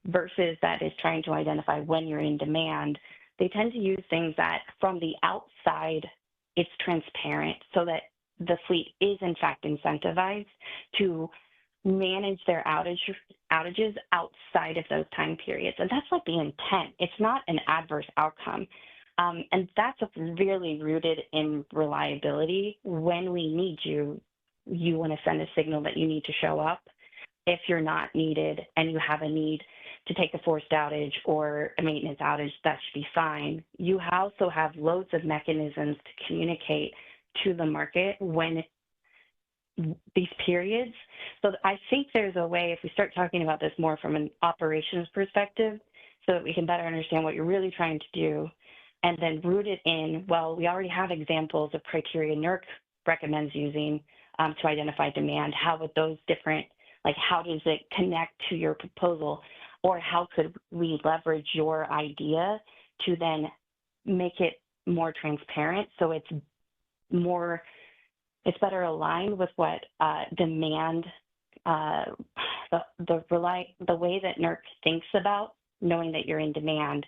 versus that is trying to identify when you're in demand, they tend to use things that from the outside, it's transparent so that the fleet is in fact incentivized to manage their outages outside of those time periods. And that's like the intent. It's not an adverse outcome. And that's really rooted in reliability. When we need you, you want to send a signal that you need to show up. If you're not needed and you have a need to take a forced outage or a maintenance outage, that should be fine. You also have loads of mechanisms to communicate to the market when these periods. So I think there's a way, if we start talking about this more from an operations perspective, so that we can better understand what you're really trying to do, and then root it in, well, we already have examples of criteria NERC recommends using to identify demand. How would those different, like how does it connect to your proposal? Or how could we leverage your idea to then make it more transparent so it's better aligned with what demand, the way that NERC thinks about knowing that you're in demand.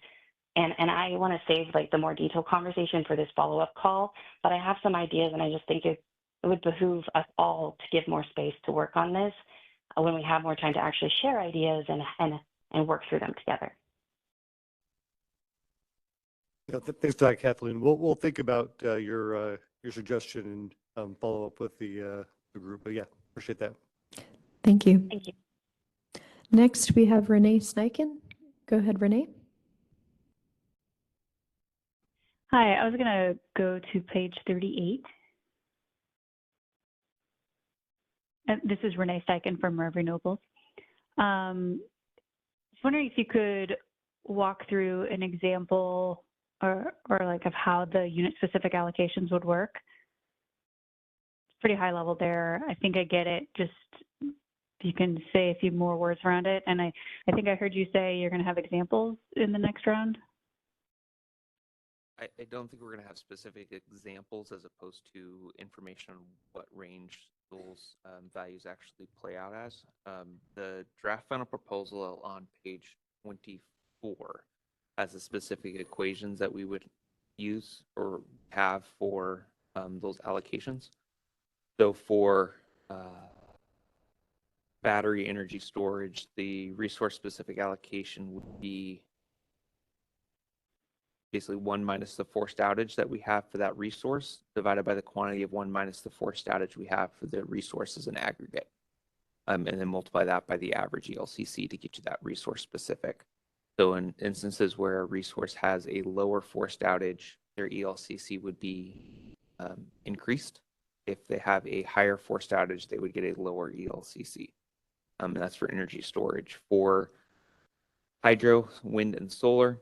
And I want to save like the more detailed conversation for this follow-up call, but I have some ideas, and I just think it would behoove us all to give more space to work on this when we have more time to actually share ideas and work through them together. Yeah, thanks, Kathleen. We'll think about your suggestion and follow up with the group. But yeah, appreciate that. Thank you. Thank you. Next, we have Renee Sniken. Go ahead, Renee. Hi, I was going to go to page 38. This is Renee Steichen from Merv Renewables. I was wondering if you could walk through an example or like of how the unit-specific allocations would work. It's pretty high level there. I think I get it. Just if you can say a few more words around it. And I think I heard you say you're going to have examples in the next round. I don't think we're going to have specific examples as opposed to information on what range those values actually play out as. The draft final proposal on page 24 has the specific equations that we would use or have for those allocations. So for battery energy storage, the resource specific allocation would be basically 1 minus the forced outage that we have for that resource divided by the quantity of 1 minus the forced outage we have for the resources in aggregate. And then multiply that by the average ELCC to get you that resource specific. So in instances where a resource has a lower forced outage, their ELCC would be increased. If they have a higher forced outage, they would get a lower ELCC. And that's for energy storage. For hydro, wind, and solar,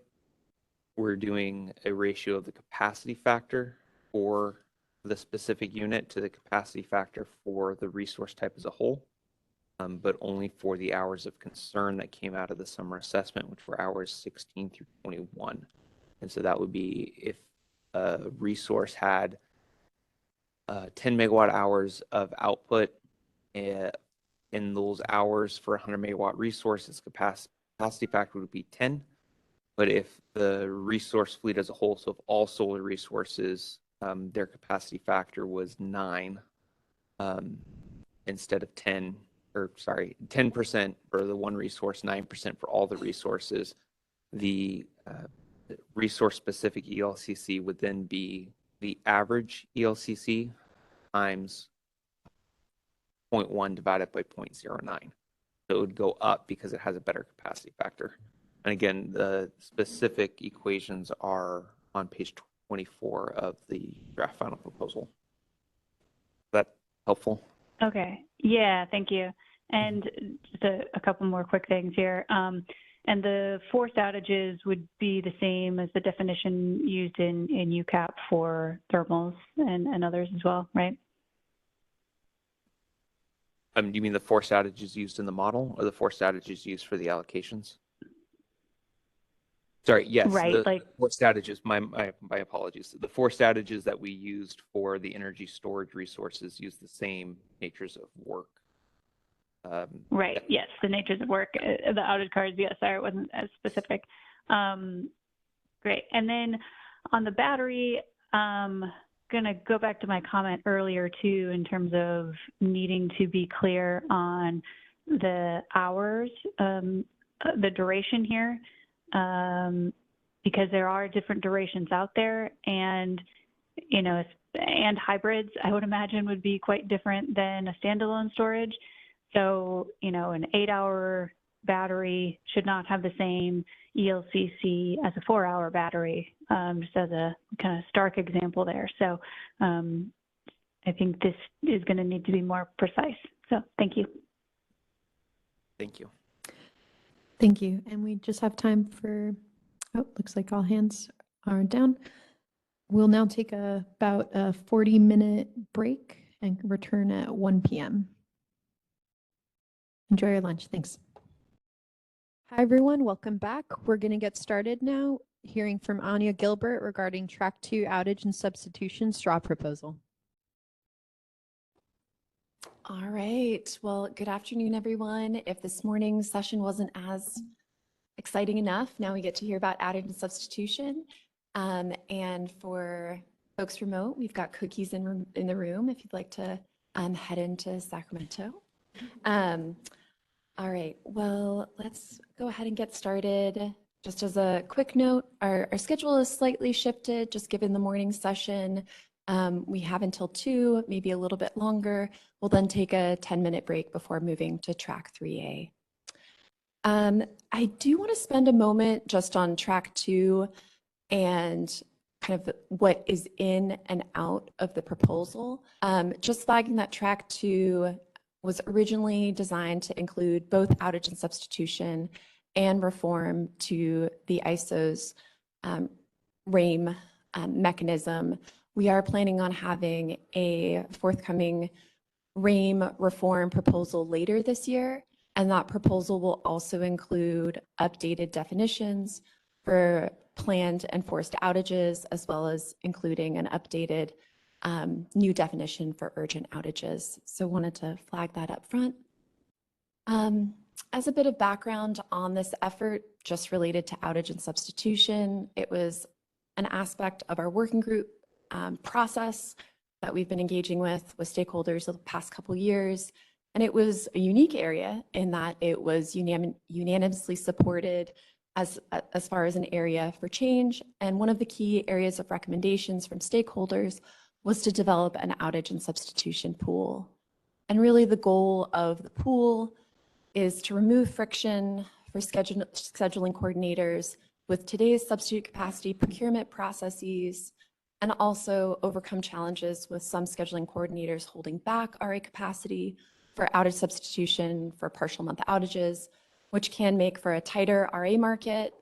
we're doing a ratio of the capacity factor for the specific unit to the capacity factor for the resource type as a whole, but only for the hours of concern that came out of the summer assessment, which were hours 16 through 21. And so that would be if a resource had 10 megawatt hours of output in those hours for 100 megawatt resources, capacity factor would be 10. But if the resource fleet as a whole, so if all solar resources, their capacity factor was 9 instead of 10, or sorry, 10% for the one resource, 9% for all the resources, the resource specific ELCC would then be the average ELCC times 0.1 divided by 0.09. So it would go up because it has a better capacity factor. And again, the specific equations are on page 24 of the draft final proposal. Is that helpful? Okay. Yeah, thank you. And just a couple more quick things here. And the forced outages would be the same as the definition used in UCAP for thermals and others as well, right? Do you mean the forced outages used in the model or the forced outages used for the allocations? Sorry, yes, right, the forced outages, my apologies. The forced outages that we used for the energy storage resources use the same natures of work. Right, yes, the natures of work, the outage cards, yes, sorry, it wasn't as specific. Great, and then on the battery, going to go back to my comment earlier too in terms of needing to be clear on the hours, the duration here. Because there are different durations out there, and and hybrids, I would imagine, would be quite different than a standalone storage. So an 8-hour battery should not have the same ELCC as a 4-hour battery, just as a kind of stark example there. So I think this is going to need to be more precise. So thank you. Thank you. Thank you. And we just have time for, oh, looks like all hands are down. We'll now take about a 40-minute break and return at 1 p.m. Enjoy your lunch. Thanks. Hi, everyone. Welcome back. We're going to get started now, hearing from Anya Gilbert regarding Track 2 outage and substitution straw proposal. All right. Well, good afternoon, everyone. If this morning's session wasn't as exciting enough, now we get to hear about outage and substitution. And for folks remote, we've got cookies in the room if you'd like to head into Sacramento. All right. Well, let's go ahead and get started. Just as a quick note, our schedule is slightly shifted, just given the morning session. We have until 2, maybe a little bit longer. We'll then take a 10-minute break before moving to track 3A. I do want to spend a moment just on track 2 and kind of what is in and out of the proposal. Just flagging that track 2 was originally designed to include both outage and substitution and reform to the ISO's RAIM mechanism. We are planning on having a forthcoming RAIM reform proposal later this year, and that proposal will also include updated definitions for planned and forced outages, as well as including an updated new definition for urgent outages. So wanted to flag that up front. As a bit of background on this effort, just related to outage and substitution, it was an aspect of our working group process that we've been engaging with stakeholders the past couple years. And it was a unique area in that it was unanimously supported as far as an area for change. And one of the key areas of recommendations from stakeholders was to develop an outage and substitution pool. And really the goal of the pool is to remove friction for scheduling coordinators with today's substitute capacity procurement processes, and also overcome challenges with some scheduling coordinators holding back RA capacity for outage substitution for partial month outages, which can make for a tighter RA market.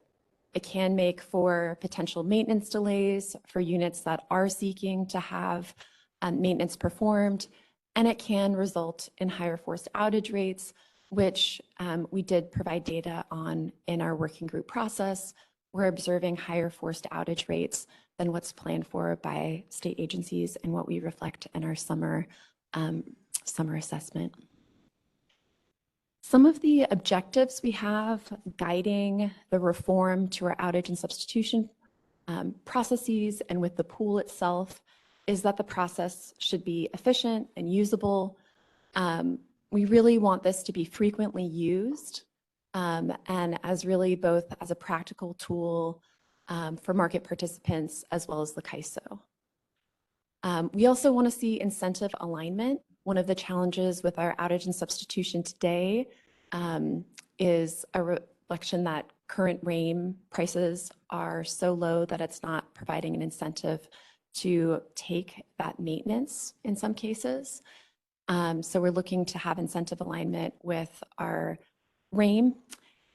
It can make for potential maintenance delays for units that are seeking to have maintenance performed, and it can result in higher forced outage rates, which we did provide data on in our working group process. We're observing higher forced outage rates than what's planned for by state agencies and what we reflect in our summer assessment. Some of the objectives we have guiding the reform to our outage and substitution processes and with the pool itself is that the process should be efficient and usable. We really want this to be frequently used and as really both as a practical tool for market participants as well as the CAISO. We also want to see incentive alignment. One of the challenges with our outage and substitution today is a reflection that current RAIM prices are so low that it's not providing an incentive to take that maintenance in some cases. So we're looking to have incentive alignment with our RAIM,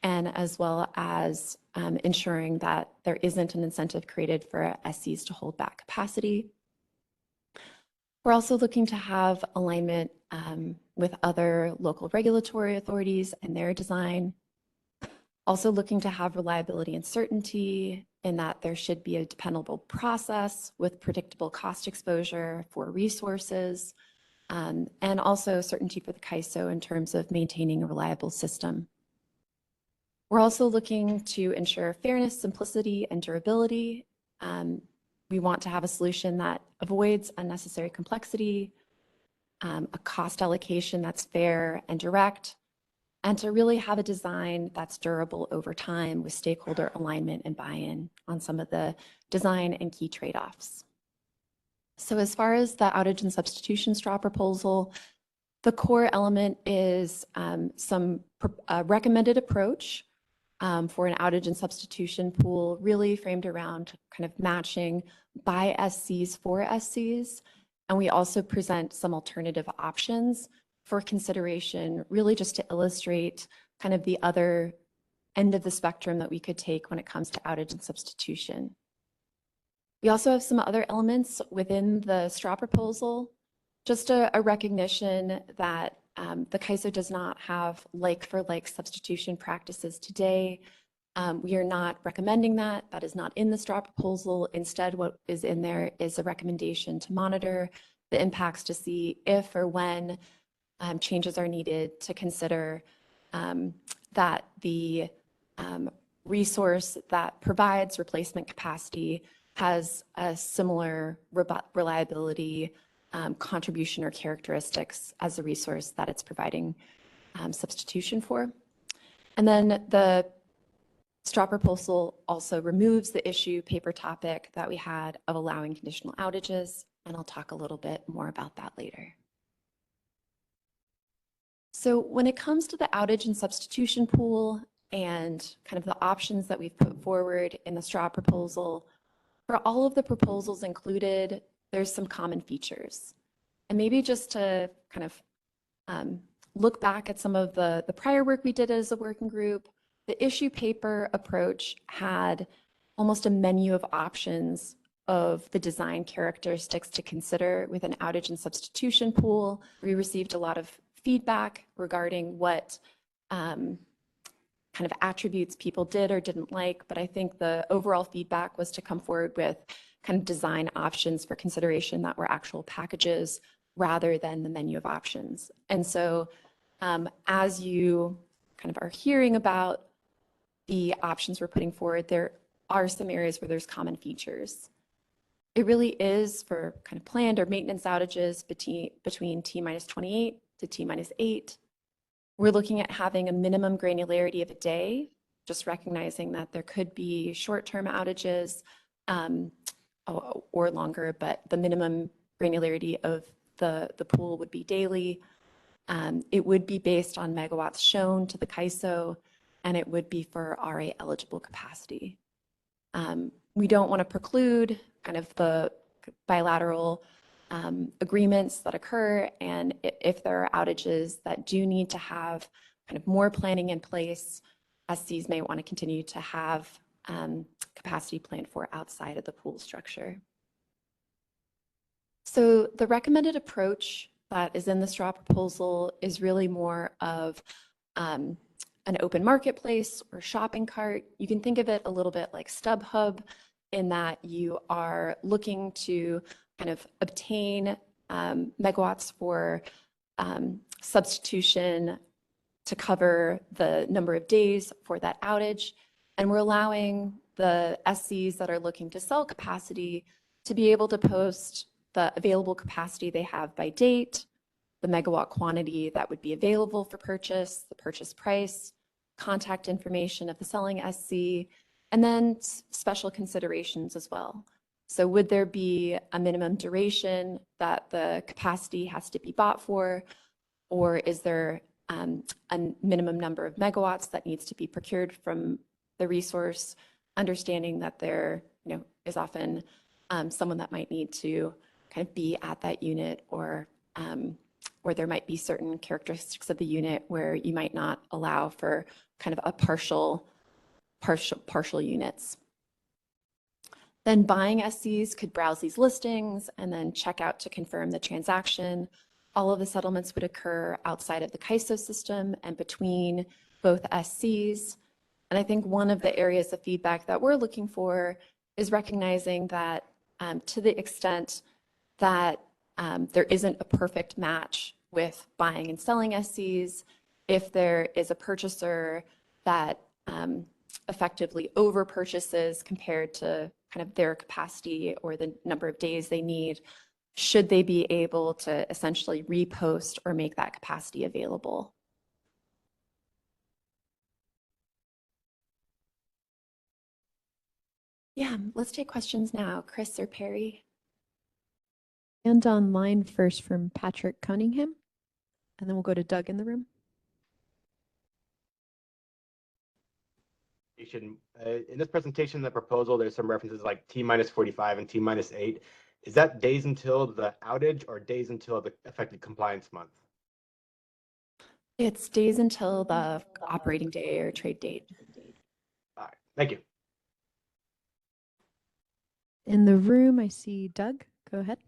and as well as ensuring that there isn't an incentive created for SCs to hold back capacity. We're also looking to have alignment with other local regulatory authorities and their design. Also looking to have reliability and certainty in that there should be a dependable process with predictable cost exposure for resources, and also certainty for the CAISO in terms of maintaining a reliable system. We're also looking to ensure fairness, simplicity, and durability. We want to have a solution that avoids unnecessary complexity, a cost allocation that's fair and direct, and to really have a design that's durable over time with stakeholder alignment and buy-in on some of the design and key trade-offs. So as far as the outage and substitution straw proposal, the core element is some recommended approach for an outage and substitution pool, really framed around kind of matching by SCs for SCs And we also present some alternative options for consideration, really just to illustrate kind of the other end of the spectrum that we could take when it comes to outage and substitution. We also have some other elements within the straw proposal, just a recognition that the CAISO does not have like-for-like substitution practices today. We are not recommending that. That is not in the straw proposal. Instead, what is in there is a recommendation to monitor the impacts to see if or when changes are needed, to consider that the resource that provides replacement capacity has a similar reliability, contribution, or characteristics as the resource that it's providing substitution for. And then the straw proposal also removes the issue paper topic that we had of allowing conditional outages, and I'll talk a little bit more about that later. So when it comes to the outage and substitution pool and kind of the options that we've put forward in the straw proposal, for all of the proposals included, there's some common features. And maybe just to kind of look back at some of the prior work we did as a working group, the issue paper approach had almost a menu of options of the design characteristics to consider with an outage and substitution pool. We received a lot of feedback regarding what kind of attributes people did or didn't like, but I think the overall feedback was to come forward with kind of design options for consideration that were actual packages rather than the menu of options. And so as you kind of are hearing about the options we're putting forward, there are some areas where there's common features. It really is for kind of planned or maintenance outages between T-28 to T-8. We're looking at having a minimum granularity of a day, just recognizing that there could be short-term outages or longer, but the minimum granularity of the pool would be daily. It would be based on megawatts shown to the CAISO, and it would be for RA eligible capacity. We don't want to preclude kind of the bilateral agreements that occur, and if there are outages that do need to have kind of more planning in place, SCs may want to continue to have capacity planned for outside of the pool structure. So the recommended approach that is in the straw proposal is really more of an open marketplace or shopping cart. You can think of it a little bit like StubHub, in that you are looking to kind of obtain megawatts for substitution to cover the number of days for that outage. And we're allowing the SCs that are looking to sell capacity to be able to post the available capacity they have by date, the megawatt quantity that would be available for purchase, the purchase price, contact information of the selling SC, and then special considerations as well. So would there be a minimum duration that the capacity has to be bought for, or is there a minimum number of megawatts that needs to be procured from the resource, understanding that there is often someone that might need to kind of be at that unit, or there might be certain characteristics of the unit where you might not allow for kind of a partial units. Then buying SCs could browse these listings and then check out to confirm the transaction. All of the settlements would occur outside of the CAISO system and between both SCs. And I think one of the areas of feedback that we're looking for is recognizing that to the extent that there isn't a perfect match with buying and selling SCs, if there is a purchaser that effectively over purchases compared to kind of their capacity or the number of days they need, should they be able to essentially repost or make that capacity available? Yeah, let's take questions now. Chris or Perry? And online first from Patrick Cunningham, and then we'll go to Doug in the room. In this presentation, the proposal, there's some references like T-45 and T-8. is that days until the outage or days until the affected compliance month? It's days until the operating day or trade date. All right, thank you. In the room, I see Doug. Go ahead.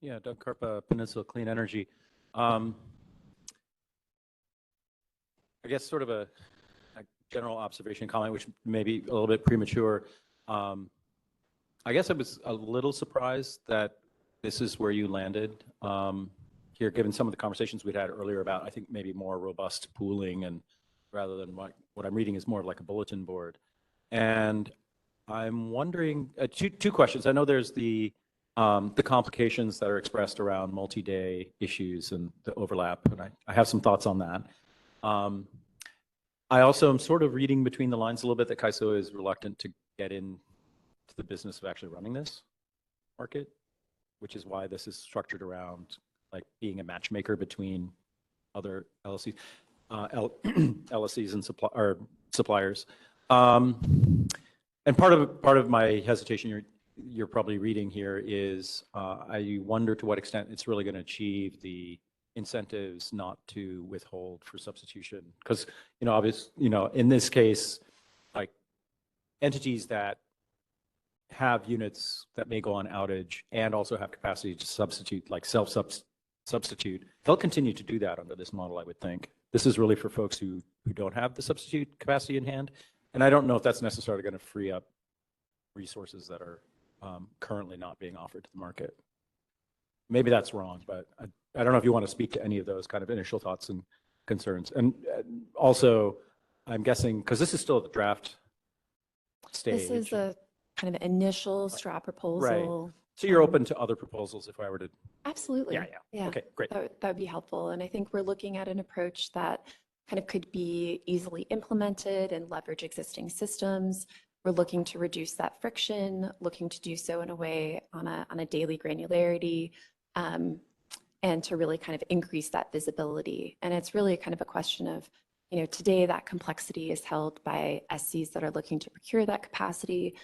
Yeah, Doug Karpa, Peninsula Clean Energy. I guess sort of a general observation comment, which may be a little bit premature. I guess I was a little surprised that this is where you landed here, given some of the conversations we'd had earlier about, I think, maybe more robust pooling, and rather than what I'm reading is more of like a bulletin board. And I'm wondering, two questions. I know there's the complications that are expressed around multi-day issues and the overlap, and I have some thoughts on that. I also am sort of reading between the lines a little bit that CAISO is reluctant to get into the business of actually running this market, which is why this is structured around like being a matchmaker between other LLCs, LLCs and suppliers. And part of my hesitation you're probably reading here is I wonder to what extent it's really going to achieve the incentives not to withhold for substitution, because in this case, like entities that have units that may go on outage and also have capacity to substitute, like self-substitute, they'll continue to do that under this model, I would think. This is really for folks who don't have the substitute capacity in hand, and I don't know if that's necessarily going to free up resources that are currently not being offered to the market. Maybe that's wrong, but I don't know if you want to speak to any of those kind of initial thoughts and concerns. And also, I'm guessing, because this is still at the draft stage. This is a kind of initial straw proposal. Right. So you're open to other proposals if I were to. Absolutely. Yeah. Okay, great. That would be helpful. And I think we're looking at an approach that kind of could be easily implemented and leverage existing systems. We're looking to reduce that friction, looking to do so in a way on a daily granularity, and to really kind of increase that visibility. And it's really kind of a question of, today that complexity is held by SCs that are looking to procure that capacity.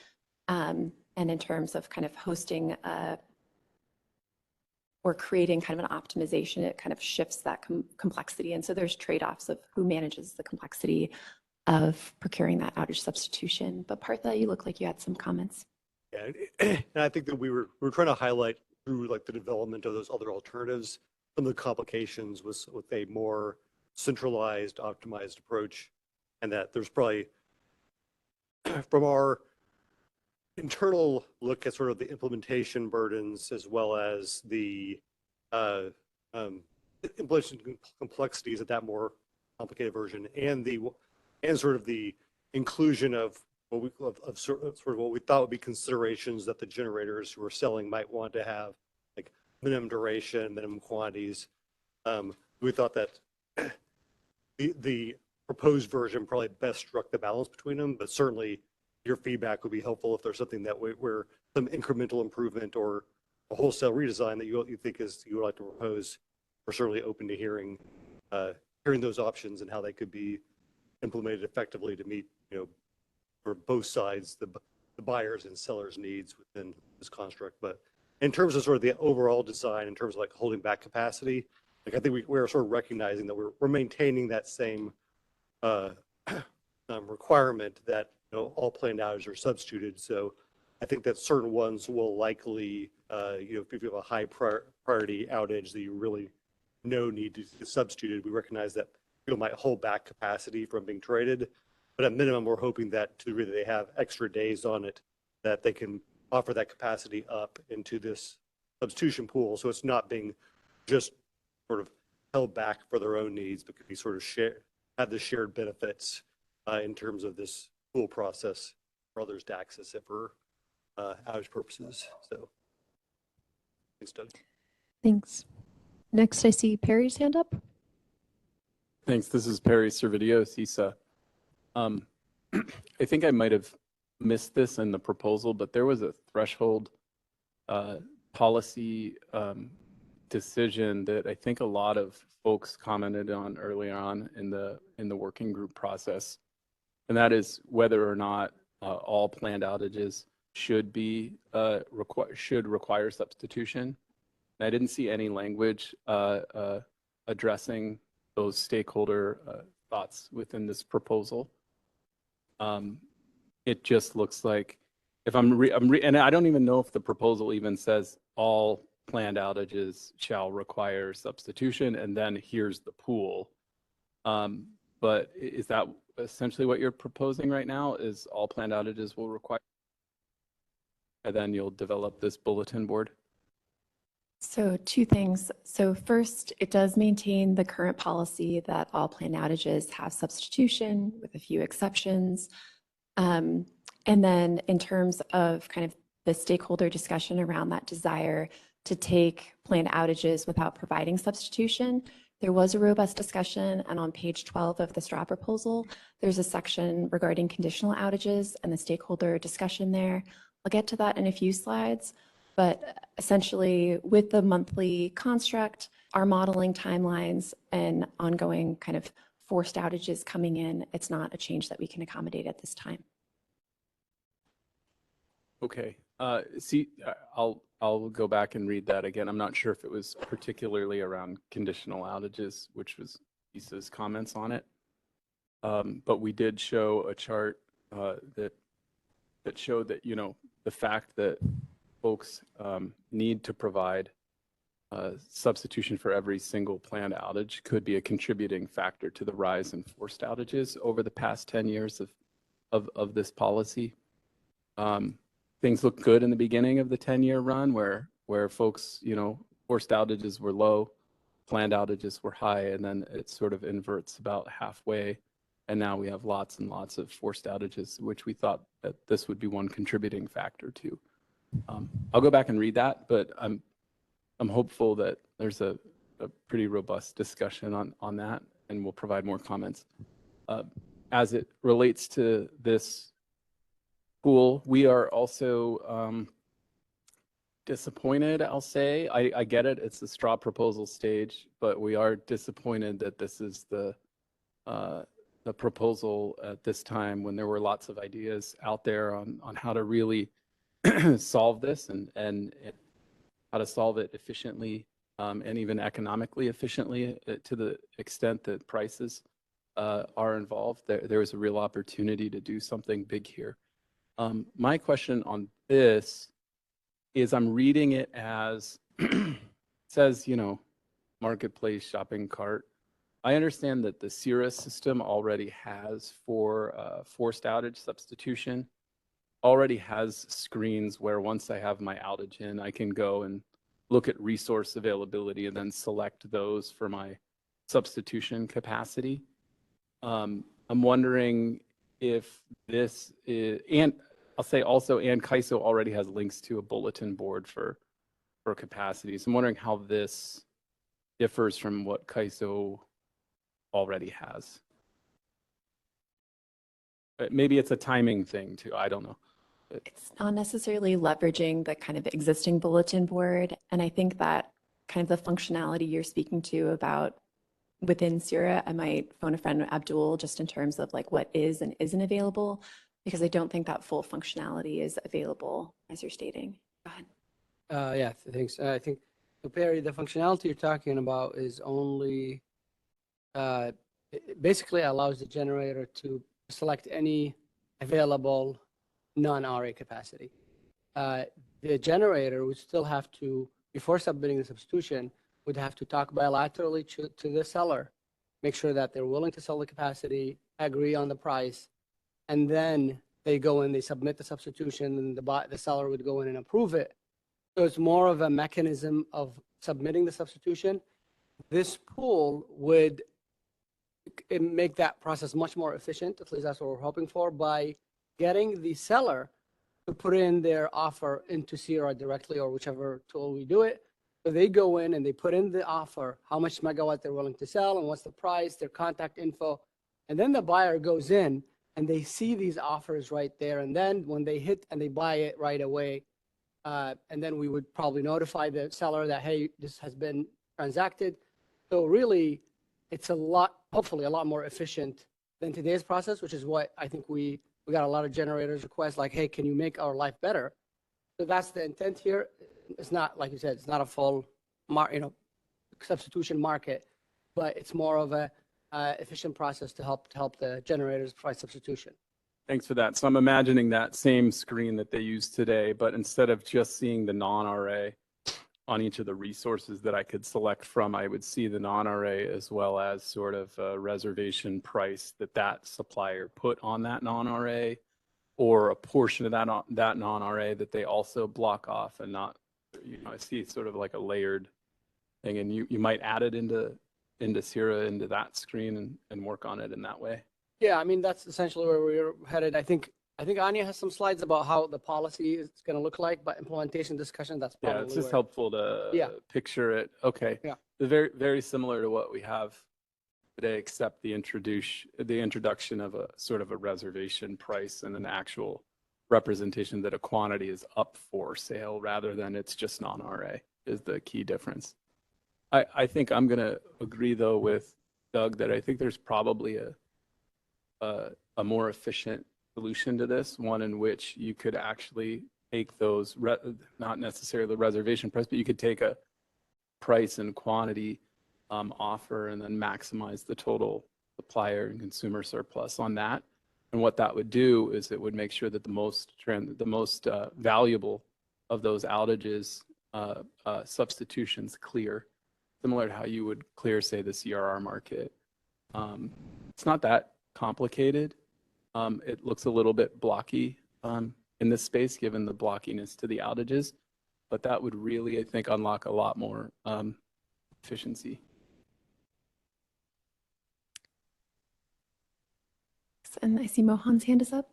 And in terms of kind of hosting or creating kind of an optimization, it kind of shifts that complexity. And so there's trade-offs of who manages the complexity of procuring that outage substitution. But Partha, you look like you had some comments. Yeah, and I think that we were trying to highlight through like the development of those other alternatives, some of the complications with a more centralized, optimized approach, and that there's probably, from our internal look at sort of the implementation burdens as well as the implementation complexities of that more complicated version, and sort of the inclusion of sort of what we thought would be considerations that the generators who are selling might want to have, like minimum duration, minimum quantities. We thought that the proposed version probably best struck the balance between them, but certainly your feedback would be helpful if there's something that where some incremental improvement or a wholesale redesign that you think you would like to propose. We're certainly open to hearing those options and how they could be implemented effectively to meet, for both sides, the buyers and sellers' needs within this construct. But in terms of sort of the overall design, in terms of like holding back capacity, like I think we're sort of recognizing that we're maintaining that same requirement that all planned outages are substituted. So I think that certain ones will likely, if you have a high priority outage that you really need to be substituted, we recognize that people might hold back capacity from being traded. But at minimum, we're hoping that to the degree that they have extra days on it, that they can offer that capacity up into this substitution pool. So it's not being just sort of held back for their own needs, but could be sort of have the shared benefits in terms of this pool process for others to access it for outage purposes. So thanks, Doug. Thanks. Next, I see Perry's hand up. Thanks. This is Perry Servideo, CISA. I think I might have missed this in the proposal, but there was a threshold policy decision that I think a lot of folks commented on early on in the working group process, and that is whether or not all planned outages should be should require substitution. And I didn't see any language addressing those stakeholder thoughts within this proposal. It just looks like if and I don't even know if the proposal even says all planned outages shall require substitution, and then here's the pool. But is that essentially what you're proposing right now? Is all planned outages will require, and then you'll develop this bulletin board? So two things. So first, it does maintain the current policy that all planned outages have substitution with a few exceptions. And then in terms of kind of the stakeholder discussion around that desire to take planned outages without providing substitution, there was a robust discussion, and on page 12 of the straw proposal, there's a section regarding conditional outages and the stakeholder discussion there. I'll get to that in a few slides, but essentially with the monthly construct, our modeling timelines and ongoing kind of forced outages coming in, it's not a change that we can accommodate at this time. Okay. I'll go back and read that again. I'm not sure if it was particularly around conditional outages, which was Lisa's comments on it. But we did show a chart that showed that, you know, the fact that folks need to provide substitution for every single planned outage could be a contributing factor to the rise in forced outages over the past 10 years of this policy. Things looked good in the beginning of the 10-year run where folks, you know, forced outages were low, planned outages were high, and then it sort of inverts about halfway. And now we have lots and lots of forced outages, which we thought that this would be one contributing factor to. I'll go back and read that, but I'm hopeful that there's a pretty robust discussion on that, and we'll provide more comments. As it relates to this pool, we are also disappointed, I'll say. I get it, it's the straw proposal stage, but we are disappointed that this is the proposal at this time when there were lots of ideas out there on how to really solve this and how to solve it efficiently and even economically efficiently to the extent that prices are involved. There is a real opportunity to do something big here. My question on this is I'm reading it as it says, you know, marketplace shopping cart. I understand that the CIRA system already has for forced outage substitution, already has screens where once I have my outage in, I can go and look at resource availability and then select those for my substitution capacity. I'm wondering if this is, and I'll say also, and CAISO already has links to a bulletin board for capacities. I'm wondering how this differs from what CAISO already has. Maybe it's a timing thing too, I don't know. It's not necessarily leveraging the kind of existing bulletin board. And I think that kind of the functionality you're speaking to about within CIRA, I might phone a friend, Abdul, just in terms of like what is and isn't available, because I don't think that full functionality is available as you're stating. Go ahead. Yeah, thanks. I think, so Perry, the functionality you're talking about is only, it basically allows the generator to select any available non-RA capacity. The generator would still have to, before submitting the substitution, would have to talk bilaterally to the seller, make sure that they're willing to sell the capacity, agree on the price, and then they go in, they submit the substitution, and the seller would go in and approve it. So it's more of a mechanism of submitting the substitution. This pool would make that process much more efficient, at least that's what we're hoping for, by getting the seller to put in their offer into CIRA directly or whichever tool we do it. So they go in and they put in the offer, how much megawatt they're willing to sell and what's the price, their contact info. And then the buyer goes in and they see these offers right there. And then when they hit and they buy it right away, and then we would probably notify the seller that, hey, this has been transacted. So really, it's a lot, hopefully a lot more efficient than today's process, which is what I think we We got a lot of generators requests like, hey, can you make our life better? So that's the intent here. It's not, like you said, it's not a full, substitution market, but it's more of a efficient process to help the generators provide substitution. Thanks for that. So I'm imagining that same screen that they use today, but instead of just seeing the non-RA on each of the resources that I could select from, I would see the non-RA as well as sort of a reservation price that supplier put on that non-RA, or a portion of that non-RA that they also block off and not, I see sort of like a layered thing, and you might add it into Sierra, into that screen and work on it in that way. Yeah, I mean, that's essentially where we're headed. I think Anya has some slides about how the policy is going to look like, but implementation discussion, that's probably Yeah, it's just helpful to picture it. Okay. Yeah. Very, very similar to what we have today, except the introduction of a sort of a reservation price and an actual representation that a quantity is up for sale rather than it's just non-RA is the key difference. I think I'm going to agree, though, with Doug that I think there's probably a more efficient solution to this, one in which you could actually take those, not necessarily the reservation price, but you could take a price and quantity offer and then maximize the total supplier and consumer surplus on that. And what that would do is it would make sure that the most valuable of those outages substitutions clear, similar to how you would clear, say, the CRR market. It's not that complicated. It looks a little bit blocky in this space, given the blockiness to the outages, but that would really, I think, unlock a lot more efficiency. And I see Mohan's hand is up.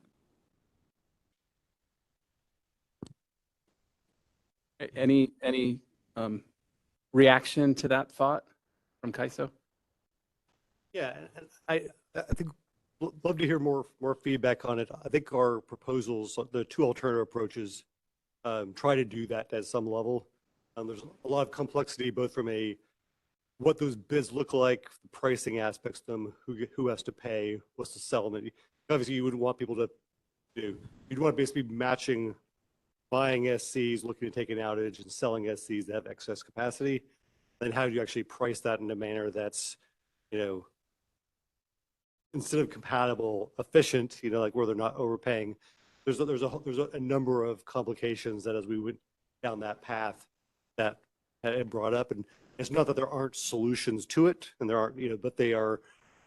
Any reaction to that thought from Kaiso? Yeah, and I think love to hear more feedback on it. I think our proposals, the two alternative approaches, try to do that at some level. There's a lot of complexity, both from what those bids look like, the pricing aspects of them, who has to pay, what's the settlement. Obviously, you wouldn't want people to do. You'd want to basically be matching buying SCs, looking to take an outage, and selling SCs that have excess capacity. Then how do you actually price that in a manner that's, instead of compatible, efficient, like where they're not overpaying. There's a number of complications that as we went down that path that had brought up, and it's not that there aren't solutions to it, and there aren't, but they are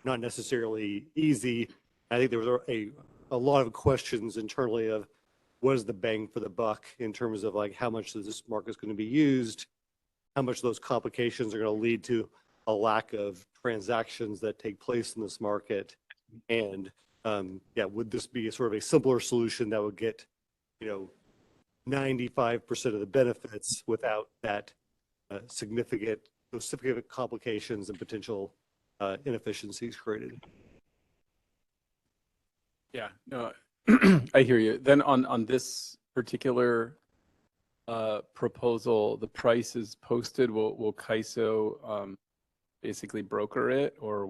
not necessarily easy. I think there was a lot of questions internally of what is the bang for the buck in terms of like how much this market is going to be used, how much of those complications are going to lead to a lack of transactions that take place in this market. And would this be sort of a simpler solution that would get, 95% of the benefits without that significant complications and potential inefficiencies created? Yeah, no, I hear you. Then on this particular proposal, the price is posted. Will Kaiso basically broker it, or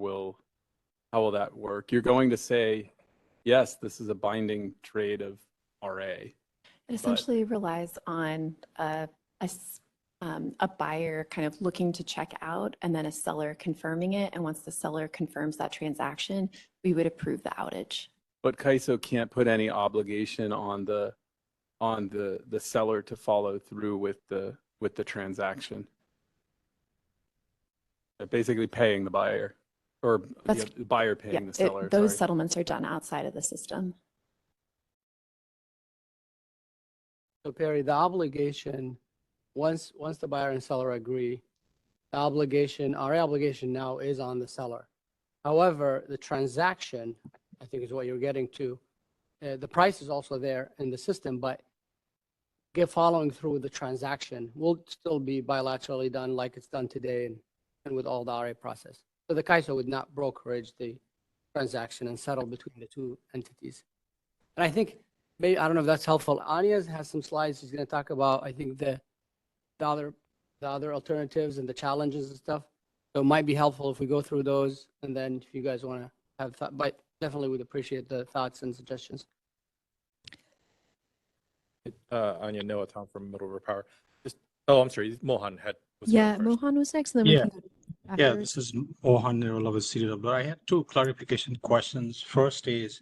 how will that work? You're going to say, yes, this is a binding trade of RA. It essentially relies on a buyer kind of looking to check out and then a seller confirming it. And once the seller confirms that transaction, we would approve the outage. But Kaiso can't put any obligation on the seller to follow through with the transaction. They're basically paying the buyer, or the buyer paying the seller. Those settlements are done outside of the system. So Perry, the obligation, once the buyer and seller agree, our obligation now is on the seller. However, the transaction, I think is what you're getting to. The price is also there in the system, but following through with the transaction will still be bilaterally done like it's done today and with all the RA process. So the Kaiso would not brokerage the transaction and settle between the two entities. And I think, maybe, I don't know if that's helpful. Anya has some slides. She's going to talk about, I think, the other alternatives and the challenges and stuff. So it might be helpful if we go through those, and then if you guys want to have thought, but definitely would appreciate the thoughts and suggestions. Anya Noah Tom from Middle River Power. Just, oh, I'm sorry, Mohan was Yeah, going first. Mohan was next, and then we Yeah. can go Yeah, afterwards. this is Mohan Nirul of CDW. I had two clarification questions. First is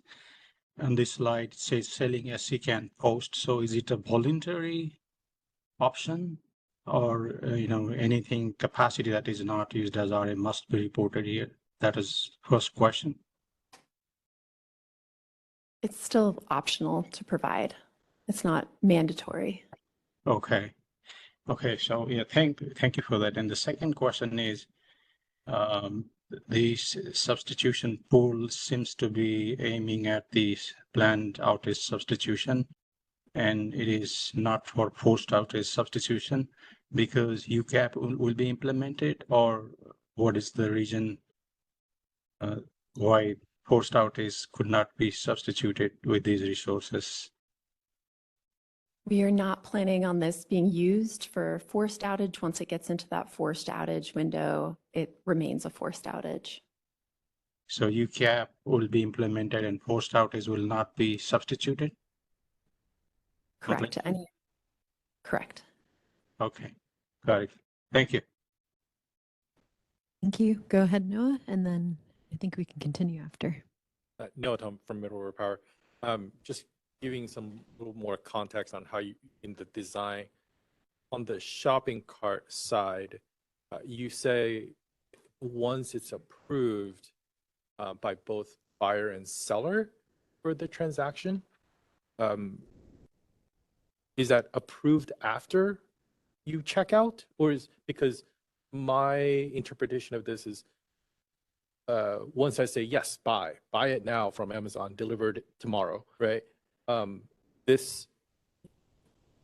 on this slide, it says selling SC can post. So is it a voluntary option or, anything capacity that is not used as RA must be reported here? That is first question. It's still optional to provide. It's not mandatory. Okay. Okay. So yeah, thank you for that. And the second question is, the substitution pool seems to be aiming at the planned outage substitution, and it is not for forced outage substitution because UCAP will be implemented, or what is the reason why forced outage could not be substituted with these resources? We are not planning on this being used for forced outage. Once it gets into that forced outage window, it remains a forced outage. So UCAP will be implemented and forced outage will not be substituted? Correct. Correct. Okay, got it. Thank you. Thank you. Go ahead, Noah, and then I think we can continue after. Noah Tom from Middle River Power. Just giving some little more context on how you, in the design, on the shopping cart side, you say once it's approved by both buyer and seller for the transaction, is that approved after you check out, or is, because my interpretation of this is once I say yes, buy it now from Amazon, delivered tomorrow, right? This,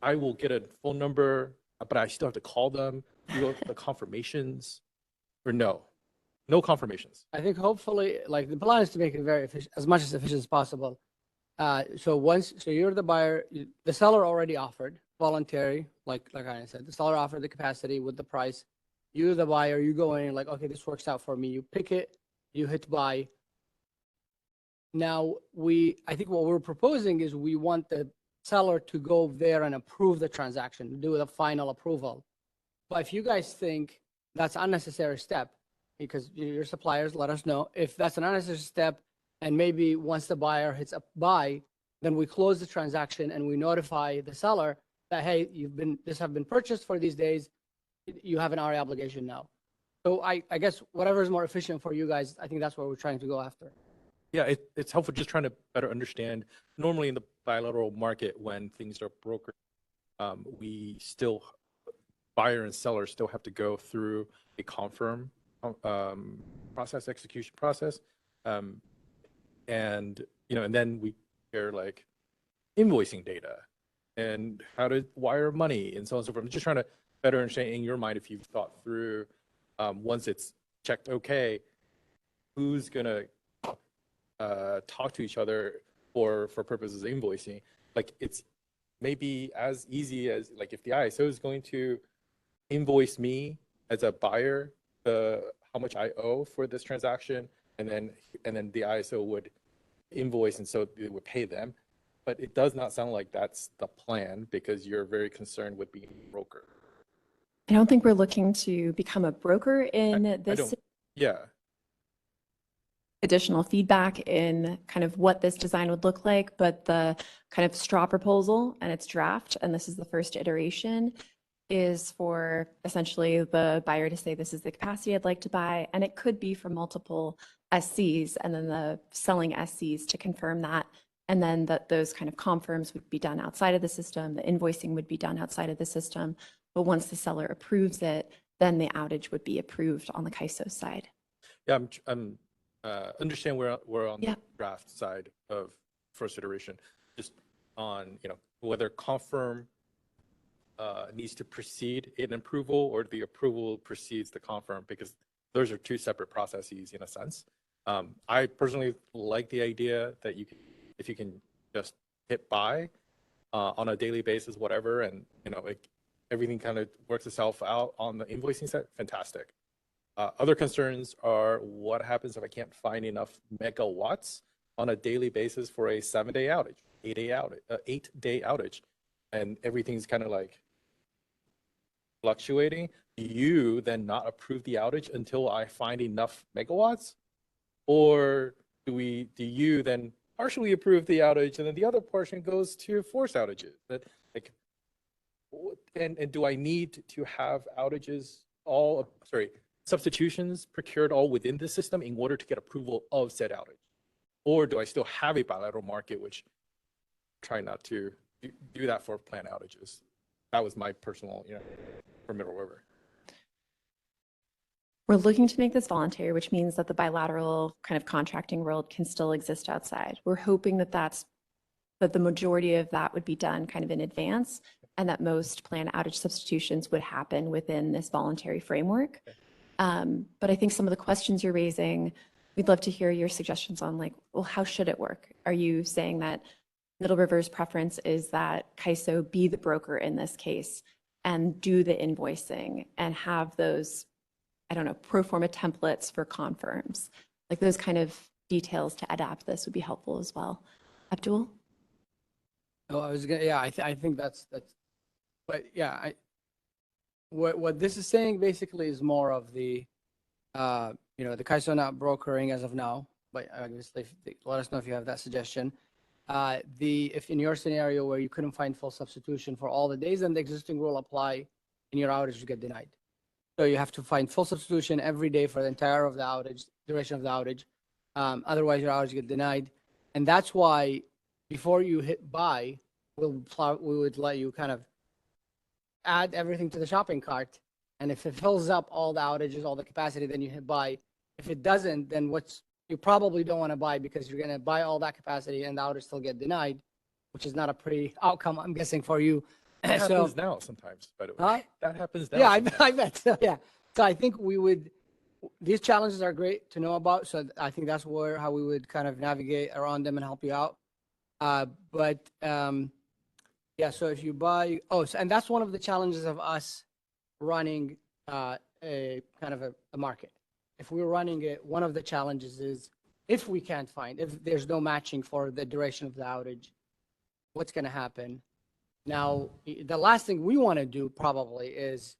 I will get a phone number, but I still have to call them, do the confirmations, or no confirmations. I think hopefully, like the plan is to make it very efficient, as much as efficient as possible. So you're the buyer, the seller already offered voluntary, like I said, the seller offered the capacity with the price. You're the buyer, you go in like, okay, this works out for me. You pick it, you hit buy. Now I think what we're proposing is we want the seller to go there and approve the transaction, do the final approval. But if you guys think that's an unnecessary step, because your suppliers, let us know if that's an unnecessary step, and maybe once the buyer hits a buy, then we close the transaction and we notify the seller that, hey, this have been purchased for these days, you have an RA obligation now. So I guess whatever is more efficient for you guys, I think that's what we're trying to go after. Yeah, it's helpful just trying to better understand. Normally in the bilateral market, when things are brokered, buyer and seller still have to go through a confirm execution process. And then we share like invoicing data and how to wire money and so on and so forth. I'm just trying to better understand in your mind, if you've thought through, once it's checked okay, who's gonna talk to each other for purposes of invoicing. Like it's maybe as easy as like if the ISO is going to invoice me as a buyer how much I owe for this transaction, and then the ISO would invoice, and so it would pay them. But it does not sound like that's the plan, because you're very concerned with being a broker. I don't think we're looking to become a broker in this. Yeah. Additional feedback in kind of what this design would look like, but the kind of straw proposal and its draft, and this is the first iteration, is for essentially the buyer to say, this is the capacity I'd like to buy, and it could be for multiple SCs, and then the selling SCs to confirm that, and then those kind of confirms would be done outside of the system, the invoicing would be done outside of the system, but once the seller approves it, then the outage would be approved on the KISO side. Yeah, I'm understand we're on the draft side of first iteration, just on whether confirm needs to precede an approval or the approval precedes the confirm, because those are two separate processes in a sense. I personally like the idea that if you can just hit buy on a daily basis, whatever, and everything kind of works itself out on the invoicing side, fantastic. Other concerns are what happens if I can't find enough megawatts on a daily basis for a 7-day outage, 8-day outage. and everything's kind of like fluctuating, do you then not approve the outage until I find enough megawatts? Or do you then partially approve the outage and then the other portion goes to forced outages? That like, and do I need to have outages substitutions procured all within the system in order to get approval of said outage? Or do I still have a bilateral market, which try not to do that for planned outages? That was my personal, for Middle River. We're looking to make this voluntary, which means that the bilateral kind of contracting world can still exist outside. We're hoping that that the majority of that would be done kind of in advance, and that most planned outage substitutions would happen within this voluntary framework. But I think some of the questions you're raising, we'd love to hear your suggestions on like, well, how should it work? Are you saying that Middle River's preference is that CAISO be the broker in this case and do the invoicing and have those, I don't know, pro forma templates for confirms? Like those kind of details to adapt this would be helpful as well. Abdul? Oh, I think that's, but yeah, what this is saying basically is more of the, the CAISO not brokering as of now, but obviously let us know if you have that suggestion. If in your scenario where you couldn't find full substitution for all the days, then the existing rule apply and your outage will get denied. So you have to find full substitution every day for the entire of the outage, duration of the outage. Otherwise your outage get denied. And that's why before you hit buy, we would let you kind of add everything to the shopping cart. And if it fills up all the outages, all the capacity, then you hit buy. If it doesn't, then you probably don't want to buy because you're going to buy all that capacity and the outage still get denied, which is not a pretty outcome, I'm guessing, for you. That happens now sometimes, by the way. That happens now. Yeah, I bet. So, yeah. So I think these challenges are great to know about. So I think that's how we would kind of navigate around them and help you out. Yeah, so if you buy, and that's one of the challenges of us running a kind of a market. If we're running it, one of the challenges is if there's no matching for the duration of the outage, what's going to happen? Now, the last thing we want to do probably is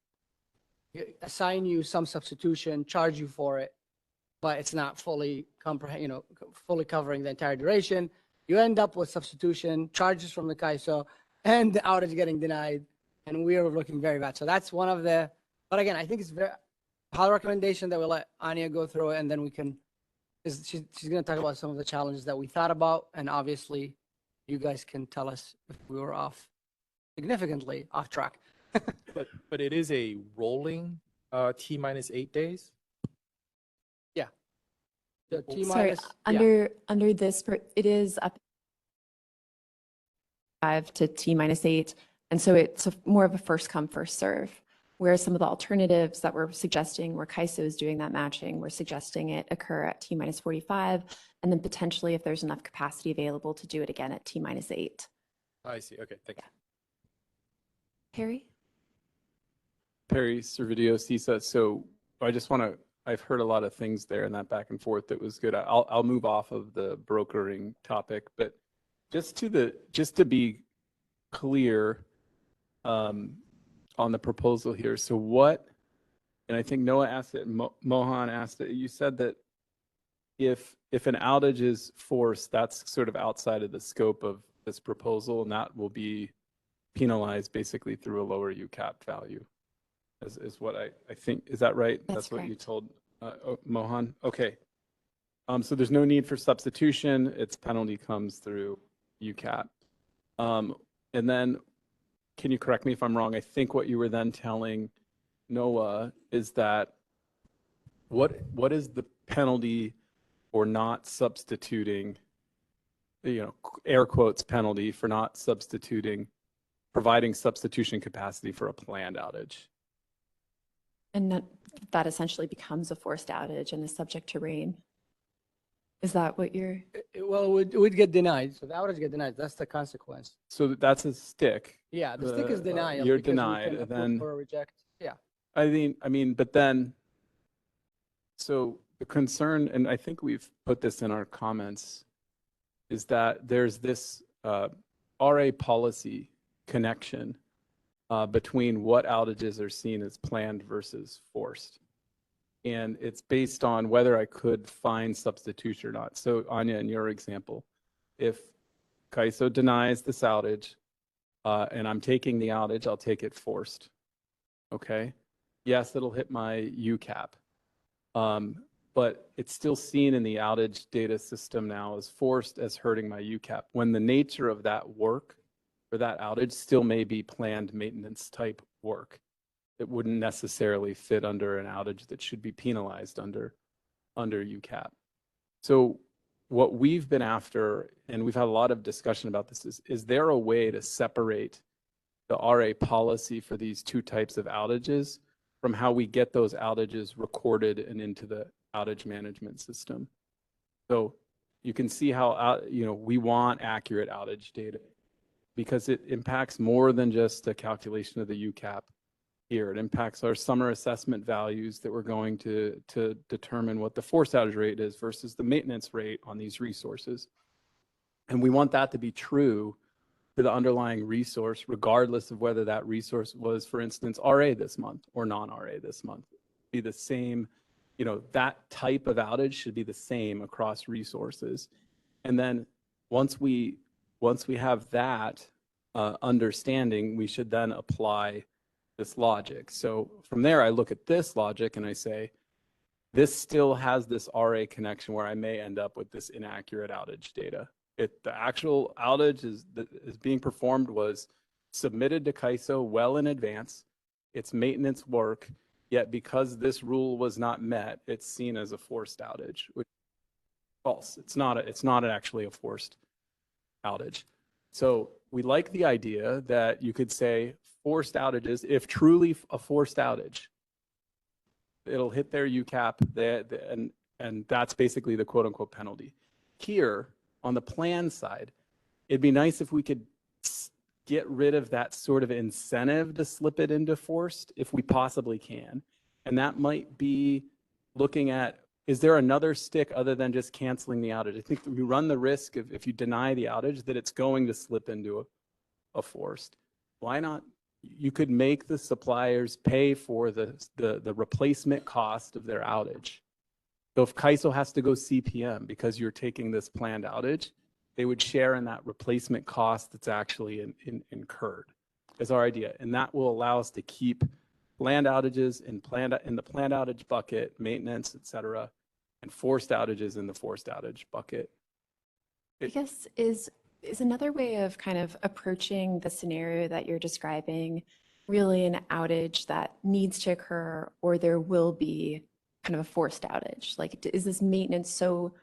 assign you some substitution, charge you for it, but it's not fully covering the entire duration. You end up with substitution, charges from the CAISO, and the outage getting denied, and we are looking very bad. So that's one of the, but again, I think it's very high recommendation that we let Anya go through it, and then we can, she's going to talk about some of the challenges that we thought about, and obviously you guys can tell us if we were significantly off track. But it is a rolling T minus 8 days? Yeah. So T Sorry, minus, under this, it is up 5 to T minus 8. And so it's more of a first come, first serve. Whereas some of the alternatives that we're suggesting where CAISO is doing that matching, we're suggesting it occur at T minus 45, and then potentially if there's enough capacity available to do it again at T minus 8. I see. Okay, thank you. Perry? Perry Servideo, CISA. So I've heard a lot of things there in that back and forth that was good. I'll move off of the brokering topic, but just to be clear on the proposal here. So and I think Noah asked it, Mohan asked it, you said that if an outage is forced, that's sort of outside of the scope of this proposal, and that will be penalized basically through a lower UCAP value, is what I think. Is that right? That's what you told Mohan? Okay. So there's no need for substitution. Its penalty comes through UCAP. And then, can you correct me if I'm wrong? I think what you were then telling Noah is that what is the penalty for not substituting, air quotes penalty for not providing substitution capacity for a planned outage? And that essentially becomes a forced outage and is subject to rain. Is that what you're? Well, it would get denied. So the outage get denied. That's the consequence. So that's a stick. Yeah, the stick is denial. You're because denied, we can and then or reject. Yeah. I mean, but then, so the concern, and I think we've put this in our comments, is that there's this RA policy connection between what outages are seen as planned versus forced. And it's based on whether I could find substitution or not. So Anya, in your example, if CAISO denies this outage and I'm taking the outage, I'll take it forced. Okay. Yes, it'll hit my UCAP. But it's still seen in the outage data system now as forced as hurting my UCAP, when the nature of that work or that outage still may be planned maintenance type work. It wouldn't necessarily fit under an outage that should be penalized under UCAP. So what we've been after, and we've had a lot of discussion about this, is there a way to separate the RA policy for these two types of outages from how we get those outages recorded and into the outage management system? So you can see how, we want accurate outage data because it impacts more than just the calculation of the UCAP here. It impacts our summer assessment values that we're going to determine what the forced outage rate is versus the maintenance rate on these resources. And we want that to be true to the underlying resource, regardless of whether that resource was, for instance, RA this month or non-RA this month. Be the same, that type of outage should be the same across resources. And then once we have that understanding, we should then apply this logic. So from there, I look at this logic and I say, this still has this RA connection where I may end up with this inaccurate outage data. The actual outage is being performed was submitted to CAISO well in advance. It's maintenance work, yet because this rule was not met, it's seen as a forced outage, which is false. It's not actually a forced outage. So we like the idea that you could say forced outages, if truly a forced outage, it'll hit their UCAP, and that's basically the quote unquote penalty. Here, on the plan side, it'd be nice if we could get rid of that sort of incentive to slip it into forced if we possibly can. And that might be looking at, is there another stick other than just canceling the outage? I think we run the risk of, if you deny the outage, that it's going to slip into a forced. Why not? You could make the suppliers pay for the replacement cost of their outage. So if CAISO has to go CPM because you're taking this planned outage, they would share in that replacement cost that's actually incurred, is our idea. And that will allow us to keep planned outages in the planned outage bucket, maintenance, et cetera, and forced outages in the forced outage bucket. I guess is another way of kind of approaching the scenario that you're describing really an outage that needs to occur, or there will be kind of a forced outage? Like, is this maintenance so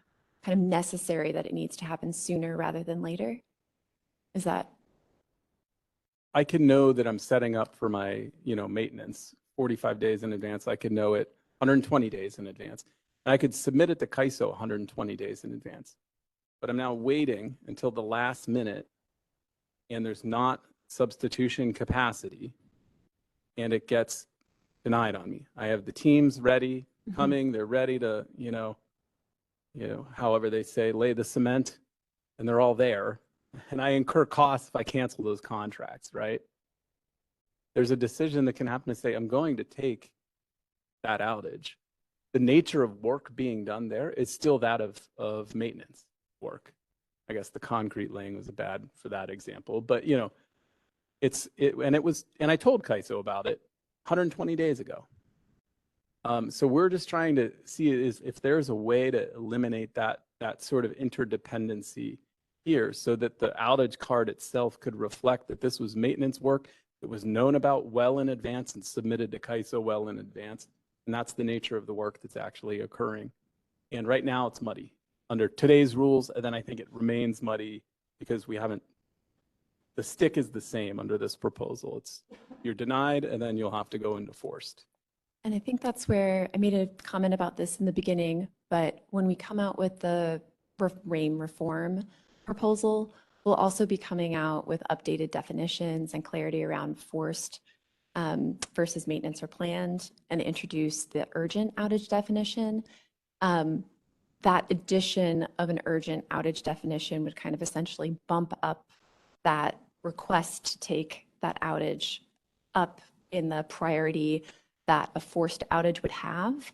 kind of necessary that it needs to happen sooner rather than later? Is that? I can know that I'm setting up for my, maintenance 45 days in advance. I could know it 120 days in advance. And I could submit it to CAISO 120 days in advance. But I'm now waiting until the last minute and there's not substitution capacity and it gets denied on me. I have the teams ready, coming, they're ready to, however they say, lay the cement, and they're all there. And I incur costs if I cancel those contracts, right? There's a decision that can happen to say, I'm going to take that outage. The nature of work being done there is still that of maintenance work. I guess the concrete laying was bad for that example, but and I told CAISO about it 120 days ago. So we're just trying to see if there's a way to eliminate that sort of interdependency here so that the outage card itself could reflect that this was maintenance work that was known about well in advance and submitted to CAISO well in advance. And that's the nature of the work that's actually occurring. And right now it's muddy under today's rules. And then I think it remains muddy because the stick is the same under this proposal. You're denied and then you'll have to go into forced. And I think that's where I made a comment about this in the beginning, but when we come out with the RAIM reform proposal, we'll also be coming out with updated definitions and clarity around forced versus maintenance or planned, and introduce the urgent outage definition. That addition of an urgent outage definition would kind of essentially bump up that request to take that outage up in the priority that a forced outage would have,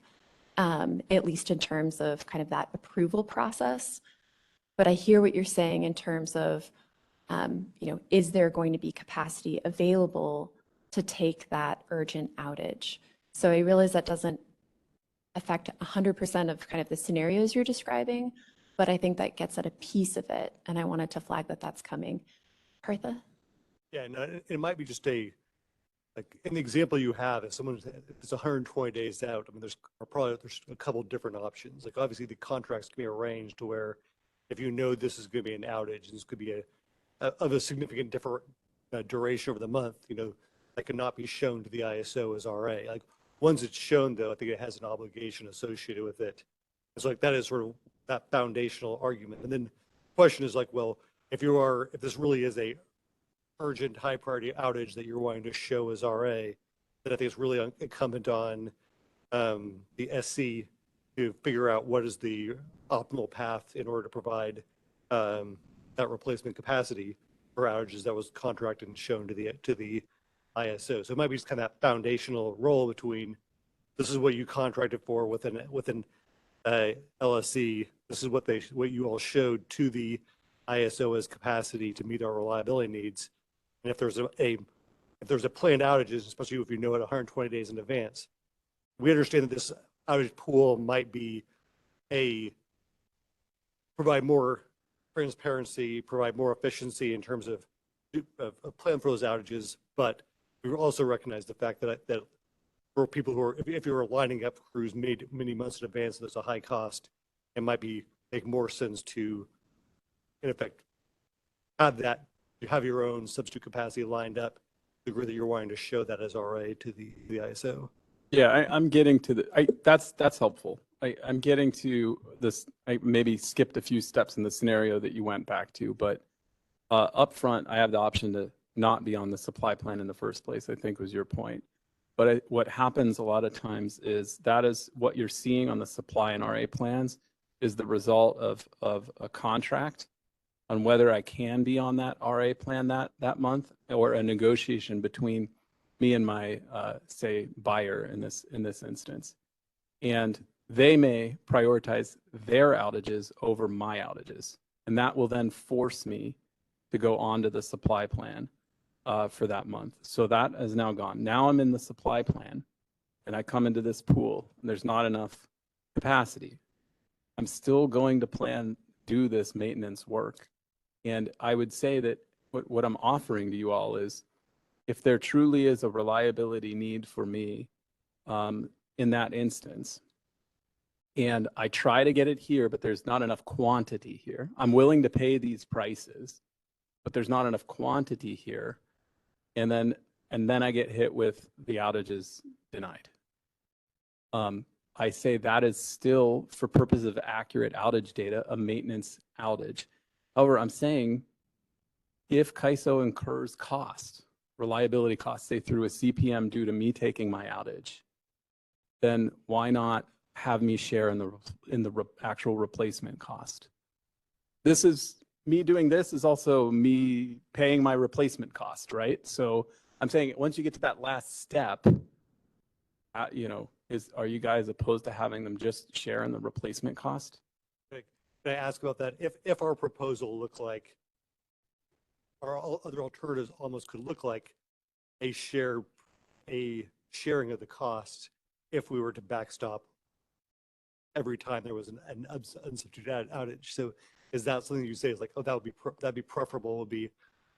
at least in terms of kind of that approval process. But I hear what you're saying in terms of, is there going to be capacity available to take that urgent outage? So I realize that doesn't affect 100% of kind of the scenarios you're describing, but I think that gets at a piece of it. And I wanted to flag that that's coming. Partha? Yeah, no, it might be just like in the example you have, if it's 120 days out, I mean, there's a couple different options. Like obviously the contracts can be arranged to where if you know this is going to be an outage, this could be of a significant different duration over the month, that cannot be shown to the ISO as RA. Like once it's shown though, I think it has an obligation associated with it. It's like that is sort of that foundational argument. And then the question is like, well, if this really is a urgent high priority outage that you're wanting to show as RA, then I think it's really incumbent on the SC to figure out what is the optimal path in order to provide that replacement capacity for outages that was contracted and shown to the ISO. So it might be just kind of that foundational role between this is what you contracted for within LSC. This is what you all showed to the ISO as capacity to meet our reliability needs. And if there's a planned outages, especially if you know it 120 days in advance, we understand that this outage pool might be provide more transparency, provide more efficiency in terms of plan for those outages. But we also recognize the fact that for people who are, if you're lining up crews many months in advance, there's a high cost. It might make more sense to, in effect, have your own substitute capacity lined up to the degree that you're wanting to show that as RA to the ISO. Yeah, I'm getting to that's helpful. I'm getting to this. I maybe skipped a few steps in the scenario that you went back to, but up front, I have the option to not be on the supply plan in the first place, I think was your point. But what happens a lot of times is that is what you're seeing on the supply and RA plans is the result of a contract on whether I can be on that RA plan that month, or a negotiation between me and my say buyer in this instance. And they may prioritize their outages over my outages. And that will then force me to go onto the supply plan for that month. So that is now gone. Now I'm in the supply plan and I come into this pool and there's not enough capacity. I'm still going to do this maintenance work. And I would say that what I'm offering to you all is if there truly is a reliability need for me in that instance, and I try to get it here, but there's not enough quantity here. I'm willing to pay these prices, but there's not enough quantity here. And then I get hit with the outages denied. I say that is still, for purposes of accurate outage data, a maintenance outage. However, I'm saying if CAISO incurs cost, reliability costs, say through a CPM due to me taking my outage, then why not have me share in the actual replacement cost? This is me doing this is also me paying my replacement cost, right? So I'm saying once you get to that last step, are you guys opposed to having them just share in the replacement cost? Can I ask about that? If our proposal looks like, our other alternatives almost could look like a sharing of the cost if we were to backstop every time there was an unsubstituted outage. So is that something you say is like, oh, that'd be preferable, would be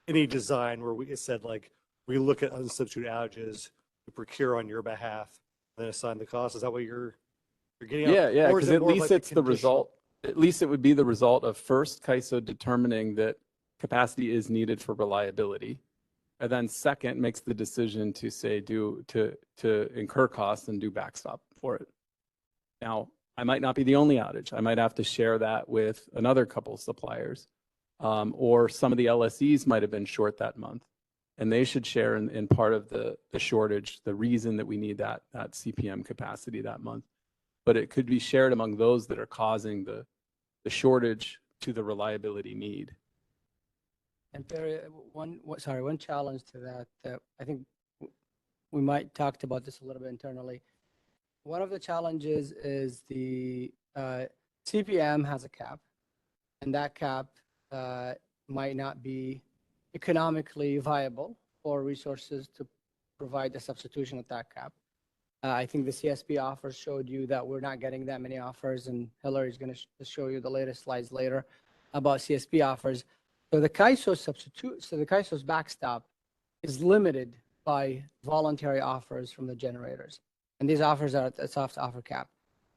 any design where it said like, we look at unsubstituted outages, we procure on your behalf, and then assign the cost? Is that what you're getting at? Yeah, Or is because it at more least like a it's the result. At least it would be the result of first CAISO determining that capacity is needed for reliability, and then second makes the decision to say to incur costs and do backstop for it. Now, I might not be the only outage. I might have to share that with another couple of suppliers, or some of the LSEs might have been short that month, and they should share in part of the shortage, the reason that we need that CPM capacity that month. But it could be shared among those that are causing the shortage to the reliability need. And Perry, one challenge to that, I think we might talked about this a little bit internally. One of the challenges is the CPM has a cap, and that cap might not be economically viable for resources to provide the substitution at that cap. I think the CSP offers showed you that we're not getting that many offers, and Hillary's going to show you the latest slides later about CSP offers. So the CAISO's backstop is limited by voluntary offers from the generators. And these offers are at the soft offer cap.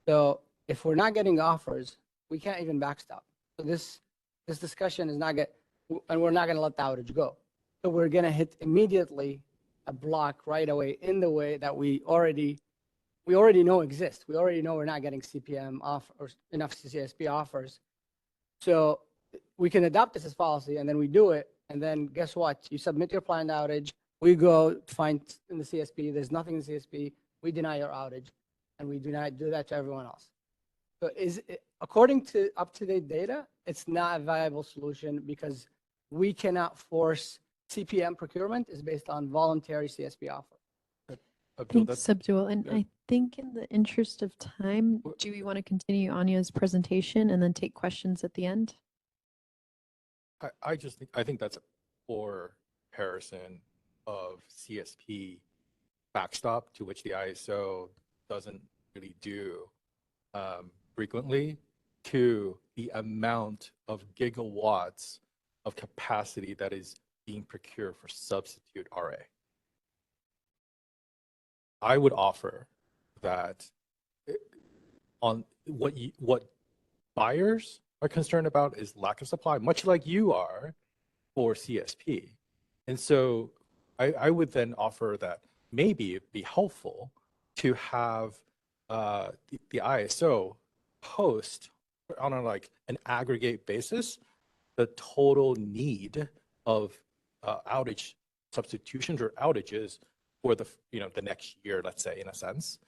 So if we're not getting offers, we can't even backstop. So this discussion is not and we're not going to let the outage go. So we're going to hit immediately a block right away in the way that we already know exists. We already know we're not getting CPM off or enough CSP offers. So we can adopt this as policy, and then we do it. And then guess what? You submit your planned outage. We go find in the CSP. There's nothing in the CSP. We deny your outage, and we do not do that to everyone else. So according to up-to-date data, it's not a viable solution because we cannot force CPM procurement is based on voluntary CSP offer. Thanks, Abdul. And I think in the interest of time, do we want to continue Anya's presentation and then take questions at the end? I think that's a poor comparison of CSP backstop, to which the ISO doesn't really do frequently, to the amount of gigawatts of capacity that is being procured for substitute RA. I would offer that on what buyers are concerned about is lack of supply, much like you are for CSP. And so I would then offer that maybe it'd be helpful to have the ISO post on an aggregate basis the total need of outage substitutions or outages for the next year, let's say, in a sense,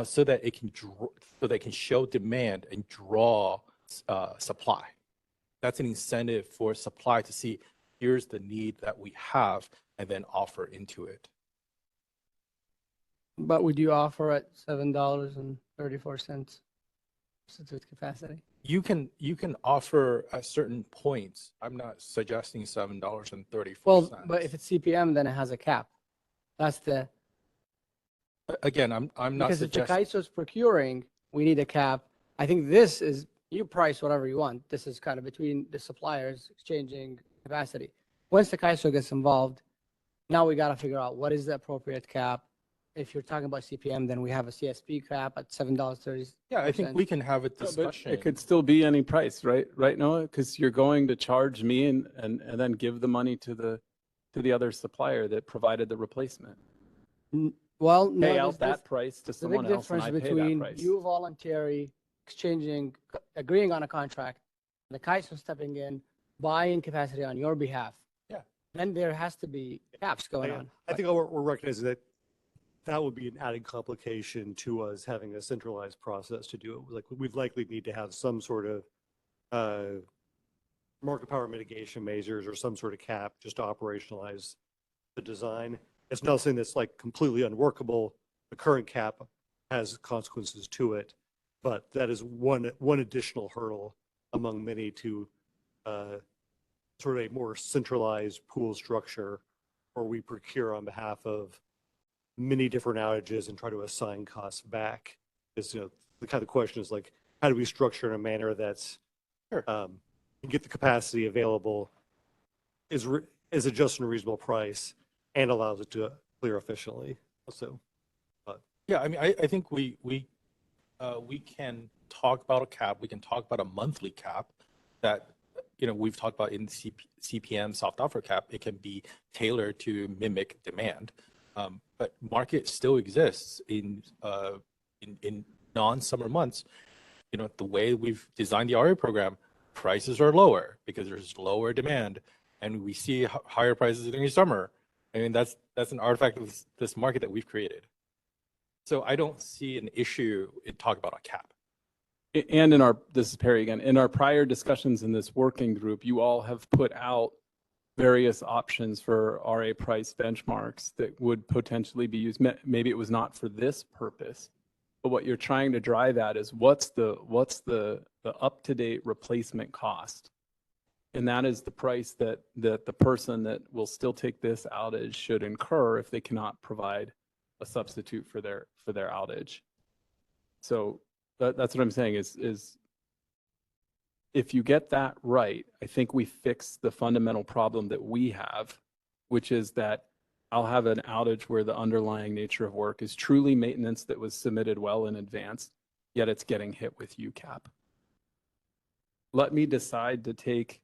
so that it can show demand and draw supply. That's an incentive for supply to see here's the need that we have and then offer into it. But would you offer at $7.34 substitute capacity? You can offer at certain points. I'm not suggesting $7.34. Well, but if it's CPM, then it has a cap. That's the. Again, I'm not because suggesting. if the CAISO's procuring, we need a cap. I think this is, you price whatever you want. This is kind of between the suppliers exchanging capacity. Once the CAISO gets involved, now we got to figure out what is the appropriate cap. If you're talking about CPM, then we have a CSP cap at $7.30. Yeah, I think we can have a discussion. But it could still be any price, right, Noah? Because you're going to charge me and then give the money to the other supplier that provided the replacement. Well, pay no, out that price to someone else, and I pay that between price. you voluntary agreeing on a contract, the CAISO stepping in, buying capacity on your behalf. Yeah. Then there has to be caps going on. I think we're recognizing that would be an added complication to us having a centralized process to do it. Like we'd likely need to have some sort of market power mitigation measures or some sort of cap just to operationalize the design. It's not something that's like completely unworkable. The current cap has consequences to it, but that is one additional hurdle among many to sort of a more centralized pool structure where we procure on behalf of many different outages and try to assign costs back. Is the kind of question is like, how do we structure in a manner that's can get the capacity available, is adjusted in a reasonable price, and allows it to clear efficiently. So, yeah, I mean, I think we can talk about a cap. We can talk about a monthly cap that we've talked about in CPM soft offer cap. It can be tailored to mimic demand, but market still exists in non-summer months. The way we've designed the RA program, prices are lower because there's lower demand, and we see higher prices during summer. I mean, that's an artifact of this market that we've created. So I don't see an issue in talking about a cap. And this is Perry again, in our prior discussions in this working group, you all have put out various options for RA price benchmarks that would potentially be used. Maybe it was not for this purpose, but what you're trying to drive at is what's the up-to-date replacement cost? And that is the price that the person that will still take this outage should incur if they cannot provide a substitute for their outage. So that's what I'm saying is if you get that right, I think we fix the fundamental problem that we have, which is that I'll have an outage where the underlying nature of work is truly maintenance that was submitted well in advance, yet it's getting hit with UCAP. Let me decide to take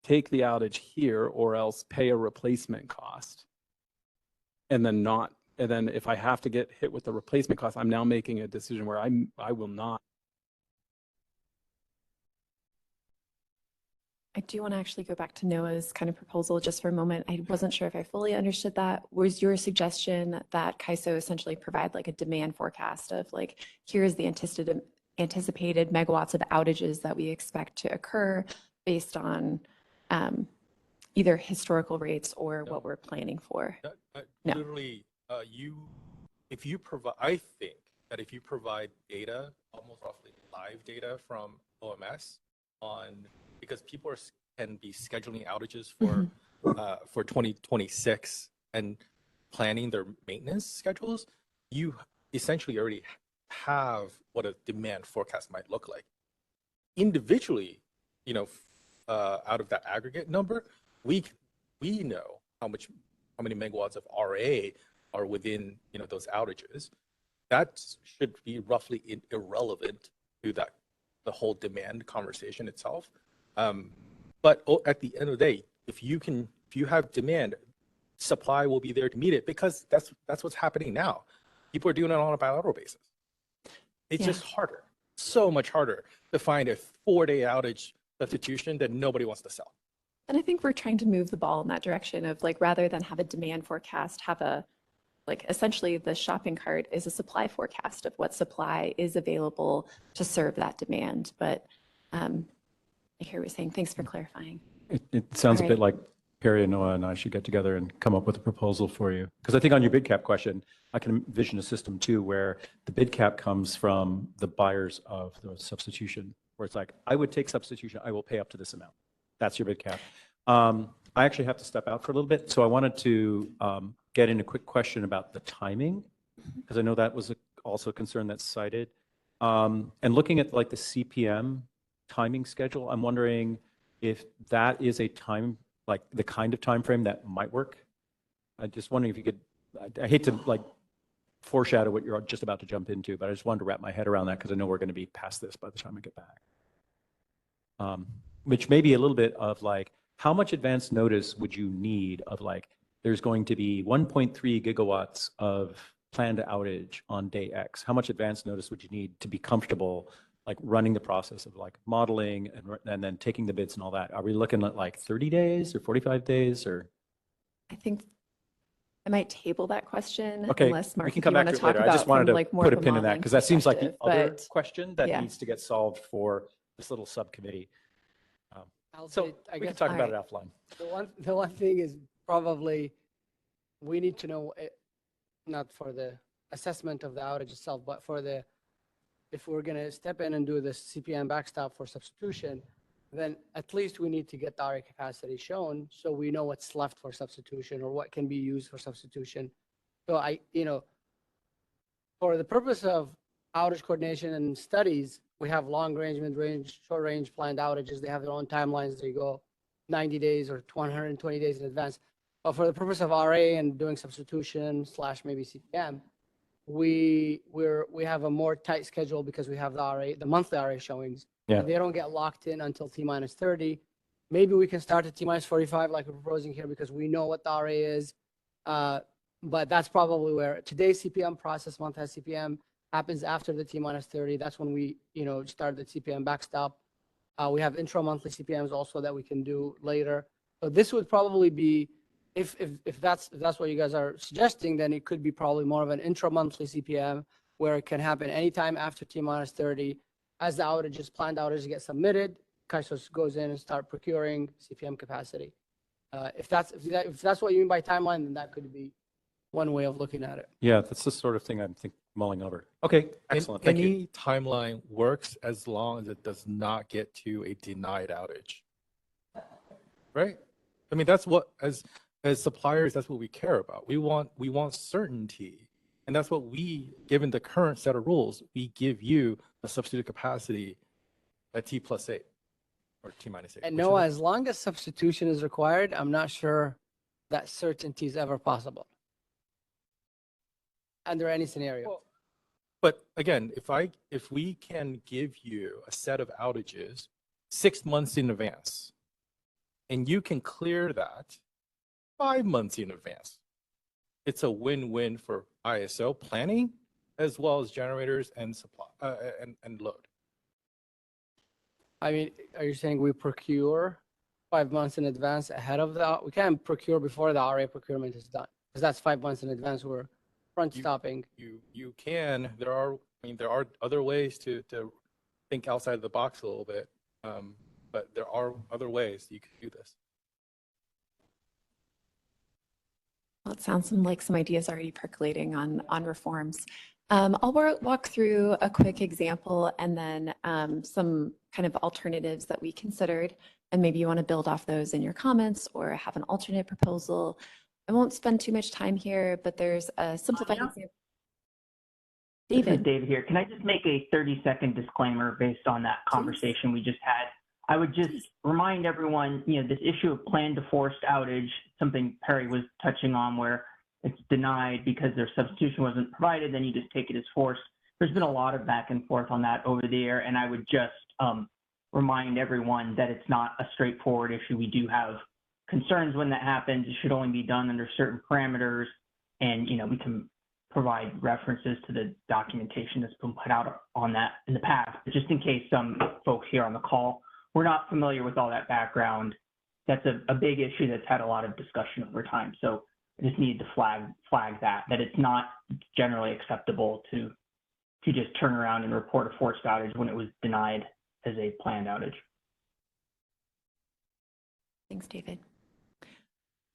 the outage here or else pay a replacement cost. And then if I have to get hit with the replacement cost, I'm now making a decision where I will not. I do want to actually go back to Noah's kind of proposal just for a moment. I wasn't sure if I fully understood that. Was your suggestion that CAISO essentially provide like a demand forecast of like, here's the anticipated megawatts of outages that we expect to occur based on either historical rates or what we're planning for? No. Literally, if you provide, I think that if you provide data, almost roughly live data from OMS because people can be scheduling outages for 2026 and planning their maintenance schedules, you essentially already have what a demand forecast might look like. Individually, out of that aggregate number, we know how many megawatts of RA are within those outages. That should be roughly irrelevant to the whole demand conversation itself. But at the end of the day, if you have demand, supply will be there to meet it, because that's what's happening now. People are doing it on a bilateral basis. It's just harder, so much harder to find a 4-day outage substitution that nobody wants to sell. And I think we're trying to move the ball in that direction of like, rather than have a demand forecast, have a, like essentially the shopping cart is a supply forecast of what supply is available to serve that demand. But I hear what you're saying. Thanks for clarifying. It sounds All a bit right. like Perry and Noah and I should get together and come up with a proposal for you. Because I think on your bid cap question, I can envision a system too where the bid cap comes from the buyers of the substitution, where it's like, I would take substitution, I will pay up to this amount. That's your bid cap. I actually have to step out for a little bit. So I wanted to get in a quick question about the timing, because I know that was also a concern that's cited. And looking at like the CPM timing schedule, I'm wondering if that is a time, like the kind of time frame that might work. I'm just wondering if you could, I hate to like foreshadow what you're just about to jump into, but I just wanted to wrap my head around that because I know we're going to be past this by the time I get back. Which may be a little bit of like, how much advance notice would you need of like, there's going to be 1.3 gigawatts of planned outage on day X. How much advance notice would you need to be comfortable like running the process of like modeling and then taking the bids and all that? Are we looking at like 30 days or 45 days or? I think I might table that question Okay, unless Mark, we can if come you back want to to it later. talk I just about wanted from to like more put of a a pin in that modeling because that seems like the perspective, other but question that yeah. needs to get solved for this little subcommittee. So I we can guess- talk all about right. it offline. The one thing is probably we need to know, not for the assessment of the outage itself, but for the, if we're going to step in and do the CPM backstop for substitution, then at least we need to get the RA capacity shown so we know what's left for substitution or what can be used for substitution. So for the purpose of outage coordination and studies, we have long range, mid range, short range planned outages. They have their own timelines. They go 90 days or 120 days in advance. But for the purpose of RA and doing substitution / maybe CPM, we have a more tight schedule because we have the monthly RA showings. Yeah. And they don't get locked in until T minus 30. Maybe we can start at T minus 45 like we're proposing here because we know what the RA is. But that's probably where today's CPM process, month has CPM, happens after the T minus 30. That's when we start the CPM backstop. We have intra-monthly CPMs also that we can do later. So this would probably be, if that's what you guys are suggesting, then it could be probably more of an intra-monthly CPM where it can happen anytime after T minus 30. As the planned outages get submitted, CAISO goes in and start procuring CPM capacity. If that's what you mean by timeline, then that could be one way of looking at it. Yeah, that's the sort of thing I'm mulling over. Okay, excellent. Thank you. Any timeline works as long as it does not get to a denied outage. Right? I mean, that's what, as suppliers, that's what we care about. We want certainty. And that's what given the current set of rules, we give you a substitute capacity at T+8 or T-8. And no, as long as substitution is required, I'm not sure that certainty is ever possible under any scenario. Well, but again, if we can give you a set of outages 6 months in advance, and you can clear that 5 months in advance, it's a win-win for ISO planning as well as generators and supply and load. I mean, are you saying we procure 5 months in advance ahead of we can't procure before the RA procurement is done, because that's 5 months in advance. We're front stopping. You can. There are other ways to think outside the box a little bit, but there are other ways you can do this. Well, it sounds like some ideas already percolating on reforms. I'll walk through a quick example and then some kind of alternatives that we considered, and maybe you want to build off those in your comments or have an alternate proposal. I won't spend too much time here, but there's a simplified example. This is David here. Can I just make a 30-second disclaimer based on that conversation we just had? I would just remind everyone, this issue of planned to forced outage, something Perry was touching on, where it's denied because their substitution wasn't provided, then you just take it as forced. There's been a lot of back and forth on that over the air, and I would just remind everyone that it's not a straightforward issue. We do have concerns when that happens. It should only be done under certain parameters, and we can provide references to the documentation that's been put out on that in the past. But just in case some folks here on the call we're not familiar with all that background, that's a big issue that's had a lot of discussion over time. So I just needed to flag that it's not generally acceptable to just turn around and report a forced outage when it was denied as a planned outage. Thanks, David.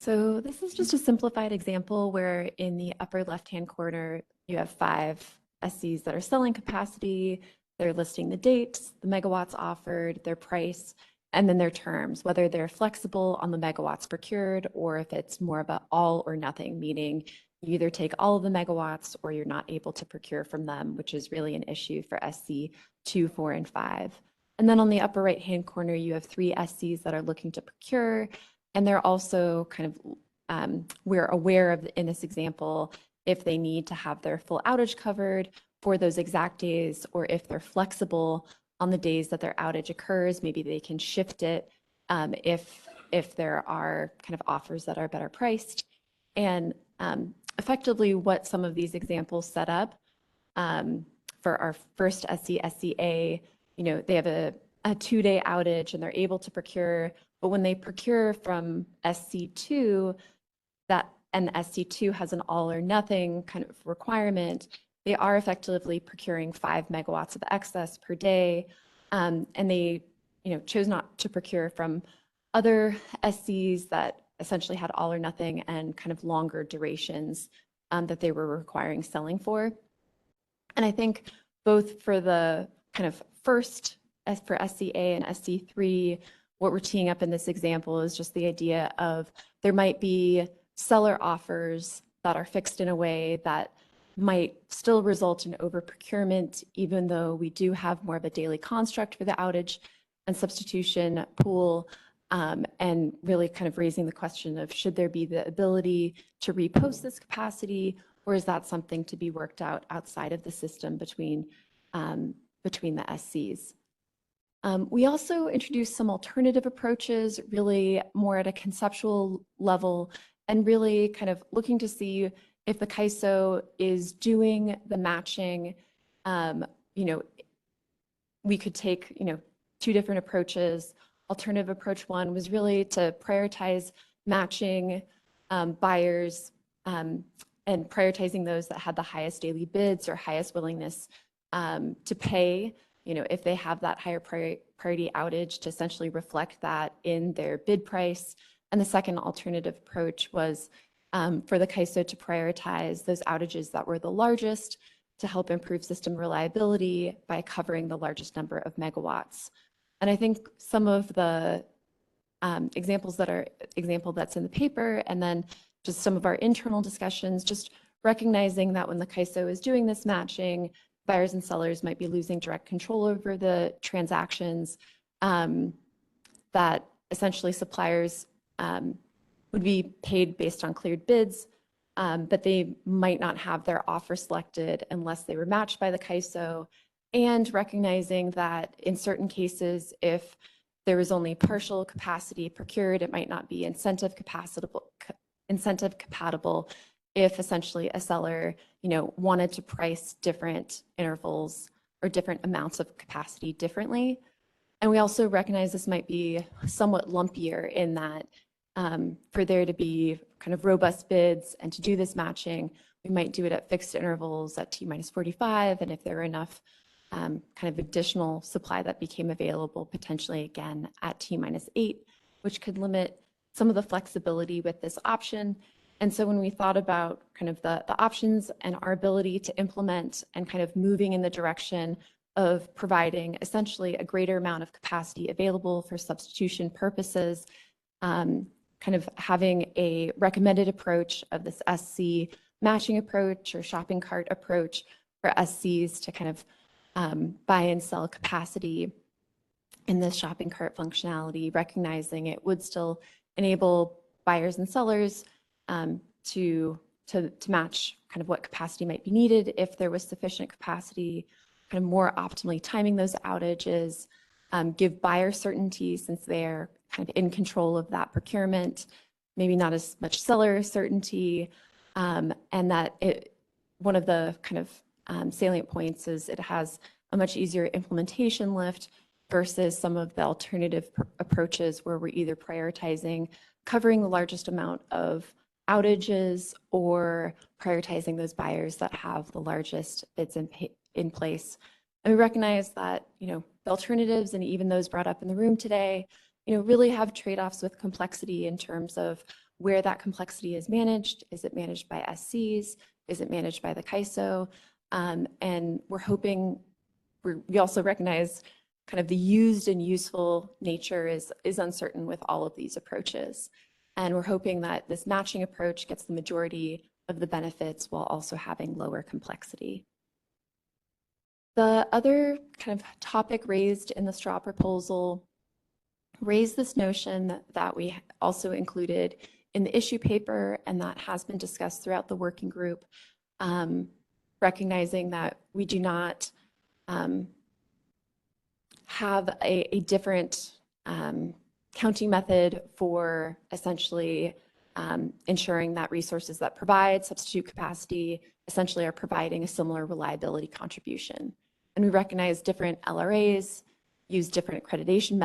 So this is just a simplified example where in the upper left-hand corner, you have 5 SCs that are selling capacity. They're listing the dates, the megawatts offered, their price, and then their terms, whether they're flexible on the megawatts procured or if it's more of an all or nothing, meaning you either take all of the megawatts or you're not able to procure from them, which is really an issue for SC 2, 4, and 5. And then on the upper right-hand corner, you have 3 SCs that are looking to procure, and they're also kind of, we're aware of in this example, if they need to have their full outage covered for those exact days, or if they're flexible on the days that their outage occurs, maybe they can shift it if there are kind of offers that are better priced. And effectively what some of these examples set up for our first SC, SCA, they have a 2-day outage and they're able to procure, but when they procure from SC2, and SC2 has an all or nothing kind of requirement, they are effectively procuring 5 megawatts of excess per day. And they, chose not to procure from other SCs that essentially had all or nothing and kind of longer durations that they were requiring selling for. And I think both for the kind of first, as for SCA and SC3, what we're teeing up in this example is just the idea of there might be seller offers that are fixed in a way that might still result in over procurement, even though we do have more of a daily construct for the outage and substitution pool, and really kind of raising the question of should there be the ability to repost this capacity, or is that something to be worked out outside of the system between the SCs? We also introduced some alternative approaches, really more at a conceptual level, and really kind of looking to see if the CAISO is doing the matching. We could take 2 different approaches. Alternative approach 1 was really to prioritize matching buyers and prioritizing those that had the highest daily bids or highest willingness to pay, if they have that higher priority outage, to essentially reflect that in their bid price, And the second alternative approach was for the CAISO to prioritize those outages that were the largest to help improve system reliability by covering the largest number of megawatts. And I think some of the examples that's in the paper, and then just some of our internal discussions, just recognizing that when the CAISO is doing this matching, buyers and sellers might be losing direct control over the transactions, that essentially suppliers would be paid based on cleared bids, but they might not have their offer selected unless they were matched by the CAISO, and recognizing that in certain cases, if there was only partial capacity procured, it might not be incentive compatible if essentially a seller, wanted to price different intervals or different amounts of capacity differently. And we also recognize this might be somewhat lumpier in that for there to be kind of robust bids and to do this matching, we might do it at fixed intervals at T-45, and if there were enough kind of additional supply that became available, potentially again at T-8, which could limit some of the flexibility with this option. And so when we thought about kind of the options and our ability to implement and kind of moving in the direction of providing essentially a greater amount of capacity available for substitution purposes, kind of having a recommended approach of this SC matching approach or shopping cart approach for SCs to kind of buy and sell capacity in this shopping cart functionality, recognizing it would still enable buyers and sellers to match kind of what capacity might be needed if there was sufficient capacity, kind of more optimally timing those outages, give buyer certainty since they're kind of in control of that procurement, maybe not as much seller certainty, and that one of the kind of salient points is it has a much easier implementation lift versus some of the alternative approaches where we're either prioritizing covering the largest amount of outages or prioritizing those buyers that have the largest bids in place. And we recognize that, the alternatives and even those brought up in the room today, really have trade-offs with complexity in terms of where that complexity is managed. Is it managed by SCs? Is it managed by the CAISO? And we're hoping, we also recognize kind of the used and useful nature is uncertain with all of these approaches. And we're hoping that this matching approach gets the majority of the benefits while also having lower complexity. The other kind of topic raised in the straw proposal raised this notion that we also included in the issue paper, and that has been discussed throughout the working group, recognizing that we do not have a different counting method for essentially ensuring that resources that provide substitute capacity essentially are providing a similar reliability contribution. And we recognize different LRAs use different accreditation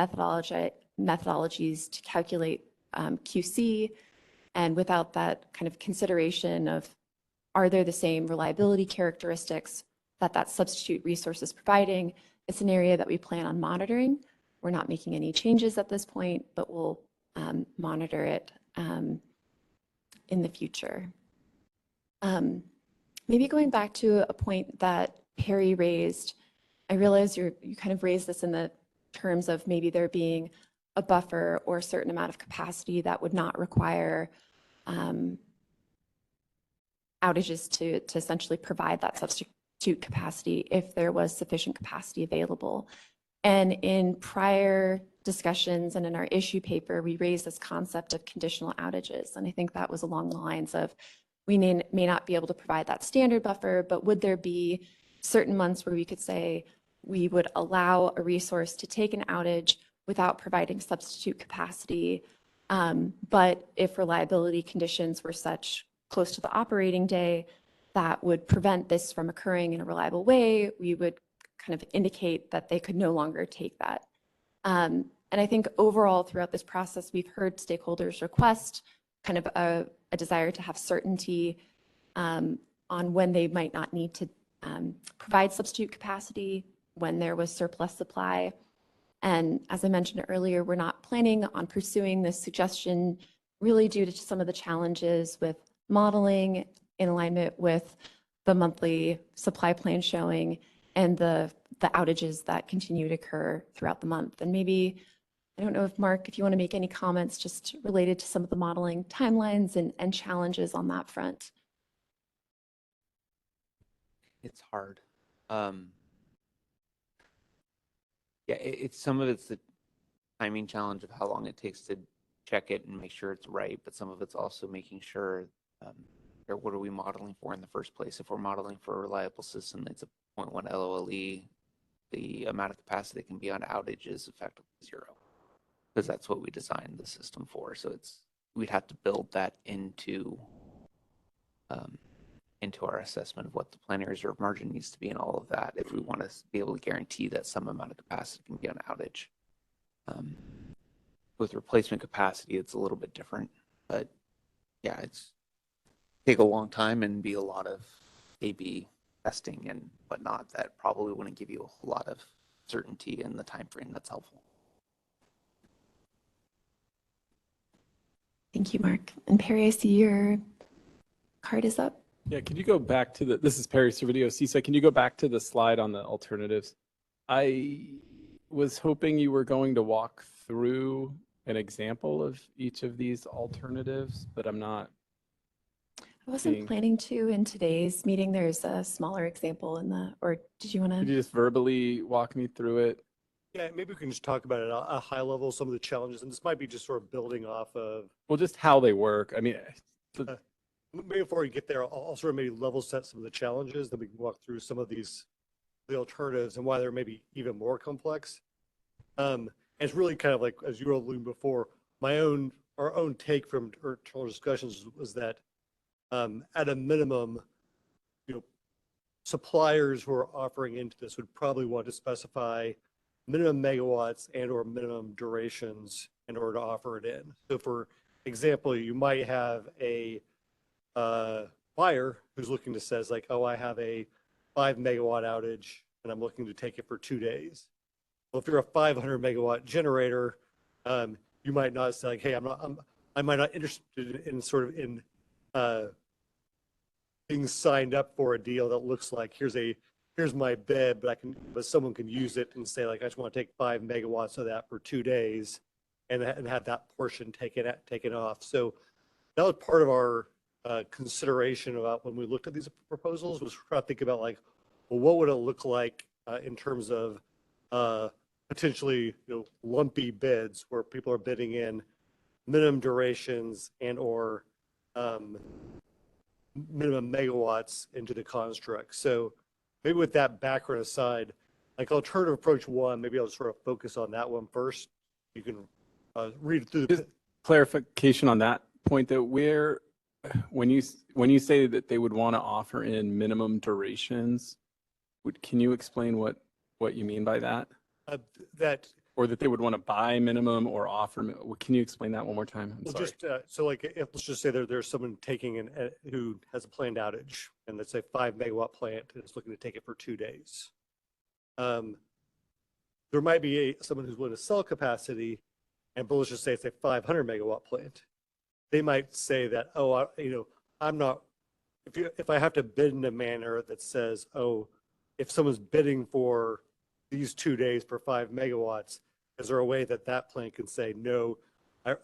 methodologies to calculate QC, and without that kind of consideration of are there the same reliability characteristics that substitute resource is providing, it's an area that we plan on monitoring. We're not making any changes at this point, but we'll monitor it in the future. Maybe going back to a point that Perry raised, I realize you kind of raised this in the terms of maybe there being a buffer or a certain amount of capacity that would not require outages to essentially provide that substitute capacity if there was sufficient capacity available. And in prior discussions and in our issue paper, we raised this concept of conditional outages. And I think that was along the lines of we may not be able to provide that standard buffer, but would there be certain months where we could say we would allow a resource to take an outage without providing substitute capacity, but if reliability conditions were such close to the operating day that would prevent this from occurring in a reliable way, we would kind of indicate that they could no longer take that. And I think overall throughout this process, we've heard stakeholders request kind of a desire to have certainty on when they might not need to provide substitute capacity, when there was surplus supply. And as I mentioned earlier, we're not planning on pursuing this suggestion really due to some of the challenges with modeling in alignment with the monthly supply plan showing and the outages that continue to occur throughout the month. And maybe, I don't know if Mark, if you want to make any comments just related to some of the modeling timelines and challenges on that front. It's hard. Yeah, it's some of it's the timing challenge of how long it takes to check it and make sure it's right, but some of it's also making sure or what are we modeling for in the first place. If we're modeling for a reliable system, it's a 0.1 LOLE, the amount of capacity that can be on outage is effectively 0, because that's what we designed the system for. So we'd have to build that into our assessment of what the planning reserve margin needs to be and all of that if we want to be able to guarantee that some amount of capacity can be on outage. With replacement capacity, it's a little bit different, but yeah, it's take a long time and be a lot of A/B testing and whatnot that probably wouldn't give you a whole lot of certainty in the time frame that's helpful. Thank you, Mark. And Perry, I see your card is up. Yeah, can you go back to this is Perry Servideo, CISA. Can you go back to the slide on the alternatives? I was hoping you were going to walk through an example of each of these alternatives, but I'm not. I wasn't planning to in today's meeting. There's a smaller example or did you want Could to? you just verbally walk me through it? Yeah, maybe we can just talk about it at a high level, some of the challenges, and this might be just sort of building off of. Well, just how they work. I mean, maybe before we get there, I'll sort of maybe level set some of the challenges, then we can walk through some of the alternatives and why they're maybe even more complex. And it's really kind of like, as you were alluding before, our own take from internal discussions was that at a minimum, suppliers who are offering into this would probably want to specify minimum megawatts and or minimum durations in order to offer it in. So for example, you might have a buyer who's looking to says like, oh, I have a 5 megawatt outage and I'm looking to take it for 2 days. Well, if you're a 500 megawatt generator, you might not say like, hey, I might not interested in sort of in being signed up for a deal that looks like here's my bid, but someone can use it and say like, I just want to take 5 megawatts of that for 2 days and have that portion taken off. So that was part of our consideration about when we looked at these proposals, was trying to think about like, well, what would it look like in terms of potentially lumpy bids where people are bidding in minimum durations and or minimum megawatts into the construct. So maybe with that background aside, like alternative approach 1, maybe I'll sort of focus on that one first. You can read through the clarification on that point, that when you say that they would want to offer in minimum durations, can you explain what you mean by that? Or that they would want to buy minimum or offer. Can you explain that one more time? I'm sorry. Just so like let's just say there's someone taking who has a planned outage, and let's say 5 megawatt plant is looking to take it for 2 days. There might be someone who's willing to sell capacity, but let's just say it's a 500 megawatt plant. They might say that, oh, I'm not. If I have to bid in a manner that says, oh, if someone's bidding for these 2 days for 5 megawatts, is there a way that plant can say, no,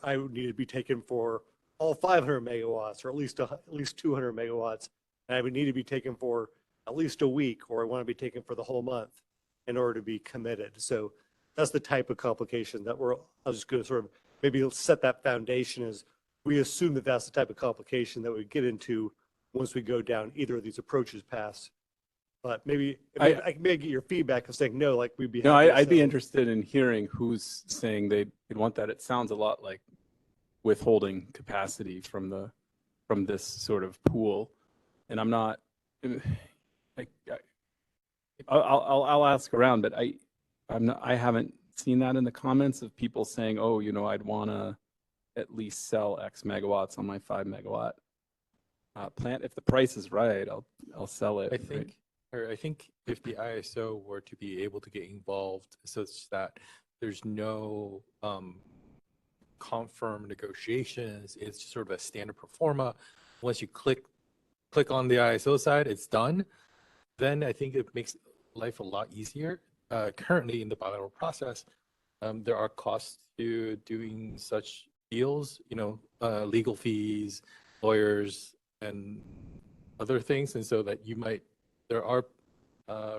I would need to be taken for all 500 megawatts or at least 200 megawatts, and I would need to be taken for at least a week, or I want to be taken for the whole month in order to be committed. So that's the type of complication that I was just going to sort of maybe set that foundation as we assume that that's the type of complication that we get into once we go down either of these approaches past. But maybe I may get your feedback of saying no, like we'd be. No, I'd be interested in hearing who's saying they'd want that. It sounds a lot like withholding capacity from this sort of pool, and I'm not. I'll ask around, but I haven't seen that in the comments of people saying, oh, I'd want to at least sell X megawatts on my 5 megawatt plant. If the price is right, I'll sell it. I think if the ISO were to be able to get involved such that there's no confirm negotiations. It's just sort of a standard pro forma. Once you click on the ISO side, it's done. Then I think it makes life a lot easier. Currently in the bilateral process, there are costs to doing such deals, legal fees, lawyers, and other things. And so that there are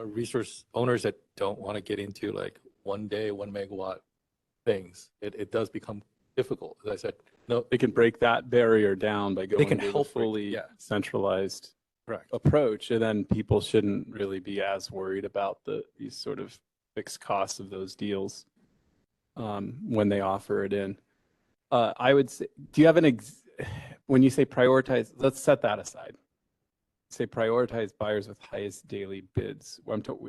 resource owners that don't want to get into like 1 day, 1 megawatt things. It does become difficult. As I said, no, They can break that barrier down by going can to a help break it, fully yeah. centralized Correct. approach, and then people shouldn't really be as worried about these sort of fixed costs of those deals when they offer it in. I would say, do you have when you say prioritize, let's set that aside. Say prioritize buyers with highest daily bids.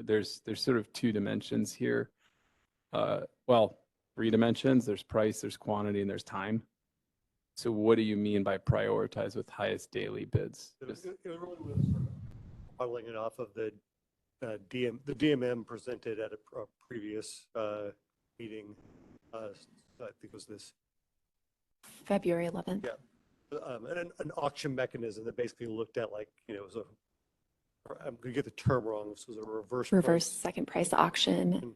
There's sort of 2 dimensions here. Well, 3 dimensions. There's price, there's quantity, and there's time. So what do you mean by prioritize with highest daily bids? It really was modeling it off of the DMM presented at a previous meeting. I think it was this February 11th. Yeah, and an auction mechanism that basically looked at like it was I'm gonna get the term wrong. This was a reverse price. Second price auction.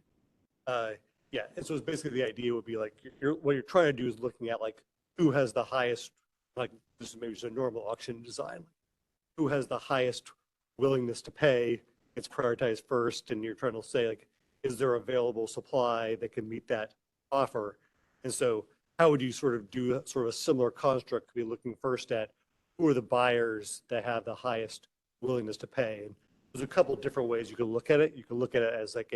Yeah, and so it's basically the idea would be like what you're trying to do is looking at like who has the highest, like this is maybe just a normal auction design, who has the highest willingness to pay. It's prioritized first, and you're trying to say like, is there available supply that can meet that offer? And so how would you sort of do sort of a similar construct? Could be looking first at who are the buyers that have the highest willingness to pay. And there's a couple different ways you could look at it. You could look at it as like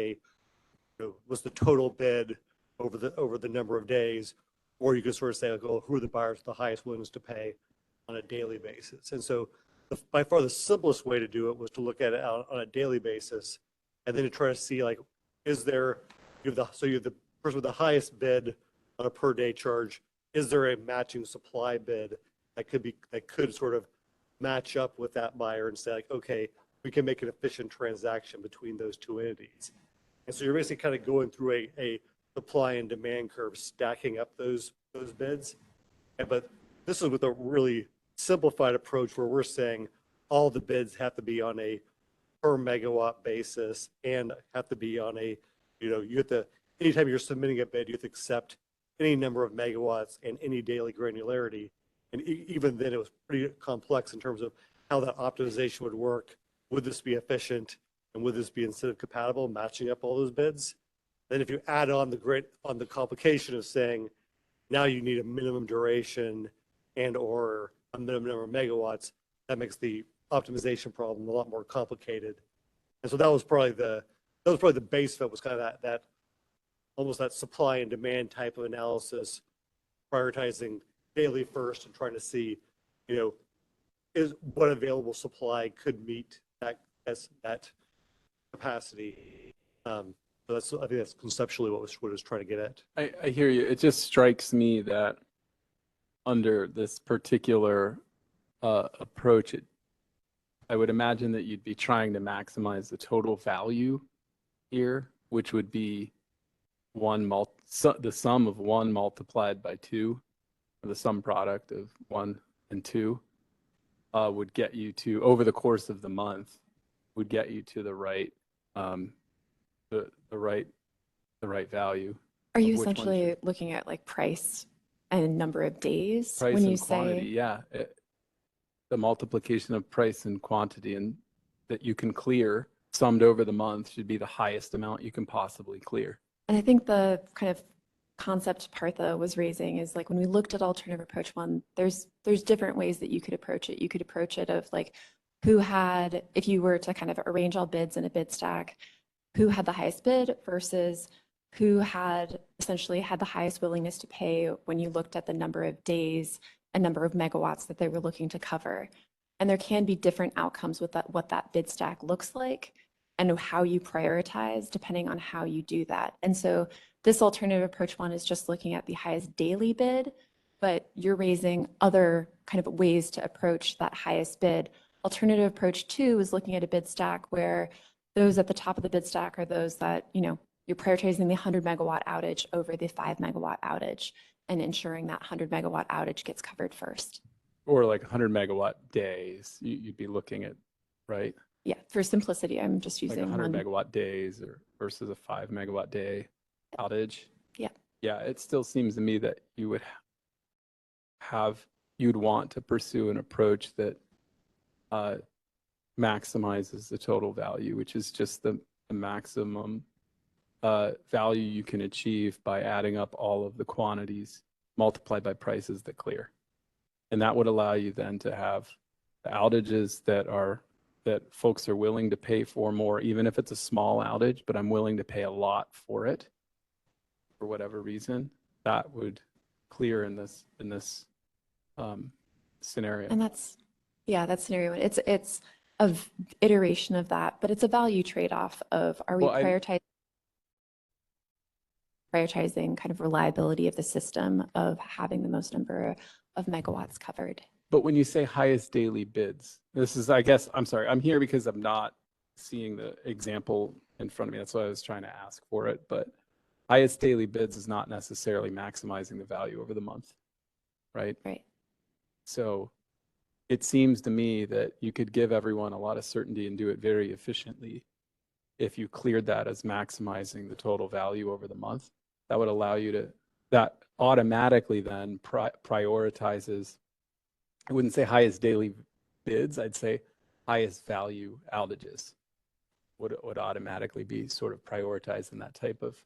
what's the total bid over the number of days, or you could sort of say like, oh, who are the buyers with the highest willingness to pay on a daily basis. And so by far the simplest way to do it was to look at it on a daily basis, and then to try to see like, is there you have the person with the highest bid on a per day charge, is there a matching supply bid that could sort of match up with that buyer and say like, okay, we can make an efficient transaction between those 2 entities. And so you're basically kind of going through a supply and demand curve, stacking up those bids. But this is with a really simplified approach where we're saying all the bids have to be on a per megawatt basis and have to be on a, you have to, anytime you're submitting a bid, you have to accept any number of megawatts and any daily granularity. And even then it was pretty complex in terms of how that optimization would work. Would this be efficient? And would this be incentive compatible, matching up all those bids? Then if you add on the complication of saying, now you need a minimum duration and or a minimum number of megawatts, that makes the optimization problem a lot more complicated. And so that was probably the base of it, was kind of that almost that supply and demand type of analysis, prioritizing daily first and trying to see, is what available supply could meet that capacity. So I think that's conceptually what was trying to get at. I hear you. It just strikes me that under this particular approach, I would imagine that you'd be trying to maximize the total value here, which would be the sum of 1 multiplied by 2, or the sum product of 1 and 2 would get you to, over the course of the month, would get you to the right value. Are you essentially looking at like price and number of days price when you and say quantity? Yeah, the multiplication of price and quantity, and that you can clear summed over the month should be the highest amount you can possibly clear. And I think the kind of concept Partha was raising is like when we looked at alternative approach 1, there's different ways that you could approach it. You could approach it of like who had, if you were to kind of arrange all bids in a bid stack, who had the highest bid versus who had essentially had the highest willingness to pay when you looked at the number of days and number of megawatts that they were looking to cover. And there can be different outcomes with that, what that bid stack looks like and how you prioritize depending on how you do that. And so this alternative approach 1 is just looking at the highest daily bid, but you're raising other kind of ways to approach that highest bid. Alternative approach 2 is looking at a bid stack where those at the top of the bid stack are those that, you're prioritizing the 100 megawatt outage over the 5 megawatt outage. and ensuring that 100 megawatt outage gets covered first. Or like 100 megawatt days, you'd be looking at, right? Yeah, for simplicity, I'm just Like using 100 one. megawatt days or versus a 5 megawatt day outage. Yeah. Yeah, it still seems to me that you would you'd want to pursue an approach that maximizes the total value, which is just the maximum value you can achieve by adding up all of the quantities multiplied by prices that clear. And that would allow you then to have the outages that folks are willing to pay for more, even if it's a small outage, but I'm willing to pay a lot for it for whatever reason. That would clear in this scenario. And that's scenario one. It's a iteration of that, but it's a value trade-off of, are we prioritizing kind of reliability of the system, of having the most number of megawatts covered. But when you say highest daily bids, this is, I guess, I'm sorry, I'm here because I'm not seeing the example in front of me. That's why I was trying to ask for it. But highest daily bids is not necessarily maximizing the value over the month, right? Right. So it seems to me that you could give everyone a lot of certainty and do it very efficiently if you cleared that as maximizing the total value over the month. That would allow you to, that automatically then prioritizes, I wouldn't say highest daily bids, I'd say highest value outages would automatically be sort of prioritized in that type of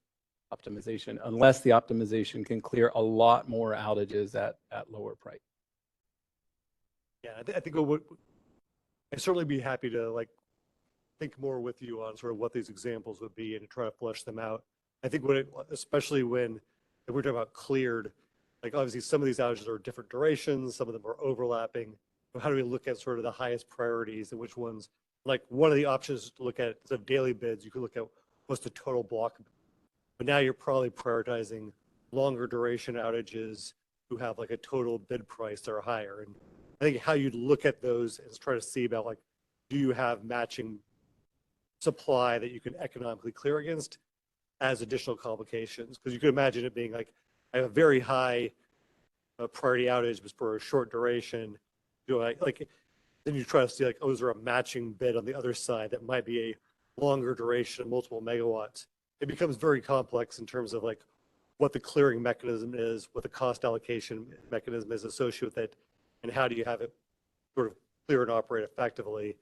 optimization, unless the optimization can clear a lot more outages at lower price. Yeah, I think I'd certainly be happy to like think more with you on sort of what these examples would be and try to flesh them out. I think especially when if we're talking about cleared, like obviously some of these outages are different durations, some of them are overlapping. But how do we look at sort of the highest priorities and which ones? Like one of the options to look at instead of daily bids, you could look at what's the total block. But now you're probably prioritizing longer duration outages who have like a total bid price that are higher. And I think how you'd look at those is try to see about like, do you have matching supply that you can economically clear against as additional complications? Because you could imagine it being like, I have a very high priority outage, but for a short duration. Do I like, then you try to see like, oh, is there a matching bid on the other side that might be a longer duration, multiple megawatts? It becomes very complex in terms of like what the clearing mechanism is, what the cost allocation mechanism is associated with it, and how do you have it sort of clear and operate effectively.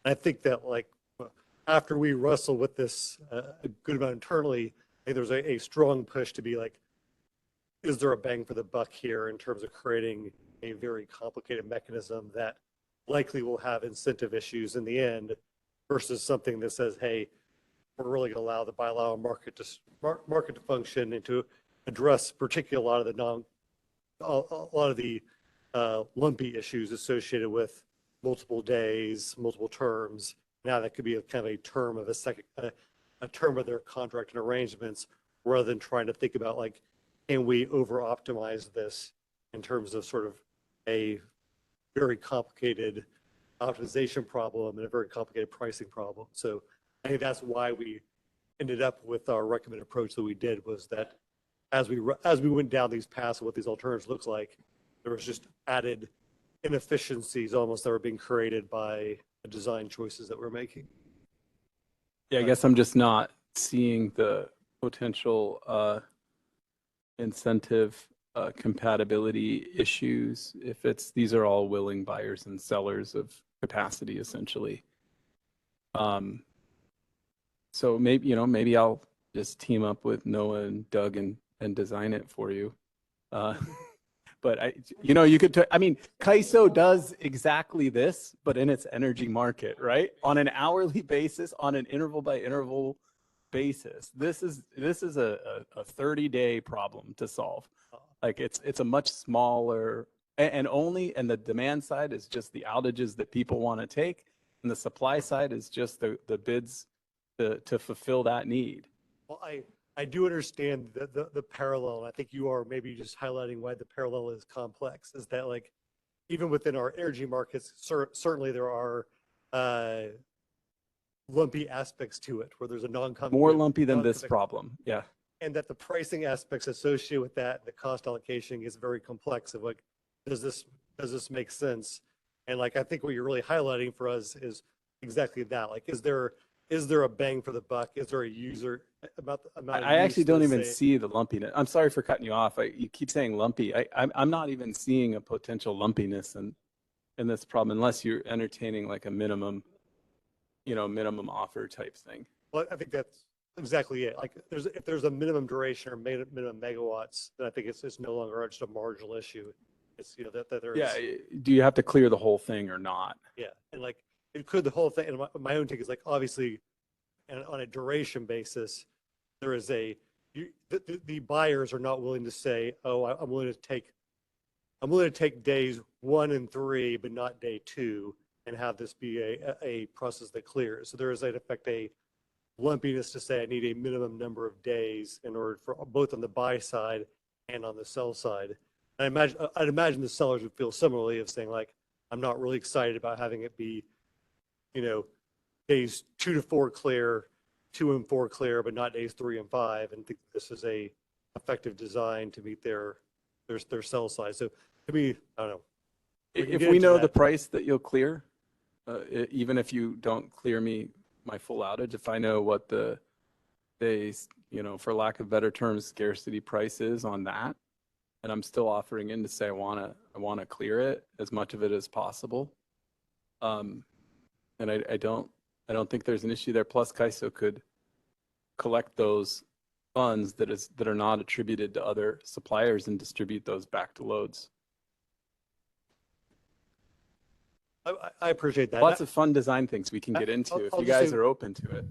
And I think that like after we wrestle with this a good amount internally, I think there's a strong push to be like, is there a bang for the buck here in terms of creating a very complicated mechanism that likely will have incentive issues in the end versus something that says, hey, we're really going to allow the bilateral market to function and to address particularly a lot of the lumpy issues associated with multiple days, multiple terms. Now that could be a kind of a term of a term of their contract and arrangements, rather than trying to think about like, can we over optimize this in terms of sort of a very complicated optimization problem and a very complicated pricing problem. So I think that's why we ended up with our recommended approach that we did, was that as we went down these paths of what these alternatives looks like, there was just added inefficiencies almost that were being created by the design choices that we're making. Yeah, I guess I'm just not seeing the potential incentive compatibility issues if these are all willing buyers and sellers of capacity essentially. So maybe I'll just team up with Noah and Doug and design it for you. But you could, CAISO does exactly this, but in its energy market, right? On an hourly basis, on an interval by interval basis. This is a 30-day problem to solve. Like it's a much smaller and the demand side is just the outages that people want to take, and the supply side is just the bids to fulfill that need. Well, I do understand the parallel. I think you are maybe just highlighting why the parallel is complex, is that like even within our energy markets, certainly there are lumpy aspects to it where there's a more lumpy than this problem. Yeah. and that the pricing aspects associated with that, the cost allocation is very complex of like, does this make sense? And like, I think what you're really highlighting for us is exactly that. Like, is there a bang for the buck? Is there a user about the amount of I actually use don't to even say- see the lumpiness. I'm sorry for cutting you off. You keep saying lumpy. I'm not even seeing a potential lumpiness in this problem unless you're entertaining like a minimum, minimum offer type thing. Well, I think that's exactly it. Like, if there's a minimum duration or minimum megawatts, then I think it's no longer just a marginal issue. It's, that there's. Yeah. Do you have to clear the whole thing or not? Yeah. And like, it could, the whole thing, and my own take is like, obviously, and on a duration basis, there is the buyers are not willing to say, oh, I'm willing to take days 1 and 3, but not day 2, and have this be a process that clears. So there is, in effect, a lumpiness to say I need a minimum number of days in order for both on the buy side and on the sell side. And I'd imagine the sellers would feel similarly of saying like, I'm not really excited about having it be, days 2 to 4 clear, 2 and 4 clear, but not days 3 and 5. And think this is a effective design to meet their sell side. So to me, I don't know. If we know the price that you'll clear, even if you don't clear me my full outage, if I know what the for lack of better terms, scarcity price is on that, and I'm still offering in to say I want to clear it, as much of it as possible. And I don't think there's an issue there. Plus, CAISO could collect those funds that are not attributed to other suppliers and distribute those back to loads. I appreciate that. Lots of fun design things we can get into if you guys are open to it.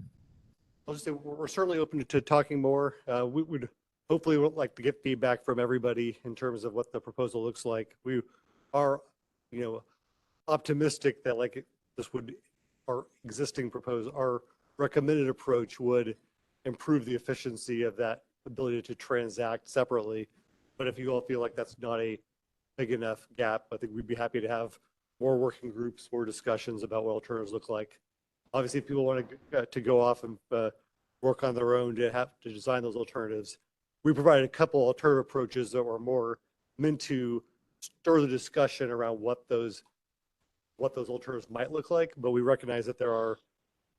I'll just say we're certainly open to talking more. We would hopefully like to get feedback from everybody in terms of what the proposal looks like. We are, optimistic that like our existing proposal, our recommended approach would improve the efficiency of that ability to transact separately. But if you all feel like that's not a big enough gap, I think we'd be happy to have more working groups, more discussions about what alternatives look like. Obviously, if people want to go off and work on their own to design those alternatives, we provided a couple alternative approaches that were more meant to stir the discussion around what those alternatives might look like. But we recognize that there are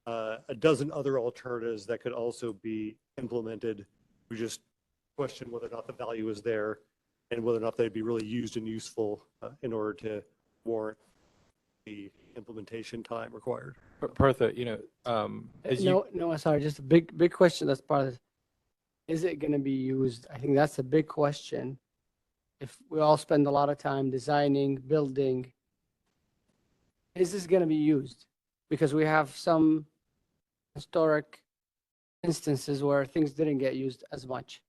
a dozen other alternatives that could also be implemented. We just question whether or not the value is there and whether or not they'd be really used and useful in order to warrant the implementation time required. Partha, as you. No, sorry, just a big question that's part of this. Is it going to be used? I think that's a big question. If we all spend a lot of time designing, building, is this going to be used? Because we have some historic instances where things didn't get used as much.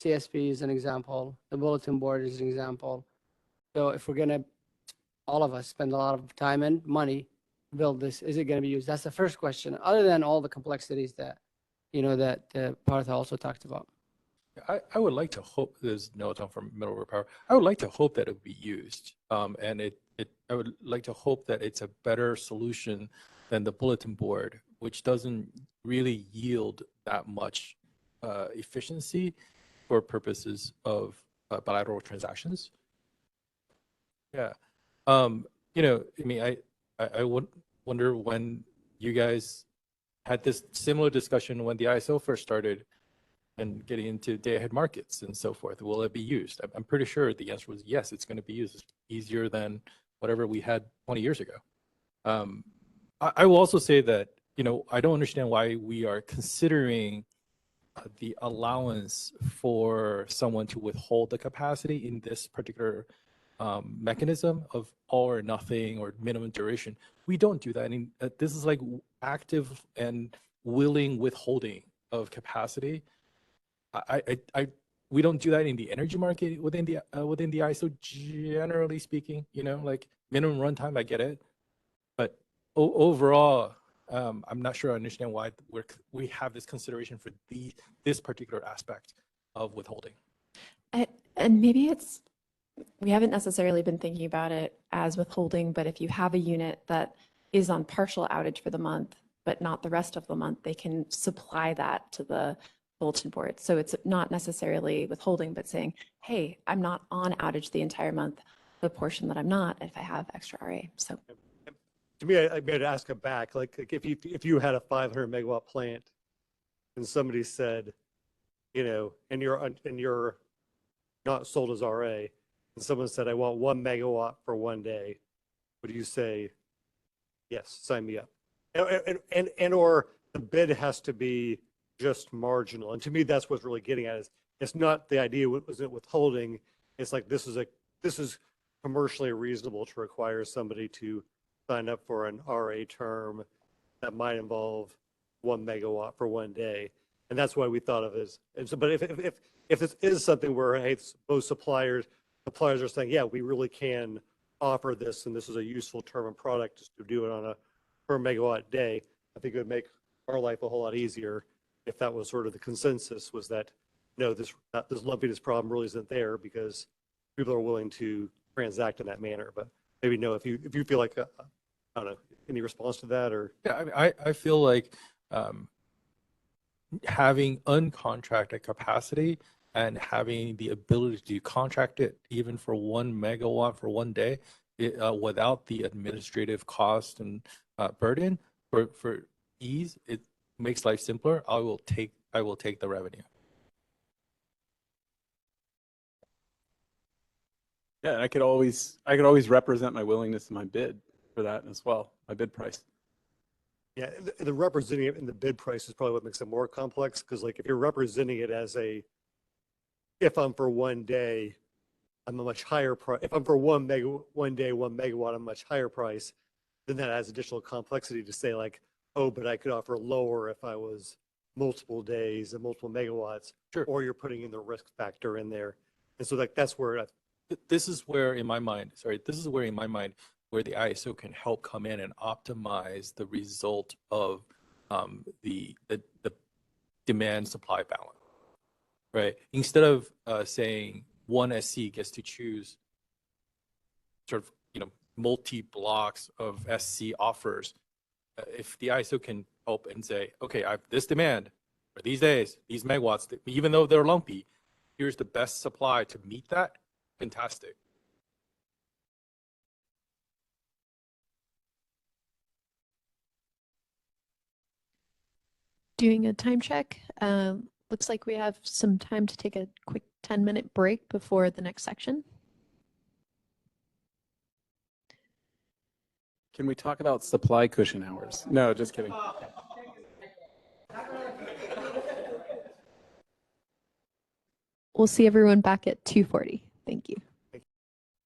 CSP is an example. The bulletin board is an example. So if we're going to, all of us spend a lot of time and money to build this, is it going to be used? That's the first question, other than all the complexities that, that Partha also talked about. I would like to hope, there's no time from middleware power. I would like to hope that it would be used. And I would like to hope that it's a better solution than the bulletin board, which doesn't really yield that much efficiency for purposes of bilateral transactions. Yeah. I would wonder when you guys had this similar discussion when the ISO first started and getting into day-ahead markets and so forth. Will it be used? I'm pretty sure the answer was yes, it's going to be used. It's easier than whatever we had 20 years ago. I will also say that, I don't understand why we are considering the allowance for someone to withhold the capacity in this particular mechanism of all or nothing or minimum duration. We don't do that. This is like active and willing withholding of capacity. We don't do that in the energy market within the ISO, generally speaking. Like minimum runtime, I get it, but overall, I'm not sure I understand why we have this consideration for this particular aspect of withholding. And maybe we haven't necessarily been thinking about it as withholding, but if you have a unit that is on partial outage for the month, but not the rest of the month, they can supply that to the bulletin board. So it's not necessarily withholding, but saying, hey, I'm not on outage the entire month. The portion that I'm not, if I have extra RA. So To me, I made to ask it back. Like if you had a 500 megawatt plant, and somebody said, you know, and you're not sold as RA, and someone said, I want 1 megawatt for 1 day, would you say, yes, sign me up? And or the bid has to be just marginal. And to me, that's what's really getting at is it's not the idea was it withholding. It's like this is commercially reasonable to require somebody to sign up for an RA term that might involve 1 megawatt for 1 day. And that's why we thought of it as, and so, but if this is something where, hey, both suppliers are saying, yeah, we really can offer this, and this is a useful term and product just to do it on a per megawatt day, I think it would make our life a whole lot easier if that was sort of the consensus, was that, no, this lumpiness problem really isn't there because people are willing to transact in that manner. But maybe no, if you feel like, I don't know, any response to that? Or Yeah, I mean, I feel like having uncontracted capacity and having the ability to contract it even for 1 megawatt for 1 day without the administrative cost and burden for ease, it makes life simpler. I will take the revenue. Yeah, I could always represent my willingness in my bid for that as well, my bid price. yeah, the representing it in the bid price is probably what makes it more complex, because like if you're representing it as if I'm for 1 day, I'm a much higher price. If I'm for 1 day, 1 megawatt, I'm a much higher price. Then that adds additional complexity to say like, oh, but I could offer lower if I was multiple days and multiple megawatts. Sure. Or you're putting in the risk factor in there. And so like that's where this is where in my mind, where the ISO can help come in and optimize the result of the demand supply balance, right? Instead of saying one SC gets to choose sort of, multi blocks of SC offers, if the ISO can help and say, okay, I have this demand for these days, these megawatts, even though they're lumpy, here's the best supply to meet that. Fantastic. Doing a time check. Looks like we have some time to take a quick 10-minute break before the next section. Can we talk about supply cushion hours? No, just kidding. We'll see everyone back at 2:40. Thank you.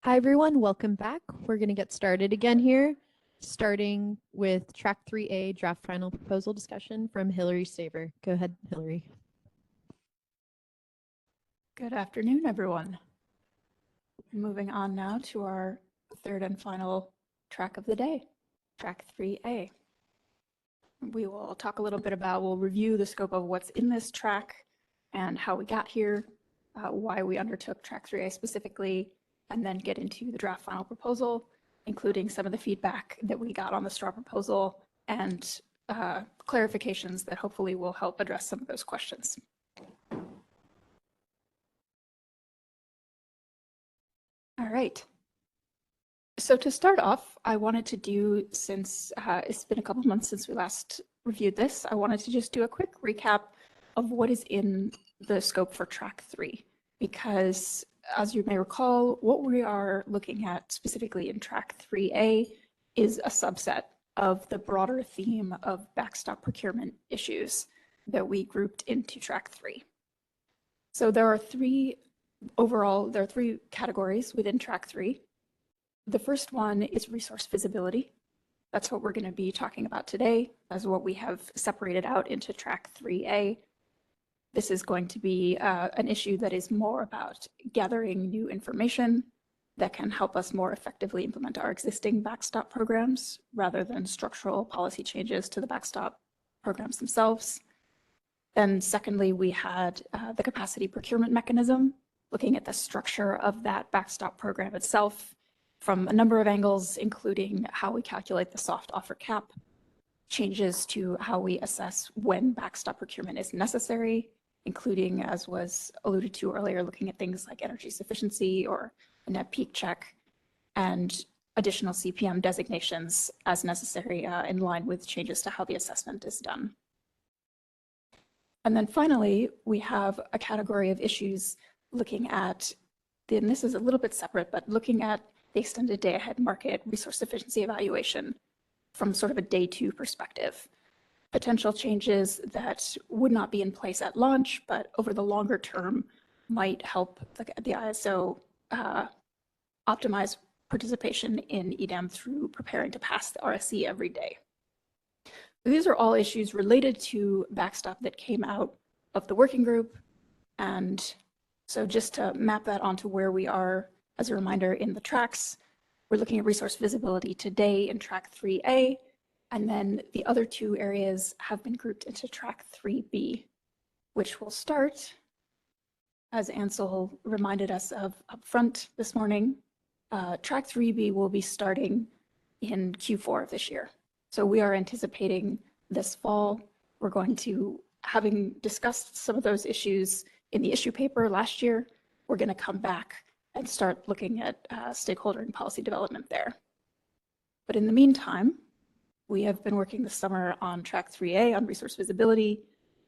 Hi, everyone. Welcome back. We're going to get started again here, starting with Track 3A Draft Final Proposal discussion from Hillary Staver. Go ahead, Hillary. Good afternoon, everyone. Moving on now to our third and final track of the day, Track 3A. We will talk a little bit we'll review the scope of what's in this track and how we got here, why we undertook Track 3A specifically, and then get into the draft final proposal, including some of the feedback that we got on the straw proposal and clarifications that hopefully will help address some of those questions. All right. So to start off, I wanted to do, since it's been a couple of months since we last reviewed this, I wanted to just do a quick recap of what is in the scope for Track 3, because as you may recall, what we are looking at specifically in Track 3A is a subset of the broader theme of backstop procurement issues that we grouped into Track 3. So there are three categories within Track 3. The first one is resource visibility. That's what we're going to be talking about today, as what we have separated out into Track 3A. This is going to be an issue that is more about gathering new information that can help us more effectively implement our existing backstop programs rather than structural policy changes to the backstop programs themselves. Then secondly, we had the capacity procurement mechanism, looking at the structure of that backstop program itself from a number of angles, including how we calculate the soft offer cap, changes to how we assess when backstop procurement is necessary, including, as was alluded to earlier, looking at things like energy sufficiency or a net peak check, and additional CPM designations as necessary in line with changes to how the assessment is done. And then finally, we have a category of issues looking at, and this is a little bit separate, but looking at the extended day-ahead market resource efficiency evaluation from sort of a day 2 perspective. Potential changes that would not be in place at launch, but over the longer term might help the ISO optimize participation in EDAM through preparing to pass the RSE every day. These are all issues related to backstop that came out of the working group. And so just to map that onto where we are, as a reminder, in the tracks, we're looking at resource visibility today in track 3A, and then the other 2 areas have been grouped into track 3B, which will start, as Ansel reminded us of up front this morning, track 3B will be starting in Q4 of this year. So we are anticipating this fall, we're going to, having discussed some of those issues in the issue paper last year, we're going to come back and start looking at stakeholder and policy development there. But in the meantime, we have been working this summer on track 3A on resource visibility,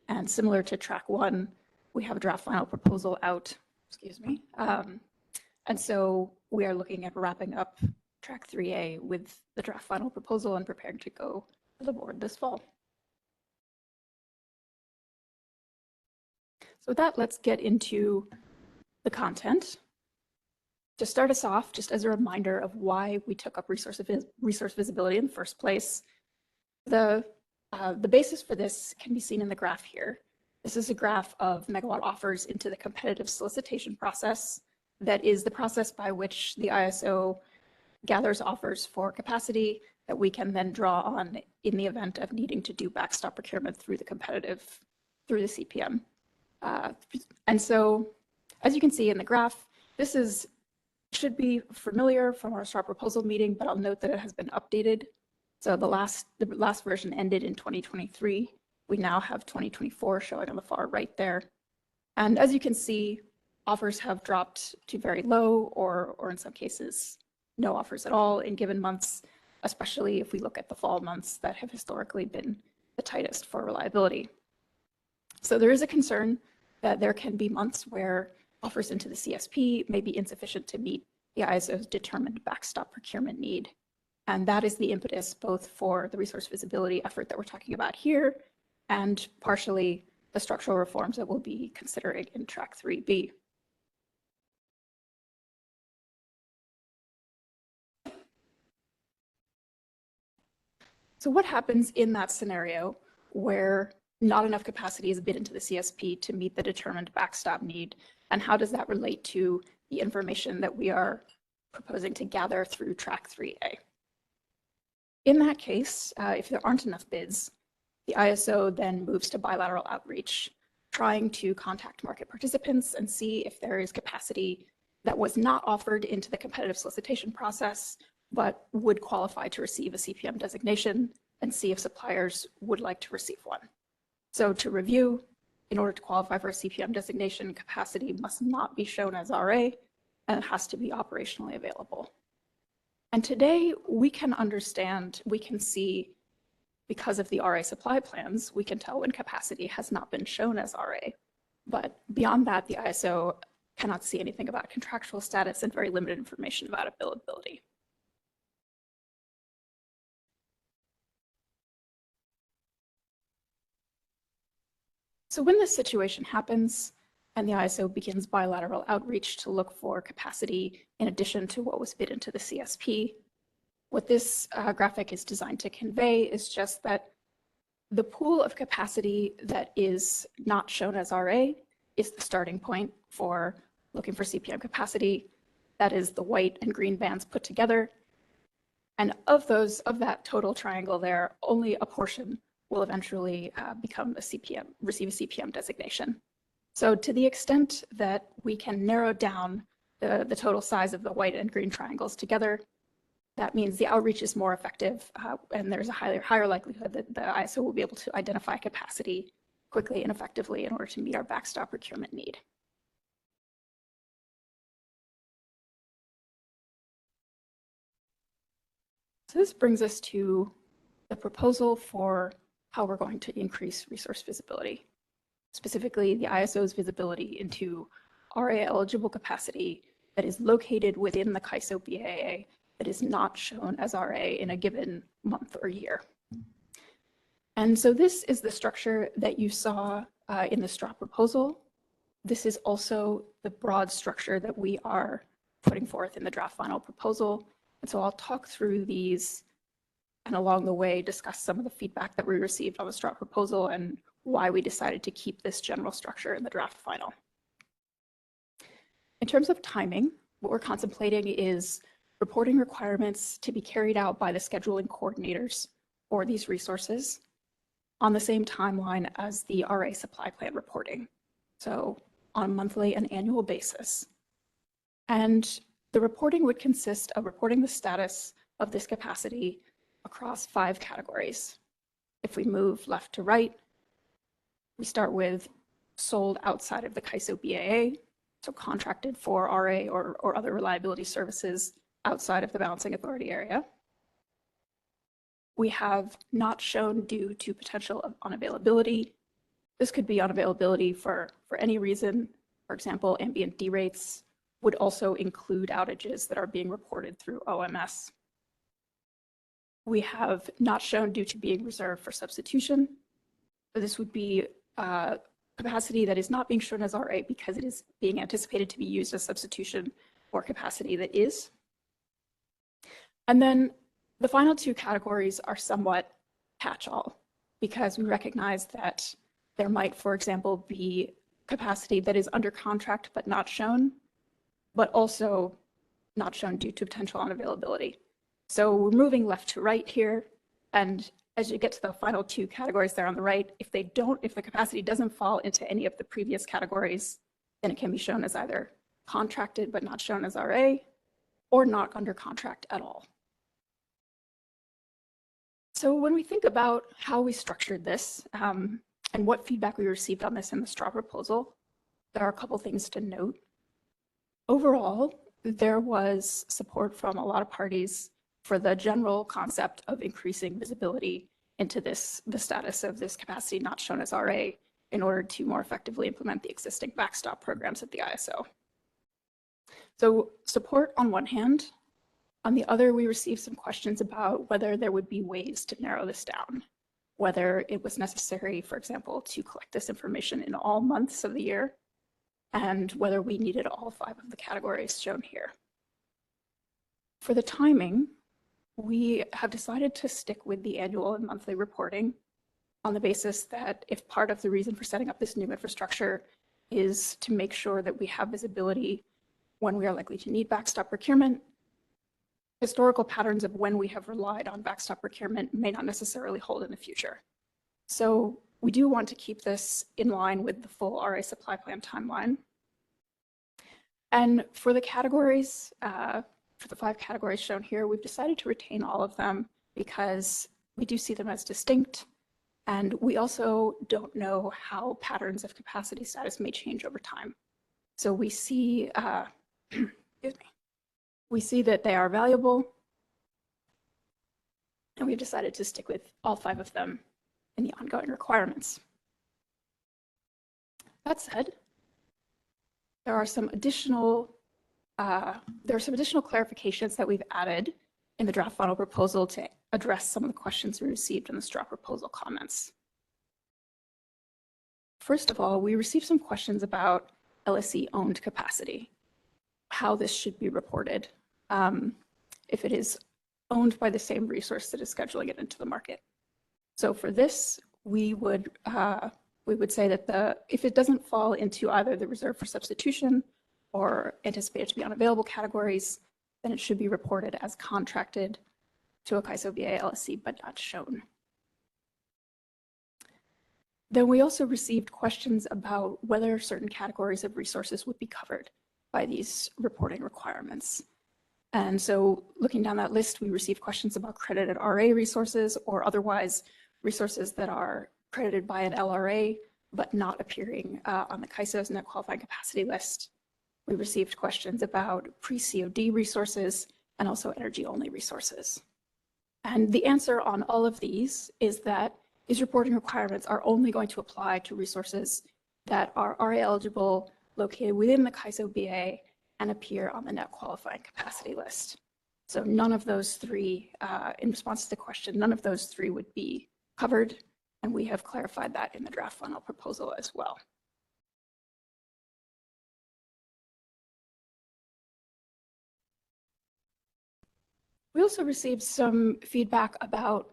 and similar to track 1, we have a draft final proposal out, excuse me. And so we are looking at wrapping up track 3A with the draft final proposal and preparing to go to the board this fall. So with that, let's get into the content. To start us off, just as a reminder of why we took up resource visibility in the first place, the basis for this can be seen in the graph here. This is a graph of megawatt offers into the competitive solicitation process. That is the process by which the ISO gathers offers for capacity that we can then draw on in the event of needing to do backstop procurement through the CPM. And so, as you can see in the graph, this should be familiar from our straw proposal meeting, but I'll note that it has been updated. So the last version ended in 2023. We now have 2024 showing on the far right there. And as you can see, offers have dropped to very low or in some cases, no offers at all in given months, especially if we look at the fall months that have historically been the tightest for reliability. So there is a concern that there can be months where offers into the CSP may be insufficient to meet the ISO's determined backstop procurement need. And that is the impetus both for the resource visibility effort that we're talking about here and partially the structural reforms that we'll be considering in track 3B. So what happens in that scenario where not enough capacity is bid into the CSP to meet the determined backstop need? And how does that relate to the information that we are proposing to gather through track 3A? In that case, if there aren't enough bids, the ISO then moves to bilateral outreach, trying to contact market participants and see if there is capacity that was not offered into the competitive solicitation process, but would qualify to receive a CPM designation, and see if suppliers would like to receive one. So to review, in order to qualify for a CPM designation, capacity must not be shown as RA, and it has to be operationally available. And today we can understand, we can see, because of the RA supply plans, we can tell when capacity has not been shown as RA. But beyond that, the ISO cannot see anything about contractual status and very limited information about availability. So when this situation happens and the ISO begins bilateral outreach to look for capacity in addition to what was bid into the CSP, what this graphic is designed to convey is just that the pool of capacity that is not shown as RA is the starting point for looking for CPM capacity. That is the white and green bands put together. And of that total triangle there, only a portion will eventually receive a CPM designation. So to the extent that we can narrow down the total size of the white and green triangles together, that means the outreach is more effective, and there's a higher likelihood that the ISO will be able to identify capacity quickly and effectively in order to meet our backstop procurement need. So this brings us to the proposal for how we're going to increase resource visibility, specifically the ISO's visibility into RA eligible capacity that is located within the CAISO BAA that is not shown as RA in a given month or year. And so this is the structure that you saw in the straw proposal. This is also the broad structure that we are putting forth in the draft final proposal. And so I'll talk through these and along the way discuss some of the feedback that we received on the straw proposal and why we decided to keep this general structure in the draft final. In terms of timing, what we're contemplating is reporting requirements to be carried out by the scheduling coordinators for these resources on the same timeline as the RA supply plan reporting, so on a monthly and annual basis. And the reporting would consist of reporting the status of this capacity across 5 categories. If we move left to right, we start with sold outside of the CAISO BAA, so contracted for RA or other reliability services outside of the balancing authority area. We have not shown due to potential unavailability. This could be unavailability for any reason. For example, ambient derates would also include outages that are being reported through OMS. We have not shown due to being reserved for substitution. So this would be capacity that is not being shown as RA because it is being anticipated to be used as substitution for capacity that is. And then the final 2 categories are somewhat catch-all because we recognize that there might, for example, be capacity that is under contract but not shown, but also not shown due to potential unavailability. So we're moving left to right here, and as you get to the final 2 categories there on the right, if the capacity doesn't fall into any of the previous categories, then it can be shown as either contracted but not shown as RA, or not under contract at all. So when we think about how we structured this and what feedback we received on this in the straw proposal, there are a couple things to note. Overall, there was support from a lot of parties for the general concept of increasing visibility into the status of this capacity not shown as RA in order to more effectively implement the existing backstop programs at the ISO. So support on one hand. On the other, we received some questions about whether there would be ways to narrow this down, whether it was necessary, for example, to collect this information in all months of the year, and whether we needed all 5 of the categories shown here. For the timing, we have decided to stick with the annual and monthly reporting on the basis that if part of the reason for setting up this new infrastructure is to make sure that we have visibility when we are likely to need backstop procurement, historical patterns of when we have relied on backstop procurement may not necessarily hold in the future. So we do want to keep this in line with the full RA supply plan timeline. And for the categories, for the 5 categories shown here, we've decided to retain all of them because we do see them as distinct. And we also don't know how patterns of capacity status may change over time. So we see, we see that they are valuable, and we've decided to stick with all 5 of them in the ongoing requirements. That said, there are some additional clarifications that we've added in the draft final proposal to address some of the questions we received in the straw proposal comments. First of all, we received some questions about LSE-owned capacity, how this should be reported if it is owned by the same resource that is scheduling it into the market. So for this, we would say that if it doesn't fall into either the reserve for substitution or anticipated to be unavailable categories, then it should be reported as contracted to a CAISO BA LSC, but not shown. Then we also received questions about whether certain categories of resources would be covered by these reporting requirements. And so looking down that list, we received questions about credited RA resources or otherwise resources that are credited by an LRA but not appearing on the CAISO's net qualifying capacity list. We received questions about pre-COD resources and also energy-only resources. And the answer on all of these is that these reporting requirements are only going to apply to resources that are RA eligible, located within the CAISO BA, and appear on the net qualifying capacity list. So none of those three, in response to the question, none of those three would be covered, and we have clarified that in the draft final proposal as well. We also received some feedback about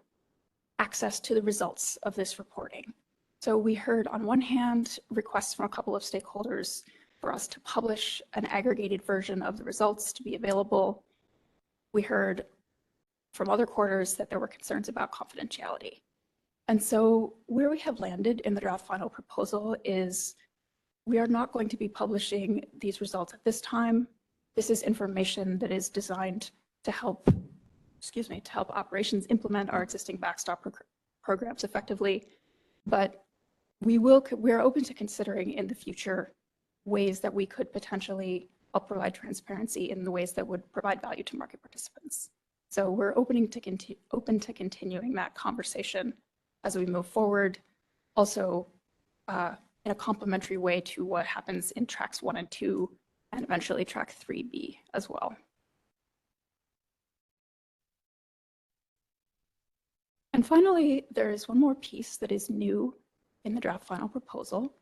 access to the results of this reporting. So we heard on one hand requests from a couple of stakeholders for us to publish an aggregated version of the results to be available. We heard from other quarters that there were concerns about confidentiality. And so where we have landed in the draft final proposal is we are not going to be publishing these results at this time. This is information that is designed to help, to help operations implement our existing backstop programs effectively. But we're open to considering in the future ways that we could potentially help provide transparency in the ways that would provide value to market participants. So we're open to continuing that conversation as we move forward, also in a complementary way to what happens in tracks 1 and 2, and eventually track 3B as well. And finally, there is one more piece that is new in the draft final proposal,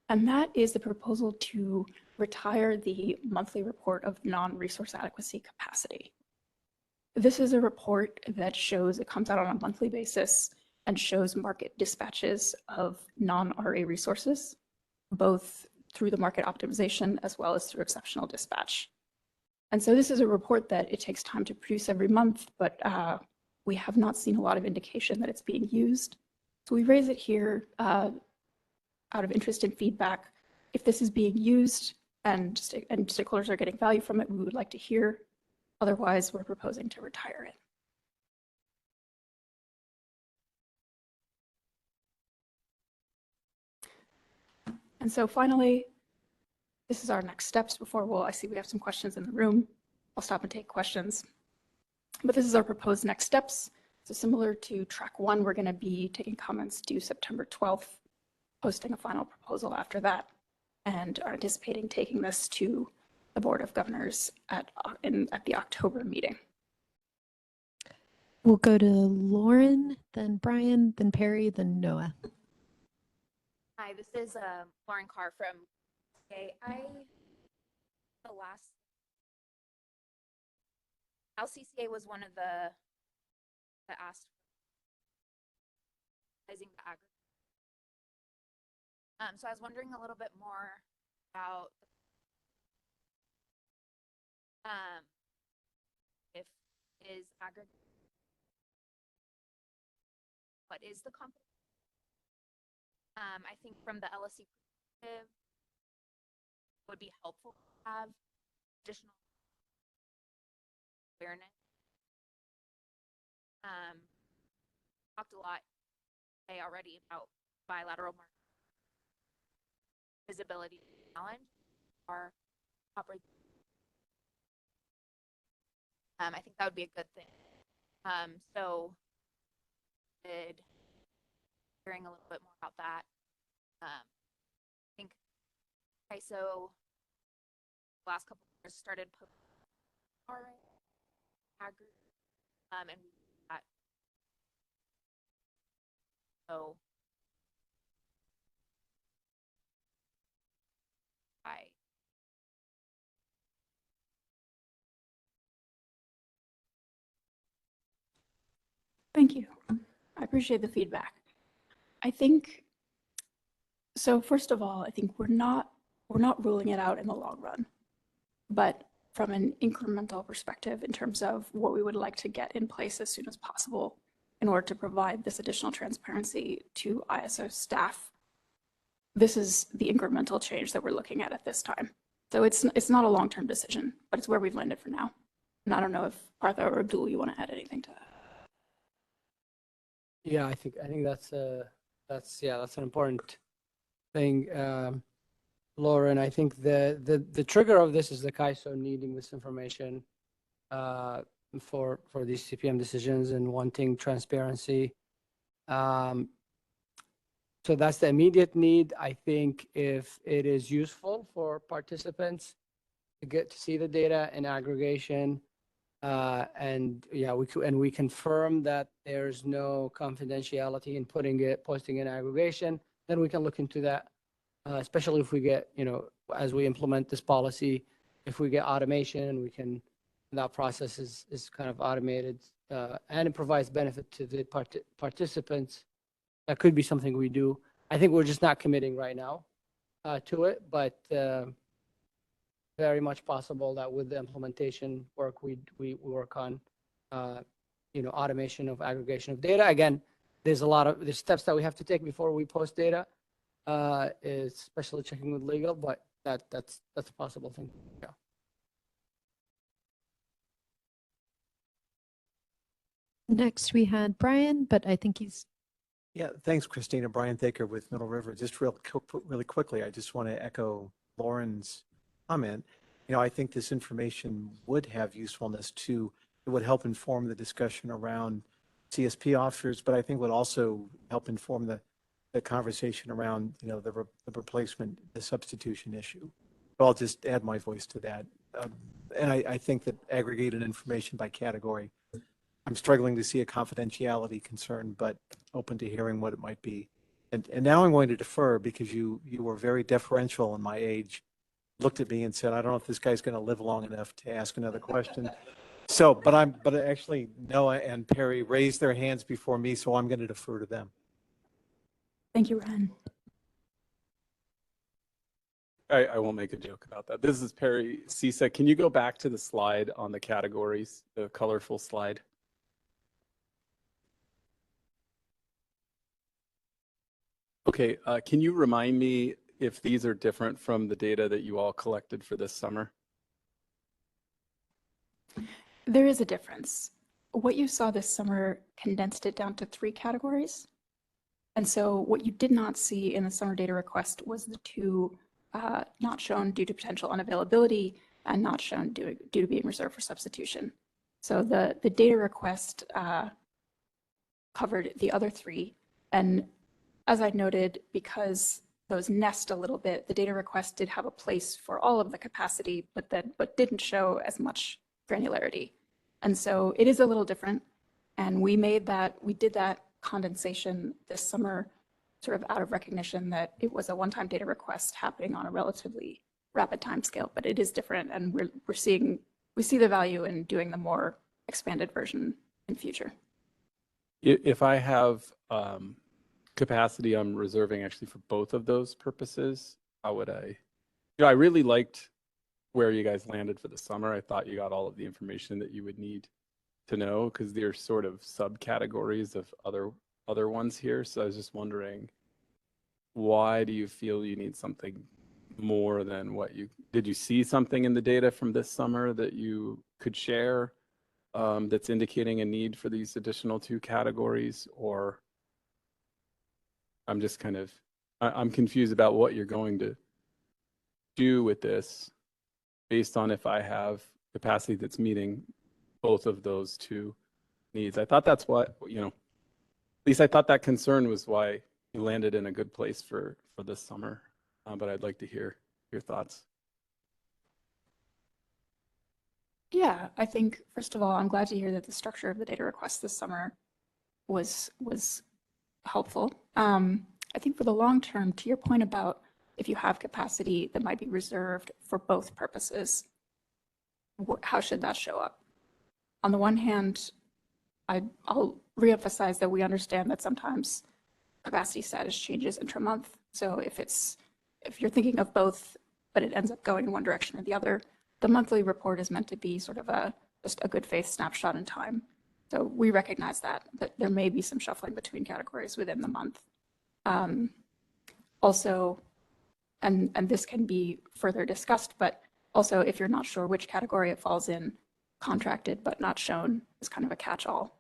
and that is the proposal to retire the monthly report of non-resource adequacy capacity. This is a report that shows, it comes out on a monthly basis and shows market dispatches of non-RA resources, both through the market optimization as well as through exceptional dispatch. And so this is a report that it takes time to produce every month, but we have not seen a lot of indication that it's being used. So we raise it here out of interest and feedback. If this is being used and stakeholders are getting value from it, we would like to hear. Otherwise, we're proposing to retire it. And so finally, this is our next steps before I see we have some questions in the room. I'll stop and take questions. But this is our proposed next steps. So similar to track 1, we're going to be taking comments due September 12th, posting a final proposal after that, and are anticipating taking this to the Board of Governors at the October meeting. We'll go to Lauren, then Brian, then Perry, then Noah. Hi, this is Lauren Carr from the last LCCA was one of the asked the aggregate. So I was wondering a little bit more about if is aggregate, what is the company? I think from the LSC perspective, it would be helpful to have additional awareness. Talked a lot today already about bilateral market visibility challenge or opportunity. I think that would be a good thing. So hearing a little bit more about that. I think ISO the last couple of years started posting and that. So Thank you. I appreciate the feedback. I think, so first of all, I think we're not ruling it out in the long run, but from an incremental perspective in terms of what we would like to get in place as soon as possible in order to provide this additional transparency to ISO staff, this is the incremental change that we're looking at this time. So it's not a long-term decision, but it's where we've landed for now. And I don't know if Partha or Abdul, you want to add anything to that? Yeah, I think that's an important thing, Lauren. I think the trigger of this is the CAISO needing this information for these CPM decisions and wanting transparency. So that's the immediate need. I think if it is useful for participants to get to see the data in aggregation, and yeah, we confirm that there's no confidentiality in posting in aggregation, then we can look into that, especially if we get, as we implement this policy, if we get automation, that process is kind of automated, and it provides benefit to the participants. That could be something we do. I think we're just not committing right now to it, but very much possible that with the implementation work we work on, automation of aggregation of data. Again, there's steps that we have to take before we post data, especially checking with legal, but that's a possible thing. Yeah. Next, we had Brian, but I think he's. Yeah, thanks, Christina. Brian Thaker with Middle River. Just really quickly, I just want to echo Lauren's comment. I think this information would have usefulness too. It would help inform the discussion around CSP officers, but I think would also help inform the conversation around, the replacement, the substitution issue. So I'll just add my voice to that. And I think that aggregated information by category, I'm struggling to see a confidentiality concern, but open to hearing what it might be. And now I'm going to defer because you were very deferential in my age, looked at me and said, I don't know if this guy's going to live long enough to ask another question. So, but actually Noah and Perry raised their hands before me, so I'm going to defer to them. Thank you, Ren. I won't make a joke about that. This is Perry CISA. Can you go back to the slide on the categories, the colorful slide? Okay, can you remind me if these are different from the data that you all collected for this summer? There is a difference. What you saw this summer condensed it down to 3 categories. And so what you did not see in the summer data request was the 2 not shown due to potential unavailability and not shown due to being reserved for substitution. So the data request covered the other 3. And as I noted, because those nest a little bit, the data request did have a place for all of the capacity, but didn't show as much granularity. And so it is a little different. And we did that condensation this summer sort of out of recognition that it was a one-time data request happening on a relatively rapid timescale, but it is different. And we see the value in doing the more expanded version in future. If I have capacity I'm reserving actually for both of those purposes, how would I? I really liked where you guys landed for the summer. I thought you got all of the information that you would need to know because they're sort of subcategories of other ones here. So I was just wondering, why do you feel you need something more than what did you see something in the data from this summer that you could share that's indicating a need for these additional 2 categories? Or I'm just I'm confused about what you're going to do with this based on if I have capacity that's meeting both of those 2 needs. I thought that's what, at least I thought that concern was why you landed in a good place for this summer. But I'd like to hear your thoughts. Yeah, I think, first of all, I'm glad to hear that the structure of the data request this summer was helpful. I think for the long term, to your point about if you have capacity that might be reserved for both purposes, how should that show up? On the one hand, I'll reemphasize that we understand that sometimes capacity status changes intra-month. So if you're thinking of both, but it ends up going in one direction or the other, the monthly report is meant to be sort of just a good faith snapshot in time. So we recognize that there may be some shuffling between categories within the month. Also, and this can be further discussed, but also if you're not sure which category it falls in, contracted but not shown is kind of a catch-all.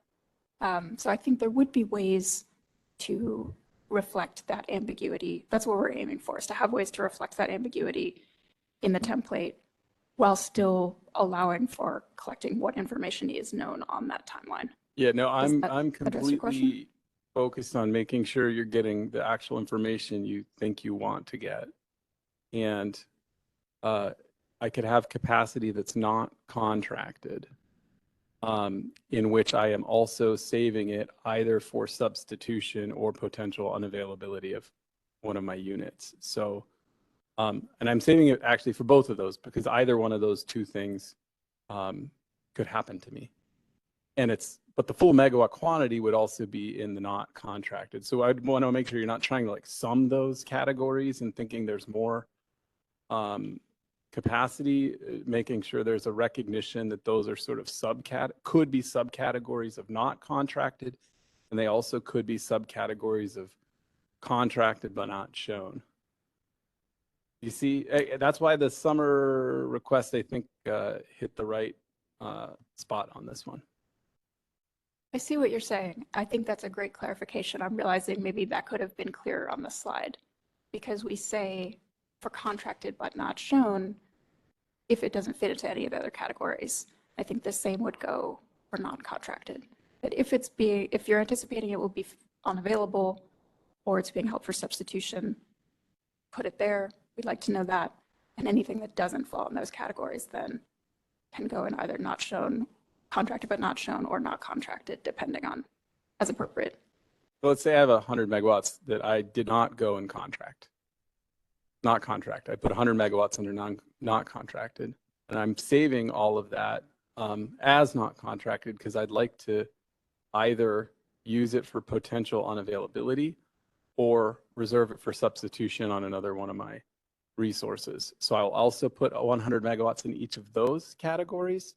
So I think there would be ways to reflect that ambiguity. That's what we're aiming for, is to have ways to reflect that ambiguity in the template while still allowing for collecting what information is known on that timeline. Yeah, no, Does I'm that address your question? completely focused on making sure you're getting the actual information you think you want to get. And I could have capacity that's not contracted, in which I am also saving it either for substitution or potential unavailability of one of my units. So, and I'm saving it actually for both of those because either one of those two things could happen to me. And but the full megawatt quantity would also be in the not contracted. So I'd want to make sure you're not trying to like sum those categories and thinking there's more capacity, making sure there's a recognition that those are sort of could be subcategories of not contracted, and they also could be subcategories of contracted but not shown. You see, that's why the summer request, I think, hit the right spot on this one. I see what you're saying. I think that's a great clarification. I'm realizing maybe that could have been clearer on the slide, because we say for contracted but not shown if it doesn't fit into any of the other categories. I think the same would go for non-contracted. But if you're anticipating it will be unavailable or it's being held for substitution, put it there. We'd like to know that. And anything that doesn't fall in those categories then can go in either not shown, contracted but not shown, or not contracted, depending on as appropriate. So let's say I have 100 megawatts that I did not go and contract. Not contract. I put 100 megawatts under not contracted, and I'm saving all of that as not contracted because I'd like to either use it for potential unavailability or reserve it for substitution on another one of my resources. So I'll also put 100 megawatts in each of those categories.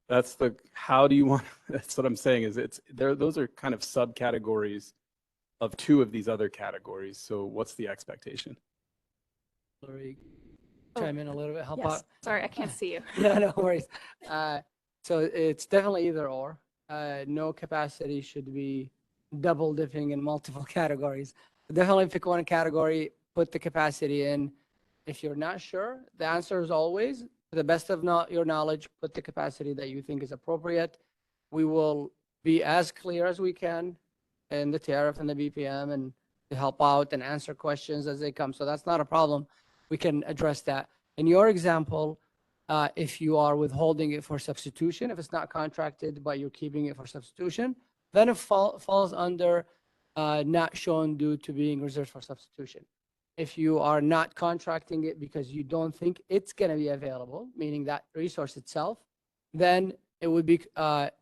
That's how do you want, that's what I'm saying is those are kind of subcategories of two of these other categories. So what's the expectation? Sorry, chime in a little bit, help Yes. out. Sorry, I can't see you. No worries. So it's definitely either or. No capacity should be double dipping in multiple categories. Definitely pick one category, put the capacity in. If you're not sure, the answer is always, to the best of your knowledge, put the capacity that you think is appropriate. We will be as clear as we can in the tariff and the BPM and to help out and answer questions as they come. So that's not a problem. We can address that. In your example, if you are withholding it for substitution, if it's not contracted, but you're keeping it for substitution, then it falls under not shown due to being reserved for substitution. If you are not contracting it because you don't think it's going to be available, meaning that resource itself, then it would be not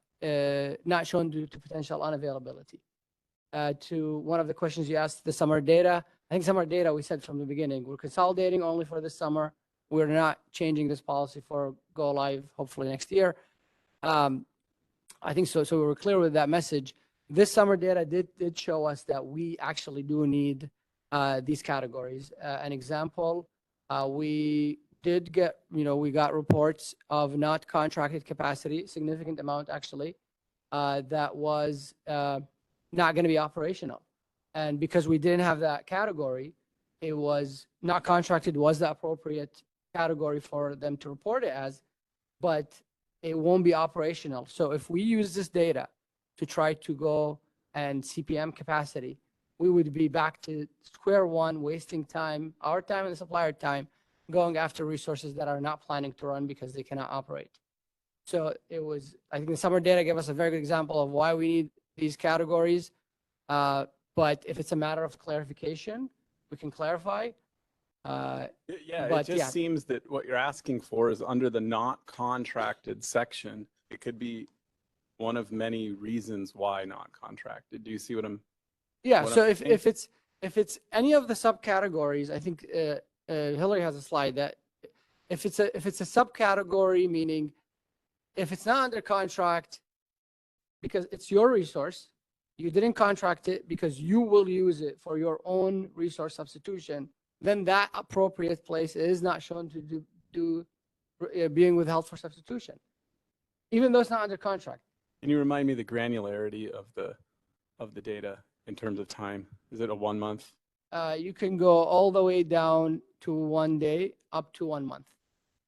shown due to potential unavailability. To one of the questions you asked, the summer data, I think summer data, we said from the beginning, we're consolidating only for this summer. We're not changing this policy for go live, hopefully next year. I think so. So we were clear with that message. This summer data did show us that we actually do need these categories. An example, we did get, we got reports of not contracted capacity, significant amount actually, that was not going to be operational. And because we didn't have that category, it was not contracted was the appropriate category for them to report it as, but it won't be operational. So if we use this data to try to go and CPM capacity, we would be back to square one, wasting time, our time and the supplier time, going after resources that are not planning to run because they cannot operate. So I think the summer data gave us a very good example of why we need these categories. But if it's a matter of clarification, we can clarify. It just seems that what you're asking for is under the not contracted section. It could be one of many reasons why not contracted. Do you see what I'm? Yeah. So if it's any of the subcategories, I think Hillary has a slide that if it's a subcategory, meaning if it's not under contract because it's your resource, you didn't contract it because you will use it for your own resource substitution, then that appropriate place is not shown to do being withheld for substitution, even though it's not under contract. Can you remind me the granularity of the data in terms of time? Is it a 1 month? You can go all the way down to 1 day, up to 1 month,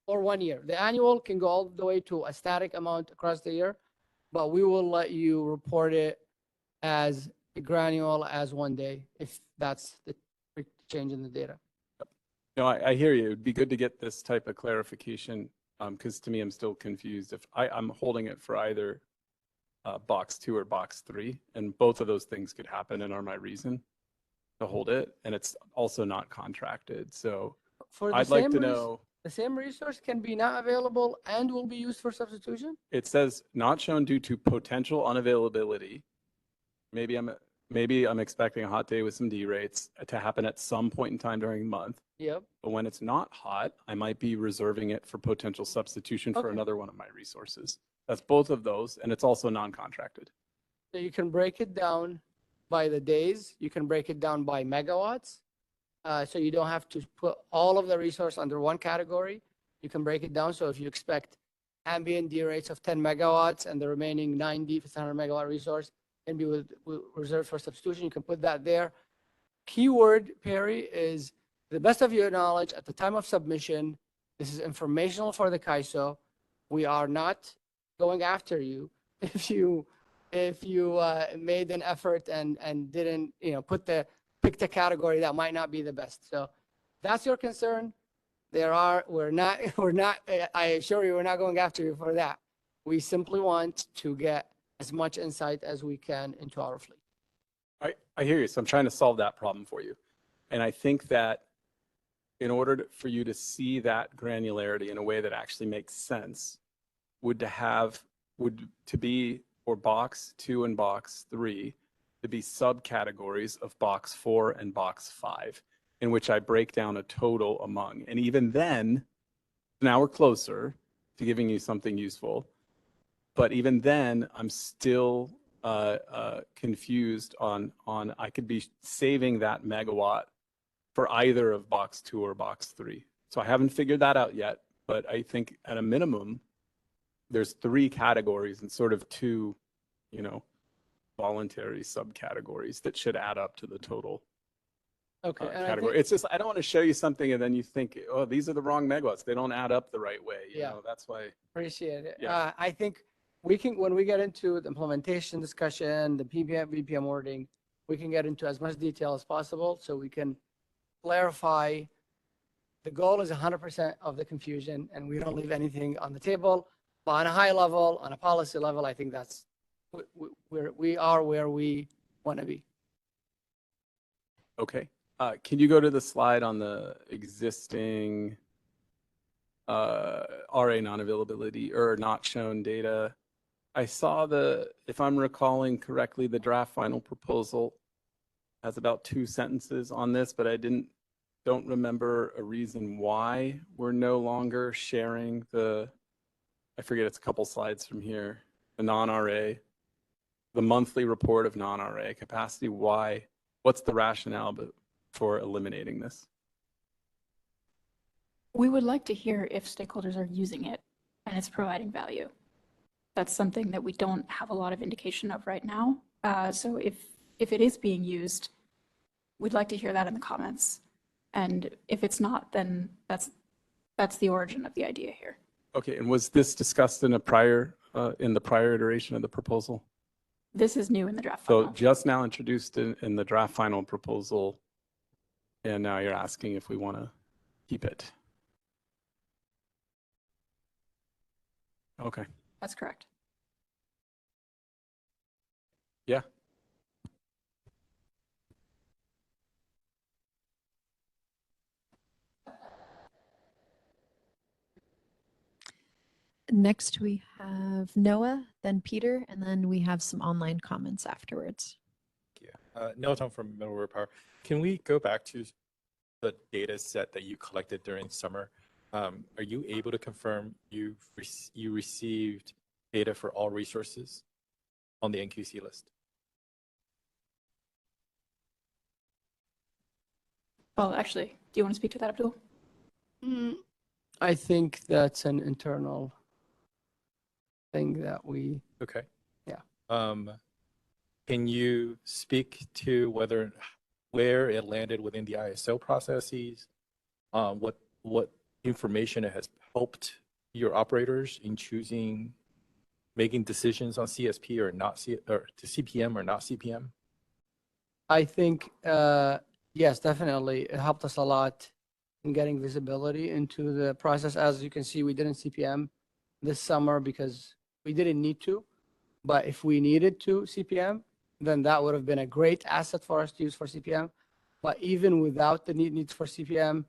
or 1 year. The annual can go all the way to a static amount across the year, but we will let you report it as granular as 1 day if that's the quick change in the data. No, I hear you. It'd be good to get this type of clarification because to me, I'm still confused. If I'm holding it for either box 2 or box 3, and both of those things could happen and are my reason to hold it, and it's also not contracted. So For the I'd like to same know. the same resource can be not available and will be used for substitution? It says not shown due to potential unavailability. Maybe I'm expecting a hot day with some D rates to happen at some point in time during the month. Yep. But when it's not hot, I might be reserving it for potential substitution for Okay. another one of my resources. That's both of those, and it's also non-contracted. So you can break it down by the days. You can break it down by megawatts. So you don't have to put all of the resource under one category. You can break it down. So if you expect ambient D rates of 10 megawatts and the remaining 90, if it's 100 megawatt resource, can be reserved for substitution, you can put that there. Keyword, Perry, is the best of your knowledge at the time of submission. This is informational for the CAISO. We are not going after you if you made an effort and didn't picked a category that might not be the best. So that's your concern. We're not I assure you we're not going after you for that. We simply want to get as much insight as we can into our fleet. I hear you. So I'm trying to solve that problem for you. And I think that in order for you to see that granularity in a way that actually makes sense, would to be for box 2 and box 3 to be subcategories of box 4 and box 5, in which I break down a total among. And even then, now we're closer to giving you something useful. But even then, I'm still confused on I could be saving that megawatt for either of box 2 or box 3. So I haven't figured that out yet, but I think at a minimum, there's 3 categories and sort of 2, voluntary subcategories that should add up to the total Okay. And category. It's just, I don't want to show you something and then you think, oh, these are the wrong megawatts. They don't add up the right way. You know, that's why. Appreciate it. Yeah. I think we can, when we get into the implementation discussion, the VPM wording, we can get into as much detail as possible so we can clarify. The goal is 100% of the confusion and we don't leave anything on the table. But on a high level, on a policy level, I think that's we are where we want to be. Okay. Can you go to the slide on the existing RA non-availability or not shown data? I saw if I'm recalling correctly, the draft final proposal has about 2 sentences on this, but I don't remember a reason why we're no longer sharing I forget, it's a couple slides from here, the non-RA, the monthly report of non-RA capacity. What's the rationale for eliminating this? We would like to hear if stakeholders are using it and it's providing value. That's something that we don't have a lot of indication of right now. So if it is being used, we'd like to hear that in the comments. And if it's not, then that's the origin of the idea here. Okay, and was this discussed in the prior iteration of the proposal? This is new in the draft. So just now introduced in the draft final proposal, and now you're asking if we want to keep it. Okay. That's correct. Yeah. Next, we have Noah, then Peter, and then we have some online comments afterwards. Noah Tom from Middle River Power. Can we go back to the data set that you collected during summer? Are you able to confirm you received data for all resources on the NQC list? Well, actually, do you want to speak to that, Abdul? I think that's an internal thing that we. Okay. Yeah. can you speak to where it landed within the ISO processes? What information it has helped your operators in making decisions on CSP or or to CPM or not CPM? I think, yes, definitely. It helped us a lot in getting visibility into the process. As you can see, we didn't CPM this summer because we didn't need to. But if we needed to CPM, then that would have been a great asset for us to use for CPM. But even without the needs for CPM,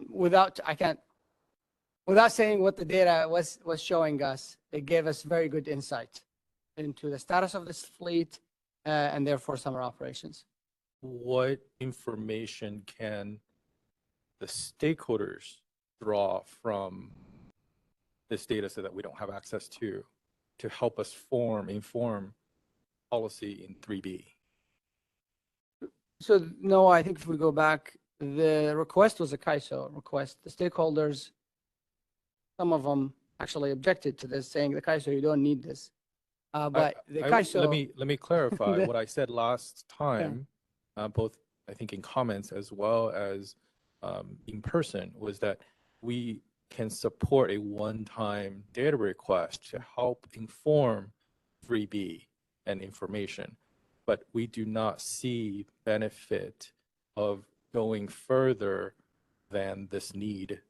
without saying what the data was showing us, it gave us very good insight into the status of this fleet and therefore summer operations. What information can the stakeholders draw from this data set that we don't have access to help us inform policy in 3B? So no, I think if we go back, the request was a KISO request. The stakeholders, some of them actually objected to this, saying the KISO, you don't need this. But the KISO. Let me clarify what I said last time, both I think in comments as well as in person, was that we can support a one-time data request to help inform 3B and information, but we do not see benefit of going further than this need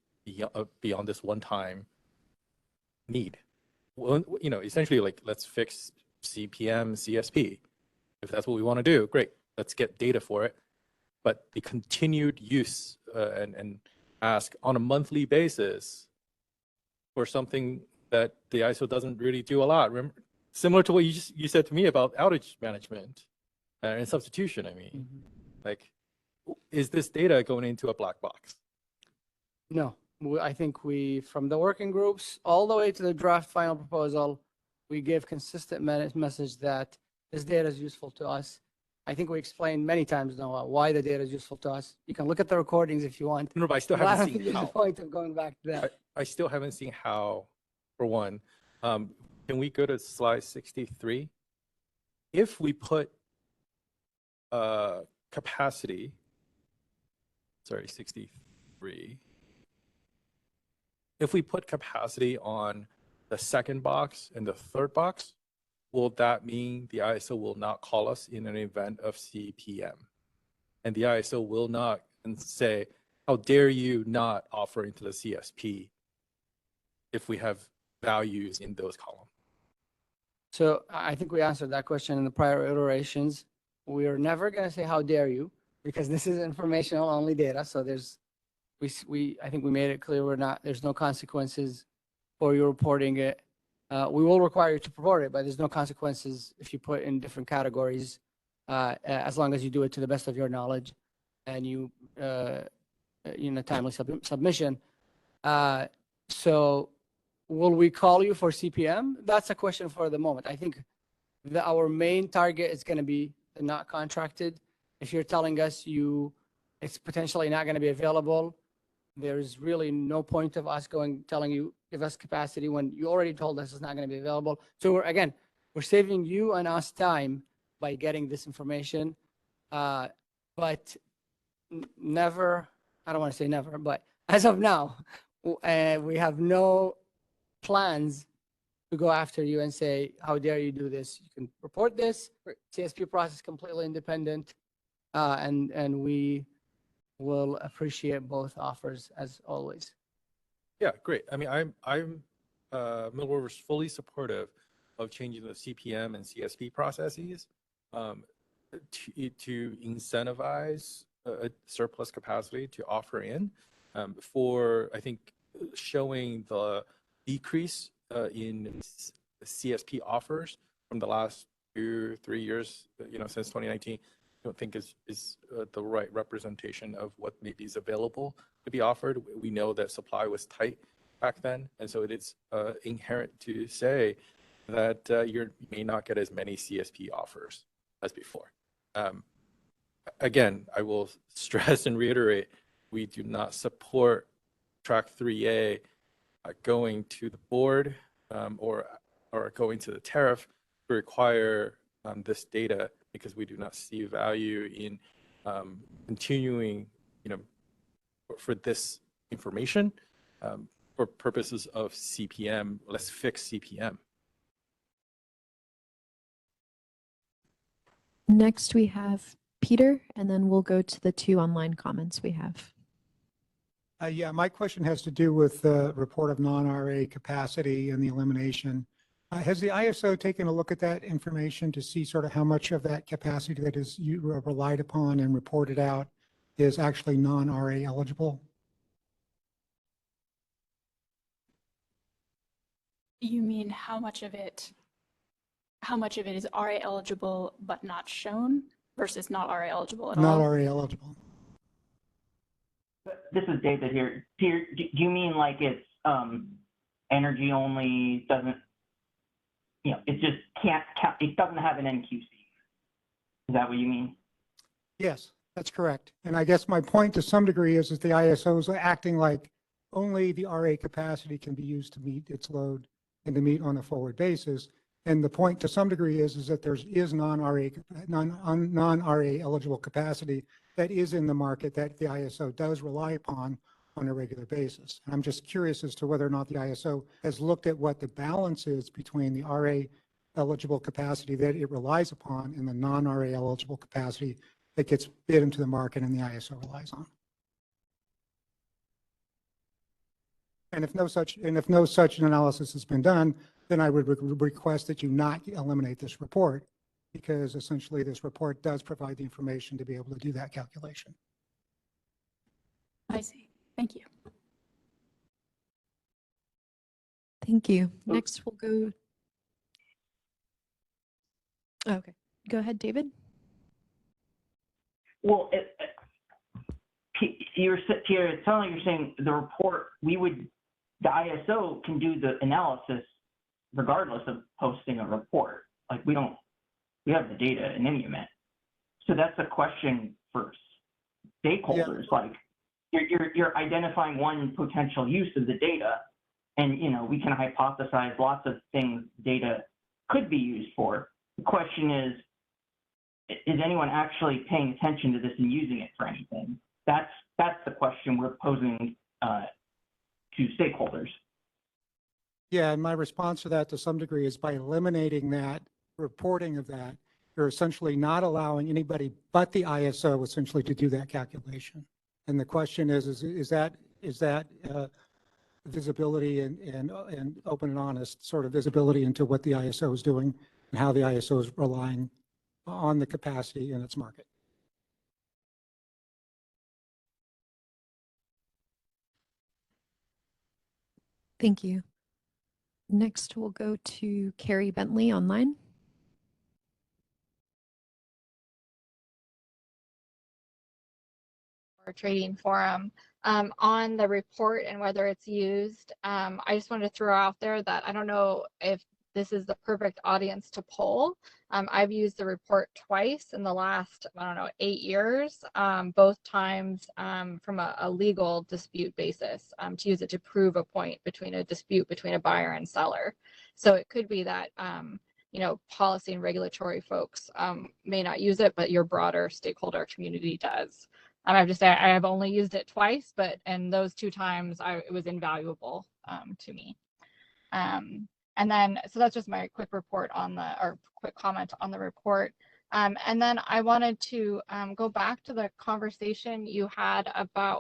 beyond this one-time need. Well, essentially, like, let's fix CPM, CSP. If that's what we want to do, great. Let's get data for it. But the continued use and ask on a monthly basis for something that the ISO doesn't really do a lot. Remember, similar to what you said to me about outage management and substitution. I mean, like, is this data going into a black box? No, I think from the working groups all the way to the draft final proposal, we gave consistent message that this data is useful to us. I think we explained many times now why the data is useful to us. You can look at the recordings if you want. No, but I still haven't seen how. The point of going back to that. I still haven't seen how, for one. Can we go to slide 63? If we put capacity, sorry, 63. If we put capacity on the second box and the third box, will that mean the ISO will not call us in an event of CPM? And the ISO will not say, how dare you not offer into the CSP if we have values in those columns? So I think we answered that question in the prior iterations. We are never going to say, how dare you, because this is informational only data. So I think we made it clear there's no consequences for you reporting it. We will require you to report it, but there's no consequences if you put in different categories, as long as you do it to the best of your knowledge and timely submission. So will we call you for CPM? That's a question for the moment. I think our main target is going to be the not contracted. If you're telling us it's potentially not going to be available, there's really no point of us telling you, give us capacity when you already told us it's not going to be available. So we're saving you and us time by getting this information. But never, I don't want to say never, but as of now, we have no plans to go after you and say, how dare you do this? You can report this. CSP process completely independent, and we will appreciate both offers as always. Yeah, great. I mean, I'm Middle River's fully supportive of changing the CPM and CSP processes to incentivize a surplus capacity to offer in for, I think, showing the decrease in CSP offers from the last 2-3 years, since 2019. I don't think is the right representation of what maybe is available to be offered. We know that supply was tight back then, and so it is inherent to say that you may not get as many CSP offers as before. Again, I will stress and reiterate, we do not support Track 3A going to the board or going to the tariff to require this data because we do not see value in continuing, for this information for purposes of CPM. Let's fix CPM. Next, we have Peter, and then we'll go to the 2 online comments we have. Yeah, my question has to do with the report of non-RA capacity and the elimination. Has the ISO taken a look at that information to see sort of how much of that capacity that is relied upon and reported out is actually non-RA eligible? You mean how much of it is RA eligible but not shown versus not RA eligible at all? Not RA eligible. This is David here. Do you mean like it's energy only, doesn't, it just can't count, it doesn't have an NQC? Is that what you mean? Yes, that's correct. And I guess my point to some degree is that the ISO is acting like only the RA capacity can be used to meet its load and to meet on a forward basis. And the point to some degree is that there is non-RA eligible capacity that is in the market that the ISO does rely upon on a regular basis. And I'm just curious as to whether or not the ISO has looked at what the balance is between the RA eligible capacity that it relies upon and the non-RA eligible capacity that gets bid into the market and the ISO relies on. And if no such analysis has been done, then I would request that you not eliminate this report, because essentially this report does provide the information to be able to do that calculation. I see. Thank you. Thank you. Next, we'll go. Okay, go ahead, David. Well, it sounds like you're saying the report, the ISO can do the analysis regardless of posting a report. Like we have the data in any event. So that's a question for stakeholders. Yeah. Like you're identifying one potential use of the data, and we can hypothesize lots of things data could be used for. The question is anyone actually paying attention to this and using it for anything? That's the question we're posing to stakeholders. Yeah, and my response to that to some degree is by eliminating that reporting of that, you're essentially not allowing anybody but the ISO essentially to do that calculation. And the question is that visibility and open and honest sort of visibility into what the ISO is doing and how the ISO is relying on the capacity in its market. Thank you. Next, we'll go to Carrie Bentley online. Trading forum on the report and whether it's used. I just wanted to throw out there that I don't know if this is the perfect audience to poll. I've used the report twice in the last, 8 years, both times from a legal dispute basis, to use it to prove a point between a dispute between a buyer and seller. So it could be that, policy and regulatory folks may not use it, but your broader stakeholder community does. I have to say I have only used it twice, and those 2 times it was invaluable to me. And then, so that's just my quick report quick comment on the report. And then I wanted to go back to the conversation you had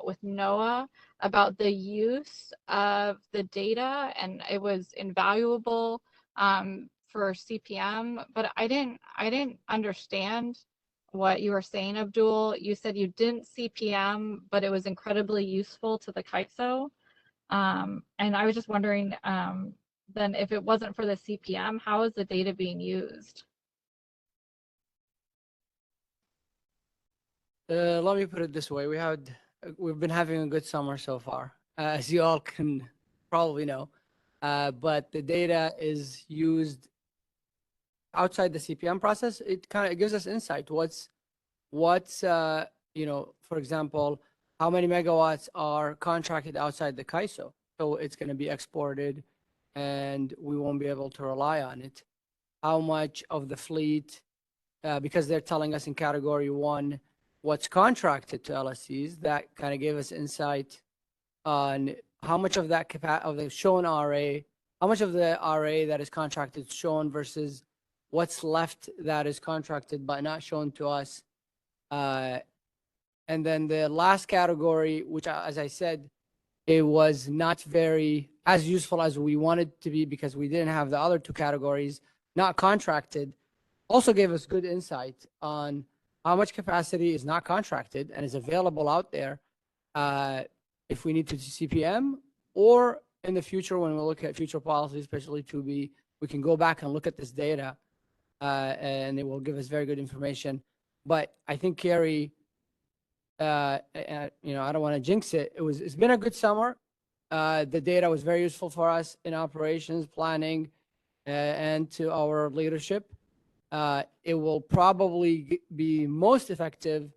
with Noah about the use of the data, and it was invaluable for CPM, but I didn't understand what you were saying, Abdul. You said you didn't CPM, but it was incredibly useful to the CAISO. And I was just wondering, then if it wasn't for the CPM, how is the data being used? Let me put it this way. We've been having a good summer so far, as you all can probably know. But the data is used outside the CPM process. It kind of gives us insight. What's for example, how many megawatts are contracted outside the CAISO? So it's going to be exported and we won't be able to rely on it. How much of the fleet because they're telling us in category 1 what's contracted to LSCs. That kind of gave us insight on how much of that of the shown RA, how much of the RA that is contracted is shown versus what's left that is contracted but not shown to us. And then the last category, which, as I said, it was not very as useful as we wanted to be because we didn't have the other two categories not contracted, also gave us good insight on how much capacity is not contracted and is available out there if we need to do CPM, or in the future when we look at future policies, especially 2B, we can go back and look at this data and it will give us very good information. But I think, Carrie, I don't want to jinx it. It's been a good summer. The data was very useful for us in operations planning and to our leadership. It will probably be most effective,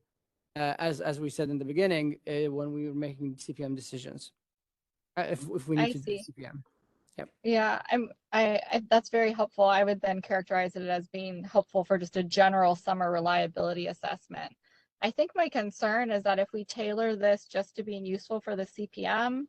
as we said in the beginning, when we were making CPM decisions. If we need to do CPM. Yep. Yeah, that's very helpful. I would then characterize it as being helpful for just a general summer reliability assessment. I think my concern is that if we tailor this just to being useful for the CPM,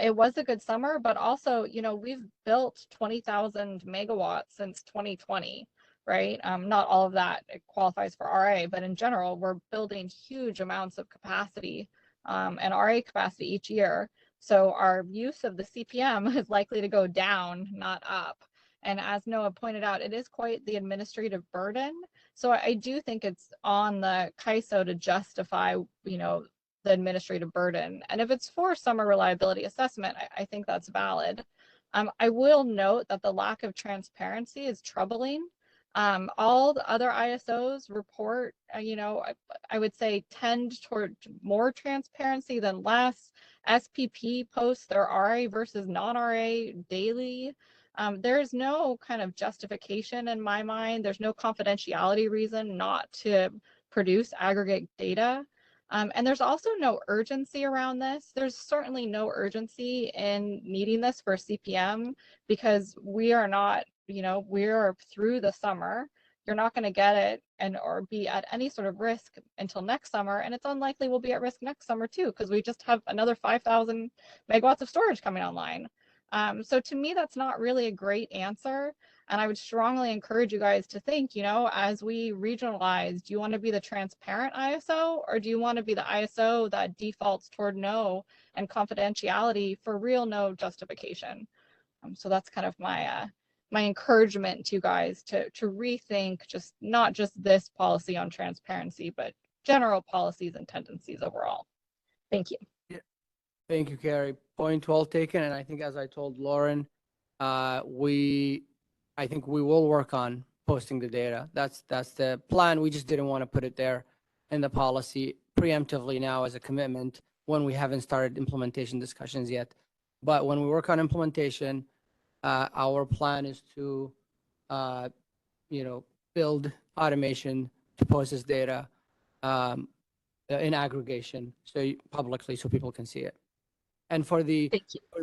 it was a good summer, but also, we've built 20,000 megawatts since 2020, right? Not all of that qualifies for RA, but in general, we're building huge amounts of capacity and RA capacity each year. So our use of the CPM is likely to go down, not up. And as Noah pointed out, it is quite the administrative burden. So I do think it's on the CAISO to justify, the administrative burden. And if it's for summer reliability assessment, I think that's valid. I will note that the lack of transparency is troubling. All the other ISOs report, I would say tend toward more transparency than less. SPP posts their RA versus non-RA daily. There's no kind of justification in my mind. There's no confidentiality reason not to produce aggregate data. And there's also no urgency around this. There's certainly no urgency in needing this for CPM because we are not, we're through the summer. You're not going to get it or be at any sort of risk until next summer. And it's unlikely we'll be at risk next summer too, because we just have another 5,000 megawatts of storage coming online. So to me, that's not really a great answer. And I would strongly encourage you guys to think, as we regionalize, do you want to be the transparent ISO or do you want to be the ISO that defaults toward no and confidentiality for real no justification? So that's kind of my encouragement to you guys to rethink not just this policy on transparency, but general policies and tendencies overall. Thank you. Yeah. Thank you, Carrie. Point well taken. And I think, as I told Lauren, I think we will work on posting the data. That's the plan. We just didn't want to put it there in the policy preemptively now as a commitment when we haven't started implementation discussions yet. But when we work on implementation, our plan is to, build automation to post this data in aggregation, publicly, so people can see it. And for the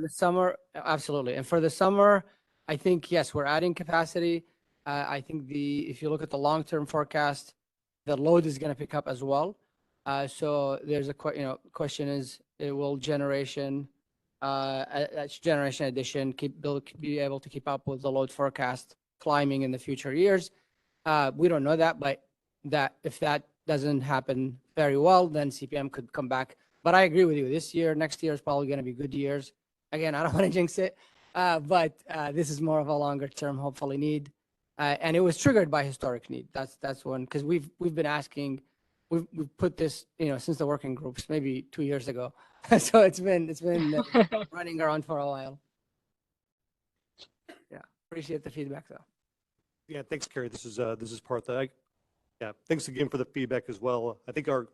summer, absolutely. And for the summer, I think yes, we're adding capacity. I think if you look at the long-term forecast, the load is going to pick up as well. So there's a question is, will generation addition be able to keep up with the load forecast climbing in the future years? We don't know that, but if that doesn't happen very well, then CPM could come back. But I agree with you. This year, next year is probably going to be good years. Again, I don't want to jinx it, but this is more of a longer term, hopefully, need. And it was triggered by historic need. That's one, because we've been asking, we've put this, since the working groups, maybe 2 years ago. So it's been running around for a while. Yeah, appreciate the feedback though. Yeah, thanks, Carrie. This is Partha. Thanks again for the feedback as well. I think our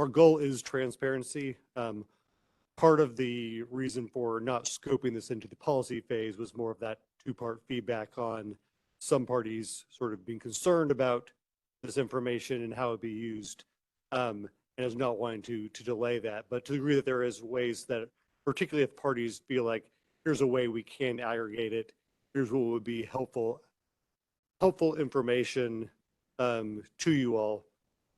goal is transparency. Part of the reason for not scoping this into the policy phase was more of that two-part feedback on some parties sort of being concerned about this information and how it be used, and is not wanting to delay that. But to the degree that there is ways that, particularly if parties feel like here's a way we can aggregate it, here's what would be helpful information to you all.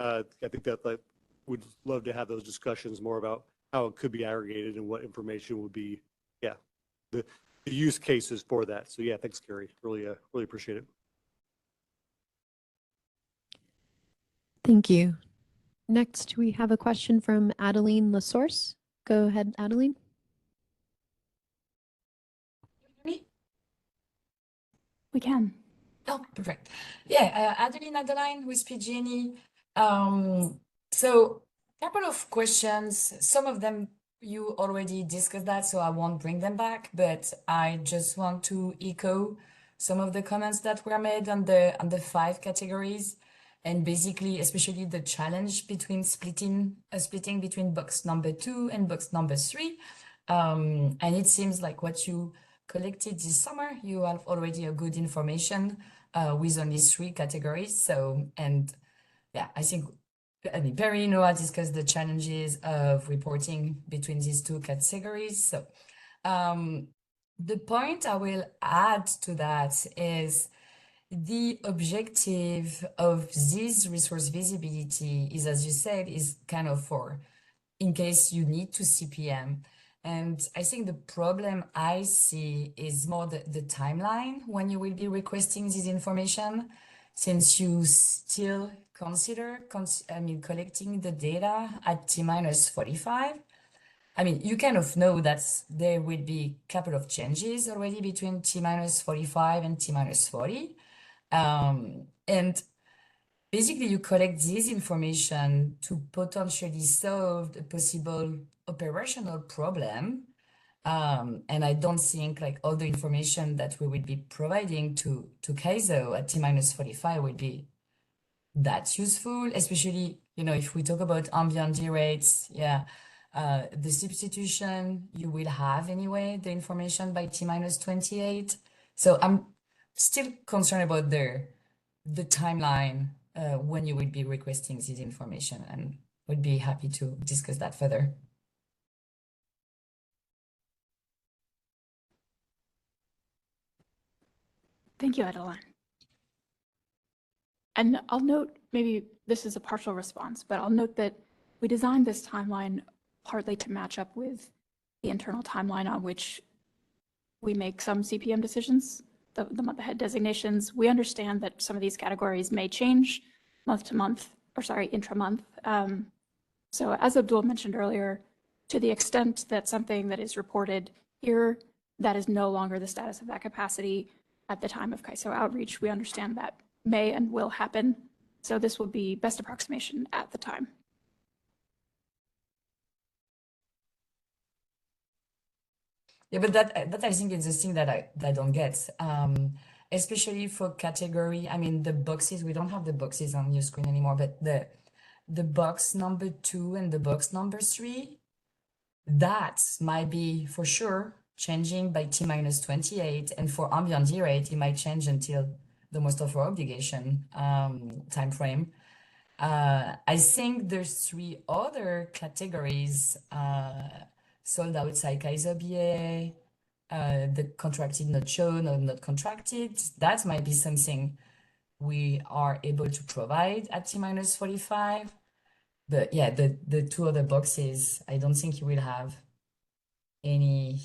I think that like would love to have those discussions more about how it could be aggregated and what information would be, yeah, the use cases for that. So yeah, thanks, Gary. Really appreciate it. Thank you. Next, we have a question from Adeline LaSource. Go ahead, Adeline. We can. Oh, perfect. Yeah, Adeline with PG&E. So a couple of questions. Some of them you already discussed that, so I won't bring them back, but I just want to echo some of the comments that were made on the 5 categories, and basically, especially the challenge between splitting between box number 2 and box number 3. And it seems like what you collected this summer, you have already a good information with only 3 categories. So, and yeah, I mean, Perry, Noah discussed the challenges of reporting between these 2 categories. So the point I will add to that is the objective of this resource visibility is, as you said, is kind of for in case you need to CPM. And I think the problem I see is more the timeline when you will be requesting this information, since you still consider collecting the data at T-45. I mean, you kind of know that there will be a couple of changes already between T-45 and T-40. And basically, you collect this information to potentially solve a possible operational problem. And I don't think like all the information that we will be providing to Kaizo at T-45 will be that useful, especially, you know, if we talk about ambient D rates, yeah, the substitution, you will have anyway, the information by T-28. So I'm still concerned about the timeline when you will be requesting this information, and would be happy to discuss that further. Thank you, Adeline. And I'll note, maybe this is a partial response, but I'll note that we designed this timeline partly to match up with the internal timeline on which we make some CPM decisions, the month ahead designations. We understand that some of these categories may change month to month, or sorry, intra-month. So as Abdul mentioned earlier, to the extent that something that is reported here, that is no longer the status of that capacity at the time of Kaizo outreach, we understand that may and will happen. So this will be best approximation at the time. Yeah, but that I think is the thing that I don't get, especially for category. I mean, the boxes, we don't have the boxes on your screen anymore, but the box number 2 and the box number 3, that might be for sure changing by T-28, and for ambient D rate, it might change until the most offer obligation time frame. I think there's 3 other categories sold outside Kaiser BA, the contracted not shown or not contracted. That might be something we are able to provide at T-45. But yeah, the 2 other boxes, I don't think you will have any,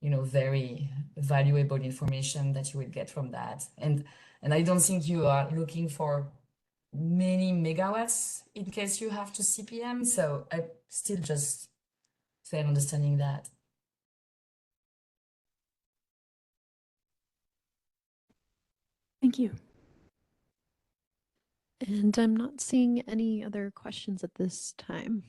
you know, very valuable information that you will get from that. And I don't think you are looking for many megawatts in case you have to CPM. So I still just fail understanding that. Thank you. And I'm not seeing any other questions at this time.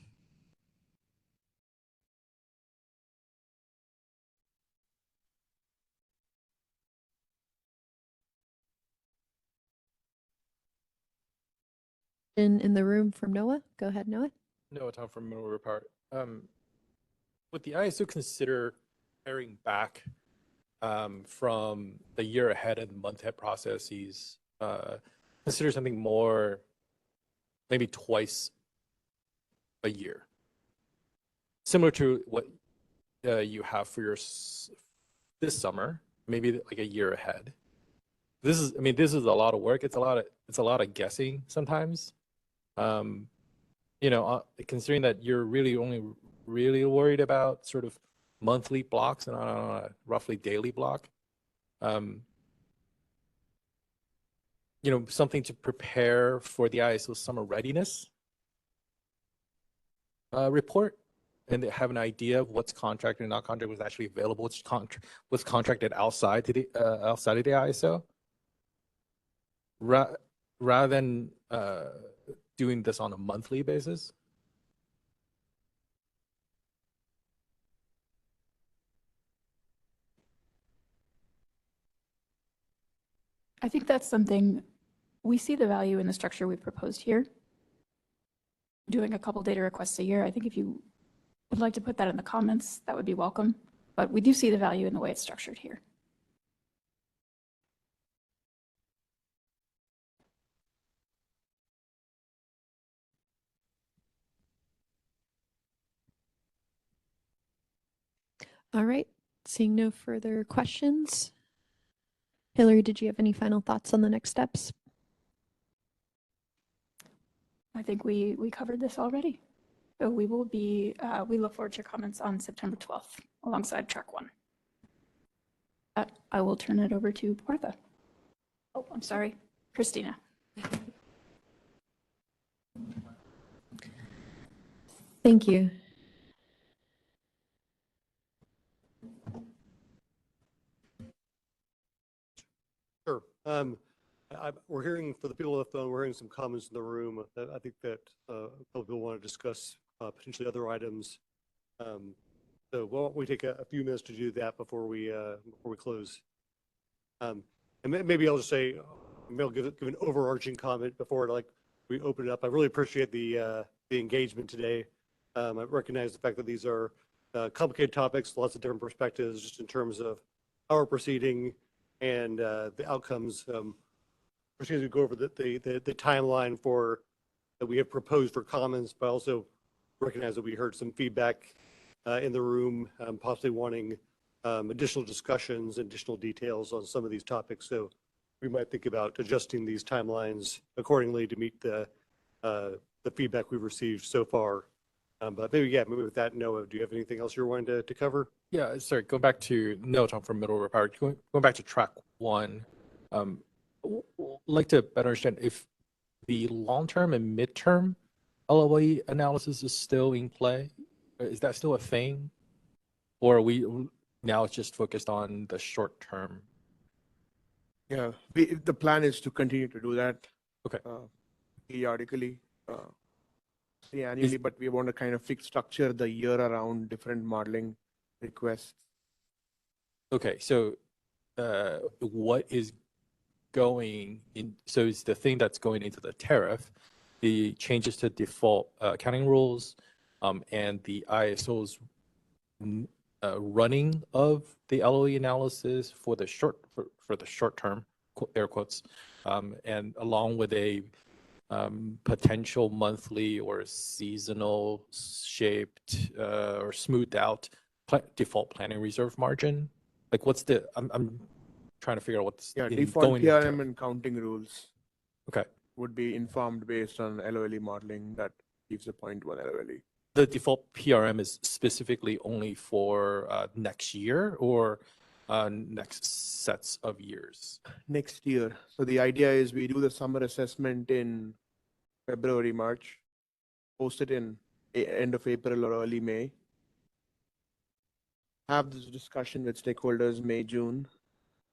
In the room from Noah. Go ahead, Noah. Noah Tom from Middle River Power. Would the ISO consider paring back from the year ahead and month ahead processes, consider something more, maybe twice a year, similar to what you have for your this summer, maybe like a year ahead, I mean, this is a lot of work. It's a lot of guessing sometimes. You know, considering that you're really only really worried about sort of monthly blocks and on a roughly daily block. You know, something to prepare for the ISO summer readiness report, and they have an idea of what's contracted and not contracted, what's actually available, what's contracted outside outside of the ISO. Rather than doing this on a monthly basis. I think that's something we see the value in the structure we've proposed here. Doing a couple data requests a year. I think if you would like to put that in the comments, that would be welcome. But we do see the value in the way it's structured here. All right, seeing no further questions. Hillary, did you have any final thoughts on the next steps? I think we covered this already. So we will be, we look forward to your comments on September 12th alongside track 1. I will turn it over to Martha. Oh, I'm sorry, Christina. Thank you. Sure. We're hearing, for the people on the phone, we're hearing some comments in the room that I think that people want to discuss potentially other items. So why don't we take a few minutes to do that before we close? And maybe I'll just say, maybe I'll give an overarching comment before we open it up. I really appreciate the engagement today. I recognize the fact that these are complicated topics, lots of different perspectives, just in terms of how we're proceeding and the outcomes. As we go over the timeline that we have proposed for comments, but also recognize that we heard some feedback in the room, possibly wanting additional discussions, additional details on some of these topics. So we might think about adjusting these timelines accordingly to meet the feedback we've received so far. But maybe with that, Noah, do you have anything else you're wanting to cover? Yeah, sorry, going back to Noah Tom from Middle River Power, going back to track 1, like to better understand if the long-term and mid-term LOE analysis is still in play. Is that still a thing? Or are we now just focused on the short term? Yeah, the plan is to continue to do that. Okay. Periodically, annually, but we want to kind of structure the year around different modeling requests. Okay, so what is going in? So is the thing that's going into the tariff, the changes to default accounting rules, and the ISO's running of the LOE analysis for the short term, air quotes, and along with a potential monthly or seasonal shaped or smoothed out default planning reserve margin? Like what's I'm trying to figure out what's default PRM and counting rules. Okay. Would be informed based on LOLE modeling that gives a 0.1 LOLE. The default PRM is specifically only for next year or next sets of years? Next year. So the idea is we do the summer assessment in February, March, post it in end of April or early May. Have this discussion with stakeholders May, June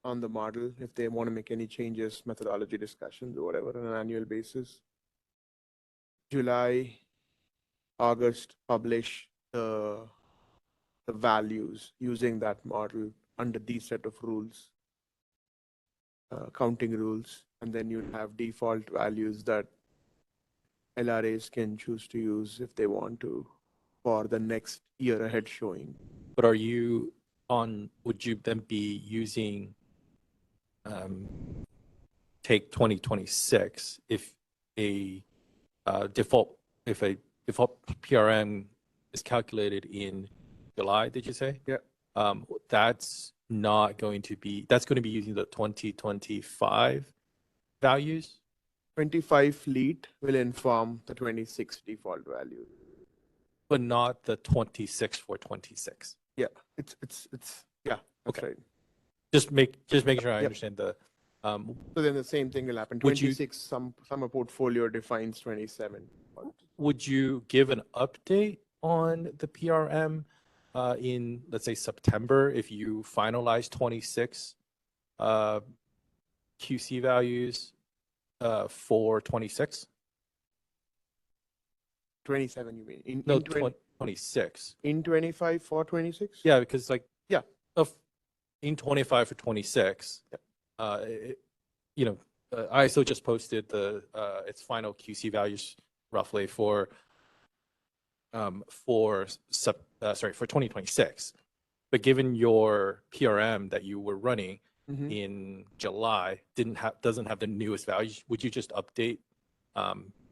on the model if they want to make any changes, methodology discussions or whatever on an annual basis. July, August, publish the values using that model under these set of rules, counting rules, and then you have default values that LRAs can choose to use if they want to for the next year ahead showing. But would you then be using take 2026 if a default PRM is calculated in July, did you say? Yeah. That's not going to be, that's going to be using the 2025 values? 25 fleet will inform the 26 default value. But not the 26 for 26. Yeah, it's yeah, that's Okay. right. Just making sure I Yep. understand the. So then the same thing will happen. Would you- 26, some portfolio defines 27. Would you give an update on the PRM in, let's say, September if you finalize 26 QC values for 26? 27, you mean? No, in 26. In 25 for 26? Yeah, because like, yeah, in 25 for 26, you know, ISO just posted its final QC values roughly for 2026. But given your PRM that you were running in July doesn't have the newest values, would you just update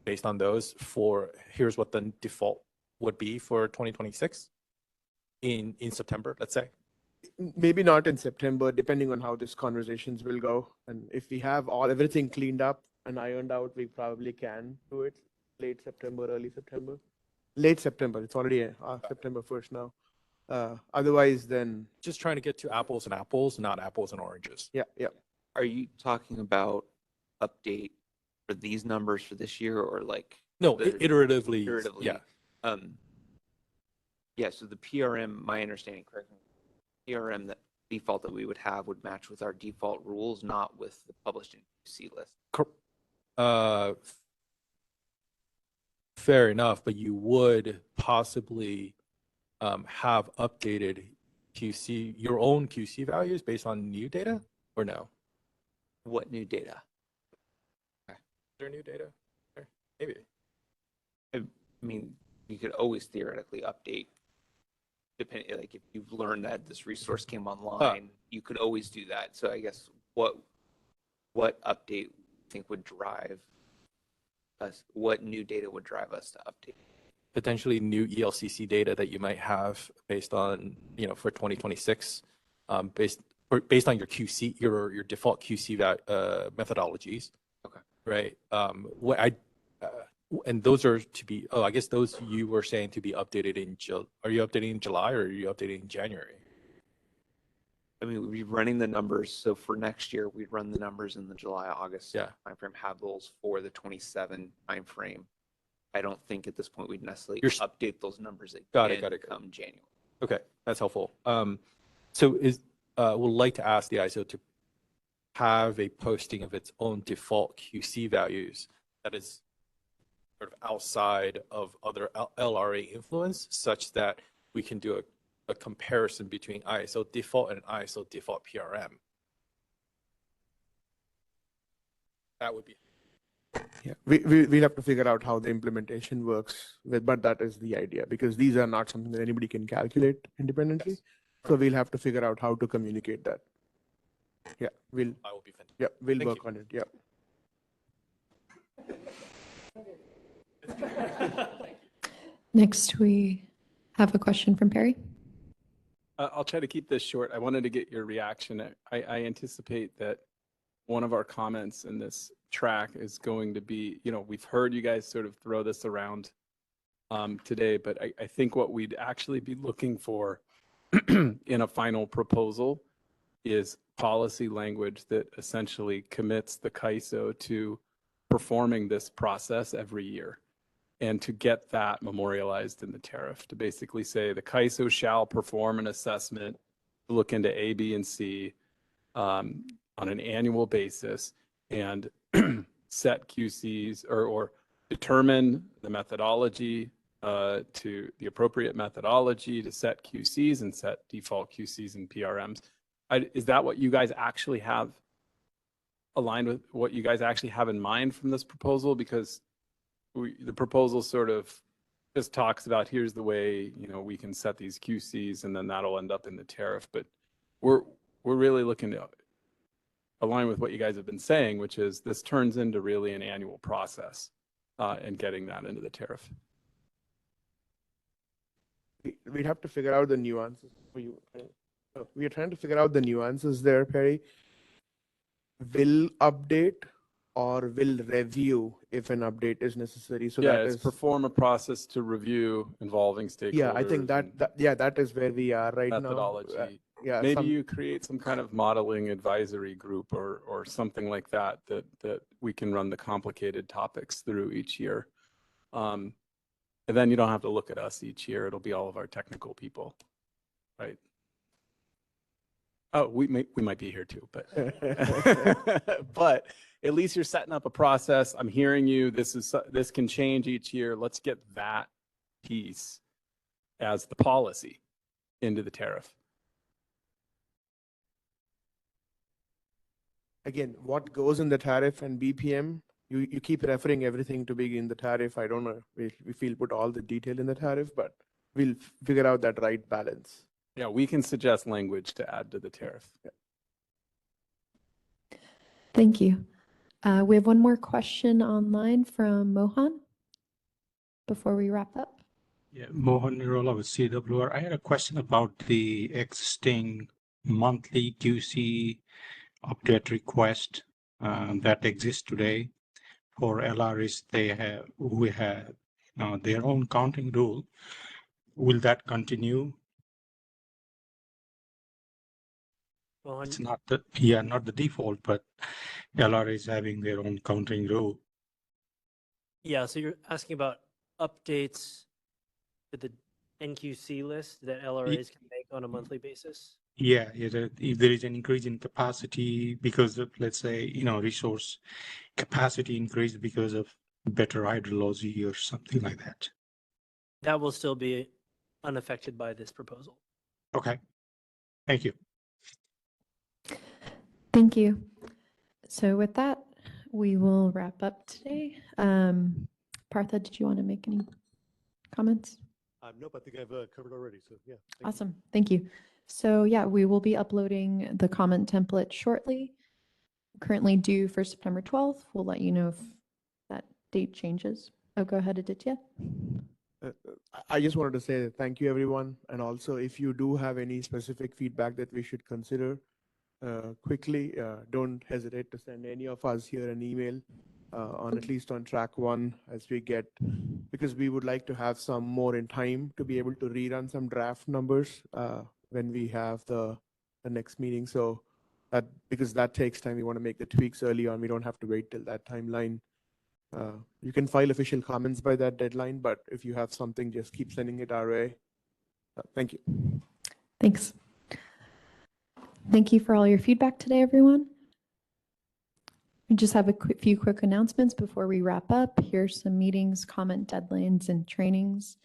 based on those for here's what the default would be for 2026 in September, let's say? Maybe not in September, depending on how these conversations will go. And if we have everything cleaned up and ironed out, we probably can do it late September, early September. Late September, it's already September 1st now. Otherwise, then just trying to get to apples and apples, not apples and oranges. Yeah, yeah. Are you talking about update for these numbers for this year, or like no, iteratively? Yeah. Yeah. So the PRM, my understanding, correct me, PRM that default that we would have would match with our default rules, not with the published QC list. Fair enough, but you would possibly have updated your own QC values based on new data, or no? What new data? Is there new data? Maybe. I mean, you could always theoretically update, depending, like if you've learned that this resource came online, you could always do that. So I guess what update you think would drive us? What new data would drive us to update? Potentially new ELCC data that you might have based on, for 2026, based on your QC, your default QC methodologies. Okay. Right. And those are to be, I guess those you were saying to be updated are you updating in July or are you updating in January? I mean, we'd be running the numbers. So for next year, we'd run the numbers in the July, August timeframe, have those for the 27 timeframe. I don't think at this point we'd necessarily update those numbers again. Got it. Come January. Okay, that's helpful. So would like to ask the ISO to have a posting of its own default QC values that is sort of outside of other LRA influence, such that we can do a comparison between ISO default and ISO default PRM. That would be. Yeah, we'll have to figure out how the implementation works, but that is the idea, because these are not something that anybody can calculate independently. Yes. So we'll have to figure out how to communicate that. Yeah, I will be fantastic. Yeah, we'll Thank work on it. Yeah. Next, we have a question from Perry. I'll try to keep this short. I wanted to get your reaction. I anticipate that one of our comments in this track is going to be, we've heard you guys sort of throw this around today, but I think what we'd actually be looking for in a final proposal is policy language that essentially commits the CAISO to performing this process every year, and to get that memorialized in the tariff, to basically say the CAISO shall perform an assessment to look into A, B, and C on an annual basis, and set QCs or determine the methodology to the appropriate methodology to set QCs and set default QCs and PRMs. Is that what you guys actually have aligned with what you guys actually have in mind from this proposal? Because the proposal sort of just talks about here's the way, we can set these QCs and then that'll end up in the tariff. But we're really looking to align with what you guys have been saying, which is this turns into really an annual process and getting that into the tariff. We'd have to figure out the nuances for you. We are trying to figure out the nuances there, Perry. Will update or will review if an update is necessary. So yeah, that it's is, perform a process to review involving stakeholders. yeah, I think that, yeah, that is where we are right methodology. now. Yeah, Maybe you create some kind of modeling advisory group or something like that, that we can run the complicated topics through each year. And then you don't have to look at us each year. It'll be all of our technical people, right? Oh, we might be here too, but but at least you're setting up a process. I'm hearing you. This can change each year. Let's get that piece as the policy into the tariff. Again, what goes in the tariff and BPM, you keep referring everything to be in the tariff. I don't know if we feel put all the detail in the tariff, but we'll figure out that right balance. Yeah, we can suggest language to add to the tariff. Yeah. Thank you. We have one more question online from Mohan before we wrap up. Yeah, Mohan Nirola with CWR. I had a question about the existing monthly QC update request that exists today for LRs. We have their own counting rule. Will that continue? It's not the default, but LRA is having their own counting rule. Yeah, so you're asking about updates to the NQC list that LRAs can make on a monthly basis? Yeah, if there is an increase in capacity because of, let's say, resource capacity increase because of better hydrology or something like that. That will still be unaffected by this proposal. Okay, thank you. Thank you. So with that, we will wrap up today. Partha, did you want to make any comments? Nope, I think I've covered already. So yeah. Awesome. Thank you. So yeah, we will be uploading the comment template shortly. Currently due for September 12th. We'll let you know if that date changes. Oh, go ahead, Aditya. I just wanted to say thank you, everyone. And also, if you do have any specific feedback that we should consider quickly, don't hesitate to send any of us here an email on at least on track 1 as we get, because we would like to have some more in time to be able to rerun some draft numbers when we have the next meeting. So that, because that takes time, we want to make the tweaks early on. We don't have to wait till that timeline. You can file official comments by that deadline, but if you have something, just keep sending it our way. Thank you. Thanks. Thank you for all your feedback today, everyone. We just have a few quick announcements before we wrap up. Here's some meetings, comment deadlines, and trainings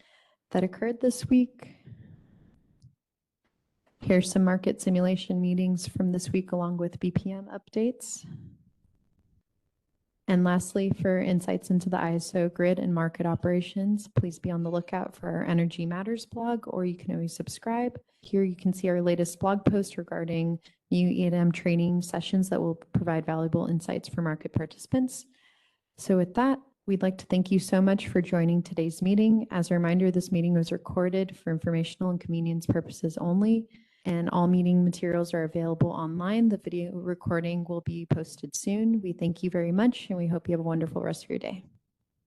that occurred this week. Here's some market simulation meetings from this week along with BPM updates. And lastly, for insights into the ISO grid and market operations, please be on the lookout for our Energy Matters blog, or you can always subscribe. Here you can see our latest blog post regarding new E&M training sessions that will provide valuable insights for market participants. So with that, we'd like to thank you so much for joining today's meeting. As a reminder, this meeting was recorded for informational and convenience purposes only, and all meeting materials are available online. The video recording will be posted soon. We thank you very much, and we hope you have a wonderful rest of your day.